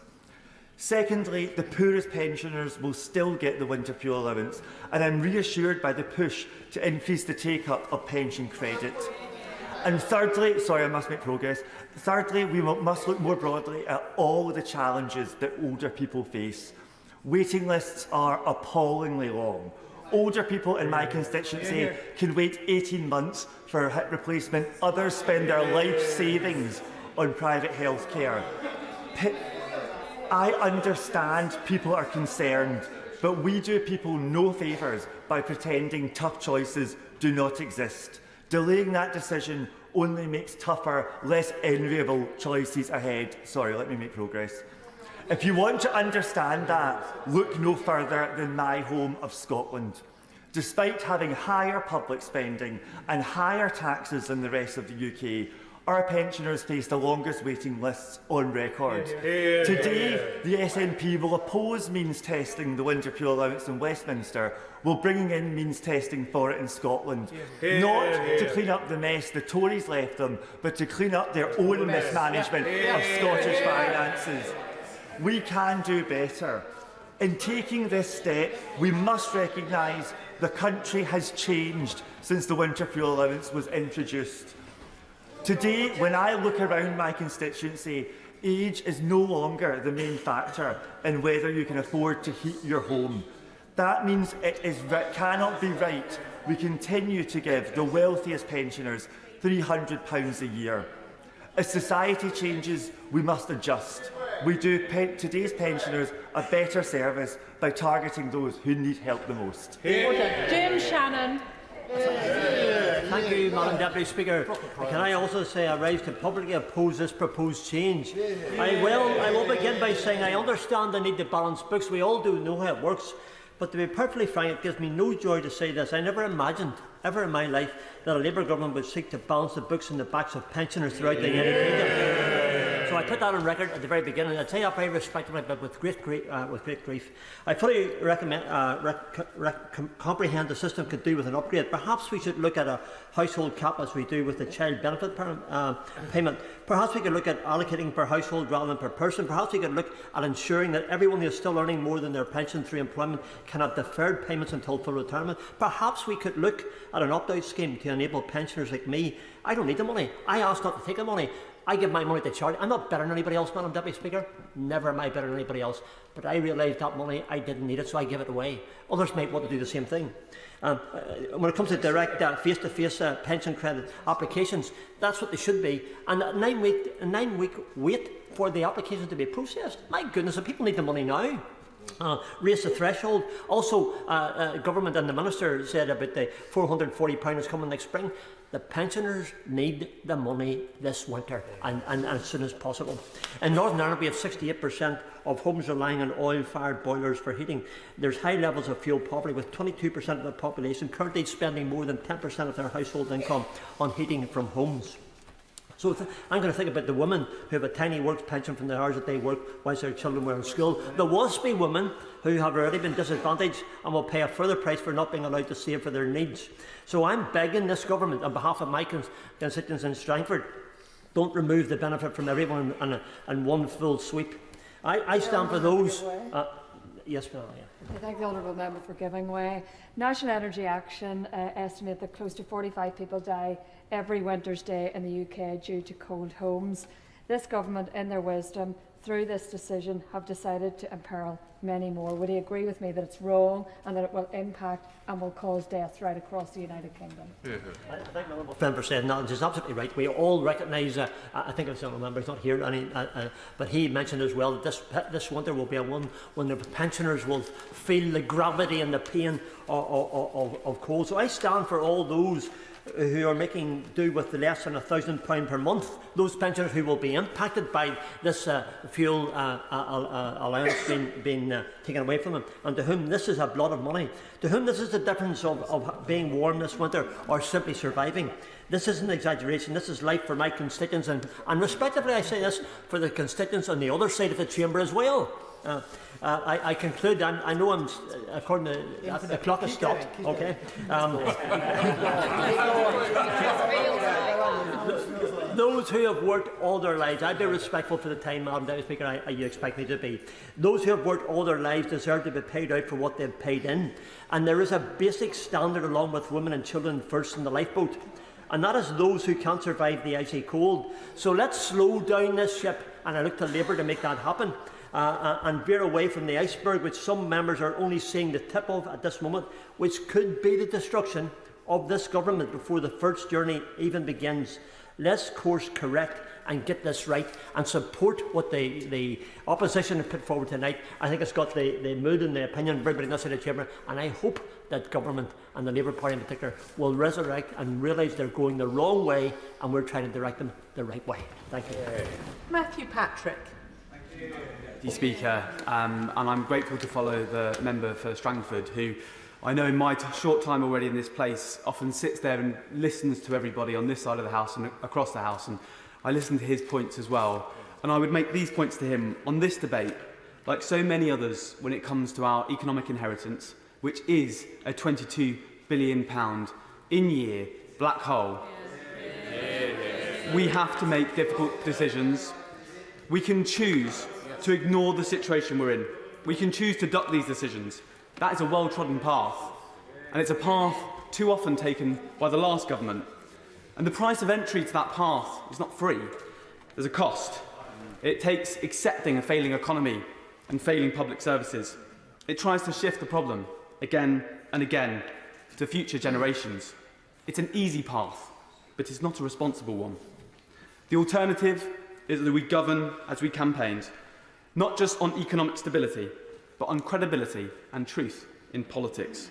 Secondly, the poorest pensioners will still get the winter fuel allowance, and I'm reassured by the push to increase the take-up of pension credit. And thirdly, I must make progress. Thirdly, we must look more broadly at all of the challenges that older people face. Waiting lists are appallingly long. Older people in my constituency can wait 18 months for a hip replacement. Others spend their life savings on private health care. I understand people are concerned, but we do people no favours by pretending tough choices do not exist. Delaying that decision only makes tougher, less enviable choices ahead. Sorry, let me make progress. If you want to understand that, look no further than my home of Scotland. Despite having higher public spending and higher taxes than the rest of the UK, our pensioners face the longest waiting lists on record. Today, the SNP will oppose means testing the winter fuel allowance in Westminster, while bringing in means testing for it in Scotland. Not to clean up the mess the Tories left them, but to clean up their own mismanagement of Scottish finances. We can do better. In taking this step, we must recognise the country has changed since the winter fuel allowance was introduced. Today, when I look around my constituency, age is no longer the main factor in whether you can afford to heat your home. That means it cannot be right we continue to give the wealthiest pensioners £300 a year. As society changes, we must adjust. We do today's pensioners a better service by targeting those who need help the most. Jim Shannon. Thank you, Madam Deputy Speaker. Can I also say I rise to publicly oppose this proposed change? I will begin by saying I understand the need to balance books. We all do know how it works. But to be perfectly frank, it gives me no joy to say this. I never imagined, ever in my life, that a Labour government would seek to balance the books in the backs of pensioners throughout the United Kingdom. So I put that on record at the very beginning. I'd say that very respectfully, but with great grief. I fully comprehend the system could do with an upgrade. Perhaps we should look at a household cap as we do with the child benefit payment. Perhaps we could look at allocating per household rather than per person. Perhaps we could look at ensuring that everyone who is still earning more than their pension through employment can have deferred payments until full retirement. Perhaps we could look at an opt-out scheme to enable pensioners like me. I don't need the money. I asked not to take the money. I give my money to charity. I'm not better than anybody else, Madam Deputy Speaker. Never am I better than anybody else. But I realised that money, I didn't need it, so I give it away. Others might want to do the same thing. When it comes to direct face-to-face pension credit applications, that's what they should be. And a 9-week wait for the application to be processed. My goodness, if people need the money now. Raise the threshold. Also, government and the minister said about the £440 is coming next spring. The pensioners need the money this winter and as soon as possible. In Northern Ireland, we have 68% of homes relying on oil-fired boilers for heating. There's high levels of fuel poverty, with 22% of the population currently spending more than 10% of their household income on heating from homes. So I'm going to think about the women who have a tiny work pension from the hours that they work whilst their children were in school. The waspy women who have already been disadvantaged and will pay a further price for not being allowed to save for their needs. So I'm begging this government on behalf of my constituents in Strangford, don't remove the benefit from everyone in one full sweep. I stand for those. Yes, ma'am. I thank the honourable member for giving way. National Energy Action estimate that close to 45 people die every winter's day in the UK due to cold homes. This government, in their wisdom, through this decision, have decided to imperil many more. Would he agree with me that it's wrong and that it will impact and will cause deaths right across the United Kingdom? I thank my friend for saying that. He's absolutely right. We all recognise, I think it's a member, he's not here, but he mentioned as well that this winter will be a one when the pensioners will feel the gravity and the pain of cold. So I stand for all those who are making do with less than £1,000 per month, those pensioners who will be impacted by this fuel allowance being taken away from them, and to whom this is a lot of money, to whom this is the difference of being warm this winter or simply surviving. This isn't exaggeration, this is life for my constituents, and respectively I say this for the constituents on the other side of the chamber as well. I conclude, I know I'm, according to, the clock has stopped, okay? Those who have worked all their lives, I'd be respectful for the time, Madam Deputy Speaker, you expect me to be. Those who have worked all their lives deserve to be paid out for what they've paid in. And there is a basic standard along with women and children first in the lifeboat. And that is those who can't survive the icy cold. So let's slow down this ship, and I look to Labour to make that happen. And veer away from the iceberg, which some members are only seeing the tip of at this moment, which could be the destruction of this government before the first journey even begins. Let's course correct. and get this right and support what the opposition have put forward tonight. I think it's got the mood and the opinion of everybody in this side of the chamber, and I hope that government and the Labour Party in particular will resurrect and realise they're going the wrong way, and we're trying to direct them the right way. Thank you. Matthew Patrick. Speaker, and I'm grateful to follow the member for Strangford, who I know in my short time already in this place often sits there and listens to everybody on this side of the House and across the House, and I listen to his points as well. And I would make these points to him on this debate, like so many others when it comes to our economic inheritance, which is a £22 billion in-year black hole. We have to make difficult decisions. We can choose to ignore the situation we're in. We can choose to duck these decisions. That is a well-trodden path, and it's a path too often taken by the last government. And the price of entry to that path is not free. There's a cost. It takes accepting a failing economy and failing public services. It tries to shift the problem again and again to future generations. It's an easy path, but it's not a responsible one. The alternative is that we govern as we campaigned, not just on economic stability, but on credibility and truth in politics,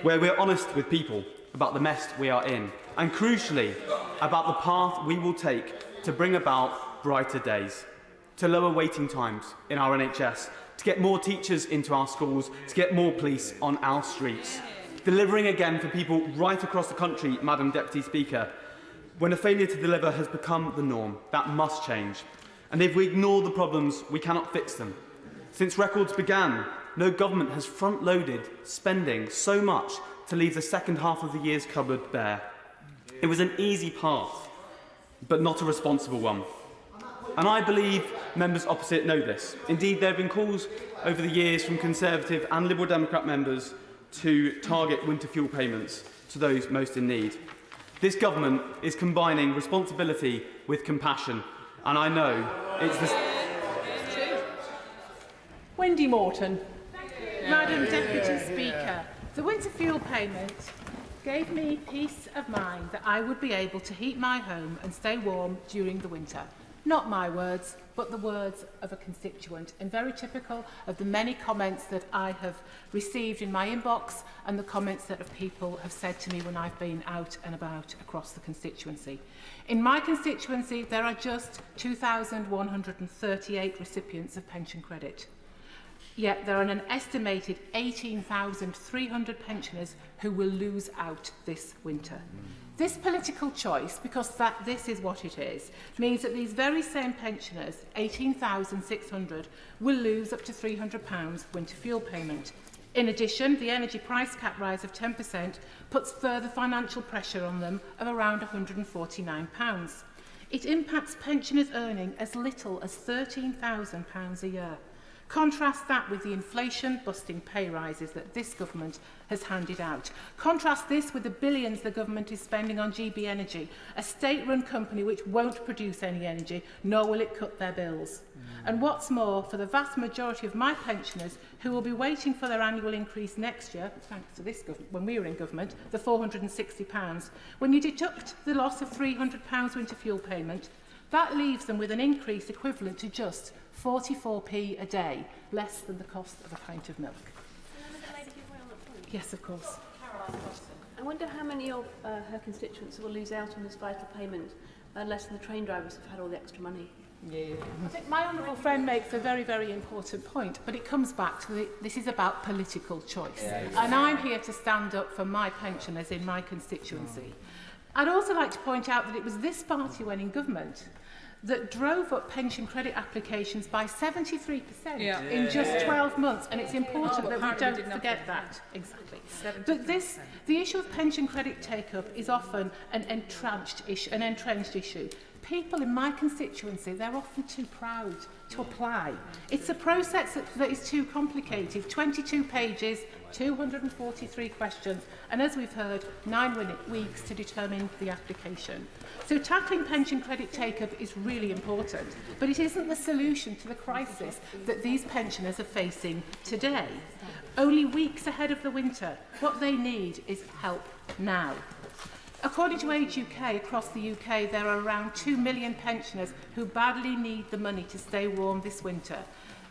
where we're honest with people about the mess we are in, and crucially, about the path we will take to bring about brighter days, to lower waiting times in our NHS, to get more teachers into our schools, to get more police on our streets. Delivering again for people right across the country, Madam Deputy Speaker. When a failure to deliver has become the norm, that must change. And if we ignore the problems, we cannot fix them. Since records began, no government has front-loaded spending so much to leave the second half of the year's cupboard bare. It was an easy path, but not a responsible one. And I believe members opposite know this. Indeed, there have been calls over the years from Conservative and Liberal Democrat members to target winter fuel payments to those most in need. This government is combining responsibility with compassion, and I know it's the... Wendy Morton. Madam Deputy Speaker, the winter fuel payment gave me peace of mind that I would be able to heat my home and stay warm during the winter. Not my words, but the words of a constituent, and very typical of the many comments that I have received in my inbox and the comments that people have said to me when I've been out and about across the constituency. In my constituency, there are just 2,138 recipients of pension credit. Yet there are an estimated 18,300 pensioners who will lose out this winter. This political choice, because this is what it is, means that these very same pensioners, 18,600, will lose up to £300 winter fuel payment. In addition, the energy price cap rise of 10% puts further financial pressure on them of around £149. It impacts pensioners earning as little as £13,000 a year. Contrast that with the inflation-busting pay rises that this government has handed out. Contrast this with the billions the government is spending on GB Energy, a state-run company which won't produce any energy, nor will it cut their bills. And what's more, for the vast majority of my pensioners who will be waiting for their annual increase next year, thanks to this government, when we were in government, the £460, when you deduct the loss of £300 winter fuel payment, that leaves them with an increase equivalent to just 44p a day, less than the cost of a pint of milk. Yes, of course. I wonder how many of her constituents will lose out on this vital payment unless the train drivers have had all the extra money. I think my honourable friend makes a very, very important point, but it comes back to this is about political choice. And I'm here to stand up for my pensioners in my constituency. I'd also like to point out that it was this party when in government that drove up pension credit applications by 73% in just 12 months, and it's important that we don't forget that. Exactly. But the issue of pension credit take-up is often an entrenched issue. People in my constituency, they're often too proud to apply. It's a process that is too complicated. 22 pages, 243 questions, and as we've heard, 9 weeks to determine the application. So tackling pension credit take-up is really important, but it isn't the solution to the crisis that these pensioners are facing today. Only weeks ahead of the winter, what they need is help now. According to Age UK, across the UK, there are around 2 million pensioners who badly need the money to stay warm this winter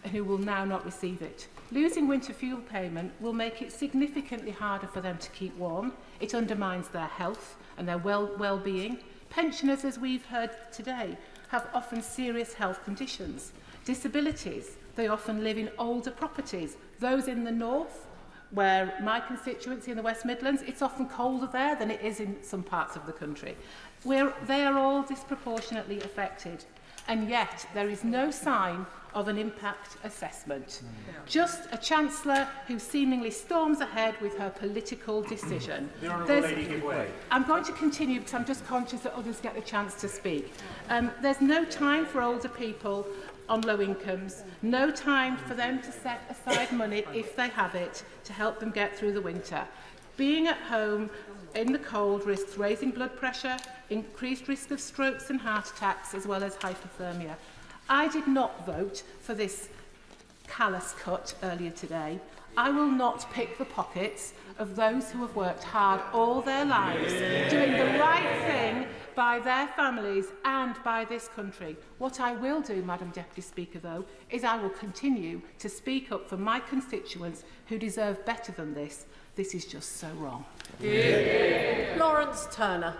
and who will now not receive it. Losing winter fuel payment will make it significantly harder for them to keep warm. It undermines their health and their well-being. Pensioners, as we've heard today, have often serious health conditions, disabilities. They often live in older properties. Those in the north, where my constituency in the West Midlands, it's often colder there than it is in some parts of the country. They are all disproportionately affected, and yet there is no sign of an impact assessment. Just a chancellor who seemingly storms ahead with her political decision. The Honourable Lady, give way. I'm going to continue because I'm just conscious that others get the chance to speak. There's no time for older people on low incomes, no time for them to set aside money, if they have it, to help them get through the winter. Being at home in the cold risks raising blood pressure, increased risk of strokes and heart attacks, as well as hypothermia. I did not vote for this callous cut earlier today. I will not pick the pockets of those who have worked hard all their lives, doing the right thing by their families and by this country. What I will do, Madam Deputy Speaker, though, is I will continue to speak up for my constituents who deserve better than this. This is just so wrong. Lawrence Turner.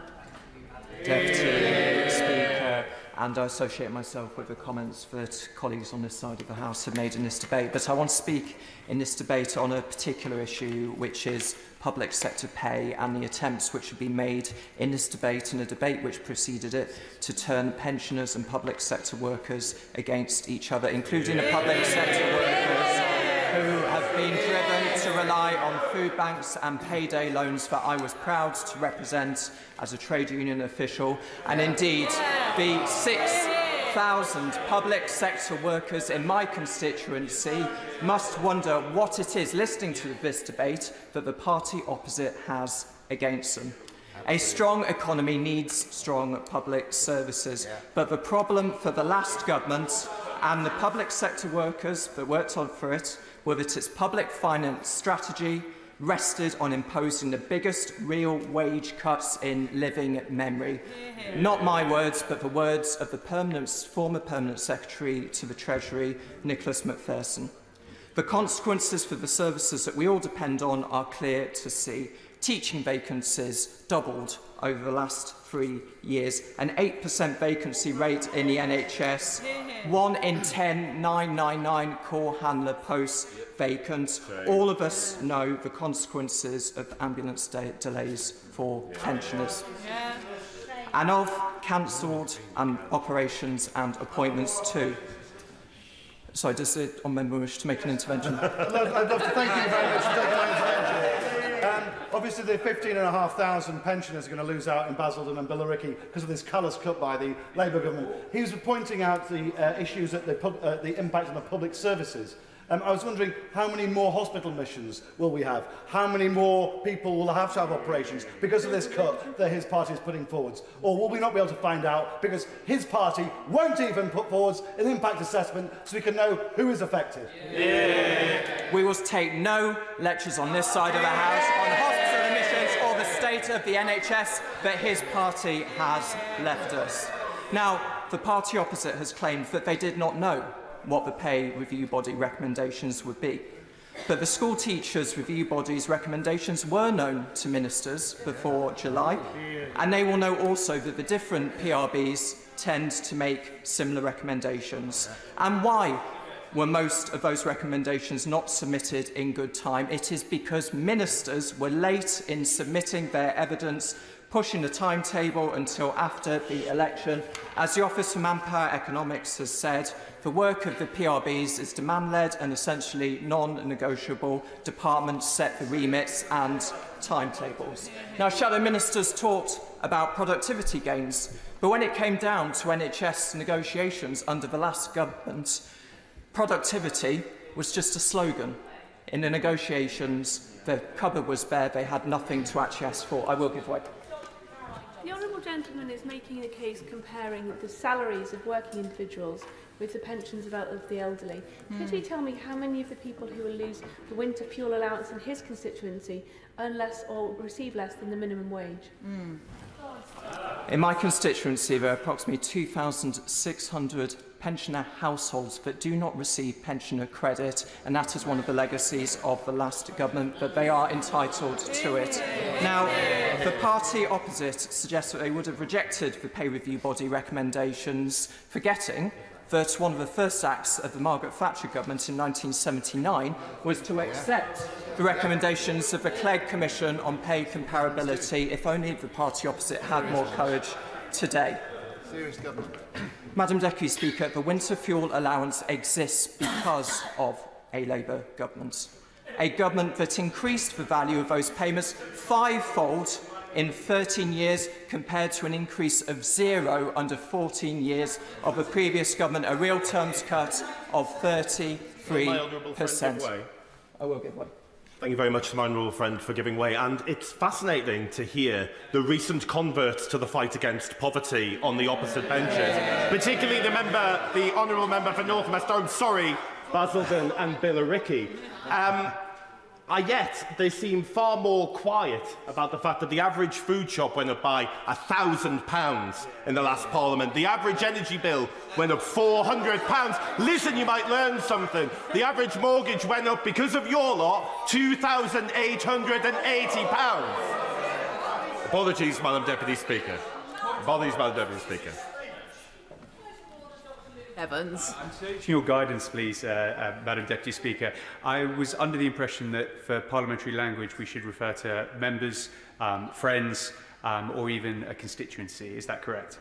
Deputy Speaker, and I associate myself with the comments that colleagues on this side of the House have made in this debate. But I want to speak in this debate on a particular issue, which is public sector pay and the attempts which have been made in this debate and a debate which preceded it to turn pensioners and public sector workers against each other, including the public sector workers who have been driven to rely on food banks and payday loans that I was proud to represent as a trade union official, and indeed the 6,000 public sector workers in my constituency must wonder what it is, listening to this debate, that the party opposite has against them. A strong economy needs strong public services, but the problem for the last government and the public sector workers that worked on for it were that its public finance strategy rested on imposing the biggest real wage cuts in living memory. Not my words, but the words of the former Permanent Secretary to the Treasury, Nicholas Macpherson. The consequences for the services that we all depend on are clear to see. Teaching vacancies doubled over the last 3 years, an 8% vacancy rate in the NHS, 1 in 10 999 call handler posts vacant. All of us know the consequences of ambulance delays for pensioners. And of cancelled operations and appointments too. Sorry, does the honourable member wish to make an intervention? I'd love to thank you very much for taking my intervention. Obviously, the 15,500 pensioners are going to lose out in Basildon and Billericay because of this callous cut by the Labour government. He was pointing out the issues that the impact on the public services. I was wondering, how many more hospital missions will we have? How many more people will have to have operations because of this cut that his party is putting forwards? Or will we not be able to find out because his party won't even put forwards an impact assessment so we can know who is affected? We will take no lectures on this side of the House on hospital admissions or the state of the NHS that his party has left us. Now, the party opposite has claimed that they did not know what the pay review body recommendations would be. But the school teachers review body's recommendations were known to ministers before July, and they will know also that the different PRBs tend to make similar recommendations. And why were most of those recommendations not submitted in good time? It is because ministers were late in submitting their evidence, pushing the timetable until after the election. As the Office for Manpower Economics has said, the work of the PRBs is demand-led and essentially non-negotiable. Departments set the remits and timetables. Now, shadow ministers talked about productivity gains, but when it came down to NHS negotiations under the last government, productivity was just a slogan. In the negotiations, the cupboard was bare, they had nothing to actually ask for. I will give way. The honourable gentleman is making a case comparing the salaries of working individuals with the pensions of the elderly. Could he tell me how many of the people who will lose the winter fuel allowance in his constituency earn less or receive less than the minimum wage? In my constituency, there are approximately 2,600 pensioner households that do not receive pensioner credit, and that is one of the legacies of the last government, but they are entitled to it. Now, the party opposite suggests that they would have rejected the pay review body recommendations, forgetting that one of the first acts of the Margaret Thatcher government in 1979 was to accept the recommendations of the Clegg Commission on pay comparability, if only the party opposite had more courage today. Serious government. Madam Deputy Speaker, the winter fuel allowance exists because of a Labour government. A government that increased the value of those payments fivefold in 13 years compared to an increase of 0 under 14 years of the previous government, a real terms cut of 33%. I will give way. Thank you very much to my honourable friend for giving way. And it's fascinating to hear the recent converts to the fight against poverty on the opposite benches, particularly the honourable member for North West Durham, Basildon and Billericay. Yet they seem far more quiet about the fact that the average food shop went up by £1,000 in the last Parliament. The average energy bill went up £400. Listen, you might learn something. The average mortgage went up, because of your lot, £2,880. Apologies, Madam Deputy Speaker. Apologies, Madam Deputy Speaker. Evans. Your guidance, please, Madam Deputy Speaker. I was under the impression that for parliamentary language we should refer to members, friends, or even a constituency. Is that correct?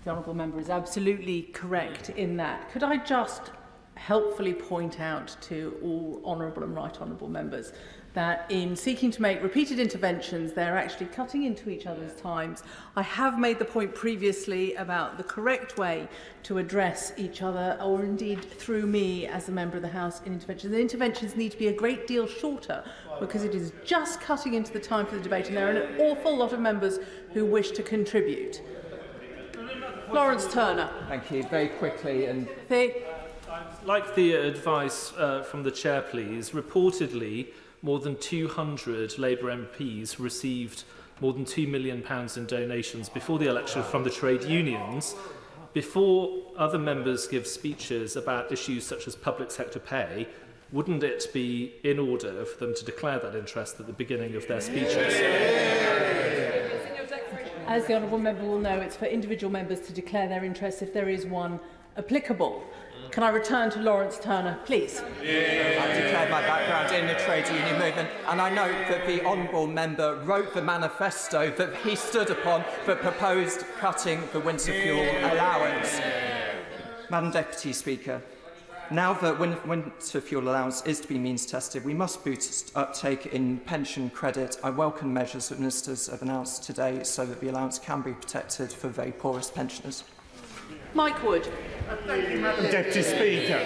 The honourable member is absolutely correct in that. Could I just helpfully point out to all honourable and right honourable members that in seeking to make repeated interventions, they're actually cutting into each other's times. I have made the point previously about the correct way to address each other, or indeed through me as a member of the House in interventions. The interventions need to be a great deal shorter, because it is just cutting into the time for the debate, and there are an awful lot of members who wish to contribute. Lawrence Turner. Thank you. Very quickly. And I'd like the advice from the Chair, please. Reportedly, more than 200 Labour MPs received more than £2 million in donations before the election from the trade unions. Before other members give speeches about issues such as public sector pay, wouldn't it be in order for them to declare that interest at the beginning of their speeches? As the honourable member will know, it's for individual members to declare their interest if there is one applicable. Can I return to Lawrence Turner, please? I've declared my background in the trade union movement, and I note that the honourable member wrote the manifesto that he stood upon that proposed cutting the winter fuel allowance. Madam Deputy Speaker, now that winter fuel allowance is to be means tested, we must boost uptake in pension credit. I welcome measures that ministers have announced today so that the allowance can be protected for very poorest pensioners. Mike Wood. Thank you, Madam Deputy Speaker.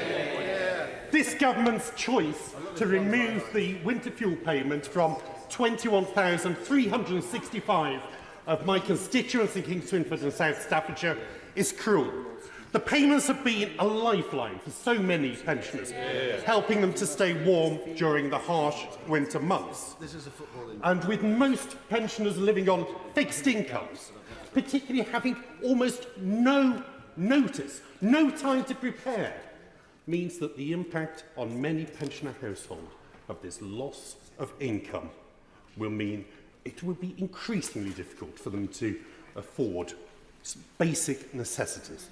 This government's choice to remove the winter fuel payment from 21,365 of my constituency, Kings Swinford and South Staffordshire, is cruel. The payments have been a lifeline for so many pensioners, helping them to stay warm during the harsh winter months. And with most pensioners living on fixed incomes, particularly having almost no notice, no time to prepare, means that the impact on many pensioner households of this loss of income will mean it will be increasingly difficult for them to afford basic necessities.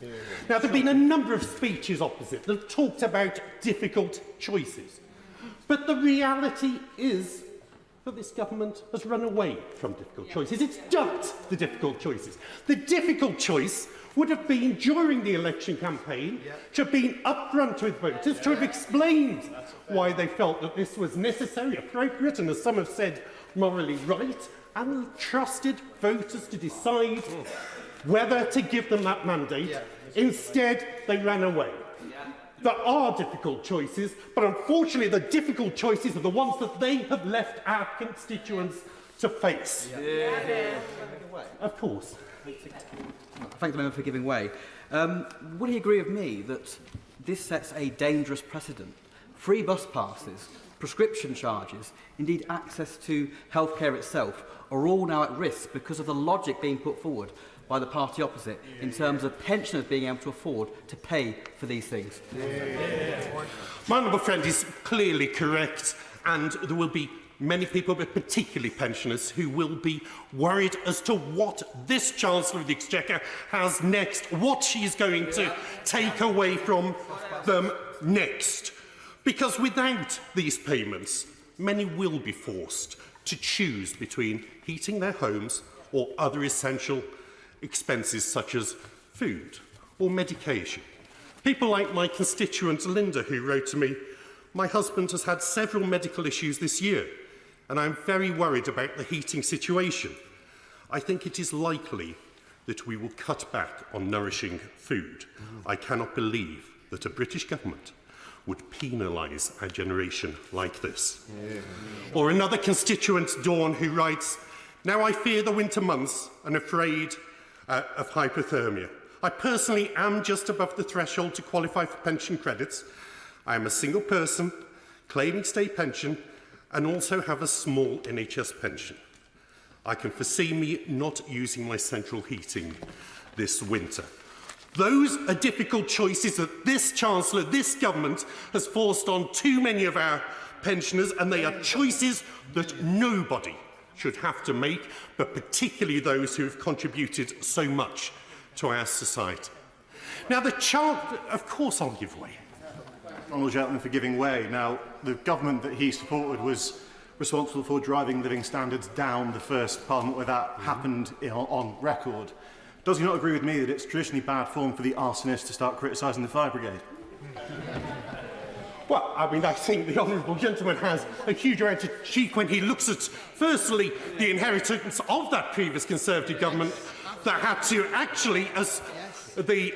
Now, there have been a number of speeches opposite that have talked about difficult choices, but the reality is that this government has run away from difficult choices. It's ducked the difficult choices. The difficult choice would have been, during the election campaign, to have been upfront with voters, to have explained why they felt that this was necessary, appropriate, and, as some have said, morally right, and trusted voters to decide whether to give them that mandate. Instead, they ran away. There are difficult choices, but unfortunately the difficult choices are the ones that they have left our constituents to face. Of course. Thank the member for giving way. Would he agree with me that this sets a dangerous precedent? Free bus passes prescription charges, indeed access to healthcare itself, are all now at risk because of the logic being put forward by the party opposite in terms of pensioners being able to afford to pay for these things. My honourable friend is clearly correct, and there will be many people, but particularly pensioners, who will be worried as to what this Chancellor of the Exchequer has next, what she is going to take away from them next. Because without these payments, many will be forced to choose between heating their homes or other essential expenses such as food or medication. People like my constituent Linda, who wrote to me, "My husband has had several medical issues this year, and I'm very worried about the heating situation. I think it is likely that we will cut back on nourishing food. I cannot believe that a British government would penalise a generation like this." Or another constituent, Dawn, who writes, "Now I fear the winter months and afraid of hypothermia. I personally am just above the threshold to qualify for pension credits. I am a single person, claiming state pension, and also have a small NHS pension. I can foresee me not using my central heating this winter." Those are difficult choices that this Chancellor, this government, has forced on too many of our pensioners, and they are choices that nobody should have to make, but particularly those who have contributed so much to our society. Now, of course I'll give way. Honourable gentleman for giving way. Now, the government that he supported was responsible for driving living standards down the first Parliament where that happened on record. Does he not agree with me that it's traditionally bad form for the arsonist to start criticising the fire brigade? Well, I mean, I think the honourable gentleman has a huge amount of cheek when he looks at, firstly, the inheritance of that previous Conservative government that had to actually, as the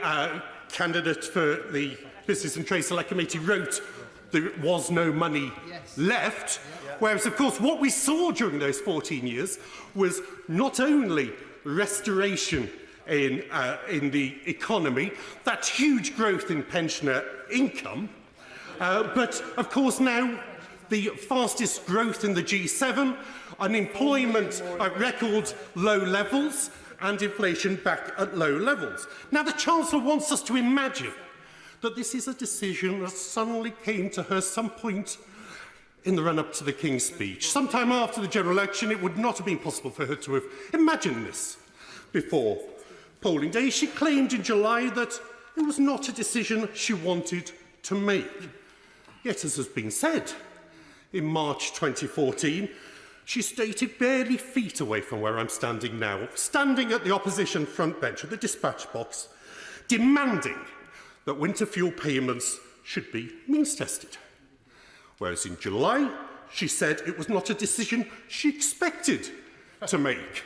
candidate for the Business and Trade Select Committee wrote, there was no money left. Whereas, of course, what we saw during those 14 years was not only restoration in the economy, that huge growth in pensioner income, but, of course, now the fastest growth in the G7, unemployment at record low levels, and inflation back at low levels. Now, the Chancellor wants us to imagine that this is a decision that suddenly came to her some point in the run-up to the King's speech. Sometime after the general election, it would not have been possible for her to have imagined this before polling day. She claimed in July that it was not a decision she wanted to make. Yet, as has been said, in March 2014, she stated barely feet away from where I'm standing now, standing at the opposition front bench of the dispatch box, demanding that winter fuel payments should be means-tested. Whereas in July, she said it was not a decision she expected to make.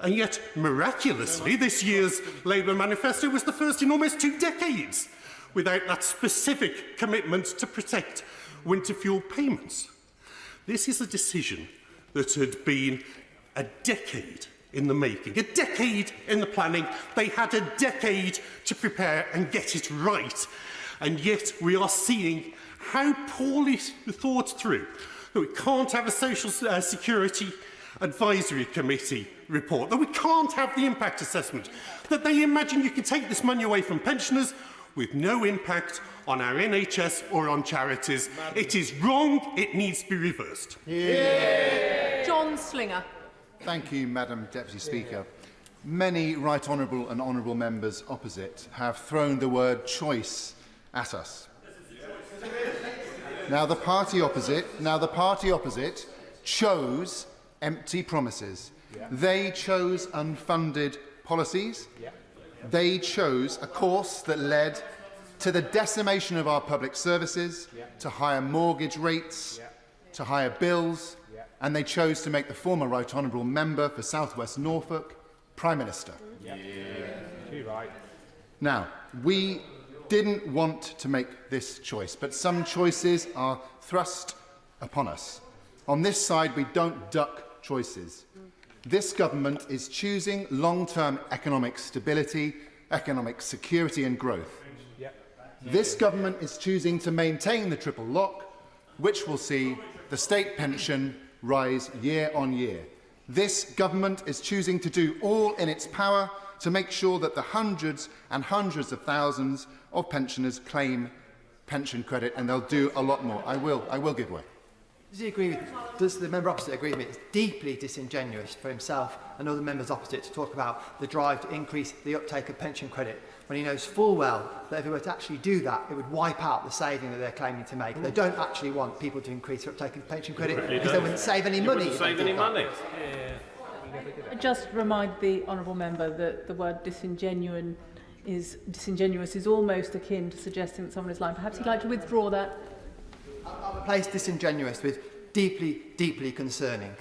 And yet, miraculously, this year's Labour manifesto was the first in almost 2 decades without that specific commitment to protect winter fuel payments. This is a decision that had been a decade in the making, a decade in the planning. They had a decade to prepare and get it right. And yet we are seeing how poorly thought through that we can't have a Social Security Advisory Committee report, that we can't have the impact assessment, that they imagine you can take this money away from pensioners with no impact on our NHS or on charities. It is wrong. It needs to be reversed. John Slinger. Thank you, Madam Deputy Speaker. Many right honourable and honourable members opposite have thrown the word choice at us. Now the party opposite chose empty promises. They chose unfunded policies. They chose a course that led to the decimation of our public services, to higher mortgage rates, to higher bills, and they chose to make the former Right Honourable Member for South West Norfolk Prime Minister. Now, we didn't want to make this choice, but some choices are thrust upon us. On this side, we don't duck choices. This government is choosing long-term economic stability, economic security and growth. This government is choosing to maintain the triple lock, which will see the state pension rise year on year. This government is choosing to do all in its power to make sure that the hundreds and hundreds of thousands of pensioners claim pension credit, and they'll do a lot more. I will give way. Does the member opposite agree with me? It's deeply disingenuous for himself and other members opposite to talk about the drive to increase the uptake of pension credit when he knows full well that if he were to actually do that, it would wipe out the saving that they're claiming to make. They don't actually want people to increase their uptake of pension credit because they wouldn't save any money. Save any money. Just remind the honourable member that the word disingenuous is almost akin to suggesting that someone is lying. Perhaps he'd like to withdraw that. I'll replace disingenuous with deeply, deeply concerning.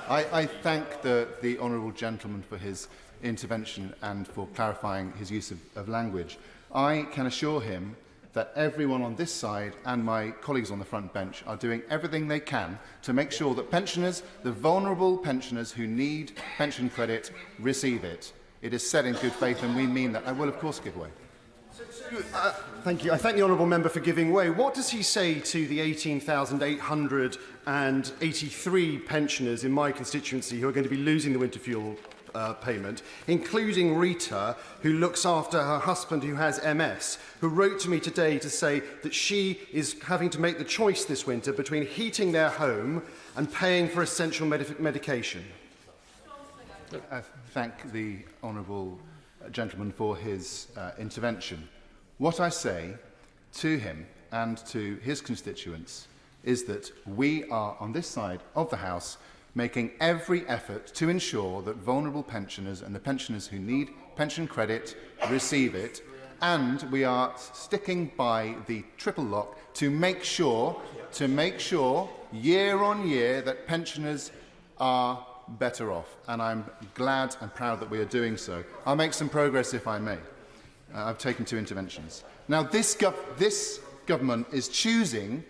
I thank the honourable gentleman for his intervention and for clarifying his use of language. I can assure him that everyone on this side and my colleagues on the front bench are doing everything they can to make sure that pensioners, the vulnerable pensioners who need pension credit, receive it. It is said in good faith, and we mean that. I will, of course, give way. Thank you. I thank the honourable member for giving way. What does he say to the 18,883 pensioners in my constituency who are going to be losing the winter fuel payment, including Rita, who looks after her husband who has MS, who wrote to me today to say that she is having to make the choice this winter between heating their home and paying for essential medication? Thank the honourable gentleman for his intervention. What I say to him and to his constituents is that we are, on this side of the House, making every effort to ensure that vulnerable pensioners and the pensioners who need pension credit receive it, and we are sticking by the triple lock to make sure year on year that pensioners are better off, and I'm glad and proud that we are doing so. I'll make some progress if I may. I've taken 2 interventions. Now, this government is choosing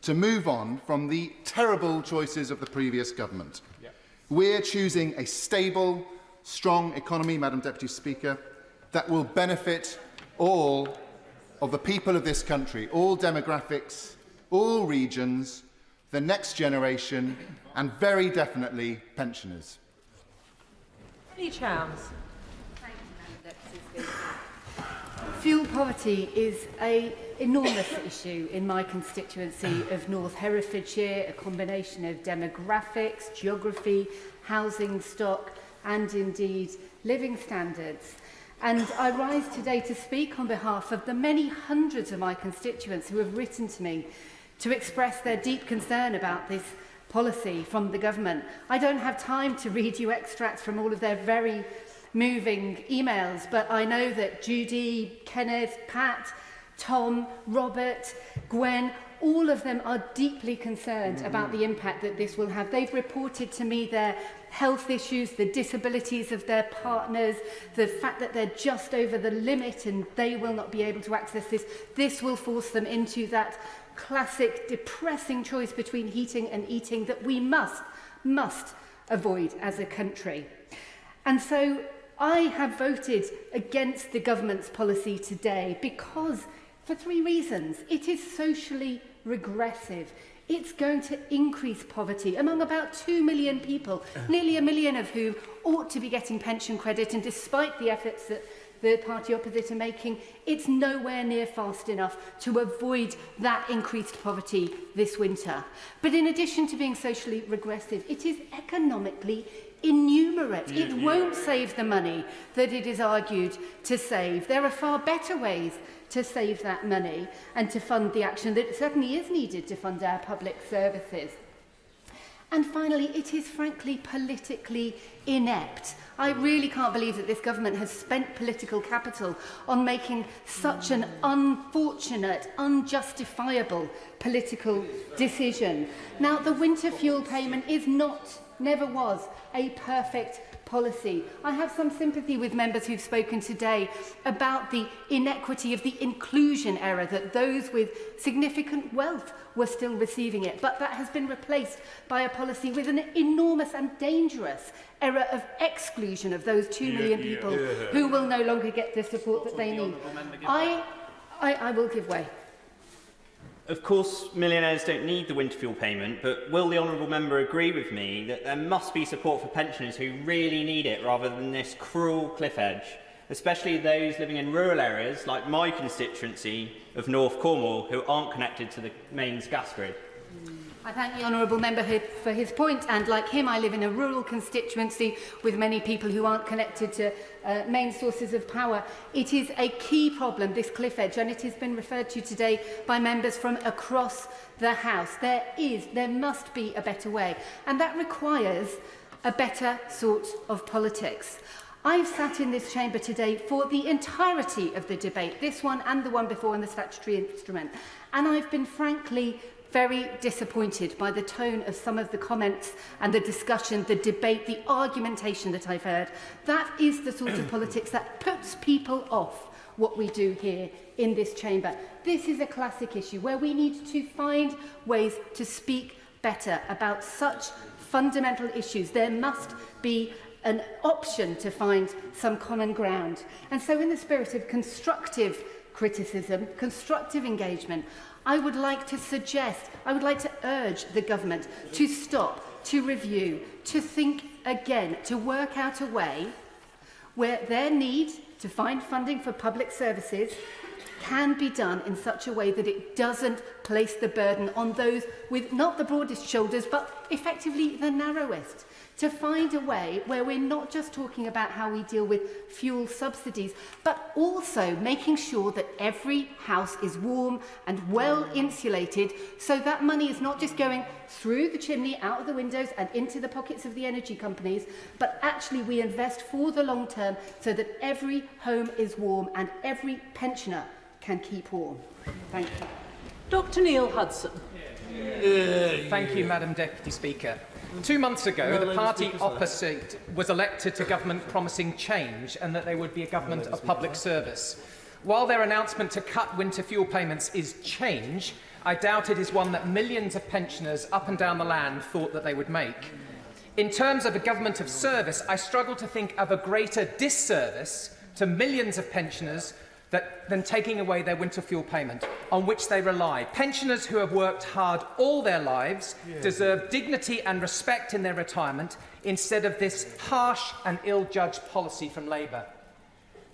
to move on from the terrible choices of the previous government. We're choosing a stable, strong economy, Madam Deputy Speaker, that will benefit all of the people of this country, all demographics, all regions, the next generation, and very definitely pensioners. Chance. Thank you, Madam Deputy Speaker. Fuel poverty is an enormous issue in my constituency of North Herefordshire, a combination of demographics, geography, housing stock, and indeed living standards. And I rise today to speak on behalf of the many hundreds of my constituents who have written to me to express their deep concern about this policy from the government. I don't have time to read you extracts from all of their very moving emails, but I know that Judy, Kenneth, Pat, Tom, Robert, Gwen, all of them are deeply concerned about the impact that this will have. They've reported to me their health issues, the disabilities of their partners, the fact that they're just over the limit and they will not be able to access this. This will force them into that classic depressing choice between heating and eating that we must avoid as a country. And so I have voted against the government's policy today because, for 3 reasons. It is socially regressive. It's going to increase poverty among about 2 million people, nearly 1 million of whom ought to be getting pension credit, and despite the efforts that the party opposite are making, it's nowhere near fast enough to avoid that increased poverty this winter. But in addition to being socially regressive, it is economically innumerate. It won't save the money that it is argued to save. There are far better ways to save that money and to fund the action that certainly is needed to fund our public services. And finally, it is frankly politically inept. I really can't believe that this government has spent political capital on making such an unfortunate, unjustifiable political decision. Now, the winter fuel payment is never was a perfect policy. I have some sympathy with members who've spoken today about the inequity of the inclusion error, that those with significant wealth were still receiving it, but that has been replaced by a policy with an enormous and dangerous error of exclusion of those 2 million people who will no longer get the support that they need. I will give way. Of course, millionaires don't need the winter fuel payment, but will the honourable member agree with me that there must be support for pensioners who really need it rather than this cruel cliff edge, especially those living in rural areas like my constituency of North Cornwall who aren't connected to the mains gas grid? I thank the honourable member for his point, and like him, I live in a rural constituency with many people who aren't connected to main sources of power. It is a key problem, this cliff edge, and it has been referred to today by members from across the House. There must be a better way, and that requires a better sort of politics. I've sat in this chamber today for the entirety of the debate, this one and the one before on the statutory instrument, and I've been frankly very disappointed by the tone of some of the comments and the discussion, the debate, the argumentation that I've heard. That is the sort of politics that puts people off what we do here in this chamber. This is a classic issue where we need to find ways to speak better about such fundamental issues. There must be an option to find some common ground. And so in the spirit of constructive criticism, constructive engagement, I would like to urge the government to stop, to review, to think again, to work out a way where their need to find funding for public services can be done in such a way that it doesn't place the burden on those with not the broadest shoulders, but effectively the narrowest. To find a way where we're not just talking about how we deal with fuel subsidies, but also making sure that every house is warm and well insulated, so that money is not just going through the chimney, out of the windows and into the pockets of the energy companies, but actually we invest for the long term so that every home is warm and every pensioner can keep warm. Thank you. Dr. Neil Hudson. Thank you, Madam Deputy Speaker. 2 months ago, the party opposite was elected to government promising change and that they would be a government of public service. While their announcement to cut winter fuel payments is change, I doubt it is one that millions of pensioners up and down the land thought that they would make. In terms of a government of service, I struggle to think of a greater disservice to millions of pensioners than taking away their winter fuel payment, on which they rely. Pensioners who have worked hard all their lives deserve dignity and respect in their retirement instead of this harsh and ill-judged policy from Labour.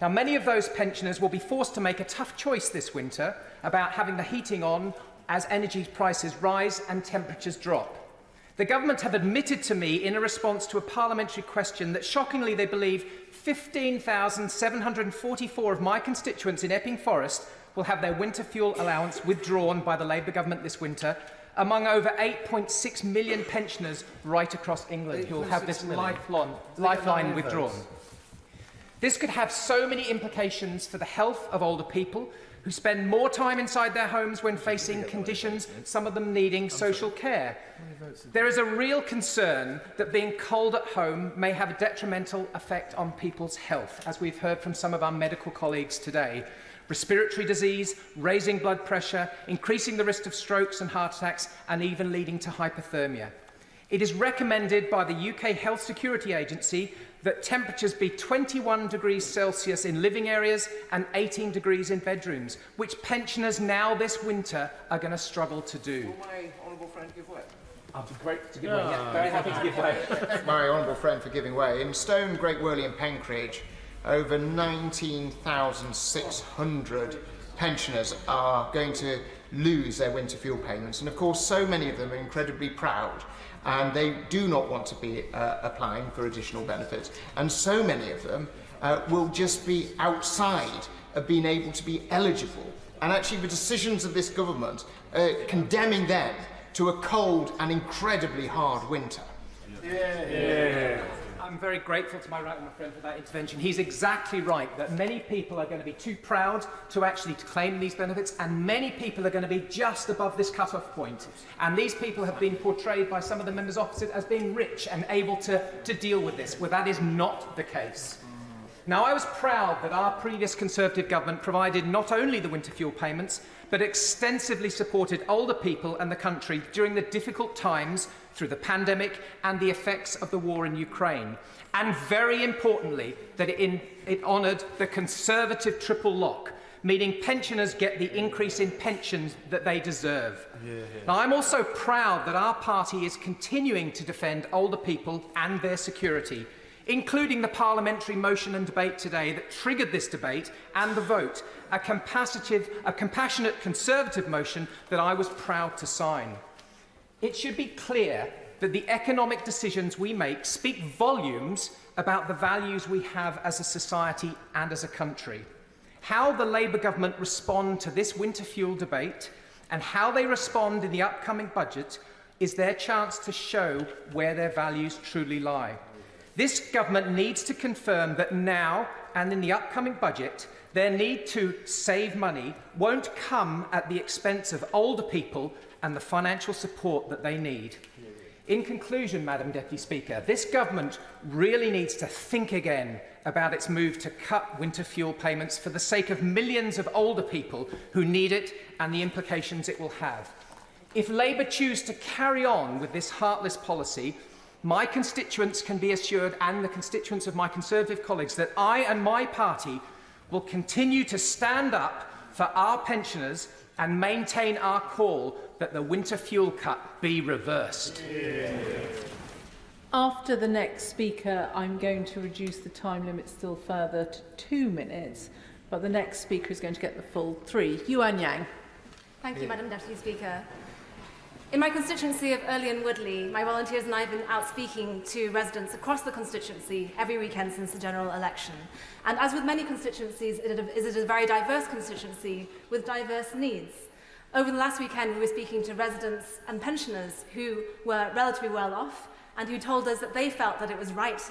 Now, many of those pensioners will be forced to make a tough choice this winter about having the heating on as energy prices rise and temperatures drop. The government have admitted to me in a response to a parliamentary question that shockingly they believe 15,744 of my constituents in Epping Forest will have their winter fuel allowance withdrawn by the Labour government this winter, among over 8.6 million pensioners right across England who will have this lifeline withdrawn. This could have so many implications for the health of older people who spend more time inside their homes when facing conditions, some of them needing social care. There is a real concern that being cold at home may have a detrimental effect on people's health, as we've heard from some of our medical colleagues today. Respiratory disease, raising blood pressure, increasing the risk of strokes and heart attacks, and even leading to hypothermia. It is recommended by the UK Health Security Agency that temperatures be 21 degrees Celsius in living areas and 18 degrees in bedrooms, which pensioners now this winter are going to struggle to do. Will my honourable friend give way? I'd be great to give way, yeah. Very happy to give way. My honourable friend for giving way. In Stone, Great Worley and Penkridge, over 19,600 pensioners are going to lose their winter fuel payments. And of course, so many of them are incredibly proud and they do not want to be applying for additional benefits. And so many of them will just be outside of being able to be eligible. And actually the decisions of this government condemning them to a cold and incredibly hard winter. I'm very grateful to my right honourable friend for that intervention. He's exactly right that many people are going to be too proud to actually claim these benefits, and many people are going to be just above this cut-off point. And these people have been portrayed by some of the members opposite as being rich and able to deal with this, where that is not the case. Now, I was proud that our previous Conservative government provided not only the winter fuel payments, but extensively supported older people and the country during the difficult times through the pandemic and the effects of the war in Ukraine. And very importantly, that it honoured the Conservative triple lock, meaning pensioners get the increase in pensions that they deserve. Now, I'm also proud that our party is continuing to defend older people and their security, including the parliamentary motion and debate today that triggered this debate and the vote, a compassionate Conservative motion that I was proud to sign. It should be clear that the economic decisions we make speak volumes about the values we have as a society and as a country. How the Labour government respond to this winter fuel debate and how they respond in the upcoming budget is their chance to show where their values truly lie. This government needs to confirm that now and in the upcoming budget, their need to save money won't come at the expense of older people and the financial support that they need. In conclusion, Madam Deputy Speaker, this government really needs to think again about its move to cut winter fuel payments for the sake of millions of older people who need it and the implications it will have. If Labour choose to carry on with this heartless policy, my constituents can be assured, and the constituents of my Conservative colleagues, that I and my party will continue to stand up for our pensioners and maintain our call that the winter fuel cut be reversed. After the next speaker, I'm going to reduce the time limit still further to 2 minutes, but the next speaker is going to get the full 3. Yuan Yang. Thank you, Madam Deputy Speaker. In my constituency of Early and Woodley, my volunteers and I have been out speaking to residents across the constituency every weekend since the general election. And as with many constituencies, it is a very diverse constituency with diverse needs. Over the last weekend, we were speaking to residents and pensioners who were relatively well off and who told us that they felt that it was right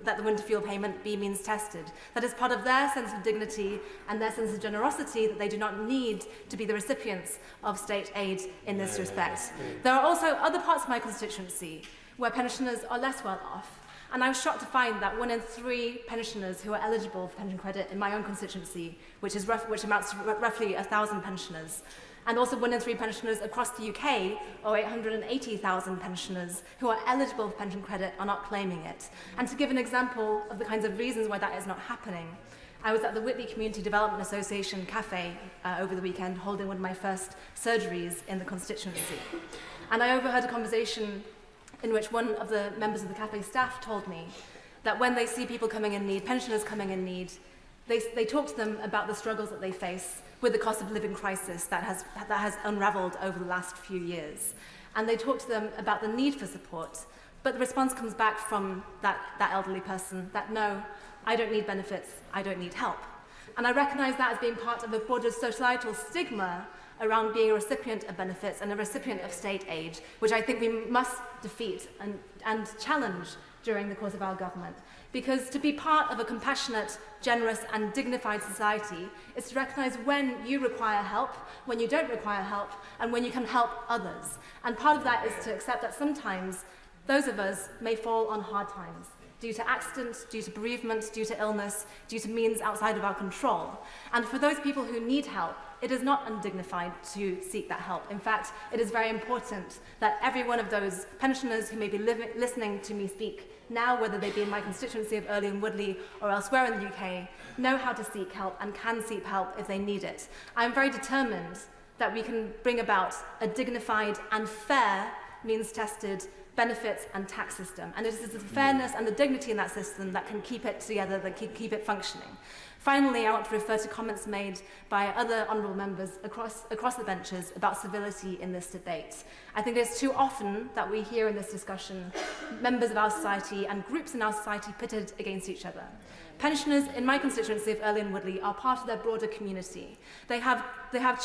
that the winter fuel payment be means tested. That is part of their sense of dignity and their sense of generosity that they do not need to be the recipients of state aid in this respect. There are also other parts of my constituency where pensioners are less well off. And I was shocked to find that 1 in 3 pensioners who are eligible for pension credit in my own constituency, which amounts to roughly 1,000 pensioners, and also 1 in 3 pensioners across the UK, or 880,000 pensioners who are eligible for pension credit, are not claiming it. And to give an example of the kinds of reasons why that is not happening, I was at the Whitley Community Development Association cafe over the weekend, holding one of my first surgeries in the constituency. And I overheard a conversation in which one of the members of the cafe staff told me that when they see people coming in need, pensioners coming in need, they talk to them about the struggles that they face with the cost of living crisis that has unravelled over the last few years. And they talk to them about the need for support, but the response comes back from that elderly person that, no, I don't need benefits, I don't need help. And I recognise that as being part of a broader societal stigma around being a recipient of benefits and a recipient of state aid, which I think we must defeat and challenge during the course of our government. Because to be part of a compassionate, generous and dignified society is to recognise when you require help, when you don't require help, and when you can help others. And part of that is to accept that sometimes those of us may fall on hard times due to accident, due to bereavement, due to illness, due to means outside of our control. And for those people who need help, it is not undignified to seek that help. In fact, it is very important that every one of those pensioners who may be listening to me speak now, whether they be in my constituency of Early and Woodley or elsewhere in the UK, know how to seek help and can seek help if they need it. I am very determined that we can bring about a dignified and fair means-tested benefits and tax system. And it is the fairness and the dignity in that system that can keep it together, that can keep it functioning. Finally, I want to refer to comments made by other honourable members across the benches about civility in this debate. I think it's too often that we hear in this discussion members of our society and groups in our society pitted against each other. Pensioners in my constituency of Early and Woodley are part of their broader community. They have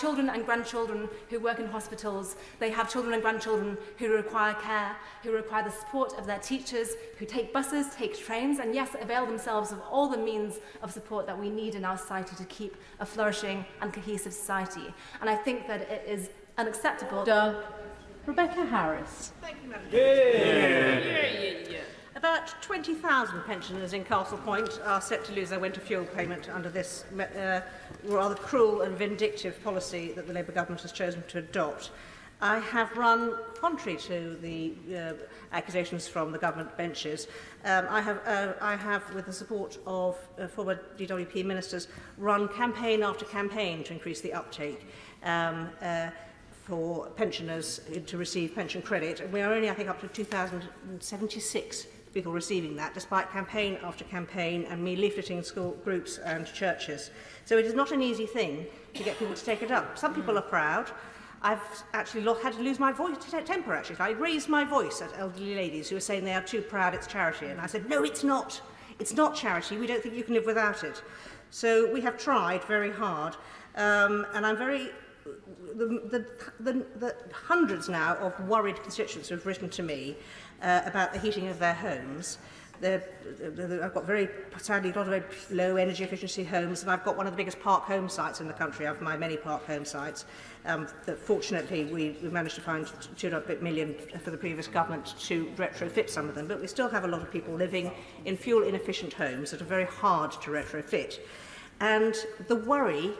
children and grandchildren who work in hospitals. They have children and grandchildren who require care, who require the support of their teachers, who take buses, take trains, and yes, avail themselves of all the means of support that we need in our society to keep a flourishing and cohesive society. And I think that it is unacceptable. Rebecca Harris. Thank you, Madam. About 20,000 pensioners in Castle Point are set to lose their winter fuel payment under this rather cruel and vindictive policy that the Labour government has chosen to adopt. I have run, contrary to the accusations from the government benches, I have, with the support of former DWP ministers, run campaign after campaign to increase the uptake for pensioners to receive pension credit. And we are only, I think, up to 2,076 people receiving that, despite campaign after campaign and me leafleting school groups and churches. So it is not an easy thing to get people to take it up. Some people are proud. I've actually had to lose my voice, temper actually. I raised my voice at elderly ladies who were saying they are too proud, it's charity. And I said, no, it's not. It's not charity. We don't think you can live without it. So we have tried very hard. And I'm very... The hundreds now of worried constituents who have written to me about the heating of their homes. I've got sadly, a lot of very low energy efficiency homes, and I've got one of the biggest park home sites in the country, of my many park home sites. That fortunately, we managed to find $2.5 million for the previous government to retrofit some of them, but we still have a lot of people living in fuel-inefficient homes that are very hard to retrofit. And the worry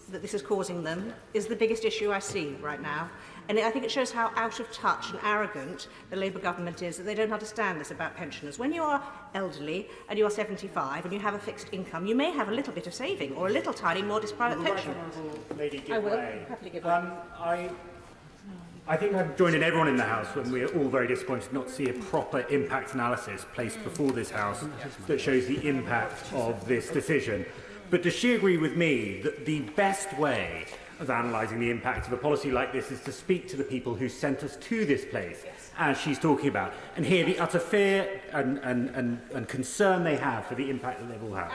that this is causing them is the biggest issue I see right now. And I think it shows how out of touch and arrogant the Labour government is, that they don't understand this about pensioners. When you are elderly and you are 75 and you have a fixed income, you may have a little bit of saving or a little tiny modest private pension. Lady, give I will way. happily give way. I think I'm joining everyone in the House when we're all very disappointed not to see a proper impact analysis placed before this House that shows the impact of this decision. But does she agree with me that the best way of analysing the impact of a policy like this is to speak to the people who sent us to this place, as she's talking about, and hear the utter fear and concern they have for the impact that they will have?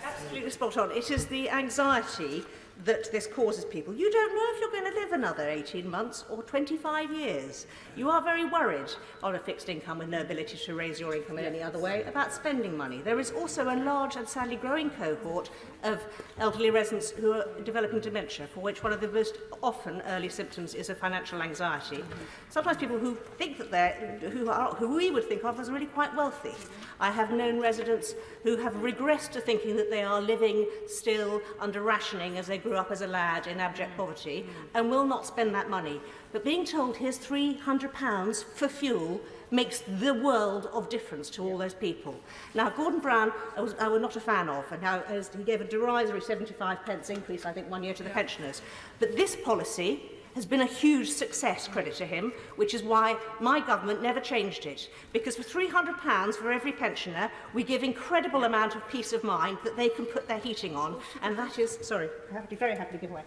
Absolutely spot on. It is the anxiety that this causes people. You don't know if you're going to live another 18 months or 25 years. You are very worried on a fixed income with no ability to raise your income in any other way about spending money. There is also a large and sadly growing cohort of elderly residents who are developing dementia, for which one of the most often early symptoms is a financial anxiety. Sometimes people who think that who we would think of as really quite wealthy. I have known residents who have regressed to thinking that they are living still under rationing as they grew up as a lad in abject poverty and will not spend that money. But being told here's £300 for fuel makes the world of difference to all those people. Now, Gordon Brown, I was not a fan of, and now he gave a derisory 75p increase, I think, 1 year to the pensioners. But this policy has been a huge success, credit to him, which is why my government never changed it. Because for £300 for every pensioner, we give incredible amount of peace of mind that they can put their heating on, and that is, sorry, very happy to give away.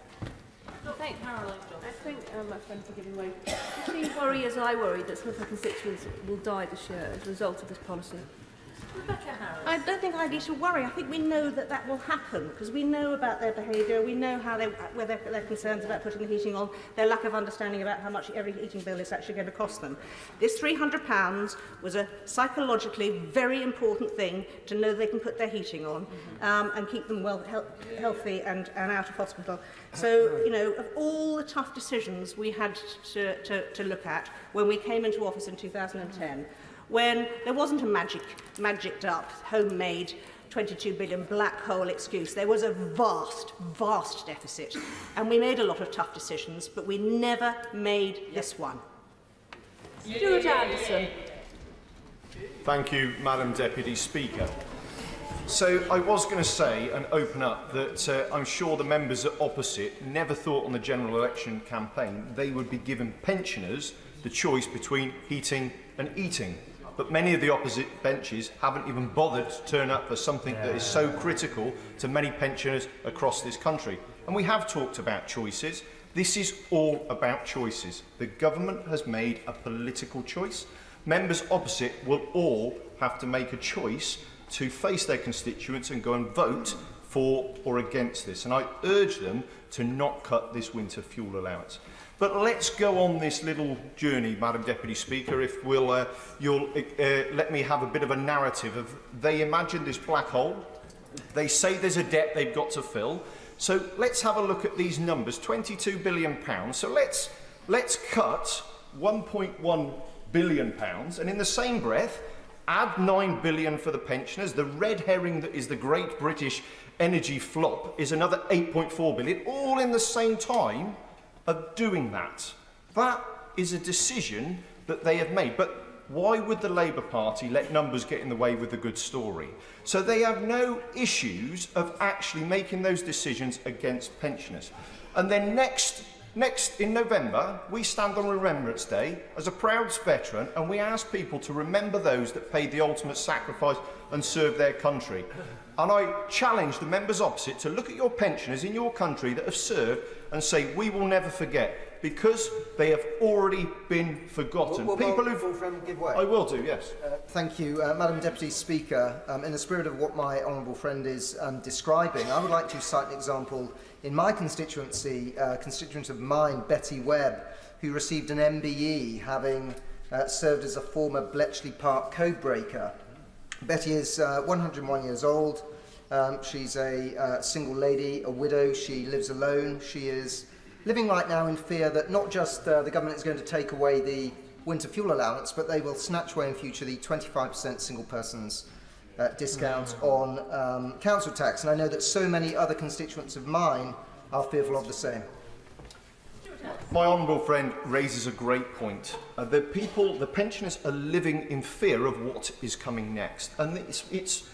I think my friends are giving way. Do you worry, as I worry, that some of her constituents will die this year as a result of this policy? I don't think I need to worry. I think we know that that will happen because we know about their behaviour, we know how their concerns about putting the heating on, their lack of understanding about how much every heating bill is actually going to cost them. This £300 was a psychologically very important thing to know they can put their heating on and keep them healthy and out of hospital. So, you know, of all the tough decisions we had to look at when we came into office in 2010, when there wasn't a magicked up, homemade 22 billion black hole excuse. There was a vast, vast deficit. And we made a lot of tough decisions, but we never made this one. Stuart Anderson. Thank you, Madam Deputy Speaker. So I was going to say and open up that I'm sure the members opposite never thought on the general election campaign they would be giving pensioners the choice between heating and eating. But many of the opposite benches haven't even bothered to turn up for something that is so critical to many pensioners across this country. And we have talked about choices. This is all about choices. The government has made a political choice. Members opposite will all have to make a choice to face their constituents and go and vote for or against this. And I urge them to not cut this winter fuel allowance. But let's go on this little journey, Madam Deputy Speaker, if you'll let me have a bit of a narrative of they imagine this black hole, they say there's a debt they've got to fill. So let's have a look at these numbers, £22 billion. So let's cut £1.1 billion, and in the same breath, add £9 billion for the pensioners. The red herring that is the great British energy flop is another £8.4 billion, all in the same time of doing that. That is a decision that they have made. But why would the Labour Party let numbers get in the way with a good story? So they have no issues of actually making those decisions against pensioners. And then next in November, we stand on Remembrance Day as a proud veteran, and we ask people to remember those that paid the ultimate sacrifice and served their country. And I challenge the members opposite to look at your pensioners in your country that have served and say, we will never forget, because they have already been forgotten. People who've give way. I will do, yes. Thank you, Madam Deputy Speaker. In the spirit of what my honourable friend is describing, I would like to cite an example in my constituency, constituent of mine, Betty Webb, who received an MBE having served as a former Bletchley Park codebreaker. Betty is 101 years old. She's a single lady, a widow. She lives alone. She is living right now in fear that not just the government is going to take away the winter fuel allowance, but they will snatch away in future the 25% single persons discount on council tax. And I know that so many other constituents of mine are fearful of the same. My honourable friend raises a great point. The pensioners are living in fear of what is coming next. And it's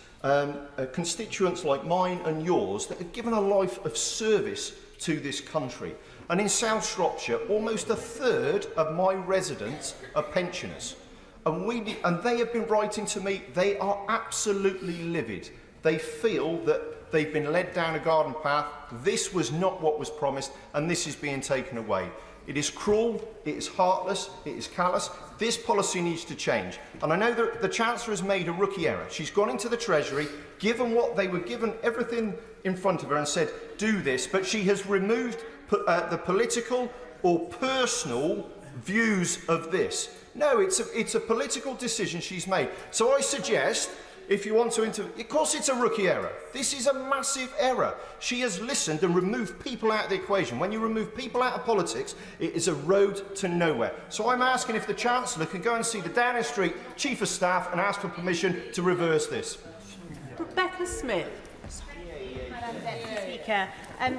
constituents like mine and yours that have given a life of service to this country. And in South Shropshire, almost a third of my residents are pensioners. And they have been writing to me, they are absolutely livid. They feel that they've been led down a garden path, this was not what was promised, and this is being taken away. It is cruel, it is heartless, it is callous. This policy needs to change. And I know that the Chancellor has made a rookie error. She's gone into the Treasury, given what they were given, everything in front of her, and said, do this, but she has removed the political or personal views of this. No, it's a political decision she's made. So I suggest, if you want to of course it's a rookie error. This is a massive error. She has listened and removed people out of the equation. When you remove people out of politics, it is a road to nowhere. So I'm asking if the Chancellor can go and see the Downing Street Chief of Staff and ask for permission to reverse this. Rebecca Smith. Madam Deputy Speaker,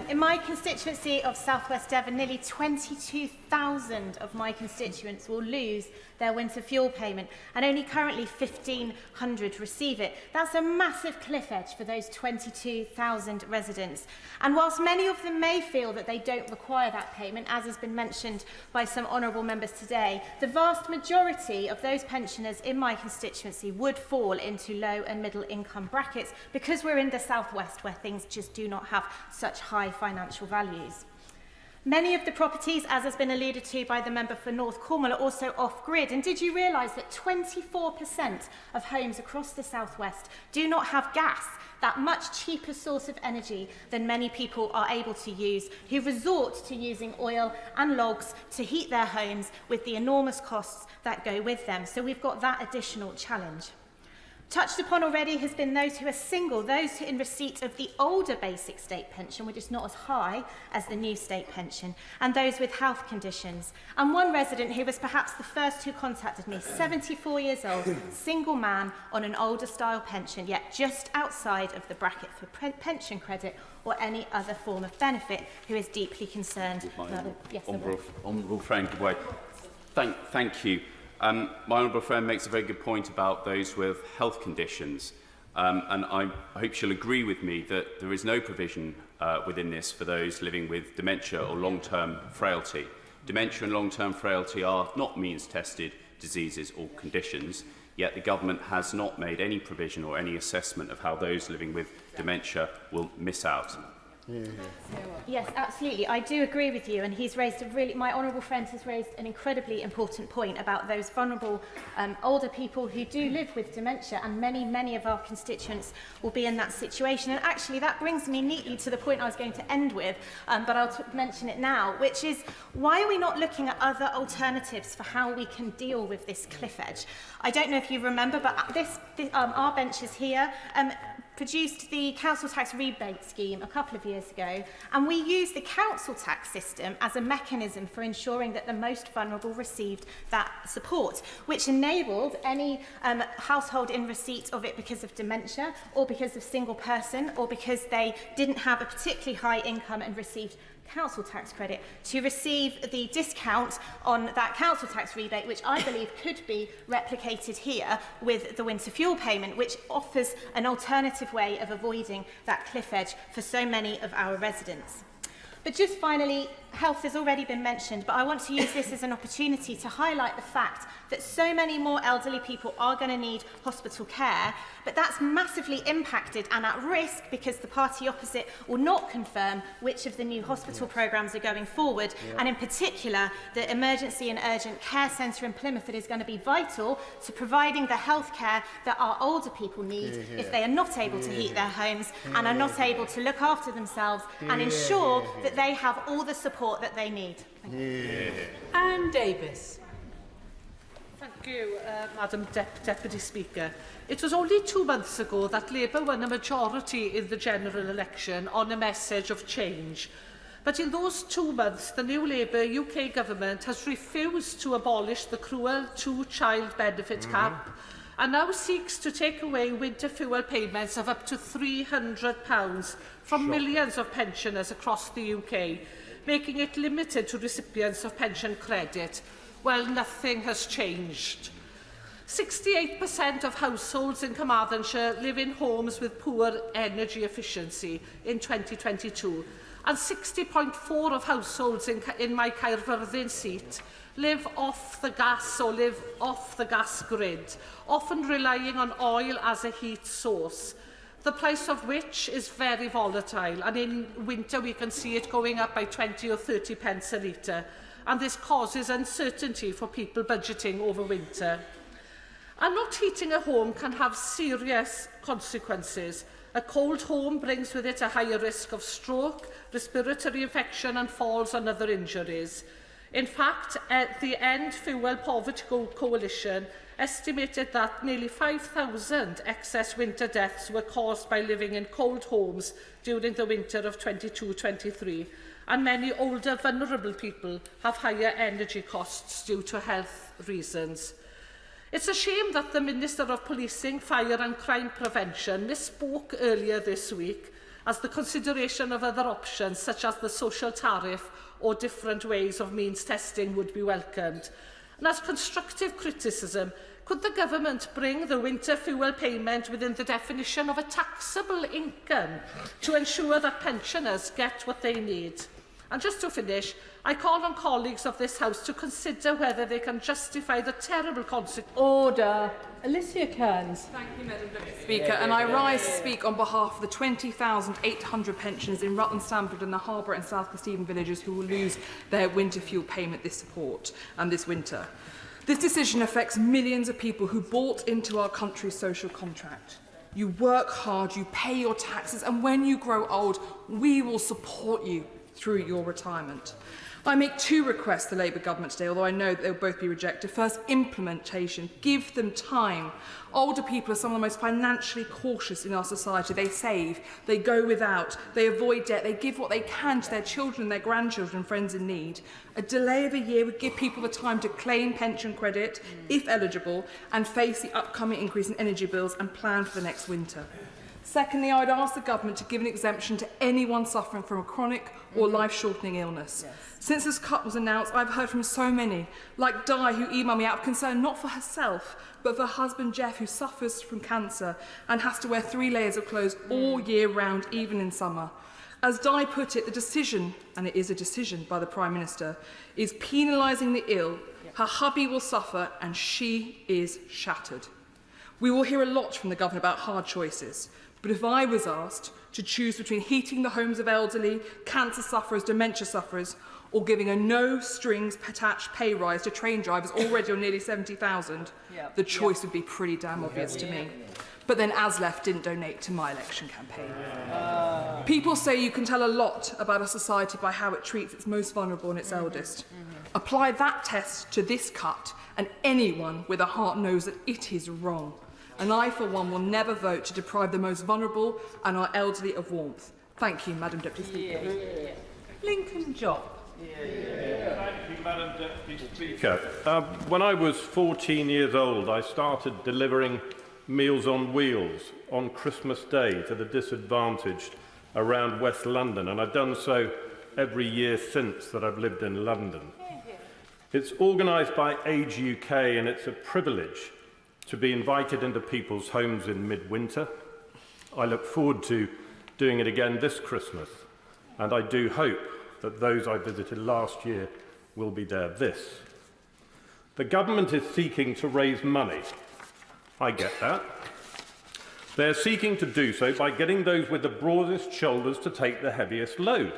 in my constituency of South West Devon, nearly 22,000 of my constituents will lose their winter fuel payment, and only currently 1,500 receive it. That's a massive cliff edge for those 22,000 residents. And whilst many of them may feel that they don't require that payment, as has been mentioned by some honourable members today, the vast majority of those pensioners in my constituency would fall into low and middle income brackets, because we're in the South West where things just do not have such high financial values. Many of the properties, as has been alluded to by the member for North Cornwall, are also off-grid. And did you realise that 24% of homes across the South West do not have gas, that much cheaper source of energy than many people are able to use, who resort to using oil and logs to heat their homes with the enormous costs that go with them? So we've got that additional challenge. Touched upon already has been those who are single, those in receipt of the older basic state pension, which is not as high as the new state pension, and those with health conditions. And one resident who was perhaps the first who contacted me, 74 years old, single man on an older style pension, yet just outside of the bracket for pension credit or any other form of benefit, who is deeply concerned. Honourable friend, good way. Thank you. My honourable friend makes a very good point about those with health conditions, and I hope she'll agree with me that there is no provision within this for those living with dementia or long-term frailty. Dementia and long-term frailty are not means-tested diseases or conditions, yet the government has not made any provision or any assessment of how those living with dementia will miss out. Yes, absolutely. I do agree with you, and he's raised my honourable friend has raised an incredibly important point about those vulnerable older people who do live with dementia, and many of our constituents will be in that situation. And actually that brings me neatly to the point I was going to end with, but I'll mention it now, which is, why are we not looking at other alternatives for how we can deal with this cliff edge? I don't know if you remember, but our benches here, produced the council tax rebate scheme a couple of years ago, and we used the council tax system as a mechanism for ensuring that the most vulnerable received that support, which enabled any household in receipt of it because of dementia or because of single person or because they didn't have a particularly high income and received council tax credit to receive the discount on that council tax rebate, which I believe could be replicated here with the winter fuel payment, which offers an alternative way of avoiding that cliff edge for so many of our residents. But just finally, health has already been mentioned, but I want to use this as an opportunity to highlight the fact that so many more elderly people are going to need hospital care, but that's massively impacted and at risk because the party opposite will not confirm which of the new hospital programmes are going forward, and in particular the emergency and urgent care centre in Plymouth that is going to be vital to providing the health care that our older people need if they are not able to heat their homes and are not able to look after themselves and ensure that they have all the support that they need. Thank you. Anne Davis. Thank you, Madam Deputy Speaker. It was only 2 months ago that Labour won a majority in the general election on a message of change. But in those 2 months, the new Labour UK government has refused to abolish the cruel two-child benefit cap and now seeks to take away winter fuel payments of up to £300 from millions of pensioners across the UK, making it limited to recipients of pension credit. Well, nothing has changed. 68% of households in Carmarthenshire live in homes with poor energy efficiency in 2022, and 60.4% of households in my Caerfyrddin seat live off the gas or live off the gas grid, often relying on oil as a heat source, the price of which is very volatile, and in winter we can see it going up by 20 or 30 pence a litre, and this causes uncertainty for people budgeting over winter. And not heating a home can have serious consequences. A cold home brings with it a higher risk of stroke, respiratory infection and falls and other injuries. In fact, the End Fuel Poverty Coalition estimated that nearly 5,000 excess winter deaths were caused by living in cold homes during the winter of 22-23, and many older vulnerable people have higher energy costs due to health reasons. It's a shame that the Minister of Policing, Fire and Crime Prevention misspoke earlier this week, as the consideration of other options such as the social tariff or different ways of means testing would be welcomed. And as constructive criticism, could the government bring the winter fuel payment within the definition of a taxable income to ensure that pensioners get what they need? And just to finish, I call on colleagues of this House to consider whether they can justify the terrible consequences. Order. Alicia Kearns. Thank you, Madam Deputy Speaker. And I rise to speak on behalf of the 20,800 pensioners in Rutland, Stamford and the Harbour and South Kesteven villages who will lose their winter fuel payment this winter. This decision affects millions of people who bought into our country's social contract. You work hard, you pay your taxes, and when you grow old, we will support you through your retirement. I make 2 requests to the Labour government today, although I know that they'll both be rejected. First, implementation. Give them time. Older people are some of the most financially cautious in our society. They save, they go without, they avoid debt, they give what they can to their children, their grandchildren, friends in need. A delay of a year would give people the time to claim pension credit, if eligible, and face the upcoming increase in energy bills and plan for the next winter. Secondly, I would ask the government to give an exemption to anyone suffering from a chronic or life-shortening illness. Yes. Since this cut was announced, I've heard from so many, like Di, who emailed me out of concern not for herself, but for her husband Jeff, who suffers from cancer and has to wear 3 layers of clothes all year round, even in summer. As Di put it, the decision, and it is a decision by the Prime Minister, is penalising the ill. Her hubby will suffer and she is shattered. We will hear a lot from the government about hard choices. But if I was asked to choose between heating the homes of elderly, cancer sufferers, dementia sufferers, or giving a no-strings-attached pay rise to train drivers already on nearly 70,000, the choice would be pretty damn obvious to me. But then ASLEF didn't donate to my election campaign. People say you can tell a lot about a society by how it treats its most vulnerable and its eldest. Apply that test to this cut, and anyone with a heart knows that it is wrong. and I, for one, will never vote to deprive the most vulnerable and our elderly of warmth. Thank you, Madam Deputy Speaker. Lincoln Job. Thank you, Madam Deputy Speaker. When I was 14 years old, I started delivering Meals on Wheels on Christmas Day to the disadvantaged around West London, and I've done so every year since that I've lived in London. It's organised by Age UK, and it's a privilege to be invited into people's homes in midwinter. I look forward to doing it again this Christmas, and I do hope that those I visited last year will be there this. The government is seeking to raise money. I get that. They're seeking to do so by getting those with the broadest shoulders to take the heaviest load,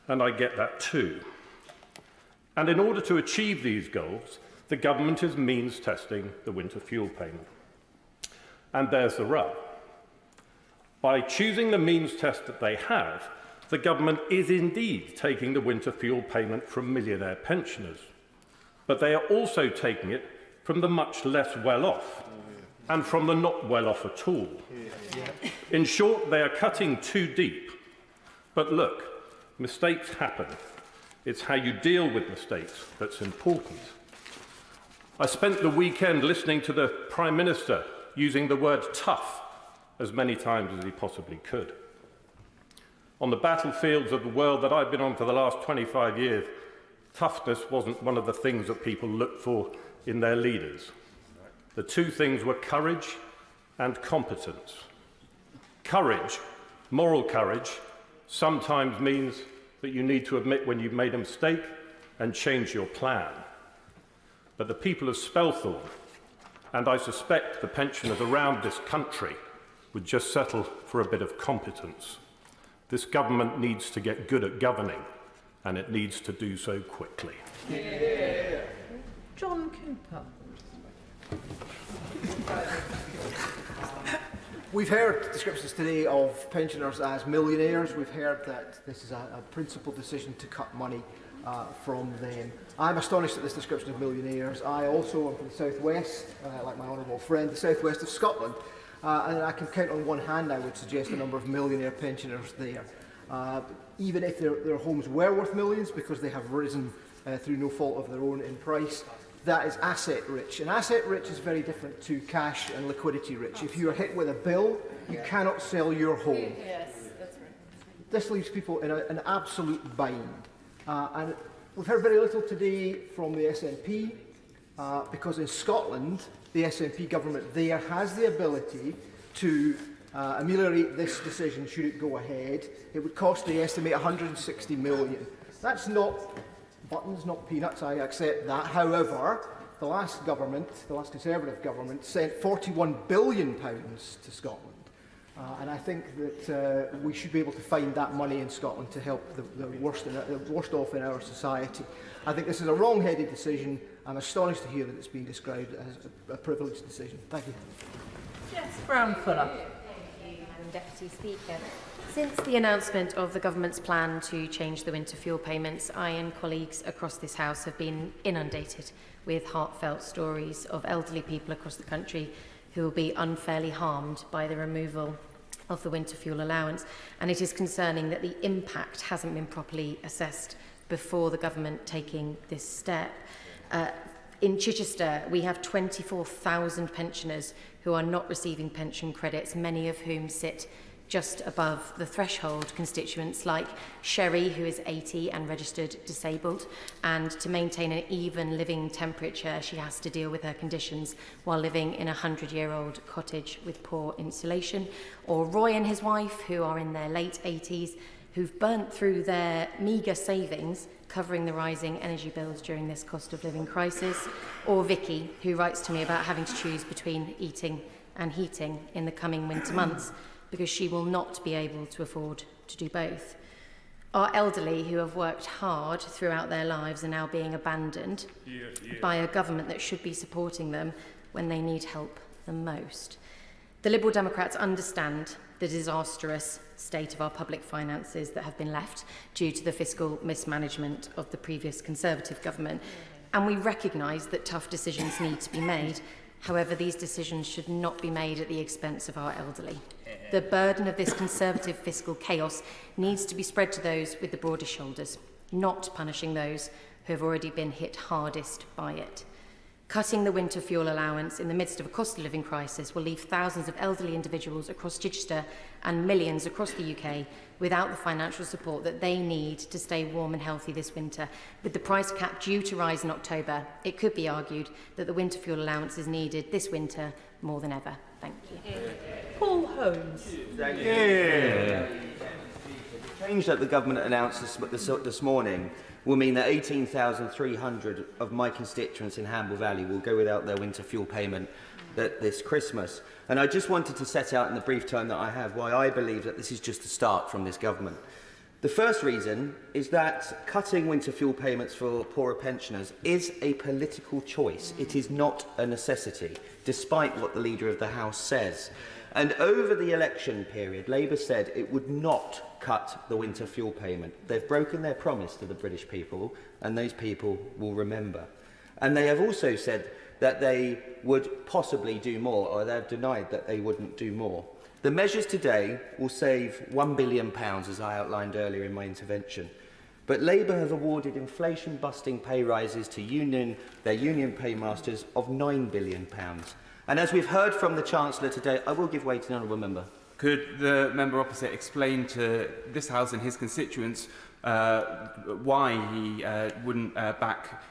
and I get that too. And in order to achieve these goals, the government is means testing the winter fuel payment. And there's the rub. By choosing the means test that they have, the government is indeed taking the winter fuel payment from millionaire pensioners, but they are also taking it from the much less well-off and from the not well-off at all. In short, they are cutting too deep. But look, mistakes happen. It's how you deal with mistakes that's important. I spent the weekend listening to the Prime Minister using the word tough as many times as he possibly could. On the battlefields of the world that I've been on for the last 25 years, toughness wasn't one of the things that people looked for in their leaders. The two things were courage and competence. Courage, moral courage, sometimes means that you need to admit when you've made a mistake and change your plan. But the people of Spelthorne, and I suspect the pensioners around this country, would just settle for a bit of competence. This government needs to get good at governing, and it needs to do so quickly. Yeah. John Cooper. We've heard descriptions today of pensioners as millionaires. We've heard that this is a principled decision to cut money from them. I'm astonished at this description of millionaires. I also am from the southwest, like my honourable friend, the southwest of Scotland. And I can count on one hand, I would suggest, the number of millionaire pensioners there. Even if their homes were worth millions because they have risen through no fault of their own in price, that is asset rich. And asset rich is very different to cash and liquidity rich. If you are hit with a bill, you cannot sell your home. Yes, that's right. This leaves people in an absolute bind. And we've heard very little today from the SNP, because in Scotland, the SNP government there has the ability to ameliorate this decision should it go ahead. It would cost, they estimate, 160 million. That's not buttons, not peanuts, I accept that. However, the last government, the last Conservative government, sent £41 billion to Scotland. And I think that we should be able to find that money in Scotland to help the worst off in our society. I think this is a wrong-headed decision. I'm astonished to hear that it's being described as a privileged decision. Thank you. Yes, Brown Fuller. Thank you, Madam Deputy Speaker. Since the announcement of the government's plan to change the winter fuel payments, I and colleagues across this House have been inundated with heartfelt stories of elderly people across the country who will be unfairly harmed by the removal of the winter fuel allowance. And it is concerning that the impact hasn't been properly assessed before the government taking this step. In Chichester, we have 24,000 pensioners who are not receiving pension credits, many of whom sit just above the threshold. Constituents like Sherry, who is 80 and registered disabled, and to maintain an even living temperature, she has to deal with her conditions while living in a 100-year-old cottage with poor insulation. Or Roy and his wife, who are in their late 80s, who've burnt through their meagre savings covering the rising energy bills during this cost of living crisis. Or Vicky, who writes to me about having to choose between eating and heating in the coming winter months, because she will not be able to afford to do both. Our elderly who have worked hard throughout their lives are now being abandoned by a government that should be supporting them when they need help the most. The Liberal Democrats understand the disastrous state of our public finances that have been left due to the fiscal mismanagement of the previous Conservative government, and we recognise that tough decisions need to be made, However, these decisions should not be made at the expense of our elderly. The burden of this Conservative fiscal chaos needs to be spread to those with the broadest shoulders, not punishing those who have already been hit hardest by it. Cutting the winter fuel allowance in the midst of a cost of living crisis will leave thousands of elderly individuals across Chichester and millions across the UK without the financial support that they need to stay warm and healthy this winter. With the price cap due to rise in October, it could be argued that the winter fuel allowance is needed this winter more than ever. Thank you. Paul Holmes. Thank you. The change that the government announced this morning will mean that 18,300 of my constituents in Hamble Valley will go without their winter fuel payment this Christmas. And I just wanted to set out in the brief time that I have why I believe that this is just the start from this government. The first reason is that cutting winter fuel payments for poorer pensioners is a political choice. It is not a necessity, despite what the Leader of the House says. And over the election period, Labour said it would not cut the winter fuel payment. They've broken their promise to the British people, and those people will remember. And they have also said that they would possibly do more, or they've denied that they wouldn't do more. The measures today will save £1 billion, as I outlined earlier in my intervention. But Labour have awarded inflation-busting pay rises to their union paymasters of £9 billion. And as we've heard from the Chancellor today, I will give way to the Honourable Member. Could the member opposite explain to this House and his constituents why he wouldn't back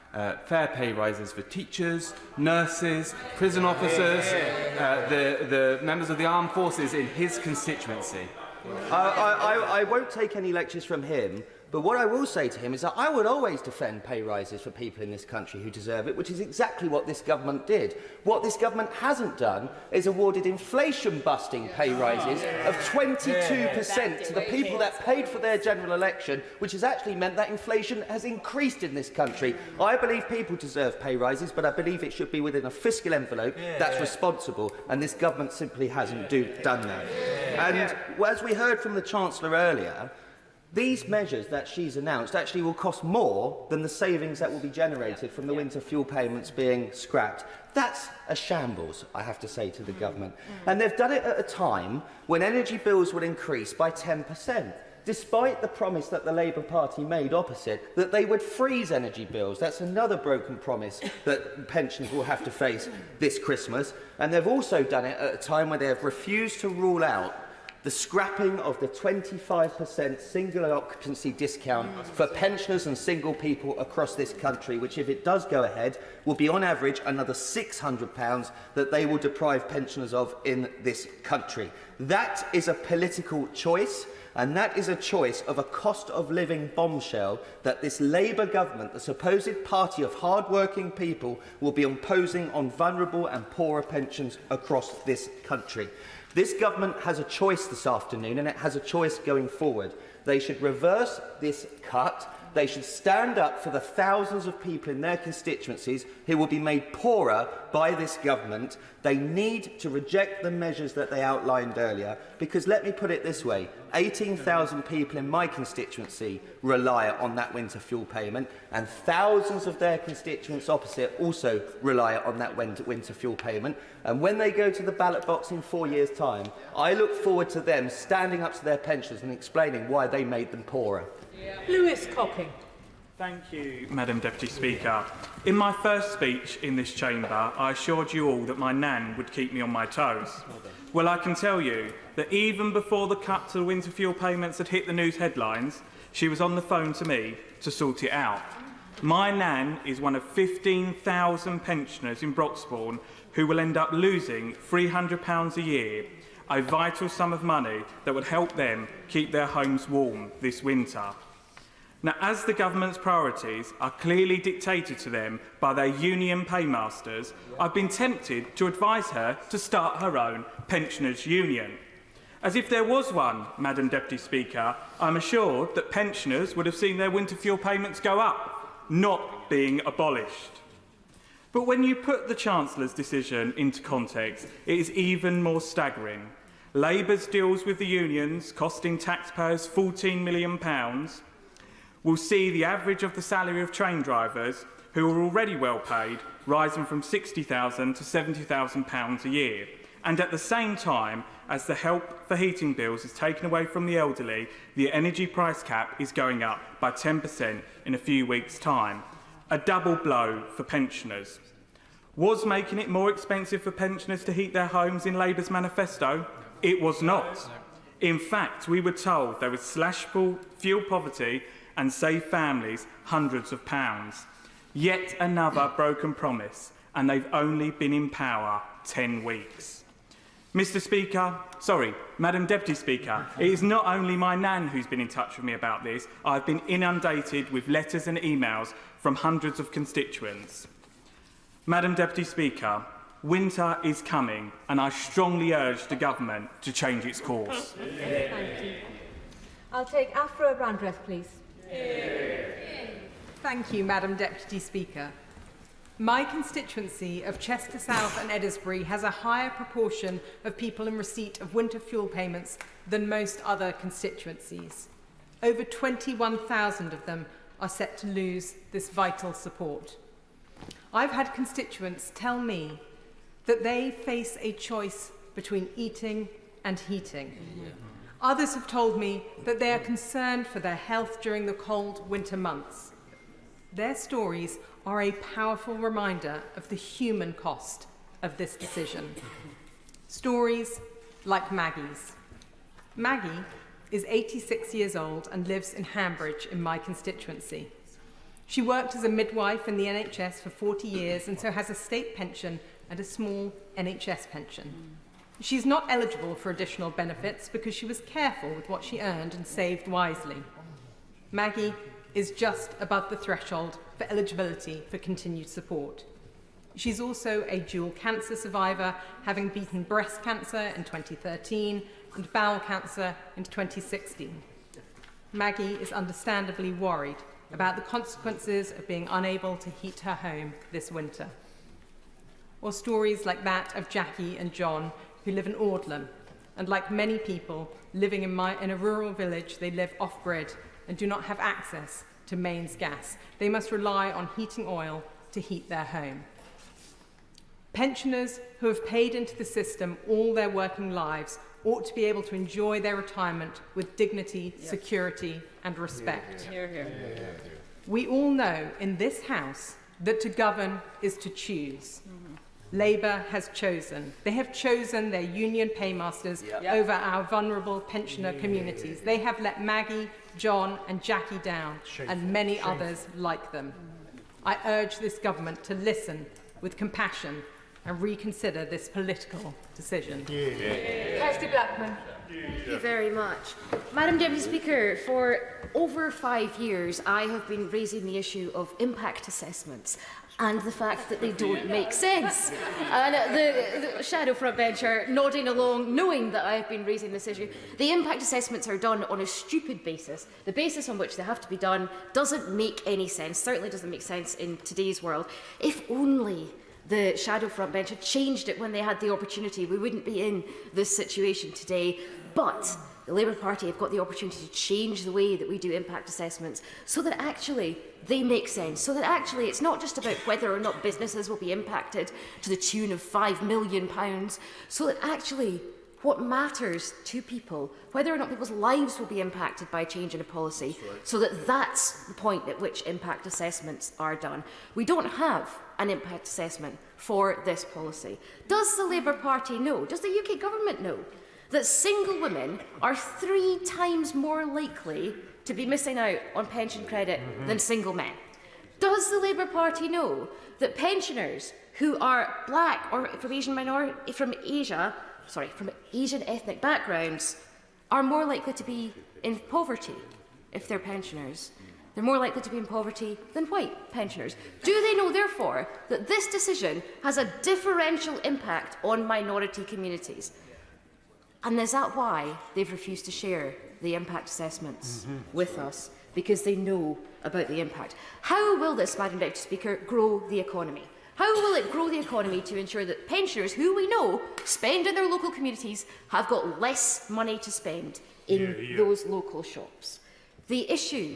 fair pay rises for teachers, nurses, prison officers, the members of the armed forces in his constituency? I won't take any lectures from him, but what I will say to him is that I would always defend pay rises for people in this country who deserve it, which is exactly what this government did. What this government hasn't done is awarded inflation-busting pay rises of 22% to the people that paid for their general election, which has actually meant that inflation has increased in this country. I believe people deserve pay rises, but I believe it should be within a fiscal envelope that's responsible, and this government simply hasn't done that. And as we heard from the Chancellor earlier, these measures that she's announced actually will cost more than the savings that will be generated from the winter fuel payments being scrapped. That's a shambles, I have to say to the government. And they've done it at a time when energy bills would increase by 10%, despite the promise that the Labour Party made opposite that they would freeze energy bills. That's another broken promise that pensioners will have to face this Christmas. And they've also done it at a time when they have refused to rule out the scrapping of the 25% single occupancy discount for pensioners and single people across this country, which, if it does go ahead, will be on average another £600 that they will deprive pensioners of in this country. That is a political choice, and that is a choice of a cost of living bombshell that this Labour government, the supposed party of hard-working people, will be imposing on vulnerable and poorer pensions across this country. This government has a choice this afternoon, and it has a choice going forward. They should reverse this cut. They should stand up for the thousands of people in their constituencies who will be made poorer by this government. They need to reject the measures that they outlined earlier, because let me put it this way, 18,000 people in my constituency rely on that winter fuel payment, and thousands of their constituents opposite also rely on that winter fuel payment. And when they go to the ballot box in 4 years' time, I look forward to them standing up to their pensioners and explaining why they made them poorer. Lewis Cocking. Thank you, Madam Deputy Speaker. In my first speech in this chamber, I assured you all that my nan would keep me on my toes. Well, I can tell you that even before the cut to the winter fuel payments had hit the news headlines, she was on the phone to me to sort it out. My nan is one of 15,000 pensioners in Broxbourne who will end up losing £300 a year, a vital sum of money that would help them keep their homes warm this winter. Now, as the government's priorities are clearly dictated to them by their union paymasters, I've been tempted to advise her to start her own pensioners' union. As if there was one, Madam Deputy Speaker, I'm assured that pensioners would have seen their winter fuel payments go up, not being abolished. But when you put the Chancellor's decision into context, it is even more staggering. Labour's deals with the unions, costing taxpayers £14 million, will see the average of the salary of train drivers who are already well paid, rising from £60,000 to £70,000 a year. And at the same time, as the help for heating bills is taken away from the elderly, the energy price cap is going up by 10% in a few weeks' time. A double blow for pensioners. Was making it more expensive for pensioners to heat their homes in Labour's manifesto? It was not. In fact, we were told they would slash fuel poverty and save families hundreds of pounds. Yet another broken promise, and they've only been in power 10 weeks. Madam Deputy Speaker, it is not only my nan who's been in touch with me about this. I've been inundated with letters and emails from hundreds of constituents. Madam Deputy Speaker, winter is coming, and I strongly urge the government to change its course. Thank you. I'll take Afro Brandreth, please. Thank you, Madam Deputy Speaker. My constituency of Chester South and Eddisbury has a higher proportion of people in receipt of winter fuel payments than most other constituencies. Over 21,000 of them are set to lose this vital support. I've had constituents tell me that they face a choice between eating and heating. Others have told me that they are concerned for their health during the cold winter months. Their stories are a powerful reminder of the human cost of this decision. Stories like Maggie's. Maggie is 86 years old and lives in Hambridge in my constituency. She worked as a midwife in the NHS for 40 years and so has a state pension and a small NHS pension. She's not eligible for additional benefits because she was careful with what she earned and saved wisely. Maggie is just above the threshold for eligibility for continued support. She's also a dual cancer survivor, having beaten breast cancer in 2013 and bowel cancer in 2016. Maggie is understandably worried about the consequences of being unable to heat her home this winter. Or stories like that of Jackie and John, who live in Audlam, and like many people living in a rural village, they live off-grid and do not have access to mains gas. They must rely on heating oil to heat their home. Pensioners who have paid into the system all their working lives ought to be able to enjoy their retirement with dignity, security, and respect. We all know in this House that to govern is to choose. Labour has chosen. They have chosen their union paymasters over our vulnerable pensioner communities. They have let Maggie, John and Jackie down, and many others like them. I urge this government to listen with compassion and reconsider this political decision. Kirsty Blackman. Thank you very much. Madam Deputy Speaker, for over 5 years I have been raising the issue of impact assessments and the fact that they don't make sense. And the shadow frontbencher nodding along, knowing that I have been raising this issue. The impact assessments are done on a stupid basis. The basis on which they have to be done doesn't make any sense, certainly doesn't make sense in today's world. If only the shadow frontbencher changed it when they had the opportunity, we wouldn't be in this situation today. But the Labour Party have got the opportunity to change the way that we do impact assessments so that actually they make sense, so that actually it's not just about whether or not businesses will be impacted to the tune of £5 million, so that actually what matters to people, whether or not people's lives will be impacted by a change in a policy, so that that's the point at which impact assessments are done. We don't have an impact assessment for this policy. Does the Labour Party know, does the UK government know, that single women are 3 times more likely to be missing out on pension credit than single men? Does the Labour Party know that pensioners who are black or from Asian ethnic backgrounds are more likely to be in poverty if they're pensioners? They're more likely to be in poverty than white pensioners. Do they know, therefore, that this decision has a differential impact on minority communities? And is that why they've refused to share the impact assessments with us? Because they know about the impact. How will this, Madam Deputy Speaker, grow the economy? How will it grow the economy to ensure that pensioners, who we know spend in their local communities, have got less money to spend in those local shops? The issue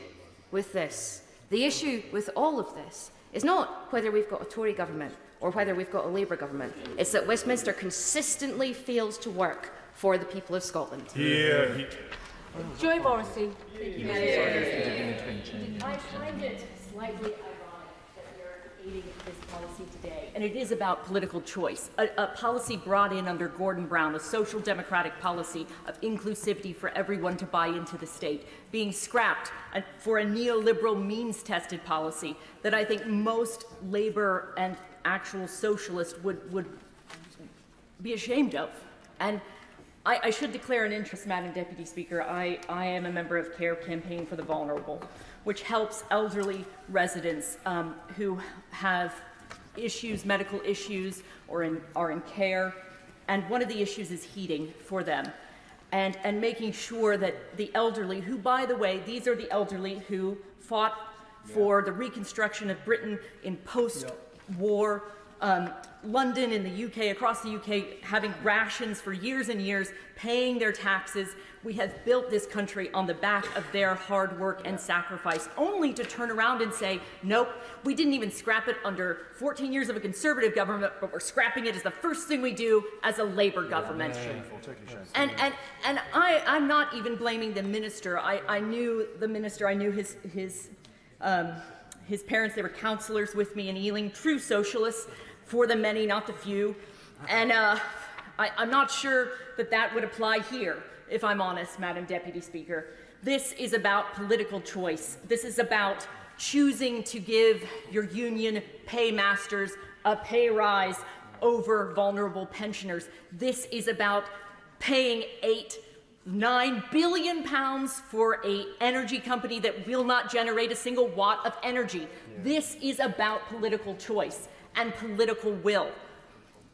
with this, the issue with all of this, is not whether we've got a Tory government or whether we've got a Labour government. It's that Westminster consistently fails to work for the people of Scotland. Yeah. Joy Morrissey. I find it slightly ironic that we're debating this policy today, and it is about political choice. A policy brought in under Gordon Brown, a social democratic policy of inclusivity for everyone to buy into the state, being scrapped for a neoliberal means-tested policy that I think most Labour and actual socialists would be ashamed of. And I should declare an interest, Madam Deputy Speaker. I am a member of CARE Campaign for the Vulnerable, which helps elderly residents who have issues, medical issues, or are in care. And one of the issues is heating for them. And making sure that the elderly, who, by the way, these are the elderly who fought for the reconstruction of Britain in post-war London, in the UK, across the UK, having rations for years and years, paying their taxes. We have built this country on the back of their hard work and sacrifice, only to turn around and say, nope, we didn't even scrap it under 14 years of a Conservative government, but we're scrapping it as the first thing we do as a Labour government. And I'm not even blaming the minister. I knew the minister, I knew his parents. They were councillors with me in Ealing, true socialists, for the many, not the few. And I'm not sure that would apply here, if I'm honest, Madam Deputy Speaker. This is about political choice. This is about choosing to give your union paymasters a pay rise over vulnerable pensioners. This is about paying £9 billion for an energy company that will not generate a single watt of energy. This is about political choice and political will.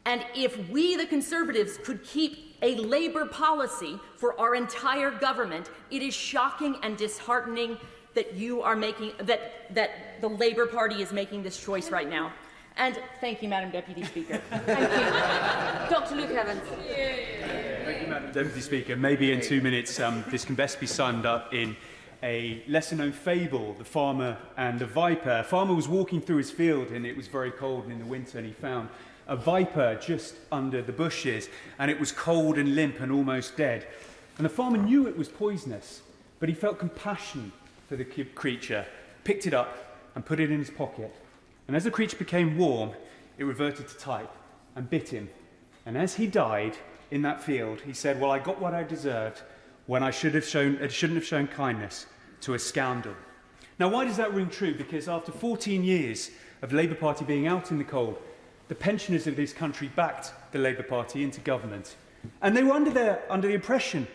And if we, the Conservatives, could keep a Labour policy for our entire government, it is shocking and disheartening that you are making, that the Labour Party is making this choice right now. And thank you, Madam Deputy Speaker. Thank you. Dr. Luke Evans. Thank you, Madam Deputy Speaker. Maybe in 2 minutes, this can best be summed up in a lesser-known fable, The Farmer and the Viper. A farmer was walking through his field, and it was very cold in the winter, and he found a viper just under the bushes, and it was cold and limp and almost dead. And the farmer knew it was poisonous, but he felt compassion for the creature, picked it up and put it in his pocket. And as the creature became warm, it reverted to type and bit him. And as he died in that field, he said, well, I got what I deserved when I shouldn't have shown kindness to a scoundrel. Now, why does that ring true? Because after 14 years of the Labour Party being out in the cold, the pensioners of this country backed the Labour Party into government. And they were under the impression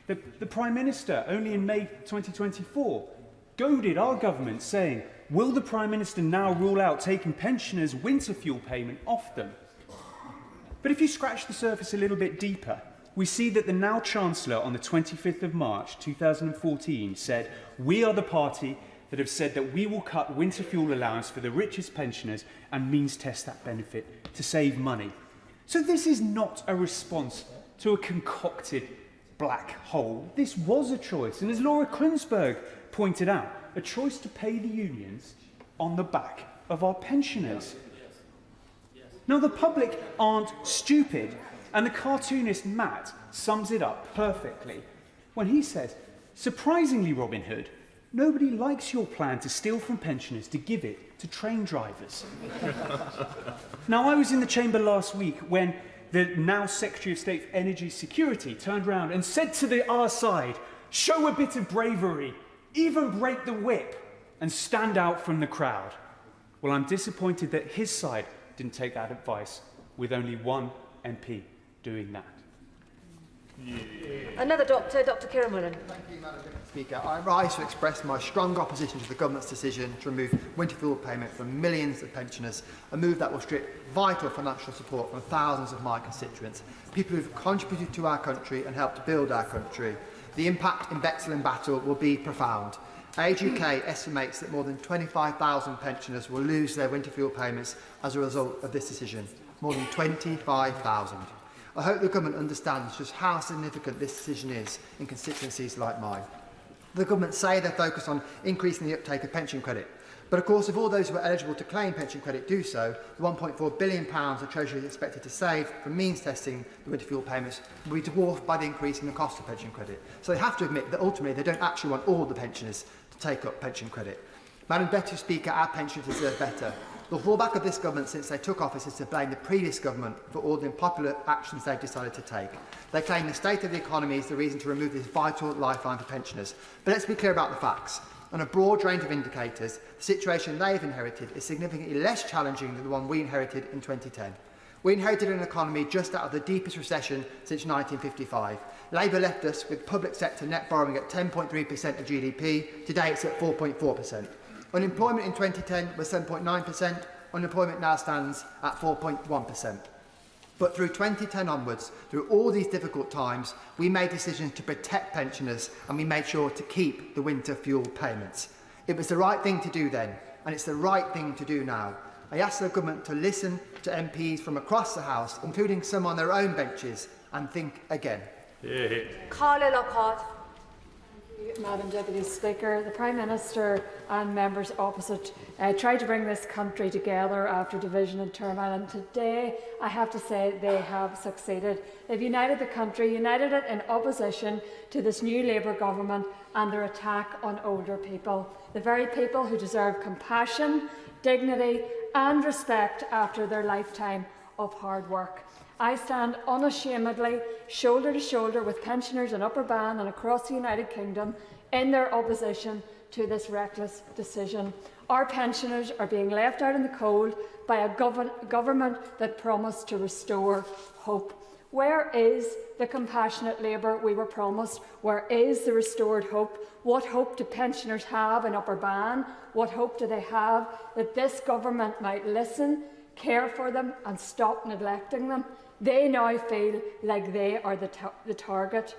that the Prime Minister, only in May 2024, goaded our government, saying, will the Prime Minister now rule out taking pensioners' winter fuel payment off them? But if you scratch the surface a little bit deeper, we see that the now Chancellor on the 25th of March 2014 said, we are the party that have said that we will cut winter fuel allowance for the richest pensioners and means test that benefit to save money. So this is not a response to a concocted black hole. This was a choice, and as Laura Klunsberg pointed out, a choice to pay the unions on the back of our pensioners. Now, the public aren't stupid, and the cartoonist Matt sums it up perfectly when he says, surprisingly, Robin Hood, nobody likes your plan to steal from pensioners to give it to train drivers. Now, I was in the chamber last week when the now Secretary of State for Energy Security turned around and said to our side, show a bit of bravery, even break the whip, and stand out from the crowd. Well, I'm disappointed that his side didn't take that advice, with only one MP doing that. Another doctor, Dr. Kieran Mullen. Thank you, Madam Deputy Speaker. I rise to express my strong opposition to the government's decision to remove winter fuel payment from millions of pensioners, a move that will strip vital financial support from thousands of my constituents, people who've contributed to our country and helped build our country. The impact in Bexhill and Battle will be profound. Age UK estimates that more than 25,000 pensioners will lose their winter fuel payments as a result of this decision. More than 25,000. I hope the government understands just how significant this decision is in constituencies like mine. The government say they're focused on increasing the uptake of pension credit. But of course, if all those who are eligible to claim pension credit do so, the £1.4 billion the Treasury is expected to save from means testing the winter fuel payments will be dwarfed by the increase in the cost of pension credit. So they have to admit that ultimately they don't actually want all the pensioners to take up pension credit. Madam Deputy Speaker, our pensioners deserve better. The fallback of this government since they took office is to blame the previous government for all the unpopular actions they've decided to take. They claim the state of the economy is the reason to remove this vital lifeline for pensioners. But let's be clear about the facts. On a broad range of indicators, the situation they've inherited is significantly less challenging than the one we inherited in 2010. We inherited an economy just out of the deepest recession since 1955. Labour left us with public sector net borrowing at 10.3% of GDP. Today it's at 4.4%. Unemployment in 2010 was 7.9%. Unemployment now stands at 4.1%. But through 2010 onwards, through all these difficult times, we made decisions to protect pensioners and we made sure to keep the winter fuel payments. It was the right thing to do then, and it's the right thing to do now. I ask the government to listen to MPs from across the House, including some on their own benches, and think again. Carla Lockhart. Madam Deputy Speaker, the Prime Minister and members opposite tried to bring this country together after division and turmoil, and today I have to say they have succeeded. They've united the country, united it in opposition to this new Labour government and their attack on older people, the very people who deserve compassion, dignity and respect after their lifetime of hard work. I stand unashamedly, shoulder to shoulder with pensioners in Upper Bann and across the United Kingdom in their opposition to this reckless decision. Our pensioners are being left out in the cold by a government that promised to restore hope. Where is the compassionate Labour we were promised? Where is the restored hope? What hope do pensioners have in Upper Bann? What hope do they have that this government might listen, care for them and stop neglecting them? They now feel like they are the target.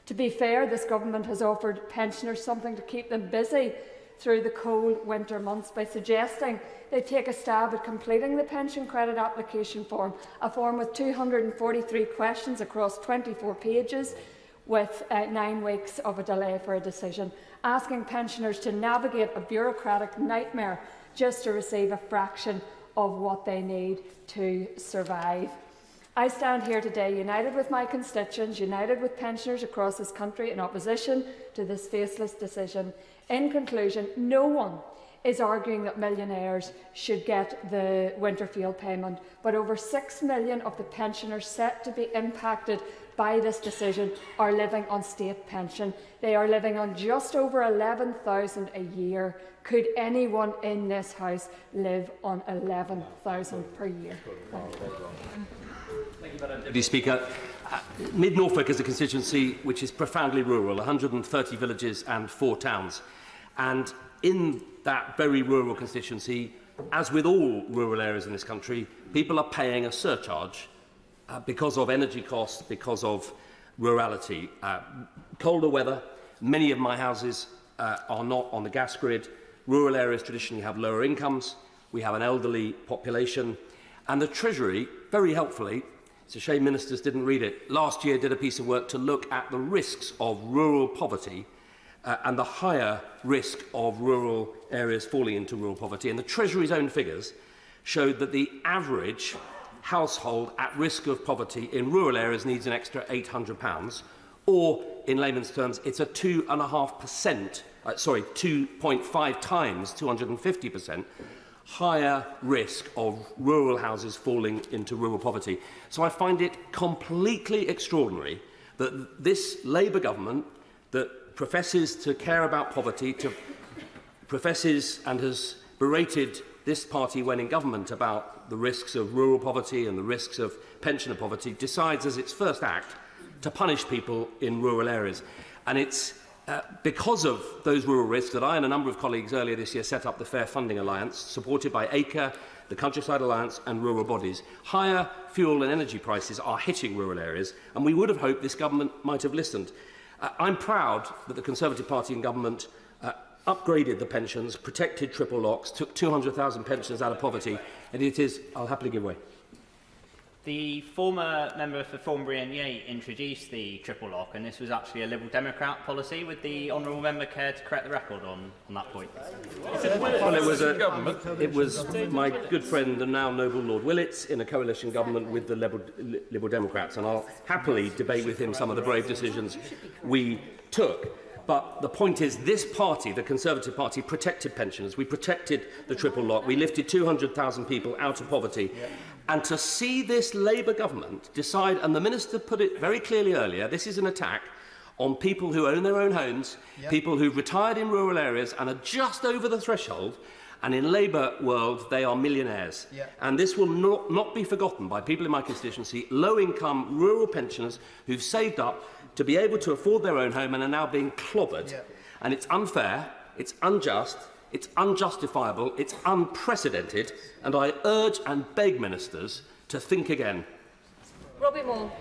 To be fair, this government has offered pensioners something to keep them busy through the cold winter months by suggesting they take a stab at completing the pension credit application form, a form with 243 questions across 24 pages with 9 weeks of a delay for a decision, asking pensioners to navigate a bureaucratic nightmare just to receive a fraction of what they need to survive. I stand here today united with my constituents, united with pensioners across this country in opposition to this faceless decision. In conclusion, no one is arguing that millionaires should get the winter fuel payment, but over 6 million of the pensioners set to be impacted by this decision are living on state pension. They are living on just over 11,000 a year. Could anyone in this House live on 11,000 per year? Thank you, Madam Deputy Speaker. Mid-Norfolk is a constituency which is profoundly rural, 130 villages and 4 towns. And in that very rural constituency, as with all rural areas in this country, people are paying a surcharge because of energy costs, because of rurality. Colder weather, many of my houses are not on the gas grid. Rural areas traditionally have lower incomes. We have an elderly population. And the Treasury, very helpfully, it's a shame ministers didn't read it, last year did a piece of work to look at the risks of rural poverty and the higher risk of rural areas falling into rural poverty. And the Treasury's own figures showed that the average household at risk of poverty in rural areas needs an extra £800, or in layman's terms, it's a 2.5 times 250% higher risk of rural houses falling into rural poverty. So I find it completely extraordinary that this Labour government that professes to care about poverty, professes and has berated this party when in government about the risks of rural poverty and the risks of pensioner poverty, decides as its first act to punish people in rural areas. And it's because of those rural risks that I and a number of colleagues earlier this year set up the Fair Funding Alliance, supported by ACRE, the Countryside Alliance and rural bodies. Higher fuel and energy prices are hitting rural areas, and we would have hoped this government might have listened. I'm proud that the Conservative Party in government upgraded the pensions, protected triple locks, took 200,000 pensioners out of poverty, and it is, I'll happily give way. The former member for Thornbury and Yate introduced the triple lock, and this was actually a Liberal Democrat policy. Would the honourable member care to correct the record on that point? Well, it was my good friend and now noble Lord Willits in a coalition government with the Liberal Democrats, and I'll happily debate with him some of the brave decisions we took. But the point is, this party, the Conservative Party, protected pensioners. We protected the triple lock. We lifted 200,000 people out of poverty. Yeah. And to see this Labour government decide, and the Minister put it very clearly earlier, this is an attack on people who own their own homes, people who've retired in rural areas and are just over the threshold, and in Labour world, they are millionaires. Yeah. And this will not be forgotten by people in my constituency, low-income rural pensioners who've saved up to be able to afford their own home and are now being clobbered. Yeah. And it's unfair, it's unjust, it's unjustifiable, it's unprecedented, and I urge and beg ministers to think again. Robbie Moore.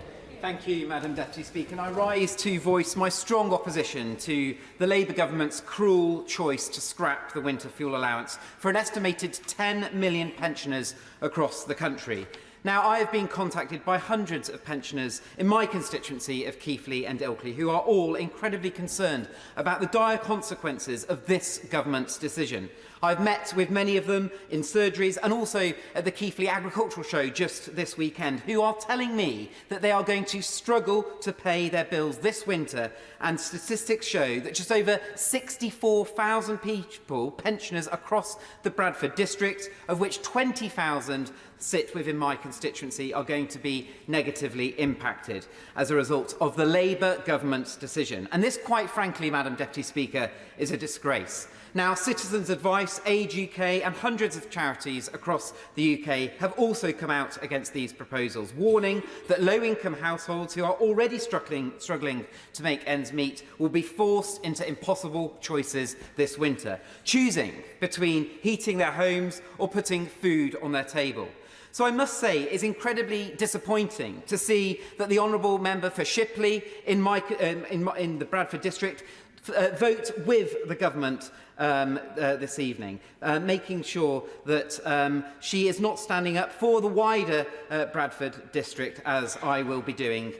Thank you, Madam Deputy Speaker. And I rise to voice my strong opposition to the Labour government's cruel choice to scrap the winter fuel allowance for an estimated 10 million pensioners across the country. Now, I have been contacted by hundreds of pensioners in my constituency of Keighley and Ilkley who are all incredibly concerned about the dire consequences of this government's decision. I've met with many of them in surgeries and also at the Keighley Agricultural Show just this weekend, who are telling me that they are going to struggle to pay their bills this winter, and statistics show that just over 64,000 people, pensioners across the Bradford district, of which 20,000 sit within my constituency, are going to be negatively impacted as a result of the Labour government's decision. And this, quite frankly, Madam Deputy Speaker, is a disgrace. Now, Citizens Advice, Age UK and hundreds of charities across the UK have also come out against these proposals, warning that low-income households who are already struggling to make ends meet will be forced into impossible choices this winter, choosing between heating their homes or putting food on their table. So I must say it's incredibly disappointing to see that the honourable member for Shipley in the Bradford district vote with the government this evening, making sure that she is not standing up for the wider Bradford district, as I will be doing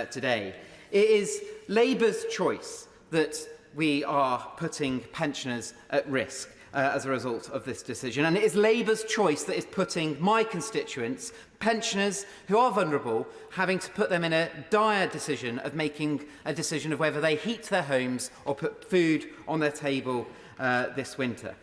today. It is Labour's choice that we are putting pensioners at risk as a result of this decision, and it is Labour's choice that is putting my constituents, pensioners who are vulnerable, having to put them in a dire decision of making a decision of whether they heat their homes or put food on their table this winter.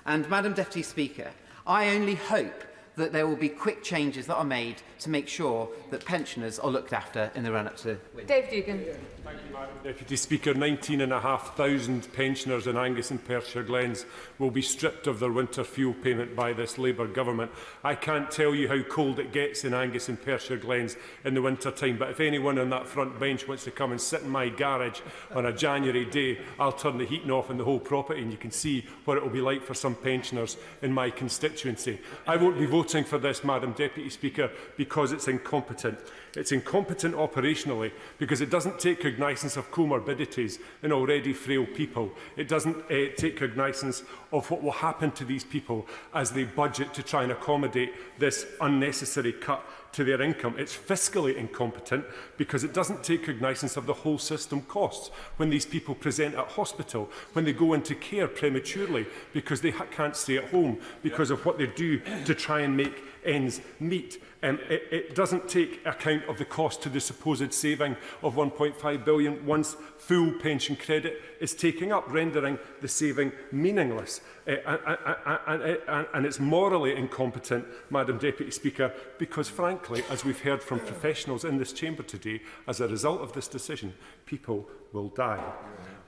And, Madam Deputy Speaker, I only hope that there will be quick changes that are made to make sure that pensioners are looked after in the run-up to winter. Dave Dugan. Thank you, Madam Deputy Speaker. 19,500 pensioners in Angus and Perthshire Glens will be stripped of their winter fuel payment by this Labour government. I can't tell you how cold it gets in Angus and Perthshire Glens in the winter time, but if anyone on that front bench wants to come and sit in my garage on a January day, I'll turn the heating off in the whole property and you can see what it will be like for some pensioners in my constituency. I won't be voting for this, Madam Deputy Speaker, because it's incompetent. It's incompetent operationally because it doesn't take cognizance of comorbidities in already frail people. It doesn't take cognizance of what will happen to these people as they budget to try and accommodate this unnecessary cut to their income. It's fiscally incompetent because it doesn't take cognizance of the whole system costs when these people present at hospital, when they go into care prematurely because they can't stay at home because of what they do to try and make ends meet. It doesn't take account of the cost to the supposed saving of £1.5 billion once full pension credit is taken up, rendering the saving meaningless. And it's morally incompetent, Madam Deputy Speaker, because frankly, as we've heard from professionals in this chamber today, as a result of this decision, people will die.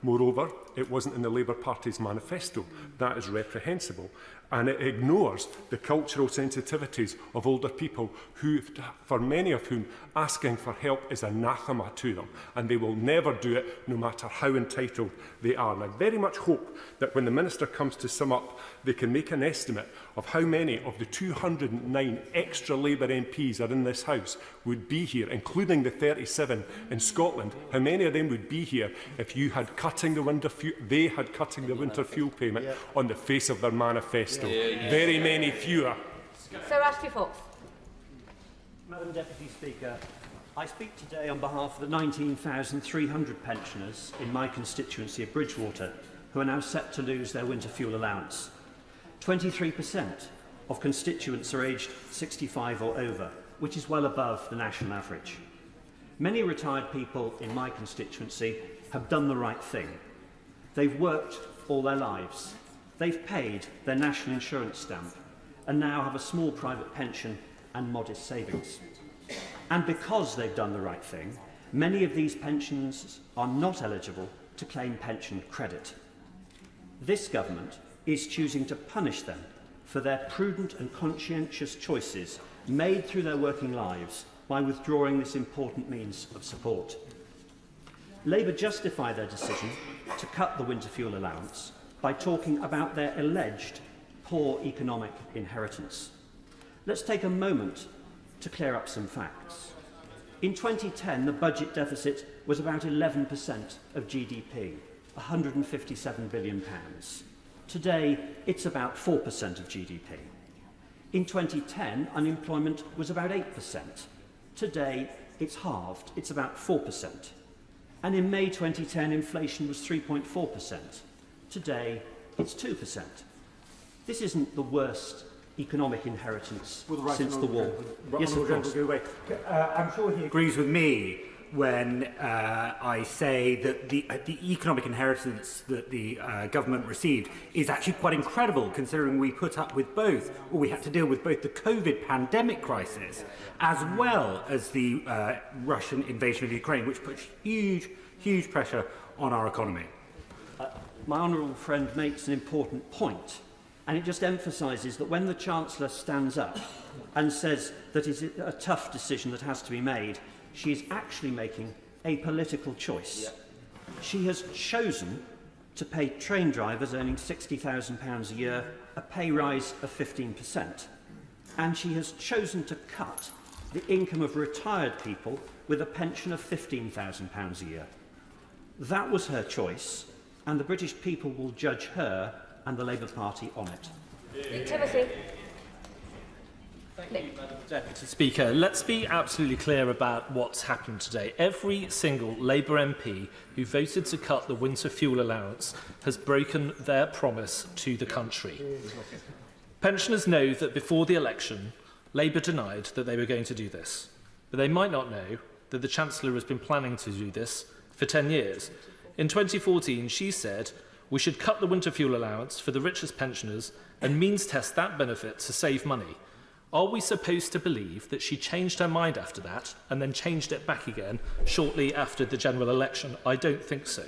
Moreover, it wasn't in the Labour Party's manifesto. That is reprehensible. And it ignores the cultural sensitivities of older people, who, for many of whom, asking for help is anathema to them, and they will never do it, no matter how entitled they are. And I very much hope that when the Minister comes to sum up, they can make an estimate of how many of the 209 extra Labour MPs are in this House would be here, including the 37 in Scotland. How many of them would be here if you had cutting the winter fuel payment on the face of their manifesto? Very many fewer. Sir Ashley Fox. Madam Deputy Speaker, I speak today on behalf of the 19,300 pensioners in my constituency of Bridgewater who are now set to lose their winter fuel allowance. 23% of constituents are aged 65 or over, which is well above the national average. Many retired people in my constituency have done the right thing. They've worked all their lives. They've paid their national insurance stamp and now have a small private pension and modest savings. And because they've done the right thing, many of these pensions are not eligible to claim pension credit. This government is choosing to punish them for their prudent and conscientious choices made through their working lives by withdrawing this important means of support. Labour justify their decision to cut the winter fuel allowance by talking about their alleged poor economic inheritance. Let's take a moment to clear up some facts. In 2010, the budget deficit was about 11% of GDP, £157 billion. Today, it's about 4% of GDP. In 2010, unemployment was about 8%. Today, it's halved, it's about 4%. And in May 2010, inflation was 3.4%. Today, it's 2%. This isn't the worst economic inheritance since the war. Yes, of course. I'm sure he agrees with me when I say that the economic inheritance that the government received is actually quite incredible, considering we put up with both, or we had to deal with both the COVID pandemic crisis as well as the Russian invasion of Ukraine, which puts huge pressure on our economy. My honourable friend makes an important point, and it just emphasises that when the Chancellor stands up and says that it's a tough decision that has to be made, she is actually making a political choice. She has chosen to pay train drivers earning £60,000 a year a pay rise of 15%. And she has chosen to cut the income of retired people with a pension of £15,000 a year. That was her choice, and the British people will judge her and the Labour Party on it. Timothy. Thank you, Madam Deputy Speaker. Let's be absolutely clear about what's happened today. Every single Labour MP who voted to cut the winter fuel allowance has broken their promise to the country. Pensioners know that before the election, Labour denied that they were going to do this. But they might not know that the Chancellor has been planning to do this for 10 years. In 2014, she said, we should cut the winter fuel allowance for the richest pensioners and means test that benefit to save money. Are we supposed to believe that she changed her mind after that and then changed it back again shortly after the general election? I don't think so.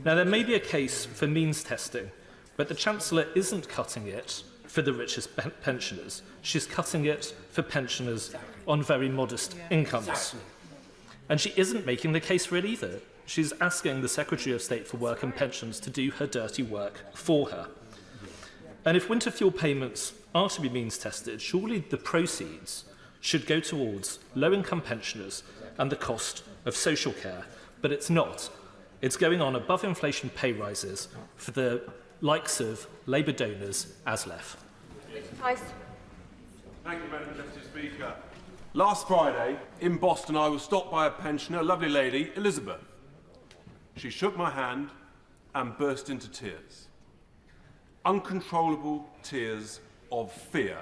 Now, there may be a case for means testing, but the Chancellor isn't cutting it for the richest pensioners. She's cutting it for pensioners on very modest incomes. And she isn't making the case for it either. She's asking the Secretary of State for Work and Pensions to do her dirty work for her. And if winter fuel payments are to be means tested, surely the proceeds should go towards low-income pensioners and the cost of social care. But it's not. It's going on above inflation pay rises for the likes of Labour donors ASLEF. Thank you, Madam Deputy Speaker. Last Friday, in Boston, I was stopped by a pensioner, a lovely lady, Elizabeth. She shook my hand and burst into tears. Uncontrollable tears of fear,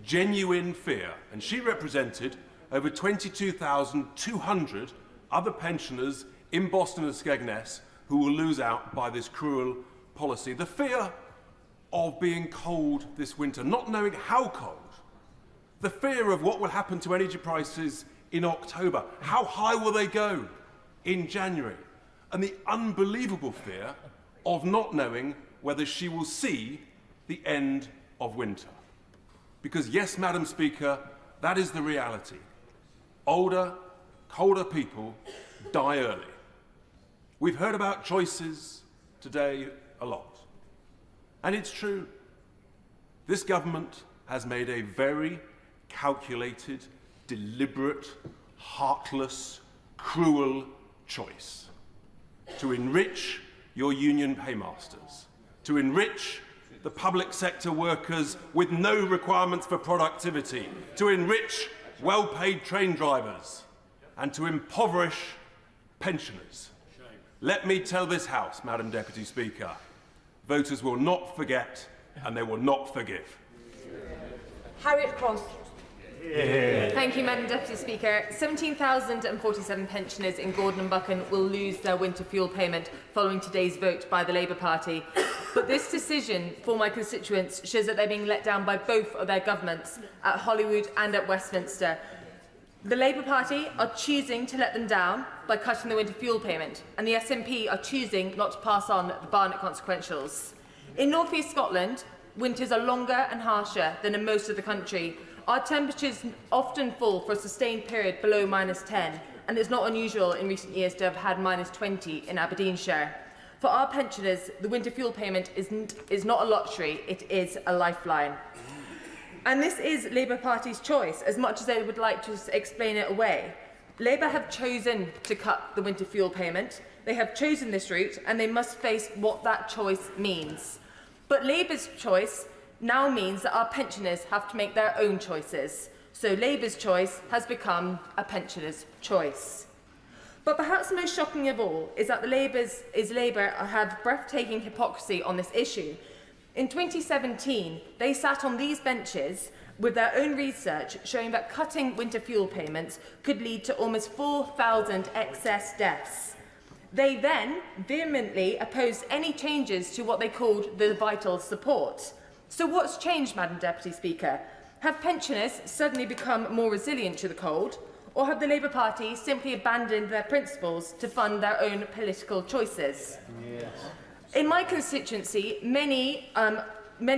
genuine fear. And she represented over 22,200 other pensioners in Boston and Skegness who will lose out by this cruel policy. The fear of being cold this winter, not knowing how cold. The fear of what will happen to energy prices in October. How high will they go in January? And the unbelievable fear of not knowing whether she will see the end of winter. Because yes, Madam Speaker, that is the reality. Older, colder people die early. We've heard about choices today a lot. And it's true. This government has made a very calculated, deliberate, heartless, cruel choice to enrich your union paymasters, to enrich the public sector workers with no requirements for productivity, to enrich well-paid train drivers and to impoverish pensioners. Let me tell this House, Madam Deputy Speaker, voters will not forget and they will not forgive. Harriet Cross. Thank you, Madam Deputy Speaker. 17,047 pensioners in Gordon and Buchan will lose their winter fuel payment following today's vote by the Labour Party. But this decision for my constituents shows that they're being let down by both of their governments, at Holyrood and at Westminster. The Labour Party are choosing to let them down by cutting the winter fuel payment, and the SNP are choosing not to pass on the Barnett consequentials. In North East Scotland, winters are longer and harsher than in most of the country. Our temperatures often fall for a sustained period below -10, and it's not unusual in recent years to have had -20 in Aberdeenshire. For our pensioners, the winter fuel payment is not a luxury, it is a lifeline. And this is Labour Party's choice, as much as they would like to explain it away. Labour have chosen to cut the winter fuel payment. They have chosen this route, and they must face what that choice means. But Labour's choice now means that our pensioners have to make their own choices. So Labour's choice has become a pensioner's choice. But perhaps the most shocking of all is that Labour have breathtaking hypocrisy on this issue. In 2017, they sat on these benches with their own research showing that cutting winter fuel payments could lead to almost 4,000 excess deaths. They then vehemently opposed any changes to what they called the vital support. So what's changed, Madam Deputy Speaker? Have pensioners suddenly become more resilient to the cold? Or have the Labour Party simply abandoned their principles to fund their own political choices? Yes. In my constituency, many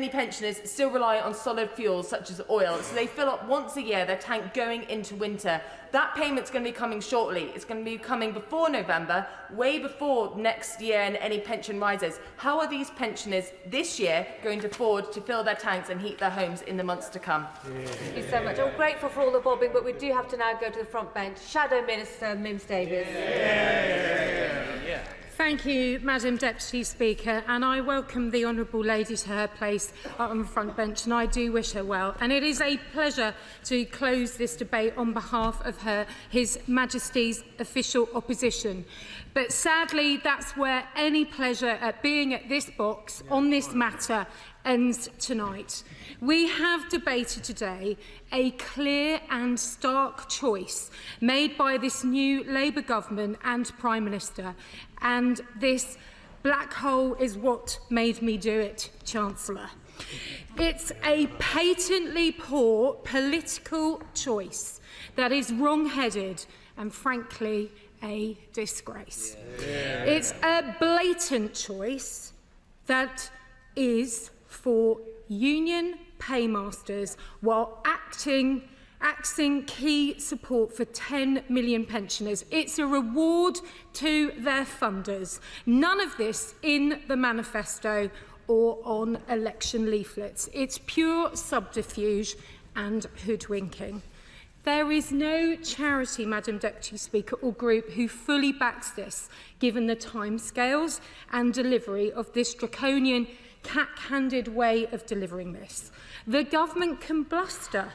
pensioners still rely on solid fuels such as oil, so they fill up once a year their tank going into winter. That payment's going to be coming shortly. It's going to be coming before November, way before next year and any pension rises. How are these pensioners this year going to afford to fill their tanks and heat their homes in the months to come? Thank you so much. I'm grateful for all the bobbing, but we do have to now go to the front bench. Shadow Minister Mims Davies. Thank you, Madam Deputy Speaker, and I welcome the honourable lady to her place on the front bench, and I do wish her well. And it is a pleasure to close this debate on behalf of His Majesty's official opposition. But sadly, that's where any pleasure at being at this box on this matter ends tonight. We have debated today a clear and stark choice made by this new Labour government and Prime Minister, and this black hole is what made me do it, Chancellor. It's a patently poor political choice that is wrong-headed and, frankly, a disgrace. It's a blatant choice that is for union paymasters while axing key support for 10 million pensioners. It's a reward to their funders. None of this in the manifesto or on election leaflets. It's pure subterfuge and hoodwinking. There is no charity, Madam Deputy Speaker, or group who fully backs this, given the timescales and delivery of this draconian, cack-handed way of delivering this. The government can bluster.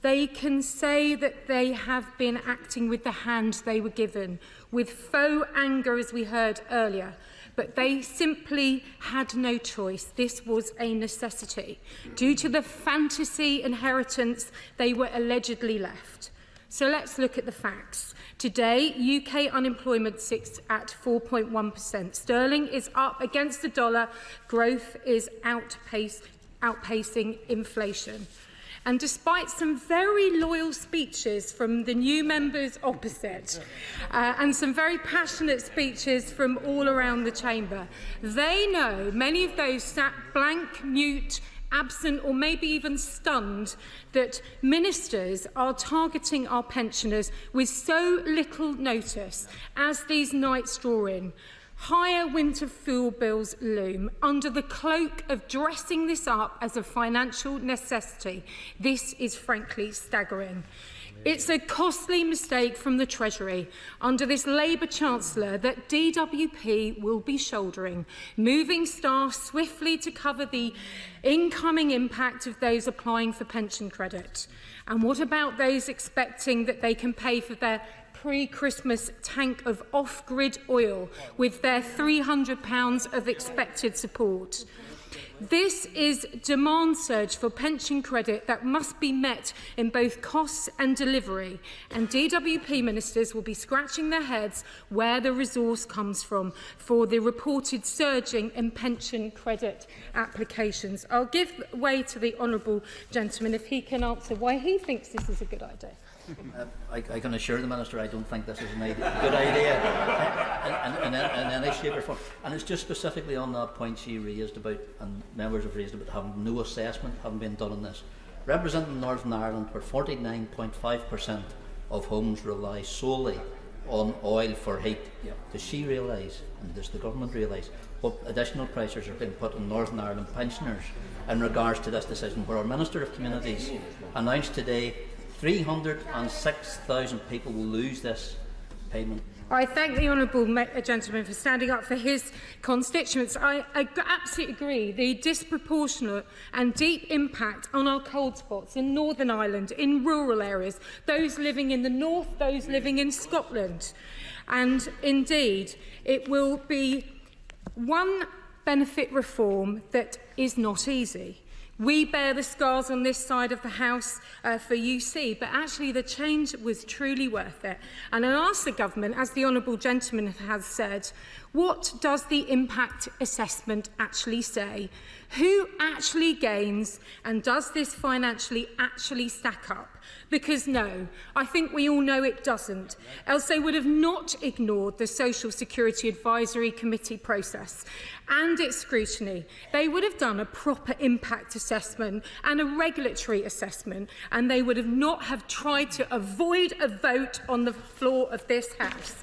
They can say that they have been acting with the hand they were given, with faux anger, as we heard earlier. But they simply had no choice. This was a necessity. Due to the fantasy inheritance they were allegedly left. So let's look at the facts. Today, UK unemployment sits at 4.1%. Sterling is up against the dollar. Growth is outpacing inflation. And despite some very loyal speeches from the new members opposite and some very passionate speeches from all around the chamber, they know, many of those sat blank, mute, absent or maybe even stunned, that ministers are targeting our pensioners with so little notice as these nights draw in. Higher winter fuel bills loom under the cloak of dressing this up as a financial necessity. This is frankly staggering. It's a costly mistake from the Treasury under this Labour Chancellor that DWP will be shouldering, moving staff swiftly to cover the incoming impact of those applying for pension credit. And what about those expecting that they can pay for their pre-Christmas tank of off-grid oil with their £300 of expected support? This is demand surge for pension credit that must be met in both costs and delivery, and DWP ministers will be scratching their heads where the resource comes from for the reported surging in pension credit applications. I'll give way to the honourable gentleman if he can answer why he thinks this is a good idea. I can assure the Minister I don't think this is a good idea in any shape or form. And it's just specifically on that point she raised about, and members have raised about, having no assessment having been done on this. Representing Northern Ireland, where 49.5% of homes rely solely on oil for heat, does she realise, and does the government realise, what additional pressures are being put on Northern Ireland pensioners in regards to this decision, where our Minister of Communities announced today 306,000 people will lose this payment? I thank the honourable gentleman for standing up for his constituents. I absolutely agree. The disproportionate and deep impact on our cold spots in Northern Ireland, in rural areas, those living in the north, those living in Scotland. And indeed, it will be one benefit reform that is not easy. We bear the scars on this side of the House for UC, but actually the change was truly worth it. And I ask the government, as the honourable gentleman has said, what does the impact assessment actually say? Who actually gains, and does this financially actually stack up? Because no, I think we all know it doesn't, else they would have not ignored the Social Security Advisory Committee process and its scrutiny. They would have done a proper impact assessment and a regulatory assessment, and they would have not have tried to avoid a vote on the floor of this House.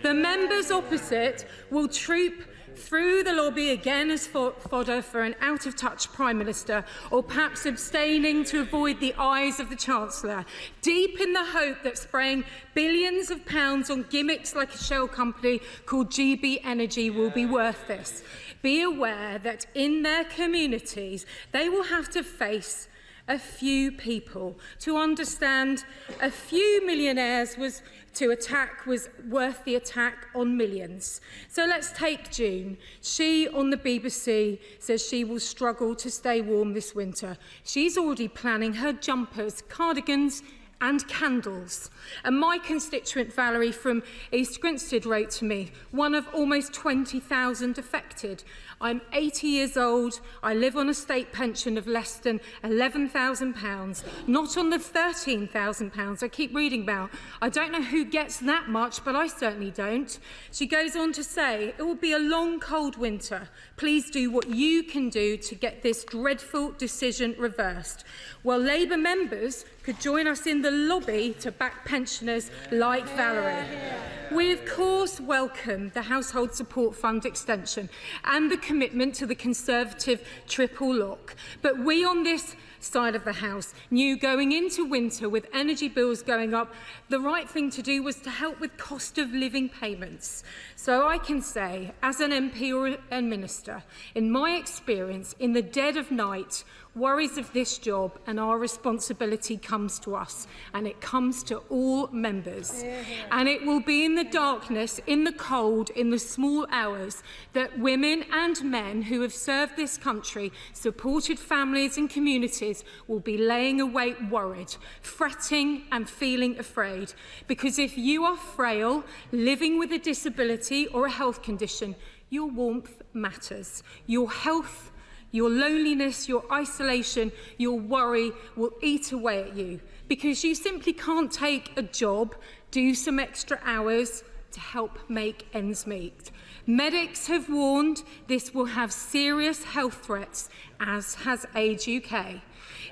The members opposite will troop through the lobby again as fodder for an out-of-touch Prime Minister, or perhaps abstaining to avoid the eyes of the Chancellor, deep in the hope that spraying billions of pounds on gimmicks like a shell company called GB Energy will be worth this. Be aware that in their communities they will have to face a few people to understand a few millionaires was worth the attack on millions. So let's take June. She, on the BBC, says she will struggle to stay warm this winter. She's already planning her jumpers, cardigans and candles. And my constituent Valerie from East Grinstead wrote to me, one of almost 20,000 affected. I'm 80 years old. I live on a state pension of less than £11,000, not on the £13,000 I keep reading about. I don't know who gets that much, but I certainly don't. She goes on to say, it will be a long, cold winter. Please do what you can do to get this dreadful decision reversed. Well, Labour members could join us in the lobby to back pensioners like Valerie. We, of course, welcome the Household Support Fund extension and the commitment to the Conservative triple lock. But we on this side of the House knew going into winter with energy bills going up, the right thing to do was to help with cost of living payments. So I can say, as an MP or a minister, in my experience, in the dead of night, worries of this job and our responsibility comes to us, and it comes to all members. And it will be in the darkness, in the cold, in the small hours that women and men who have served this country, supported families and communities, will be laying awake worried, fretting and feeling afraid. Because if you are frail, living with a disability or a health condition, your warmth matters. Your health, your loneliness, your isolation, your worry will eat away at you, because you simply can't take a job, do some extra hours to help make ends meet. Medics have warned this will have serious health threats, as has Age UK.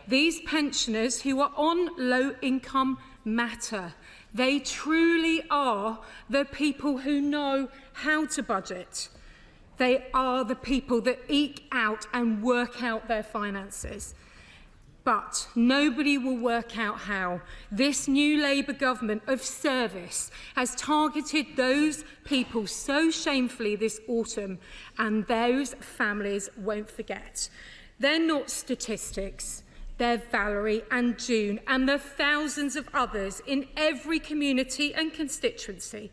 These pensioners who are on low income matter. They truly are the people who know how to budget. They are the people that eke out and work out their finances. But nobody will work out how this new Labour government of service has targeted those people so shamefully this autumn, and those families won't forget. They're not statistics. They're Valerie and June and the thousands of others in every community and constituency.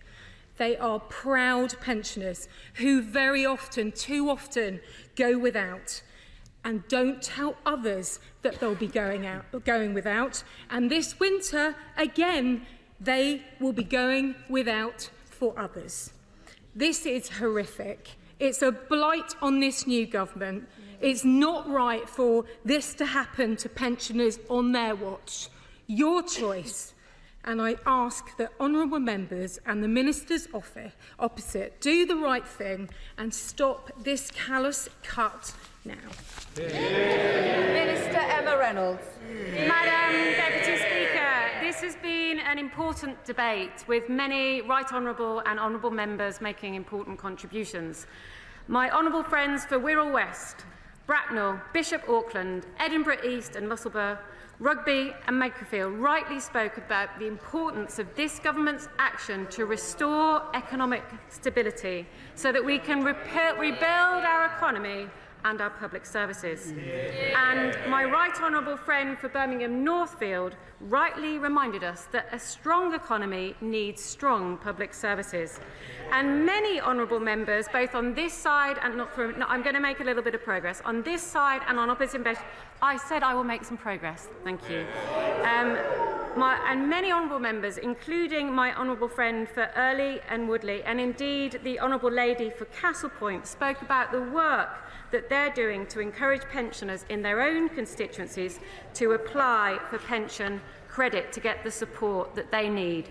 They are proud pensioners who very often, too often, go without. And don't tell others that they'll be going without. And this winter, again, they will be going without for others. This is horrific. It's a blight on this new government. It's not right for this to happen to pensioners on their watch. Your choice. And I ask that honourable members and the Minister's office opposite do the right thing and stop this callous cut now. Minister Emma Reynolds. Madam Deputy Speaker, this has been an important debate with many right honourable and honourable members making important contributions. My honourable friends for Wirral West, Bracknell, Bishop Auckland, Edinburgh East and Musselburgh, Rugby and Makerfield rightly spoke about the importance of this government's action to restore economic stability so that we can rebuild our economy and our public services. And my right honourable friend for Birmingham Northfield rightly reminded us that a strong economy needs strong public services. And many honourable members, both on this side and I'm going to make a little bit of progress, on this side and on opposite bench, I said I will make some progress. Thank you. And many honourable members, including my honourable friend for Early and Woodley, and indeed the honourable lady for Castlepoint, spoke about the work that they're doing to encourage pensioners in their own constituencies to apply for pension credit to get the support that they need.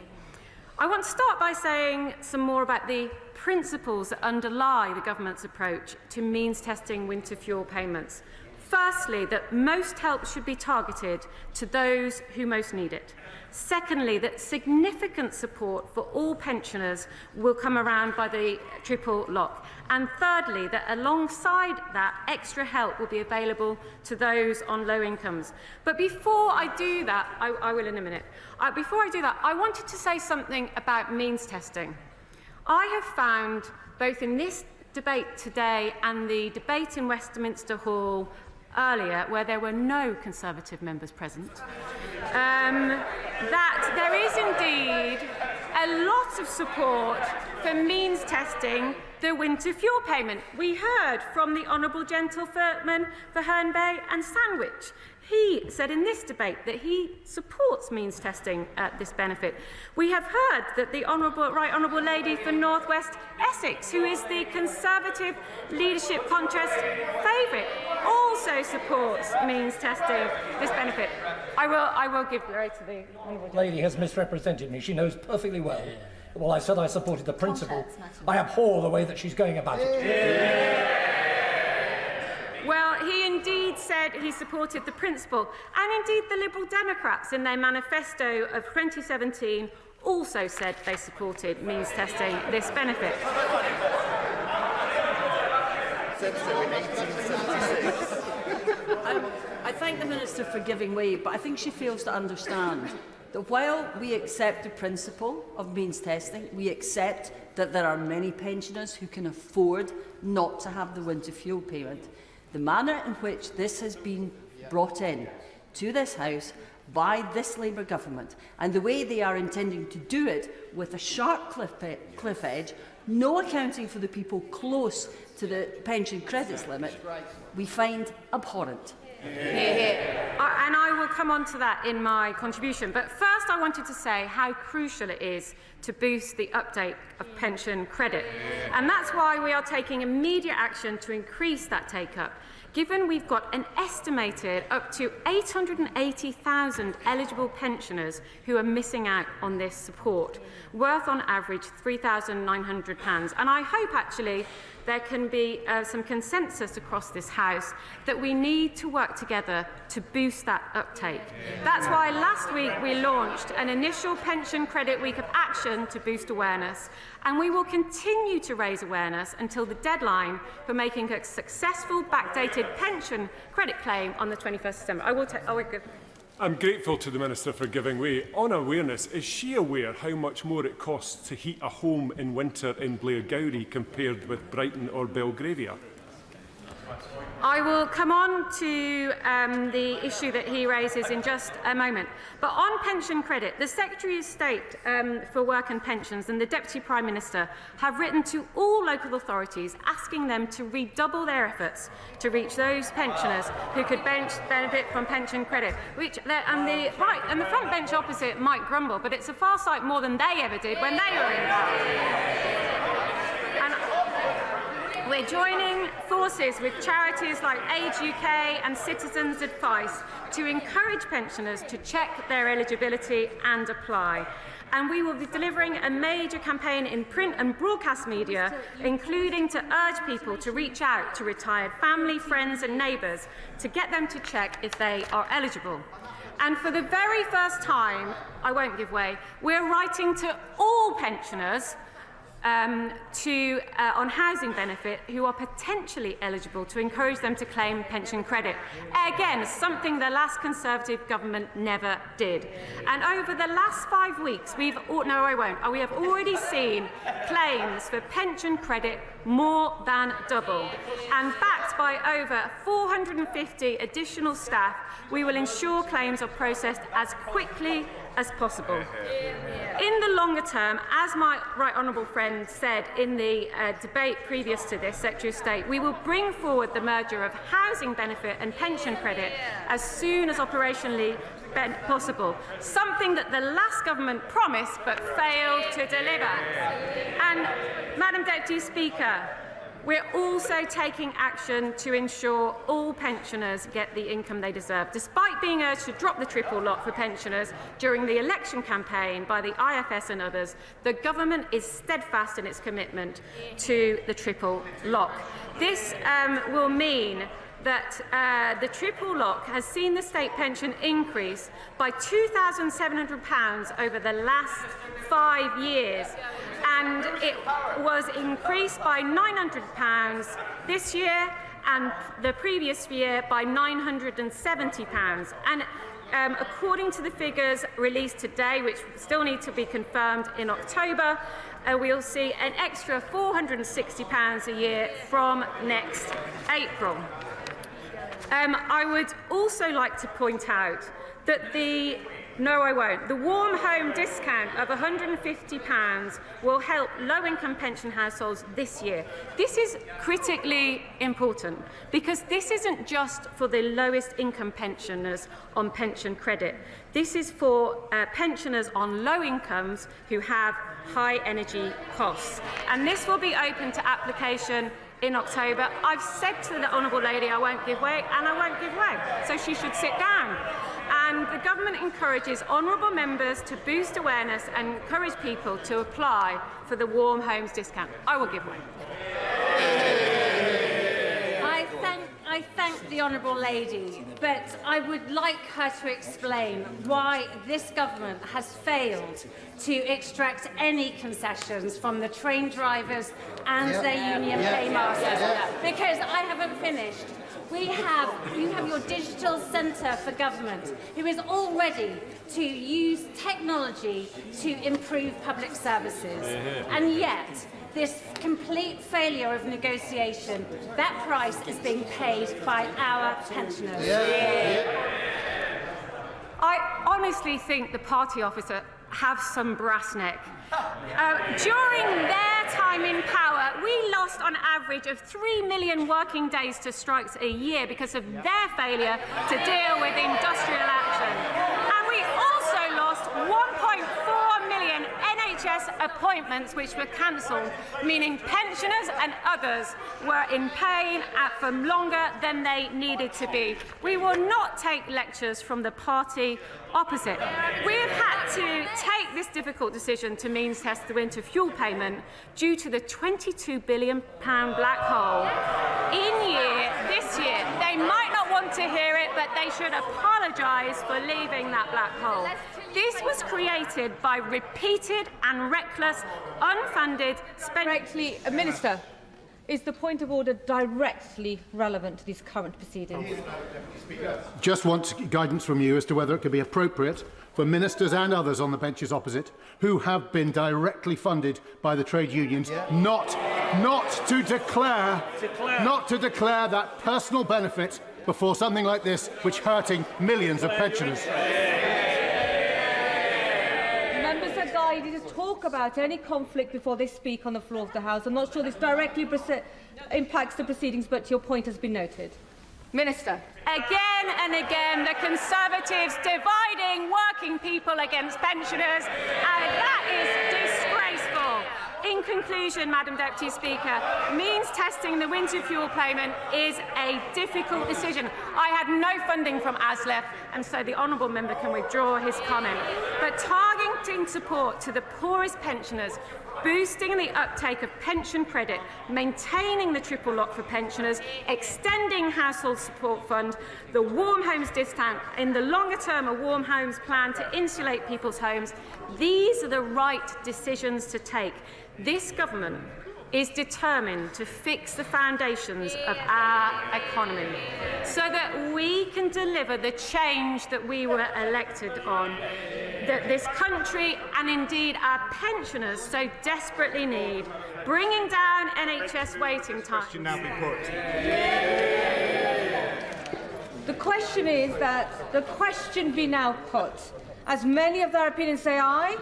I want to start by saying some more about the principles that underlie the government's approach to means testing winter fuel payments. Firstly, that most help should be targeted to those who most need it. Secondly, that significant support for all pensioners will come around by the triple lock. And thirdly, that alongside that, extra help will be available to those on low incomes. But before I do that, I will in a minute. Before I do that, I wanted to say something about means testing. I have found, both in this debate today and the debate in Westminster Hall earlier, where there were no Conservative members present, that there is indeed a lot of support for means testing the winter fuel payment. We heard from the Honourable Gentleman for Herne Bay and Sandwich. He said in this debate that he supports means testing this benefit. We have heard that the Right Honourable Lady for North West Essex, who is the Conservative leadership contest favourite, also supports means testing this benefit. I will give the right to the Honourable Lady has misrepresented me. She knows perfectly well. Well, I said I supported the principle. I abhor the way that she's going about it. Well, he indeed said he supported the principle, and indeed the Liberal Democrats in their manifesto of 2017 also said they supported means testing this benefit. Said so in 1876. I thank the Minister for giving way, but I think she fails to understand that while we accept the principle of means testing, we accept that there are many pensioners who can afford not to have the winter fuel payment. The manner in which this has been brought in to this House by this Labour government and the way they are intending to do it with a sharp cliff edge, no accounting for the people close to the pension credits limit, we find abhorrent. And I will come on to that in my contribution. But first I wanted to say how crucial it is to boost the uptake of pension credit. And that's why we are taking immediate action to increase that take-up, given we've got an estimated up to 880,000 eligible pensioners who are missing out on this support, worth on average £3,900. And I hope actually there can be some consensus across this House that we need to work together to boost that uptake. That's why last week we launched an initial pension credit week of action to boost awareness, and we will continue to raise awareness until the deadline for making a successful backdated pension credit claim on the 21st of December. I'm grateful to the Minister for giving way. On awareness, is she aware how much more it costs to heat a home in winter in Blairgowrie compared with Brighton or Belgravia? I will come on to the issue that he raises in just a moment. But on pension credit, the Secretary of State for Work and Pensions and the Deputy Prime Minister have written to all local authorities asking them to redouble their efforts to reach those pensioners who could benefit from pension credit. And the front bench opposite might grumble, but it's a far sight more than they ever did when they were in power. We're joining forces with charities like Age UK and Citizens Advice to encourage pensioners to check their eligibility and apply. And we will be delivering a major campaign in print and broadcast media, including to urge people to reach out to retired family, friends and neighbours to get them to check if they are eligible. And for the very first time, I won't give way, we're writing to all pensioners on housing benefit who are potentially eligible to encourage them to claim pension credit. Again, something the last Conservative government never did. And over the last 5 weeks, we have already seen claims for pension credit more than double. And backed by over 450 additional staff, we will ensure claims are processed as quickly as possible. In the longer term, as my right honourable friend said in the debate previous to this, Secretary of State, we will bring forward the merger of housing benefit and pension credit as soon as operationally possible, something that the last government promised but failed to deliver. And, Madam Deputy Speaker, we're also taking action to ensure all pensioners get the income they deserve. Despite being urged to drop the triple lock for pensioners during the election campaign by the IFS and others, the government is steadfast in its commitment to the triple lock. This will mean that the triple lock has seen the state pension increase by £2,700 over the last 5 years, and it was increased by £900 this year and the previous year by £970. And according to the figures released today, which still need to be confirmed in October, we'll see an extra £460 a year from next April. I would also like to point out that the warm home discount of £150 will help low-income pension households this year. This is critically important because this isn't just for the lowest income pensioners on pension credit. This is for pensioners on low incomes who have high energy costs. And this will be open to application in October. I've said to the Honourable Lady I won't give way, and I won't give way, so she should sit down. And the government encourages honourable members to boost awareness and encourage people to apply for the warm homes discount. I will give way. I thank the Honourable Lady, but I would like her to explain why this government has failed to extract any concessions from the train drivers and their union paymasters. Because I haven't finished. You have your digital centre for government, who is all ready to use technology to improve public services. And yet, this complete failure of negotiation, that price is being paid by our pensioners. I honestly think the party officer have some brass neck. During their time in power, we lost on average of 3 million working days to strikes a year because of their failure to deal with industrial action. And we also lost 1.4 million NHS numerous appointments which were cancelled, meaning pensioners and others were in pain for longer than they needed to be. We will not take lectures from the party opposite. We have had to take this difficult decision to means test the winter fuel payment due to the £22 billion black hole this year. They might not want to hear it, but they should apologise for leaving that black hole. This was created by repeated and reckless, unfunded Directly, Minister, is the point of order directly relevant to these current proceedings? Just want guidance from you as to whether it could be appropriate for ministers and others on the benches opposite who have been directly funded by the trade unions not to declare that personal benefit before something like this, which hurting millions of pensioners. Members are guided to talk about any conflict before they speak on the floor of the House. I'm not sure this directly impacts the proceedings, but your point has been noted. Minister. Again and again, the Conservatives dividing working people against pensioners, and that is disgraceful. In conclusion, Madam Deputy Speaker, means testing the winter fuel payment is a difficult decision. I had no funding from ASLEF, and so the honourable member can withdraw his comment. But targeting support to the poorest pensioners, boosting the uptake of pension credit, maintaining the triple lock for pensioners, extending household support fund, the warm homes discount, in the longer term a warm homes plan to insulate people's homes. These are the right decisions to take. This government is determined to fix the foundations of our economy so that we can deliver the change that we were elected on, that this country and indeed our pensioners so desperately need, bringing down NHS waiting times. The question is that the question be now put. As many of their opinions say aye.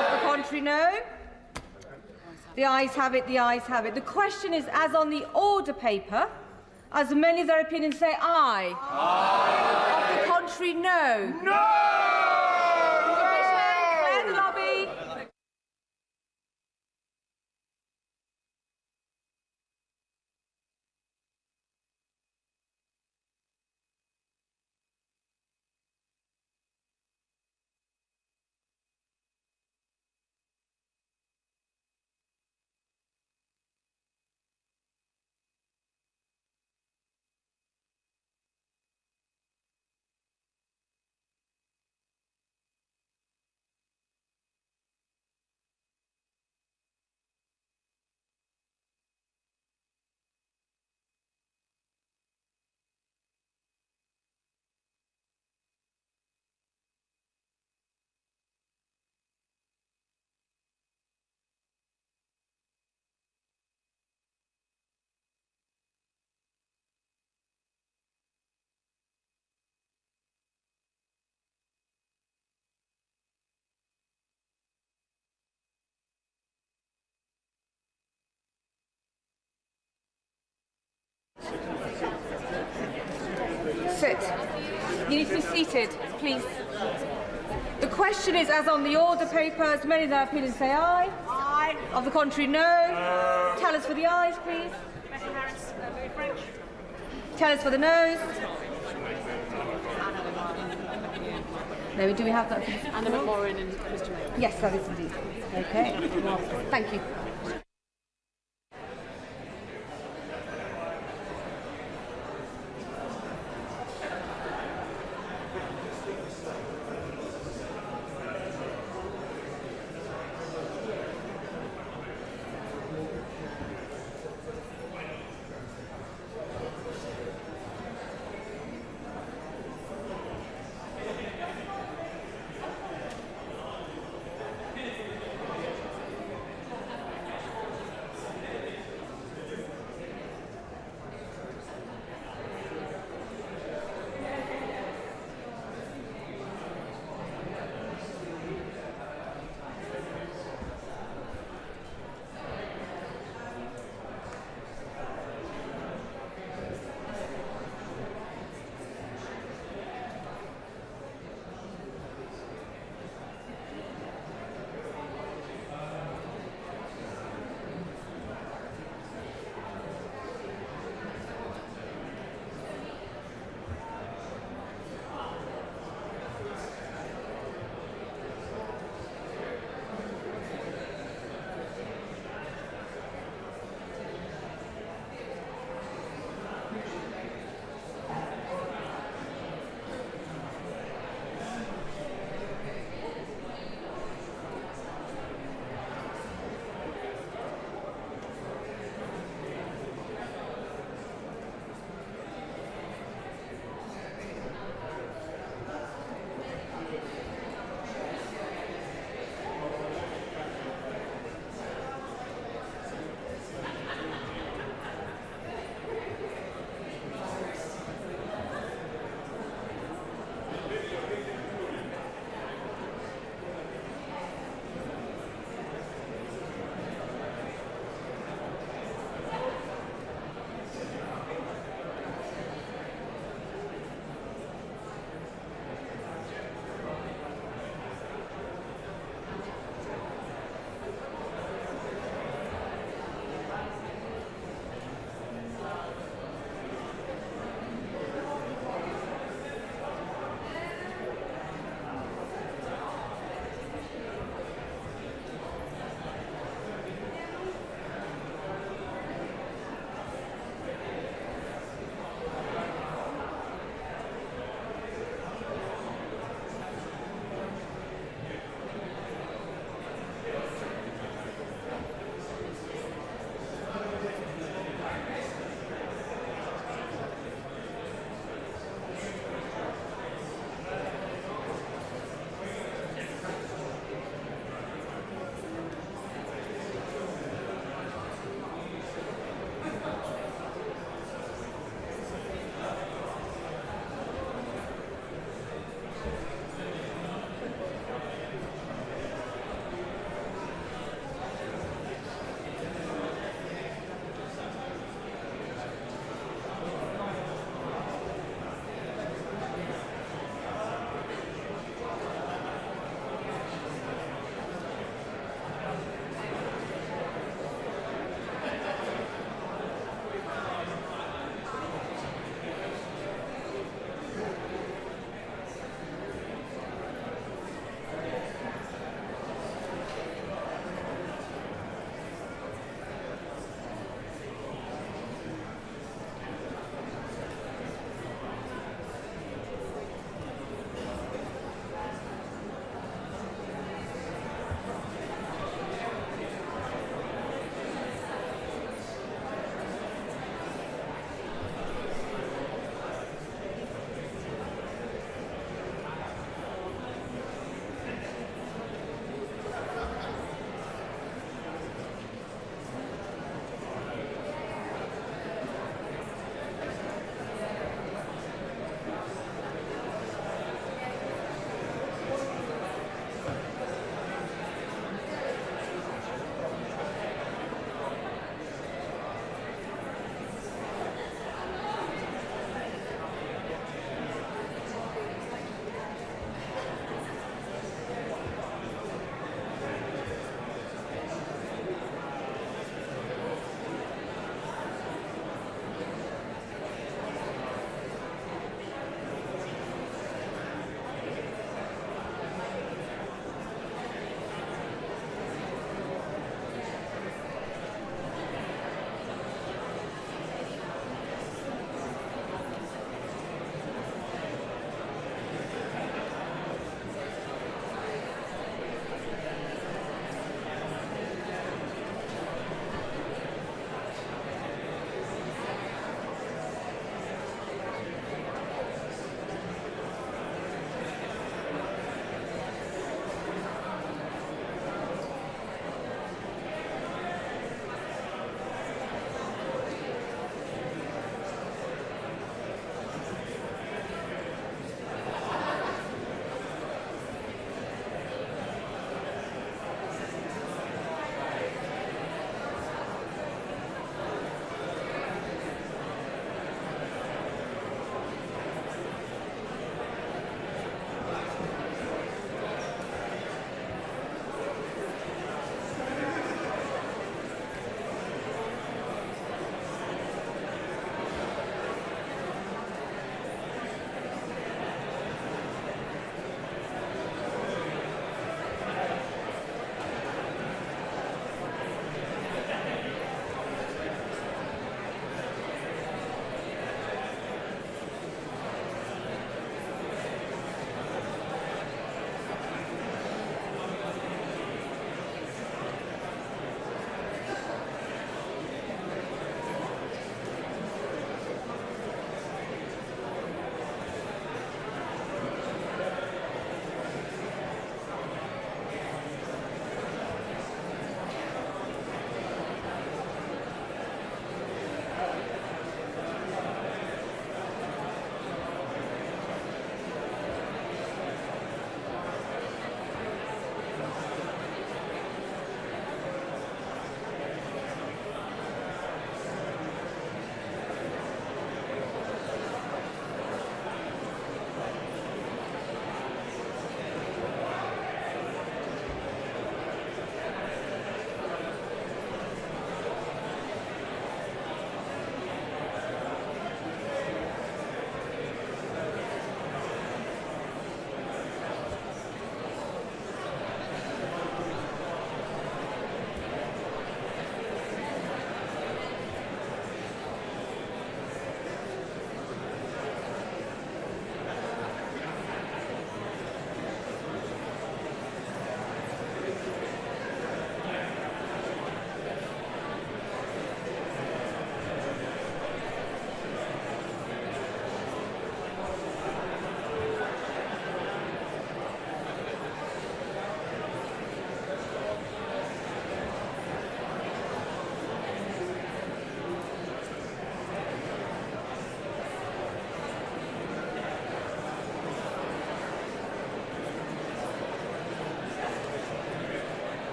Of the contrary, no. The ayes have it, the ayes have it. The question is, as on the order paper, as many of their opinions say aye. Of the contrary, no. Clear the lobby. Sit. You need to be seated, please. The question is, as on the order paper, as many of their opinions say aye. Aye. Of the contrary, no. Tell us for the ayes, please. Tell us for the noes. No, do we have that? Anna McMorrin and Mr. Mayor. Yes, that is indeed. Okay. Thank you.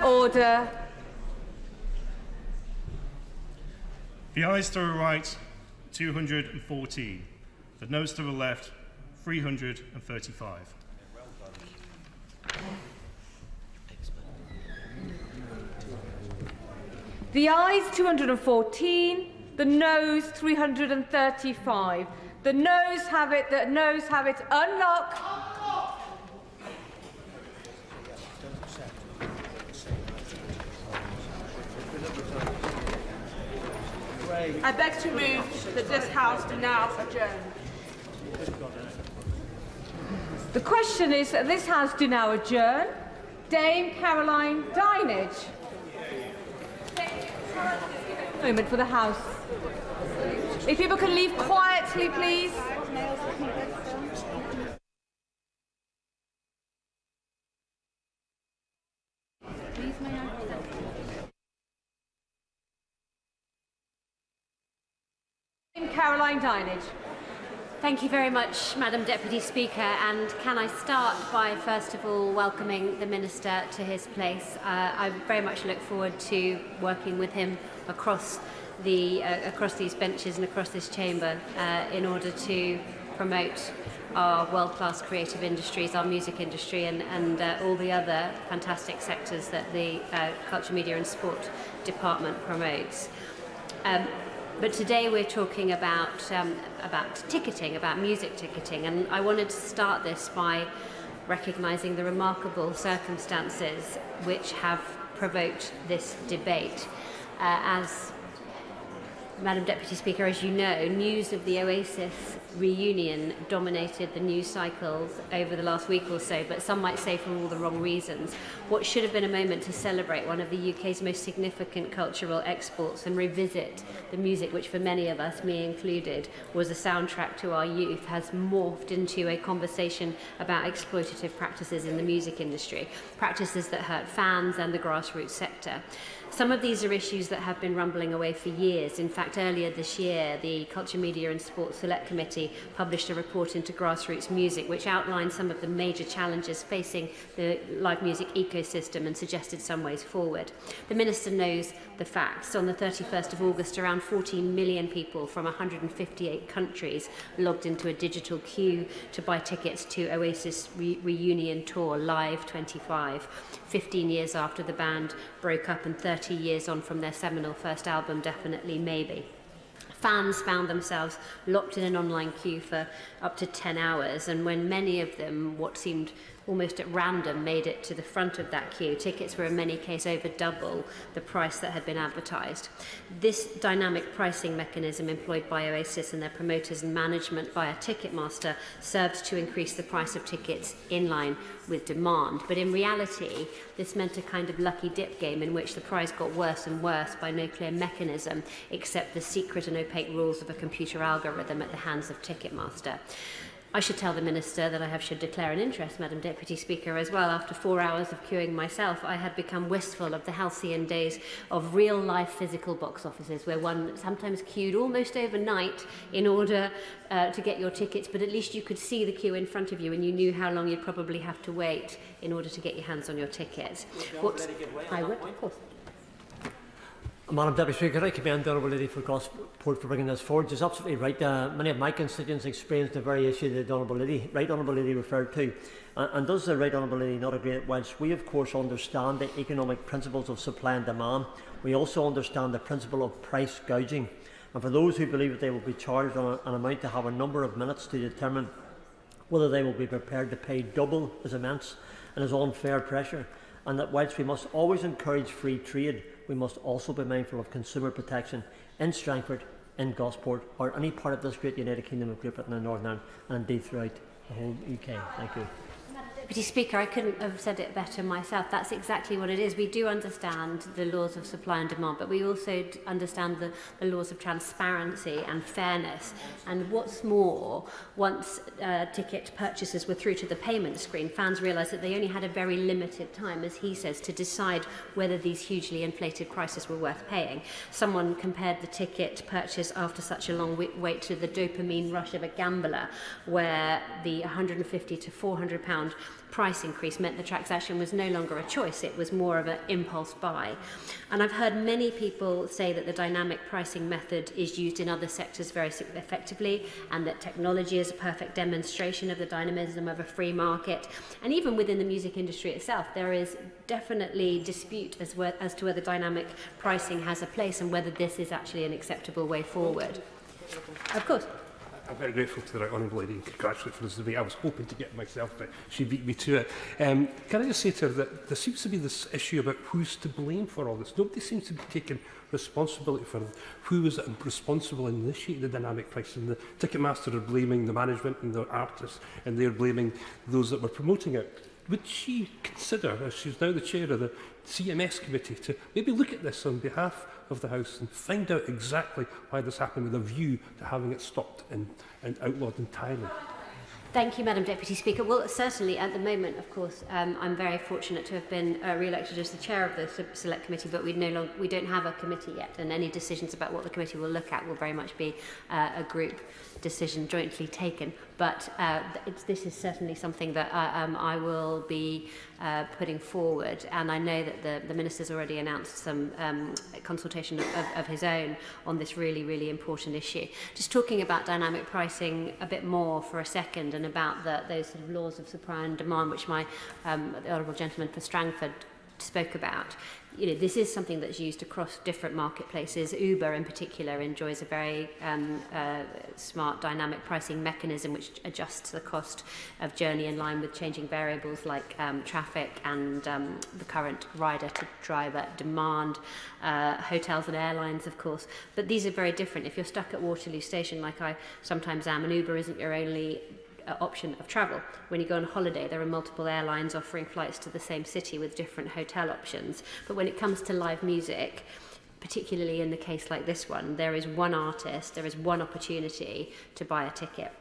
Order. The ayes to the right, 214. The noes to the left, 335. The ayes 214, the noes 335. The noes have it, the noes have it. Unlock. I beg to move that this House do now adjourn. The question is that this House do now adjourn. Dame Caroline Dinage. Moment for the House. If people can leave quietly, please. Dame Caroline Dinage. Thank you very much, Madam Deputy Speaker, and can I start by first of all welcoming the Minister to his place. I very much look forward to working with him across these benches and across this chamber in order to promote our world-class creative industries, our music industry and all the other fantastic sectors that the Culture, Media and Sport Department promotes. But today we're talking about ticketing, about music ticketing, and I wanted to start this by recognising the remarkable circumstances which have provoked this debate. As Madam Deputy Speaker, as you know, news of the Oasis reunion dominated the news cycles over the last week or so, but some might say for all the wrong reasons. What should have been a moment to celebrate one of the UK's most significant cultural exports and revisit the music which for many of us, me included, was a soundtrack to our youth, has morphed into a conversation about exploitative practices in the music industry, practices that hurt fans and the grassroots sector. Some of these are issues that have been rumbling away for years. In fact, earlier this year, the Culture, Media and Sport Select Committee published a report into grassroots music which outlined some of the major challenges facing the live music ecosystem and suggested some ways forward. The Minister knows the facts. On the 31st of August, around 14 million people from 158 countries logged into a digital queue to buy tickets to Oasis reunion tour Live 25, 15 years after the band broke up and 30 years on from their seminal first album, Definitely Maybe. Fans found themselves locked in an online queue for up to 10 hours, and when many of them, what seemed almost at random, made it to the front of that queue, tickets were in many cases over double the price that had been advertised. This dynamic pricing mechanism employed by Oasis and their promoters and management via Ticketmaster served to increase the price of tickets in line with demand. But in reality, this meant a kind of lucky dip game in which the price got worse and worse by no clear mechanism except the secret and opaque rules of a computer algorithm at the hands of Ticketmaster. I should tell the Minister that I should declare an interest, Madam Deputy Speaker, as well. After 4 hours of queuing myself, I had become wistful of the halcyon days of real-life physical box offices where one sometimes queued almost overnight in order to get your tickets, but at least you could see the queue in front of you and you knew how long you'd probably have to wait in order to get your hands on your tickets. I would, of course. Madam Deputy Speaker, I commend the Honourable Lady for Gosport for bringing this forward. She's absolutely right. Many of my constituents experienced the very issue that the Honourable Lady referred to. And does the Right Honourable Lady not agree that whilst we of course understand the economic principles of supply and demand, we also understand the principle of price gouging. And for those who believe that they will be charged on an amount to have a number of minutes to determine whether they will be prepared to pay double is immense and is unfair pressure. And that whilst we must always encourage free trade, we must also be mindful of consumer protection in Strangford, in Gosport, or any part of this great United Kingdom of Great Britain and Northern Ireland, and indeed throughout the whole UK. Thank you. Deputy Speaker, I couldn't have said it better myself. That's exactly what it is. We do understand the laws of supply and demand, but we also understand the laws of transparency and fairness. And what's more, once ticket purchases were through to the payment screen, fans realised that they only had a very limited time, as he says, to decide whether these hugely inflated prices were worth paying. Someone compared the ticket purchase after such a long wait to the dopamine rush of a gambler, where the £150 to £400 price increase meant the transaction was no longer a choice, it was more of an impulse buy. And I've heard many people say that the dynamic pricing method is used in other sectors very effectively, and that technology is a perfect demonstration of the dynamism of a free market. And even within the music industry itself, there is definitely dispute as to whether dynamic pricing has a place and whether this is actually an acceptable way forward. Of course. I'm very grateful to the right honourable lady and congratulate for this debate. I was hoping to get myself, but she beat me to it. Can I just say to her that there seems to be this issue about who's to blame for all this. Nobody seems to be taking responsibility for who was responsible in initiating the dynamic pricing. The Ticketmaster are blaming the management and the artists, and they're blaming those that were promoting it. Would she consider, as she's now the chair of the CMS committee, to maybe look at this on behalf of the House and find out exactly why this happened with a view to having it stopped and outlawed entirely? Thank you, Madam Deputy Speaker. Well, certainly at the moment, of course, I'm very fortunate to have been re-elected as the chair of the Select Committee, but we don't have a committee yet, and any decisions about what the committee will look at will very much be a group decision jointly taken. But this is certainly something that I will be putting forward, and I know that the Minister's already announced some consultation of his own on this really, really important issue. Just talking about dynamic pricing a bit more for a second, and about those sort of laws of supply and demand, which the Honourable Gentleman for Strangford spoke about. This is something that's used across different marketplaces. Uber, in particular, enjoys a very smart dynamic pricing mechanism which adjusts the cost of journey in line with changing variables like traffic and the current rider-to-driver demand, hotels and airlines, of course. But these are very different. If you're stuck at Waterloo Station, like I sometimes am, and Uber isn't your only option of travel. When you go on holiday, there are multiple airlines offering flights to the same city with different hotel options. But when it comes to live music, particularly in the case like this one, there is one artist, there is one opportunity to buy a ticket.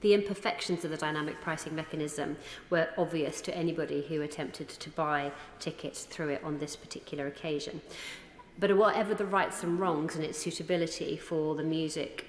The imperfections of the dynamic pricing mechanism were obvious to anybody who attempted to buy tickets through it on this particular occasion. But whatever the rights and wrongs and its suitability for the music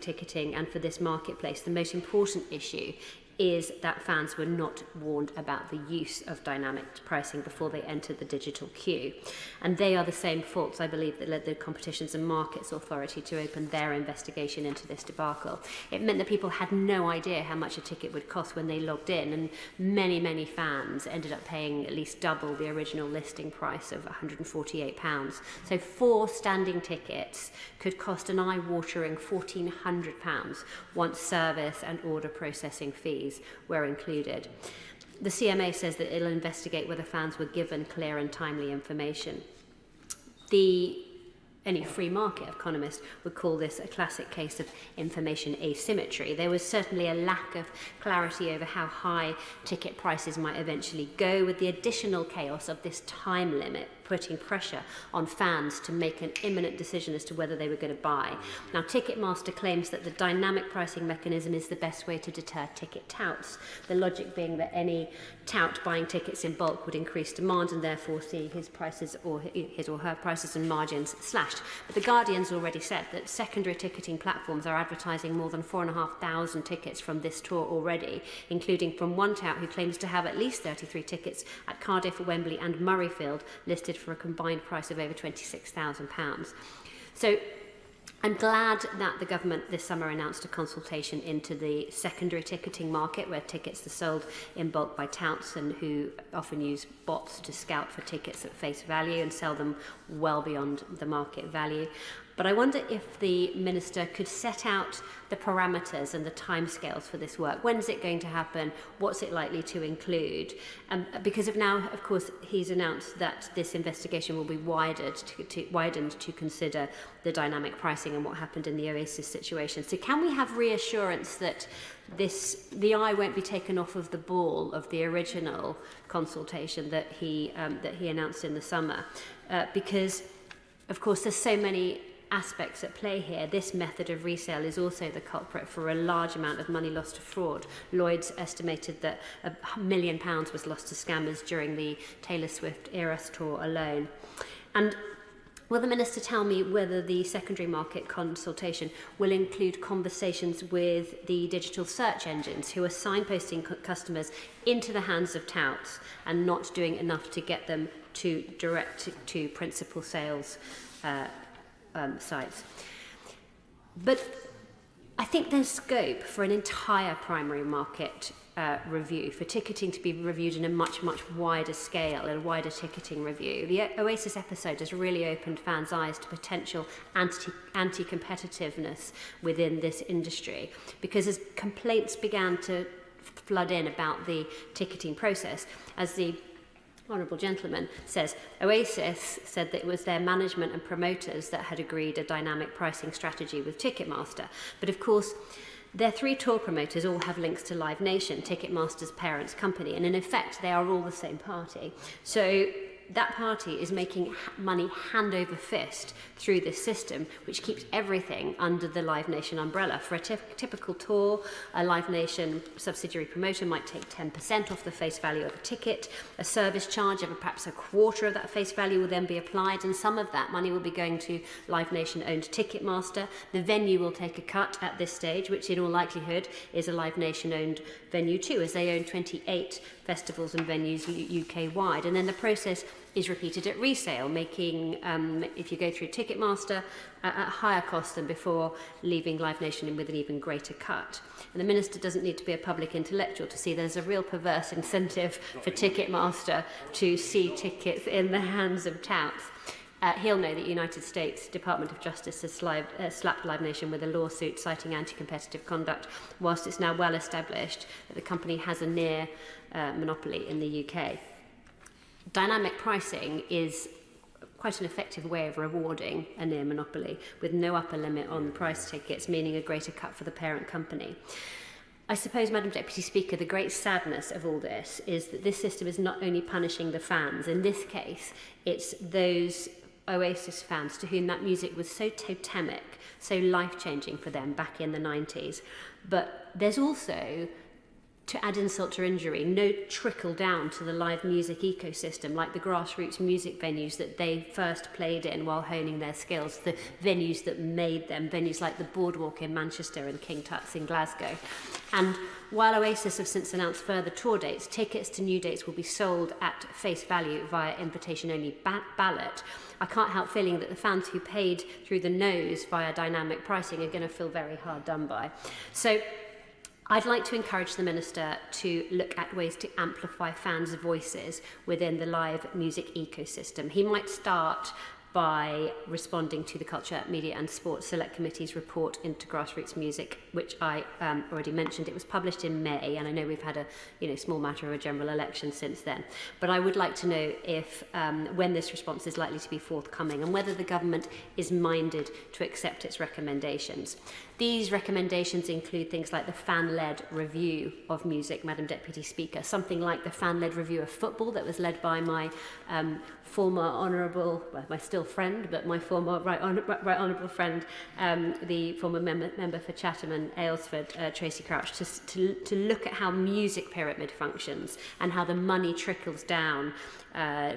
ticketing and for this marketplace, the most important issue is that fans were not warned about the use of dynamic pricing before they entered the digital queue. And they are the same faults, I believe, that led the Competitions and Markets Authority to open their investigation into this debacle. It meant that people had no idea how much a ticket would cost when they logged in, and many, many fans ended up paying at least double the original listing price of £148. So 4 standing tickets could cost an eye-watering £1,400 once service and order processing fees were included. The CMA says that it'll investigate whether fans were given clear and timely information. Any free market economist would call this a classic case of information asymmetry. There was certainly a lack of clarity over how high ticket prices might eventually go, with the additional chaos of this time limit putting pressure on fans to make an imminent decision as to whether they were going to buy. Now, Ticketmaster claims that the dynamic pricing mechanism is the best way to deter ticket touts, the logic being that any tout buying tickets in bulk would increase demand and therefore see his or her prices and margins slashed. But The Guardian's already said that secondary ticketing platforms are advertising more than 4,500 tickets from this tour already, including from one tout who claims to have at least 33 tickets at Cardiff, Wembley and Murrayfield listed for a combined price of over £26,000. So I'm glad that the government this summer announced a consultation into the secondary ticketing market, where tickets are sold in bulk by touts and who often use bots to scout for tickets at face value and sell them well beyond the market value. But I wonder if the Minister could set out the parameters and the timescales for this work. When is it going to happen? What's it likely to include? Because of course, he's announced that this investigation will be widened to consider the dynamic pricing and what happened in the Oasis situation. So can we have reassurance that the eye won't be taken off of the ball of the original consultation that he announced in the summer? Because, of course, there's so many aspects at play here. This method of resale is also the culprit for a large amount of money lost to fraud. Lloyd's estimated that £1 million was lost to scammers during the Taylor Swift Eras tour alone. And Will the Minister tell me whether the secondary market consultation will include conversations with the digital search engines who are signposting customers into the hands of touts and not doing enough to get them to direct to principal sales sites? But I think there's scope for an entire primary market review, for ticketing to be reviewed in a much wider scale, a wider ticketing review. The Oasis episode has really opened fans' eyes to potential anti-competitiveness within this industry, because as complaints began to flood in about the ticketing process, as the Honourable Gentleman says, Oasis said that it was their management and promoters that had agreed a dynamic pricing strategy with Ticketmaster. But of course, their 3 tour promoters all have links to Live Nation, Ticketmaster's parent company, and in effect, they are all the same party. So that party is making money hand over fist through this system, which keeps everything under the Live Nation umbrella. For a typical tour, a Live Nation subsidiary promoter might take 10% off the face value of a ticket. A service charge of perhaps a quarter of that face value will then be applied, and some of that money will be going to Live Nation-owned Ticketmaster. The venue will take a cut at this stage, which in all likelihood is a Live Nation-owned venue too, as they own 28 festivals and venues UK-wide. And then the process is repeated at resale, making, if you go through Ticketmaster, at higher cost than before, leaving Live Nation with an even greater cut. And the Minister doesn't need to be a public intellectual to see there's a real perverse incentive for Ticketmaster to see tickets in the hands of touts. He'll know that United States Department of Justice has slapped Live Nation with a lawsuit citing anti-competitive conduct, whilst it's now well established that the company has a near monopoly in the UK. Dynamic pricing is quite an effective way of rewarding a near monopoly, with no upper limit on price tickets, meaning a greater cut for the parent company. I suppose, Madam Deputy Speaker, the great sadness of all this is that this system is not only punishing the fans. In this case, it's those Oasis fans to whom that music was so totemic, so life-changing for them back in the 90s. But there's also, to add insult to injury, no trickle down to the live music ecosystem, like the Grassroots music venues that they first played in while honing their skills, the venues that made them, venues like the Boardwalk in Manchester and King Tut's in Glasgow. And while Oasis have since announced further tour dates, tickets to new dates will be sold at face value via invitation-only ballot. I can't help feeling that the fans who paid through the nose via dynamic pricing are going to feel very hard done by. So I'd like to encourage the Minister to look at ways to amplify fans' voices within the live music ecosystem. He might start by responding to the Culture, Media and Sport Select Committee's report into grassroots music, which I already mentioned. It was published in May, and I know we've had a small matter of a general election since then. But I would like to know if when this response is likely to be forthcoming, and whether the government is minded to accept its recommendations. These recommendations include things like the fan-led review of music, Madam Deputy Speaker, something like the fan-led review of football that was led by my former honourable, well, my still friend, but my former right honourable friend, the former member for Chatham and Aylesford, Tracy Crouch, to look at how music pyramid functions and how the money trickles down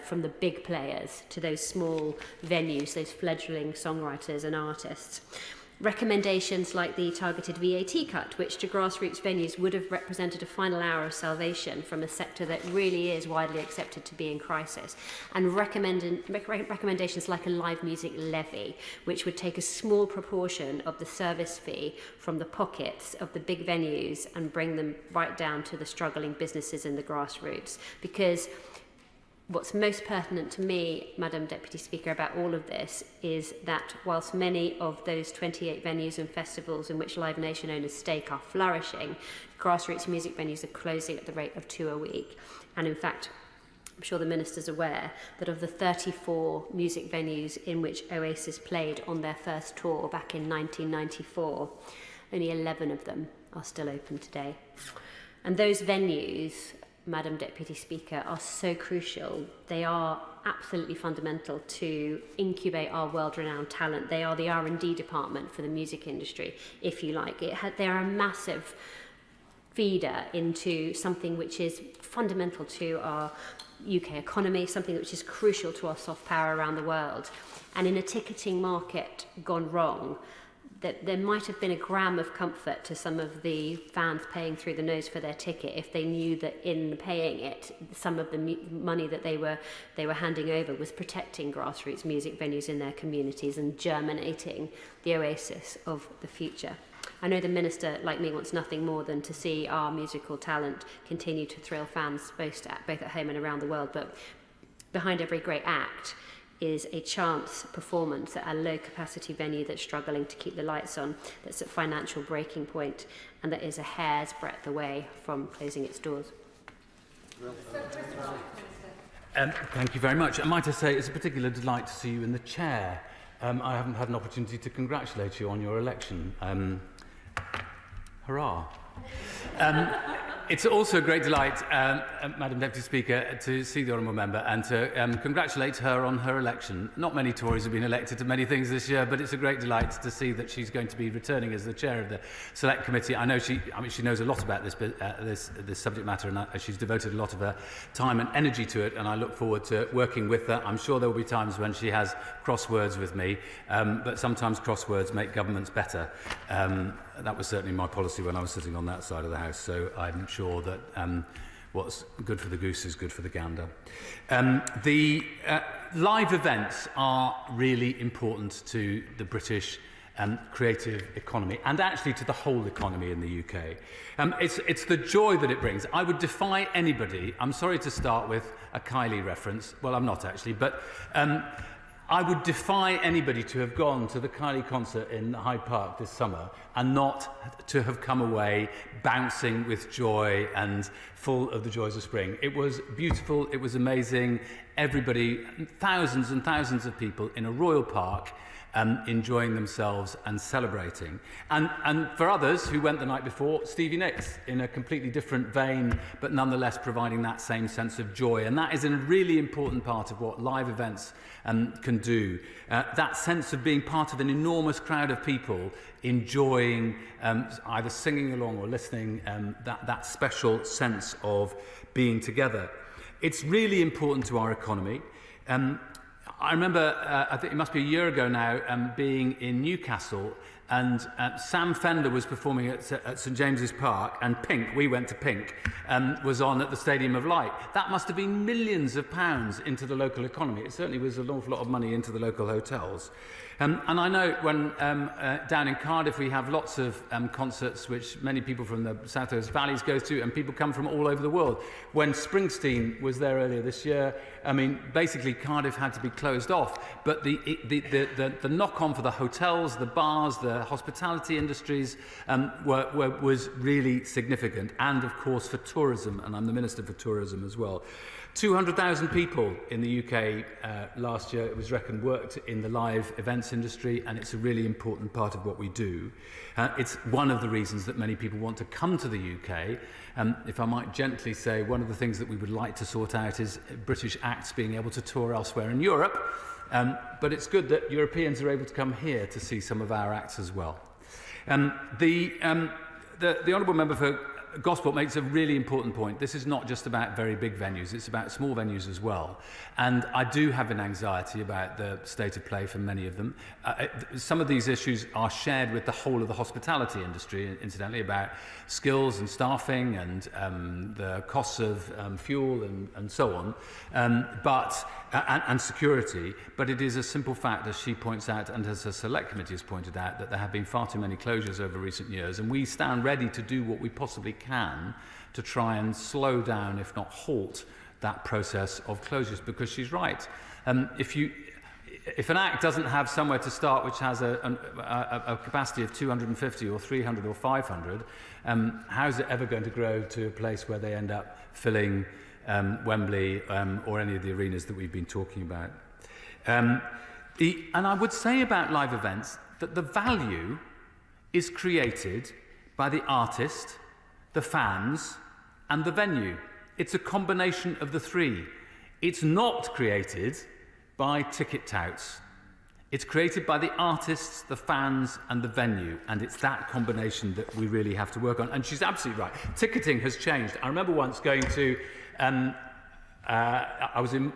from the big players to those small venues, those fledgling songwriters and artists. Recommendations like the targeted VAT cut, which to grassroots venues would have represented a final hour of salvation from a sector that really is widely accepted to be in crisis. And recommendations like a live music levy, which would take a small proportion of the service fee from the pockets of the big venues and bring them right down to the struggling businesses in the grassroots. Because what's most pertinent to me, Madam Deputy Speaker, about all of this is that whilst many of those 28 venues and festivals in which Live Nation own a stake are flourishing, grassroots music venues are closing at the rate of 2 a week. And in fact, I'm sure the Minister's aware that of the 34 music venues in which Oasis played on their first tour back in 1994, only 11 of them are still open today. And those venues, Madam Deputy Speaker, are so crucial. They are absolutely fundamental to incubate our world-renowned talent. They are the R&D department for the music industry, if you like. They are a massive feeder into something which is fundamental to our UK economy, something which is crucial to our soft power around the world. And in a ticketing market gone wrong, that there might have been a gram of comfort to some of the fans paying through the nose for their ticket if they knew that in paying it, some of the money that they were handing over was protecting grassroots music venues in their communities and germinating the Oasis of the future. I know the Minister, like me, wants nothing more than to see our musical talent continue to thrill fans both at home and around the world, but behind every great act is a chance performance at a low-capacity venue that's struggling to keep the lights on, that's at financial breaking point, and that is a hair's breadth away from closing its doors. Thank you very much. I might say it's a particular delight to see you in the chair. I haven't had an opportunity to congratulate you on your election. Hurrah. It's also a great delight, Madam Deputy Speaker, to see the Honourable Member and to congratulate her on her election. Not many Tories have been elected to many things this year, but it's a great delight to see that she's going to be returning as the chair of the Select Committee. I know she knows a lot about this subject matter, and she's devoted a lot of her time and energy to it, and I look forward to working with her. I'm sure there will be times when she has crosswords with me, but sometimes crosswords make governments better. That was certainly my policy when I was sitting on that side of the House, so I'm sure that what's good for the goose is good for the gander. The live events are really important to the British creative economy and actually to the whole economy in the UK. It's the joy that it brings. I would defy anybody, I'm sorry to start with a Kylie reference, well I'm not actually, but I would defy anybody to have gone to the Kylie concert in Hyde Park this summer and not to have come away bouncing with joy and full of the joys of spring. It was beautiful, it was amazing. Everybody, thousands and thousands of people in a royal park enjoying themselves and celebrating. And for others who went the night before, Stevie Nicks in a completely different vein, but nonetheless providing that same sense of joy. And that is a really important part of what live events can do. That sense of being part of an enormous crowd of people enjoying either singing along or listening, that special sense of being together. It's really important to our economy. I remember, I think it must be a year ago now, being in Newcastle, and Sam Fender was performing at St James's Park, and Pink, we went to Pink, was on at the Stadium of Light. That must have been millions of pounds into the local economy. It certainly was an awful lot of money into the local hotels. And I know when down in Cardiff we have lots of concerts which many people from the South Wales Valleys go to, and people come from all over the world. When Springsteen was there earlier this year, I mean, basically Cardiff had to be closed off, but the knock-on for the hotels, the bars, the hospitality industries was really significant, and of course for tourism, and I'm the Minister for Tourism as well. 200,000 people in the UK last year, it was reckoned, worked in the live events industry, and it's a really important part of what we do. It's one of the reasons that many people want to come to the UK. If I might gently say, one of the things that we would like to sort out is British acts being able to tour elsewhere in Europe, but it's good that Europeans are able to come here to see some of our acts as well. The Honourable Member for Gosport makes a really important point. This is not just about very big venues, it's about small venues as well. And I do have an anxiety about the state of play for many of them. Some of these issues are shared with the whole of the hospitality industry, incidentally, about skills and staffing and the costs of fuel and so on, and security. But it is a simple fact, as she points out, and as the Select Committee has pointed out, that there have been far too many closures over recent years, and we stand ready to do what we possibly can to try and slow down, if not halt, that process of closures, because she's right. If an act doesn't have somewhere to start which has a capacity of 250 or 300 or 500, how's it ever going to grow to a place where they end up filling Wembley or any of the arenas that we've been talking about? And I would say about live events that the value is created by the artist, the fans, and the venue. It's a combination of the three. It's not created by ticket touts. It's created by the artists, the fans, and the venue, and it's that combination that we really have to work on. And she's absolutely right. Ticketing has changed. I remember once going to I was in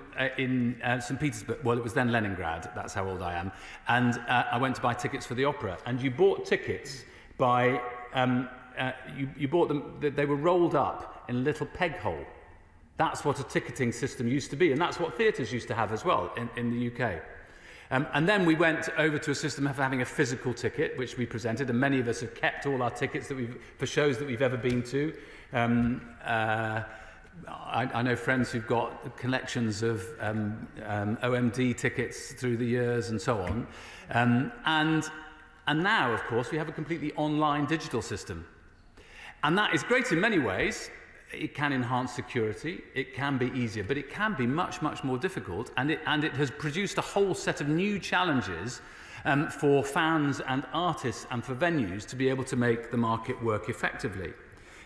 St. Petersburg. Well, it was then Leningrad. That's how old I am. And I went to buy tickets for the opera. And you bought tickets by you bought them. They were rolled up in a little peg hole. That's what a ticketing system used to be, and that's what theatres used to have as well in the UK. And then we went over to a system of having a physical ticket, which we presented, and many of us have kept all our tickets that for shows that we've ever been to. I know friends who've got collections of OMD tickets through the years and so on. And now, of course, we have a completely online digital system. And that is great in many ways. It can enhance security, it can be easier, but it can be much, much more difficult, and it has produced a whole set of new challenges for fans and artists and for venues to be able to make the market work effectively.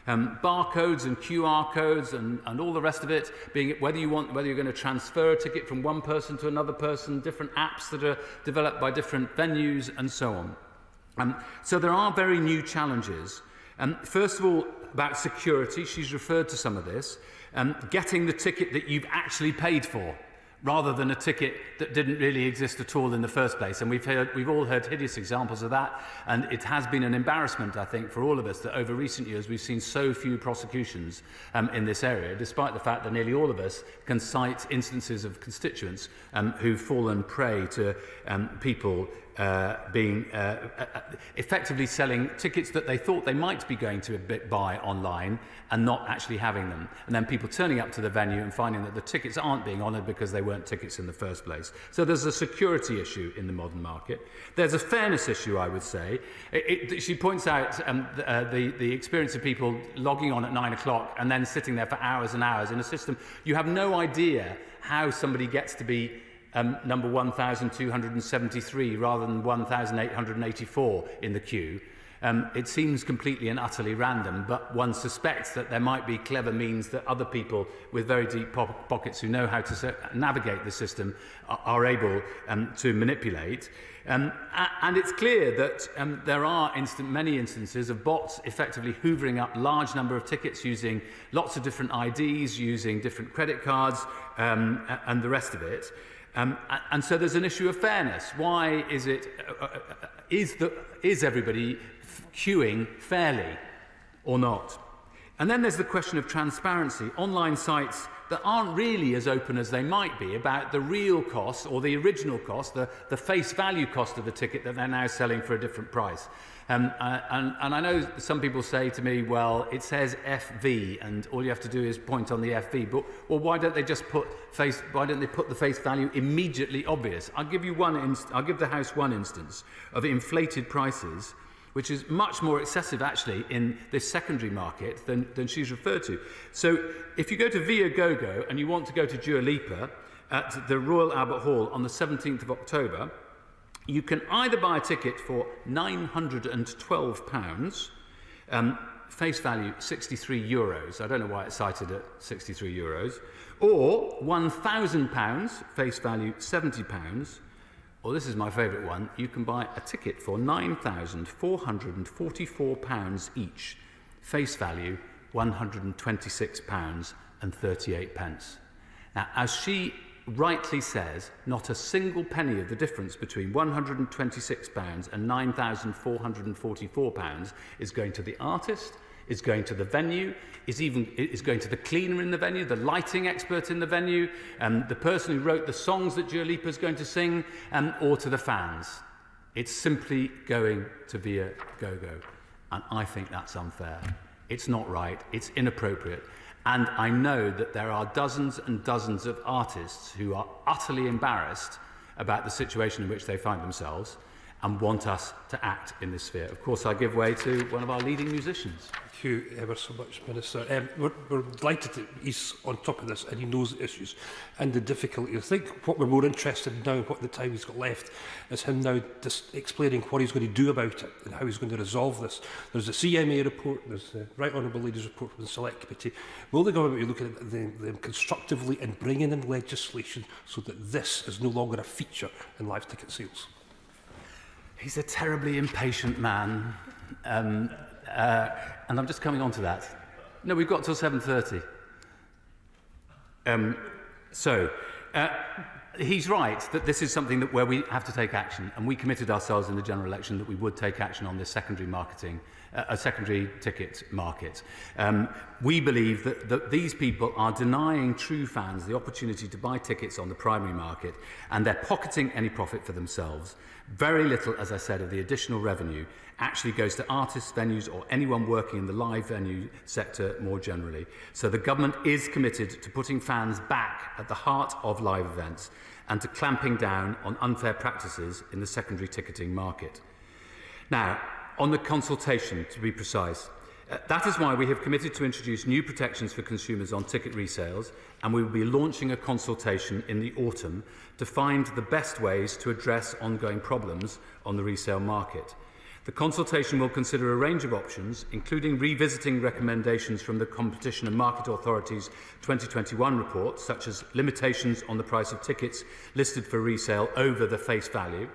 Barcodes and QR codes and all the rest of it, being whether you're going to transfer a ticket from one person to another person, different apps that are developed by different venues and so on. So there are very new challenges. First of all, about security, she's referred to some of this, getting the ticket that you've actually paid for, rather than a ticket that didn't really exist at all in the first place. And we've all heard hideous examples of that, and it has been an embarrassment, I think, for all of us that over recent years we've seen so few prosecutions in this area, despite the fact that nearly all of us can cite instances of constituents who've fallen prey to people being effectively selling tickets that they thought they might be going to buy online and not actually having them. And then people turning up to the venue and finding that the tickets aren't being honoured because they weren't tickets in the first place. So there's a security issue in the modern market. There's a fairness issue, I would say. She points out the experience of people logging on at 9 o'clock and then sitting there for hours and hours in a system. You have no idea how somebody gets to be number 1,273 rather than 1,884 in the queue. It seems completely and utterly random, but one suspects that there might be clever means that other people with very deep pockets who know how to navigate the system are able to manipulate. And it's clear that there are many instances of bots effectively hoovering up large number of tickets using lots of different IDs, using different credit cards, and the rest of it. And so there's an issue of fairness. Why is it? Is everybody queuing fairly or not? And then there's the question of transparency. Online sites that aren't really as open as they might be about the real cost or the original cost, the face value cost of the ticket that they're now selling for a different price. And I know some people say to me, well, it says FV, and all you have to do is point on the FV. But well, why don't they just put the face value immediately obvious? I'll give the House one instance of inflated prices, which is much more excessive actually in this secondary market than she's referred to. So if you go to Viagogo and you want to go to Dua Lipa at the Royal Albert Hall on the 17th of October, you can either buy a ticket for £912, face value €63. I don't know why it's cited at €63, or £1,000, face value £70. Or this is my favourite one, you can buy a ticket for £9,444 each, face value £126.38. Now, as she rightly says, not a single penny of the difference between £126 and £9,444 is going to the artist, is going to the venue, is going to the cleaner in the venue, the lighting expert in the venue, the person who wrote the songs that Dua Lipa is going to sing, or to the fans. It's simply going to Viagogo. And I think that's unfair. It's not right. It's inappropriate. And I know that there are dozens and dozens of artists who are utterly embarrassed about the situation in which they find themselves and want us to act in this sphere. Of course, I give way to one of our leading musicians. Thank you ever so much, Minister. We're delighted that he's on top of this and he knows the issues and the difficulty. I think what we're more interested in now, what the time he's got left, is him now just explaining what he's going to do about it and how he's going to resolve this. There's the CMA report, there's the Right Honourable Lady's report from the Select Committee. Will the government be looking at them constructively and bringing in legislation so that this is no longer a feature in live ticket sales? He's a terribly impatient man, and I'm just coming on to that. No, we've got till 7:30. So, he's right that this is something where we have to take action, and we committed ourselves in the general election that we would take action on this secondary marketing, a secondary ticket market. We believe that these people are denying true fans the opportunity to buy tickets on the primary market, and they're pocketing any profit for themselves. Very little, as I said, of the additional revenue actually goes to artists, venues, or anyone working in the live venue sector more generally. So the government is committed to putting fans back at the heart of live events and to clamping down on unfair practices in the secondary ticketing market. Now, on the consultation, to be precise, that is why we have committed to introduce new protections for consumers on ticket resales, and we will be launching a consultation in the autumn to find the best ways to address ongoing problems on the resale market. The consultation will consider a range of options, including revisiting recommendations from the Competition and Market Authority's 2021 report, such as limitations on the price of tickets listed for resale over the face value,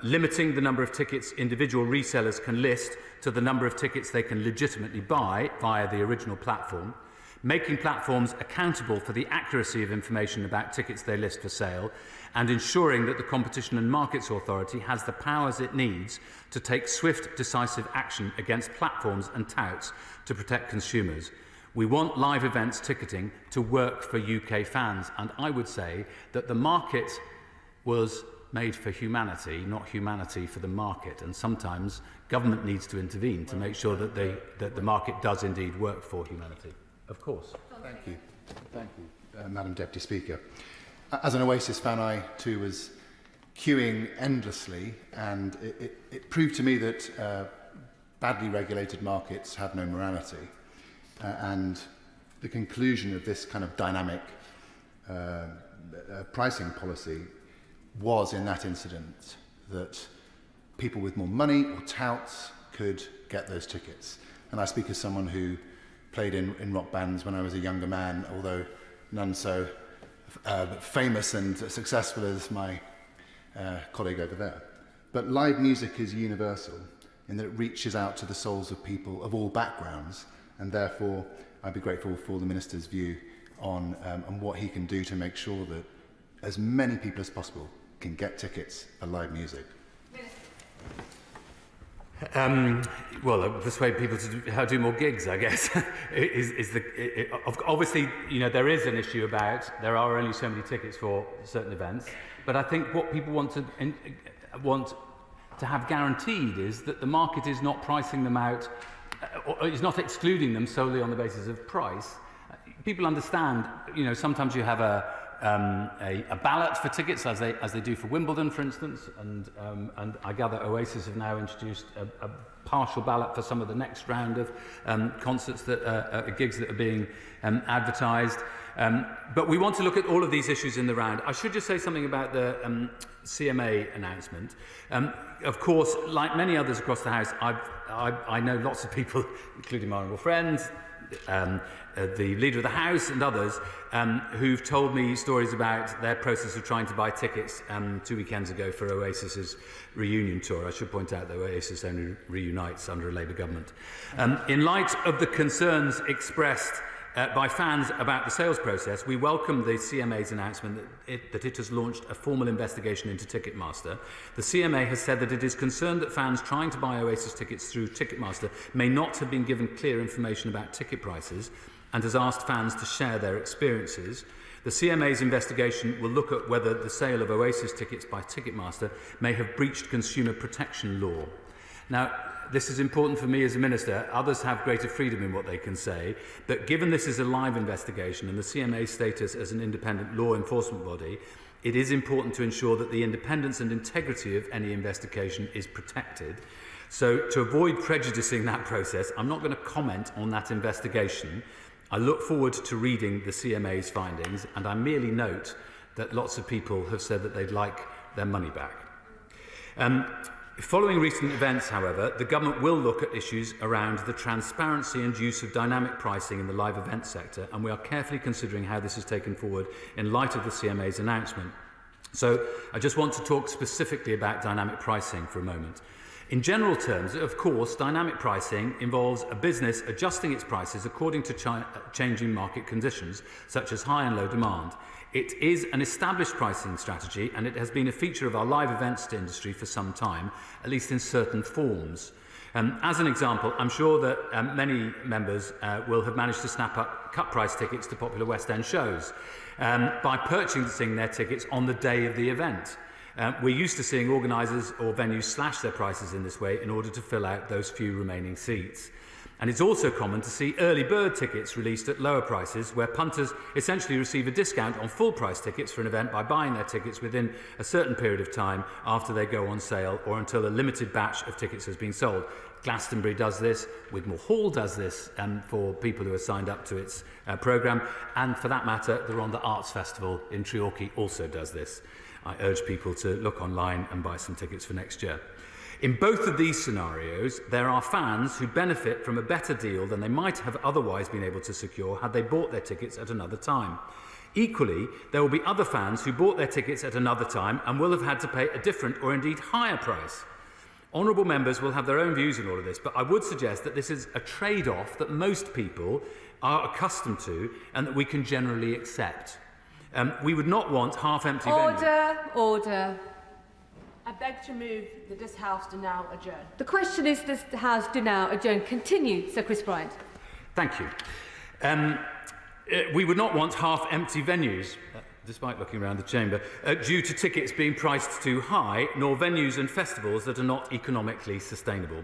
limiting the number of tickets individual resellers can list to the number of tickets they can legitimately buy via the original platform, making platforms accountable for the accuracy of information about tickets they list for sale, and ensuring that the Competition and Markets Authority has the powers it needs to take swift, decisive action against platforms and touts to protect consumers. We want live events ticketing to work for UK fans, and I would say that the market was made for humanity, not humanity for the market, and sometimes government needs to intervene to make sure that the market does indeed work for humanity. Of course. Thank you. Thank you, Madam Deputy Speaker. As an Oasis fan, I too was queuing endlessly, and it proved to me that badly regulated markets have no morality. And the conclusion of this kind of dynamic pricing policy was in that incident that people with more money or touts could get those tickets. And I speak as someone who played in rock bands when I was a younger man, although none so famous and successful as my colleague over there. But live music is universal in that it reaches out to the souls of people of all backgrounds, and therefore I'd be grateful for the Minister's view on what he can do to make sure that as many people as possible can get tickets for live music. Well, persuade people to do more gigs, I guess. Obviously, you know, there is an issue about there are only so many tickets for certain events, but I think what people want to have guaranteed is that the market is not pricing them out, or is not excluding them solely on the basis of price. People understand, you know, sometimes you have a ballot for tickets, as they do for Wimbledon, for instance, and I gather Oasis have now introduced a partial ballot for some of the next round of concerts gigs that are being advertised. But we want to look at all of these issues in the round. I should just say something about the CMA announcement. Of course, like many others across the House, I know lots of people, including my honourable friends, the Leader of the House and others, who've told me stories about their process of trying to buy tickets 2 weekends ago for Oasis's reunion tour. I should point out that Oasis only reunites under a Labour government. In light of the concerns expressed by fans about the sales process, we welcome the CMA's announcement that it has launched a formal investigation into Ticketmaster. The CMA has said that it is concerned that fans trying to buy Oasis tickets through Ticketmaster may not have been given clear information about ticket prices, and has asked fans to share their experiences. The CMA's investigation will look at whether the sale of Oasis tickets by Ticketmaster may have breached consumer protection law. Now, this is important for me as a minister. Others have greater freedom in what they can say, but given this is a live investigation and the CMA's status as an independent law enforcement body, it is important to ensure that the independence and integrity of any investigation is protected. So, to avoid prejudicing that process, I'm not going to comment on that investigation. I look forward to reading the CMA's findings, and I merely note that lots of people have said that they'd like their money back. Following recent events, however, the government will look at issues around the transparency and use of dynamic pricing in the live event sector, and we are carefully considering how this is taken forward in light of the CMA's announcement. So I just want to talk specifically about dynamic pricing for a moment. In general terms, of course, dynamic pricing involves a business adjusting its prices according to changing market conditions, such as high and low demand. It is an established pricing strategy, and it has been a feature of our live events industry for some time, at least in certain forms. As an example, I'm sure that many members will have managed to snap up cut-price tickets to popular West End shows by purchasing their tickets on the day of the event. We're used to seeing organisers or venues slash their prices in this way in order to fill out those few remaining seats. And it's also common to see early bird tickets released at lower prices, where punters essentially receive a discount on full price tickets for an event by buying their tickets within a certain period of time after they go on sale or until a limited batch of tickets has been sold. Glastonbury does this, Wigmore Hall does this for people who are signed up to its programme, and for that matter, the Rhondda Arts Festival in Treorchy also does this. I urge people to look online and buy some tickets for next year. In both of these scenarios, there are fans who benefit from a better deal than they might have otherwise been able to secure had they bought their tickets at another time. Equally, there will be other fans who bought their tickets at another time and will have had to pay a different or indeed higher price. Honourable members will have their own views on all of this, but I would suggest that this is a trade-off that most people are accustomed to and that we can generally accept. We would not want half-empty venues. Order. I beg to move that this House do now adjourn. The question is, this House do now adjourn. Continue, Sir Chris Bryant. Thank you. We would not want half-empty venues, despite looking around the chamber, due to tickets being priced too high, nor venues and festivals that are not economically sustainable.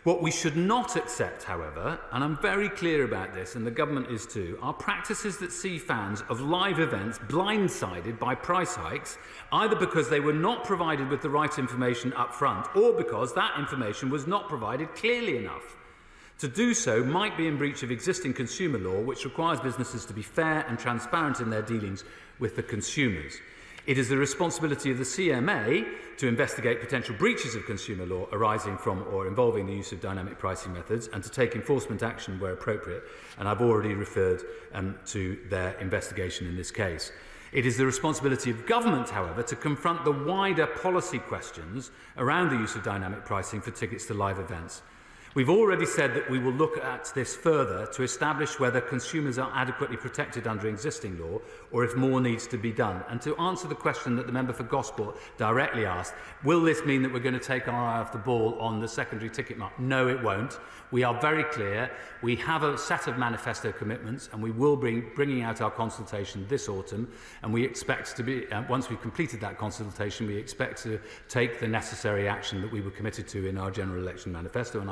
What we should not accept, however, and I'm very clear about this, and the government is too, are practices that see fans of live events blindsided by price hikes, either because they were not provided with the right information up front or because that information was not provided clearly enough. To do so might be in breach of existing consumer law, which requires businesses to be fair and transparent in their dealings with the consumers. It is the responsibility of the CMA to investigate potential breaches of consumer law arising from or involving the use of dynamic pricing methods and to take enforcement action where appropriate, and I've already referred to their investigation in this case. It is the responsibility of government, however, to confront the wider policy questions around the use of dynamic pricing for tickets to live events. We've already said that we will look at this further to establish whether consumers are adequately protected under existing law or if more needs to be done. And to answer the question that the member for Gosport directly asked, will this mean that we're going to take our eye off the ball on the secondary ticket market? No, it won't. We are very clear. We have a set of manifesto commitments and we will be bringing out our consultation this autumn, and we expect to be, once we've completed that consultation, we expect to take the necessary action that we were committed to in our general election manifesto, and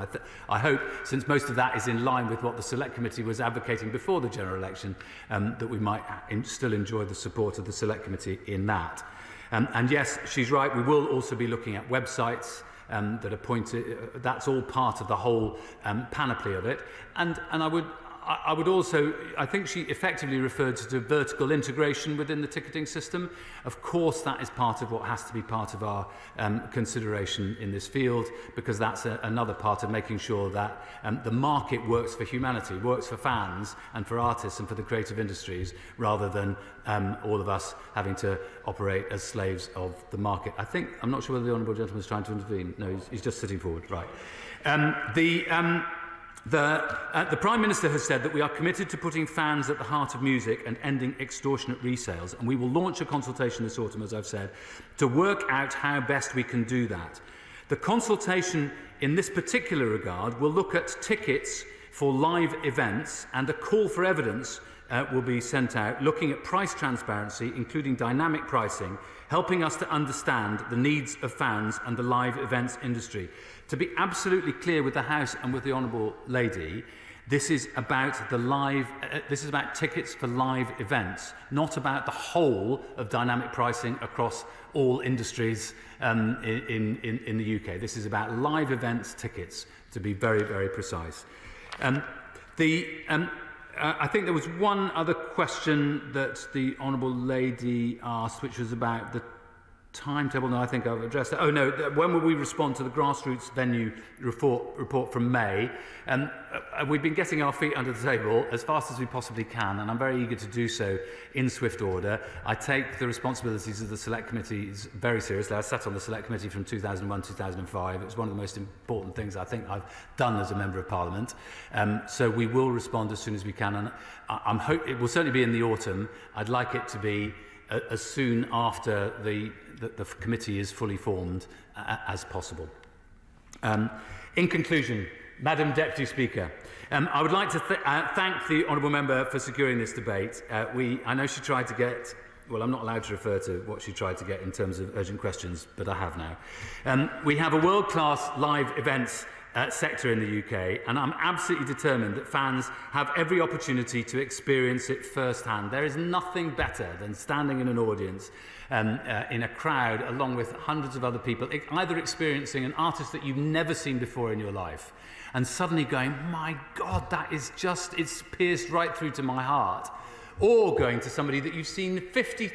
I hope, since most of that is in line with what the Select Committee was advocating before the general election, that we might still enjoy the support of the Select Committee in that. And yes, she's right, we will also be looking at websites that are pointed, that's all part of the whole panoply of it. And I would also, I think she effectively referred to vertical integration within the ticketing system. Of course, that is part of what has to be part of our consideration in this field, because that's another part of making sure that the market works for humanity, works for fans and for artists and for the creative industries, rather than all of us having to operate as slaves of the market. I'm not sure whether the Honourable Gentleman is trying to intervene. No, he's just sitting forward. Right. The Prime Minister has said that we are committed to putting fans at the heart of music and ending extortionate resales, and we will launch a consultation this autumn, as I've said, to work out how best we can do that. The consultation in this particular regard will look at tickets for live events, and a call for evidence will be sent out looking at price transparency, including dynamic pricing, helping us to understand the needs of fans and the live events industry. To be absolutely clear with the House and with the Honourable Lady, this is about this is about tickets for live events, not about the whole of dynamic pricing across all industries in the UK. This is about live events tickets, to be very, very precise. I think there was one other question that the Honourable Lady asked, which was about the timetable? No, I think I've addressed that. Oh, no, when will we respond to the Grassroots venue report from May? We've been getting our feet under the table as fast as we possibly can, and I'm very eager to do so in swift order. I take the responsibilities of the Select Committees very seriously. I sat on the Select Committee from 2001-2005. It was one of the most important things I think I've done as a Member of Parliament. So we will respond as soon as we can, and it will certainly be in the autumn. I'd like it to be as soon after the committee is fully formed as possible. In conclusion, Madam Deputy Speaker, I would like to thank the Honourable Member for securing this debate. I know she tried to get, well, I'm not allowed to refer to what she tried to get in terms of urgent questions, but I have now. We have a world-class live events sector in the UK, and I'm absolutely determined that fans have every opportunity to experience it firsthand. There is nothing better than standing in an audience in a crowd along with hundreds of other people, either experiencing an artist that you've never seen before in your life and suddenly going, my God, that is just, it's pierced right through to my heart, or going to somebody that you've seen 50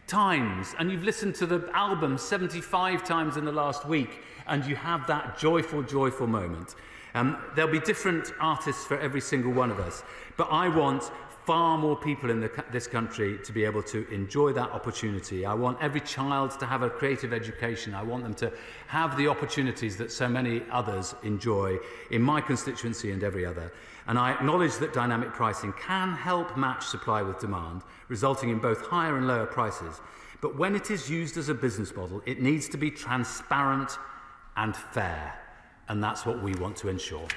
times and you've listened to the album 75 times in the last week, and you have that joyful, joyful moment. There'll be different artists for every single one of us, but I want far more people in this country to be able to enjoy that opportunity. I want every child to have a creative education. I want them to have the opportunities that so many others enjoy in my constituency and every other. And I acknowledge that dynamic pricing can help match supply with demand, resulting in both higher and lower prices. But when it is used as a business model, it needs to be transparent and fair. And that's what we want to ensure.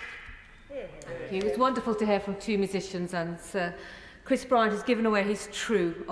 Thank you. It was wonderful to hear from two musicians, and Chris Bryant has given away his true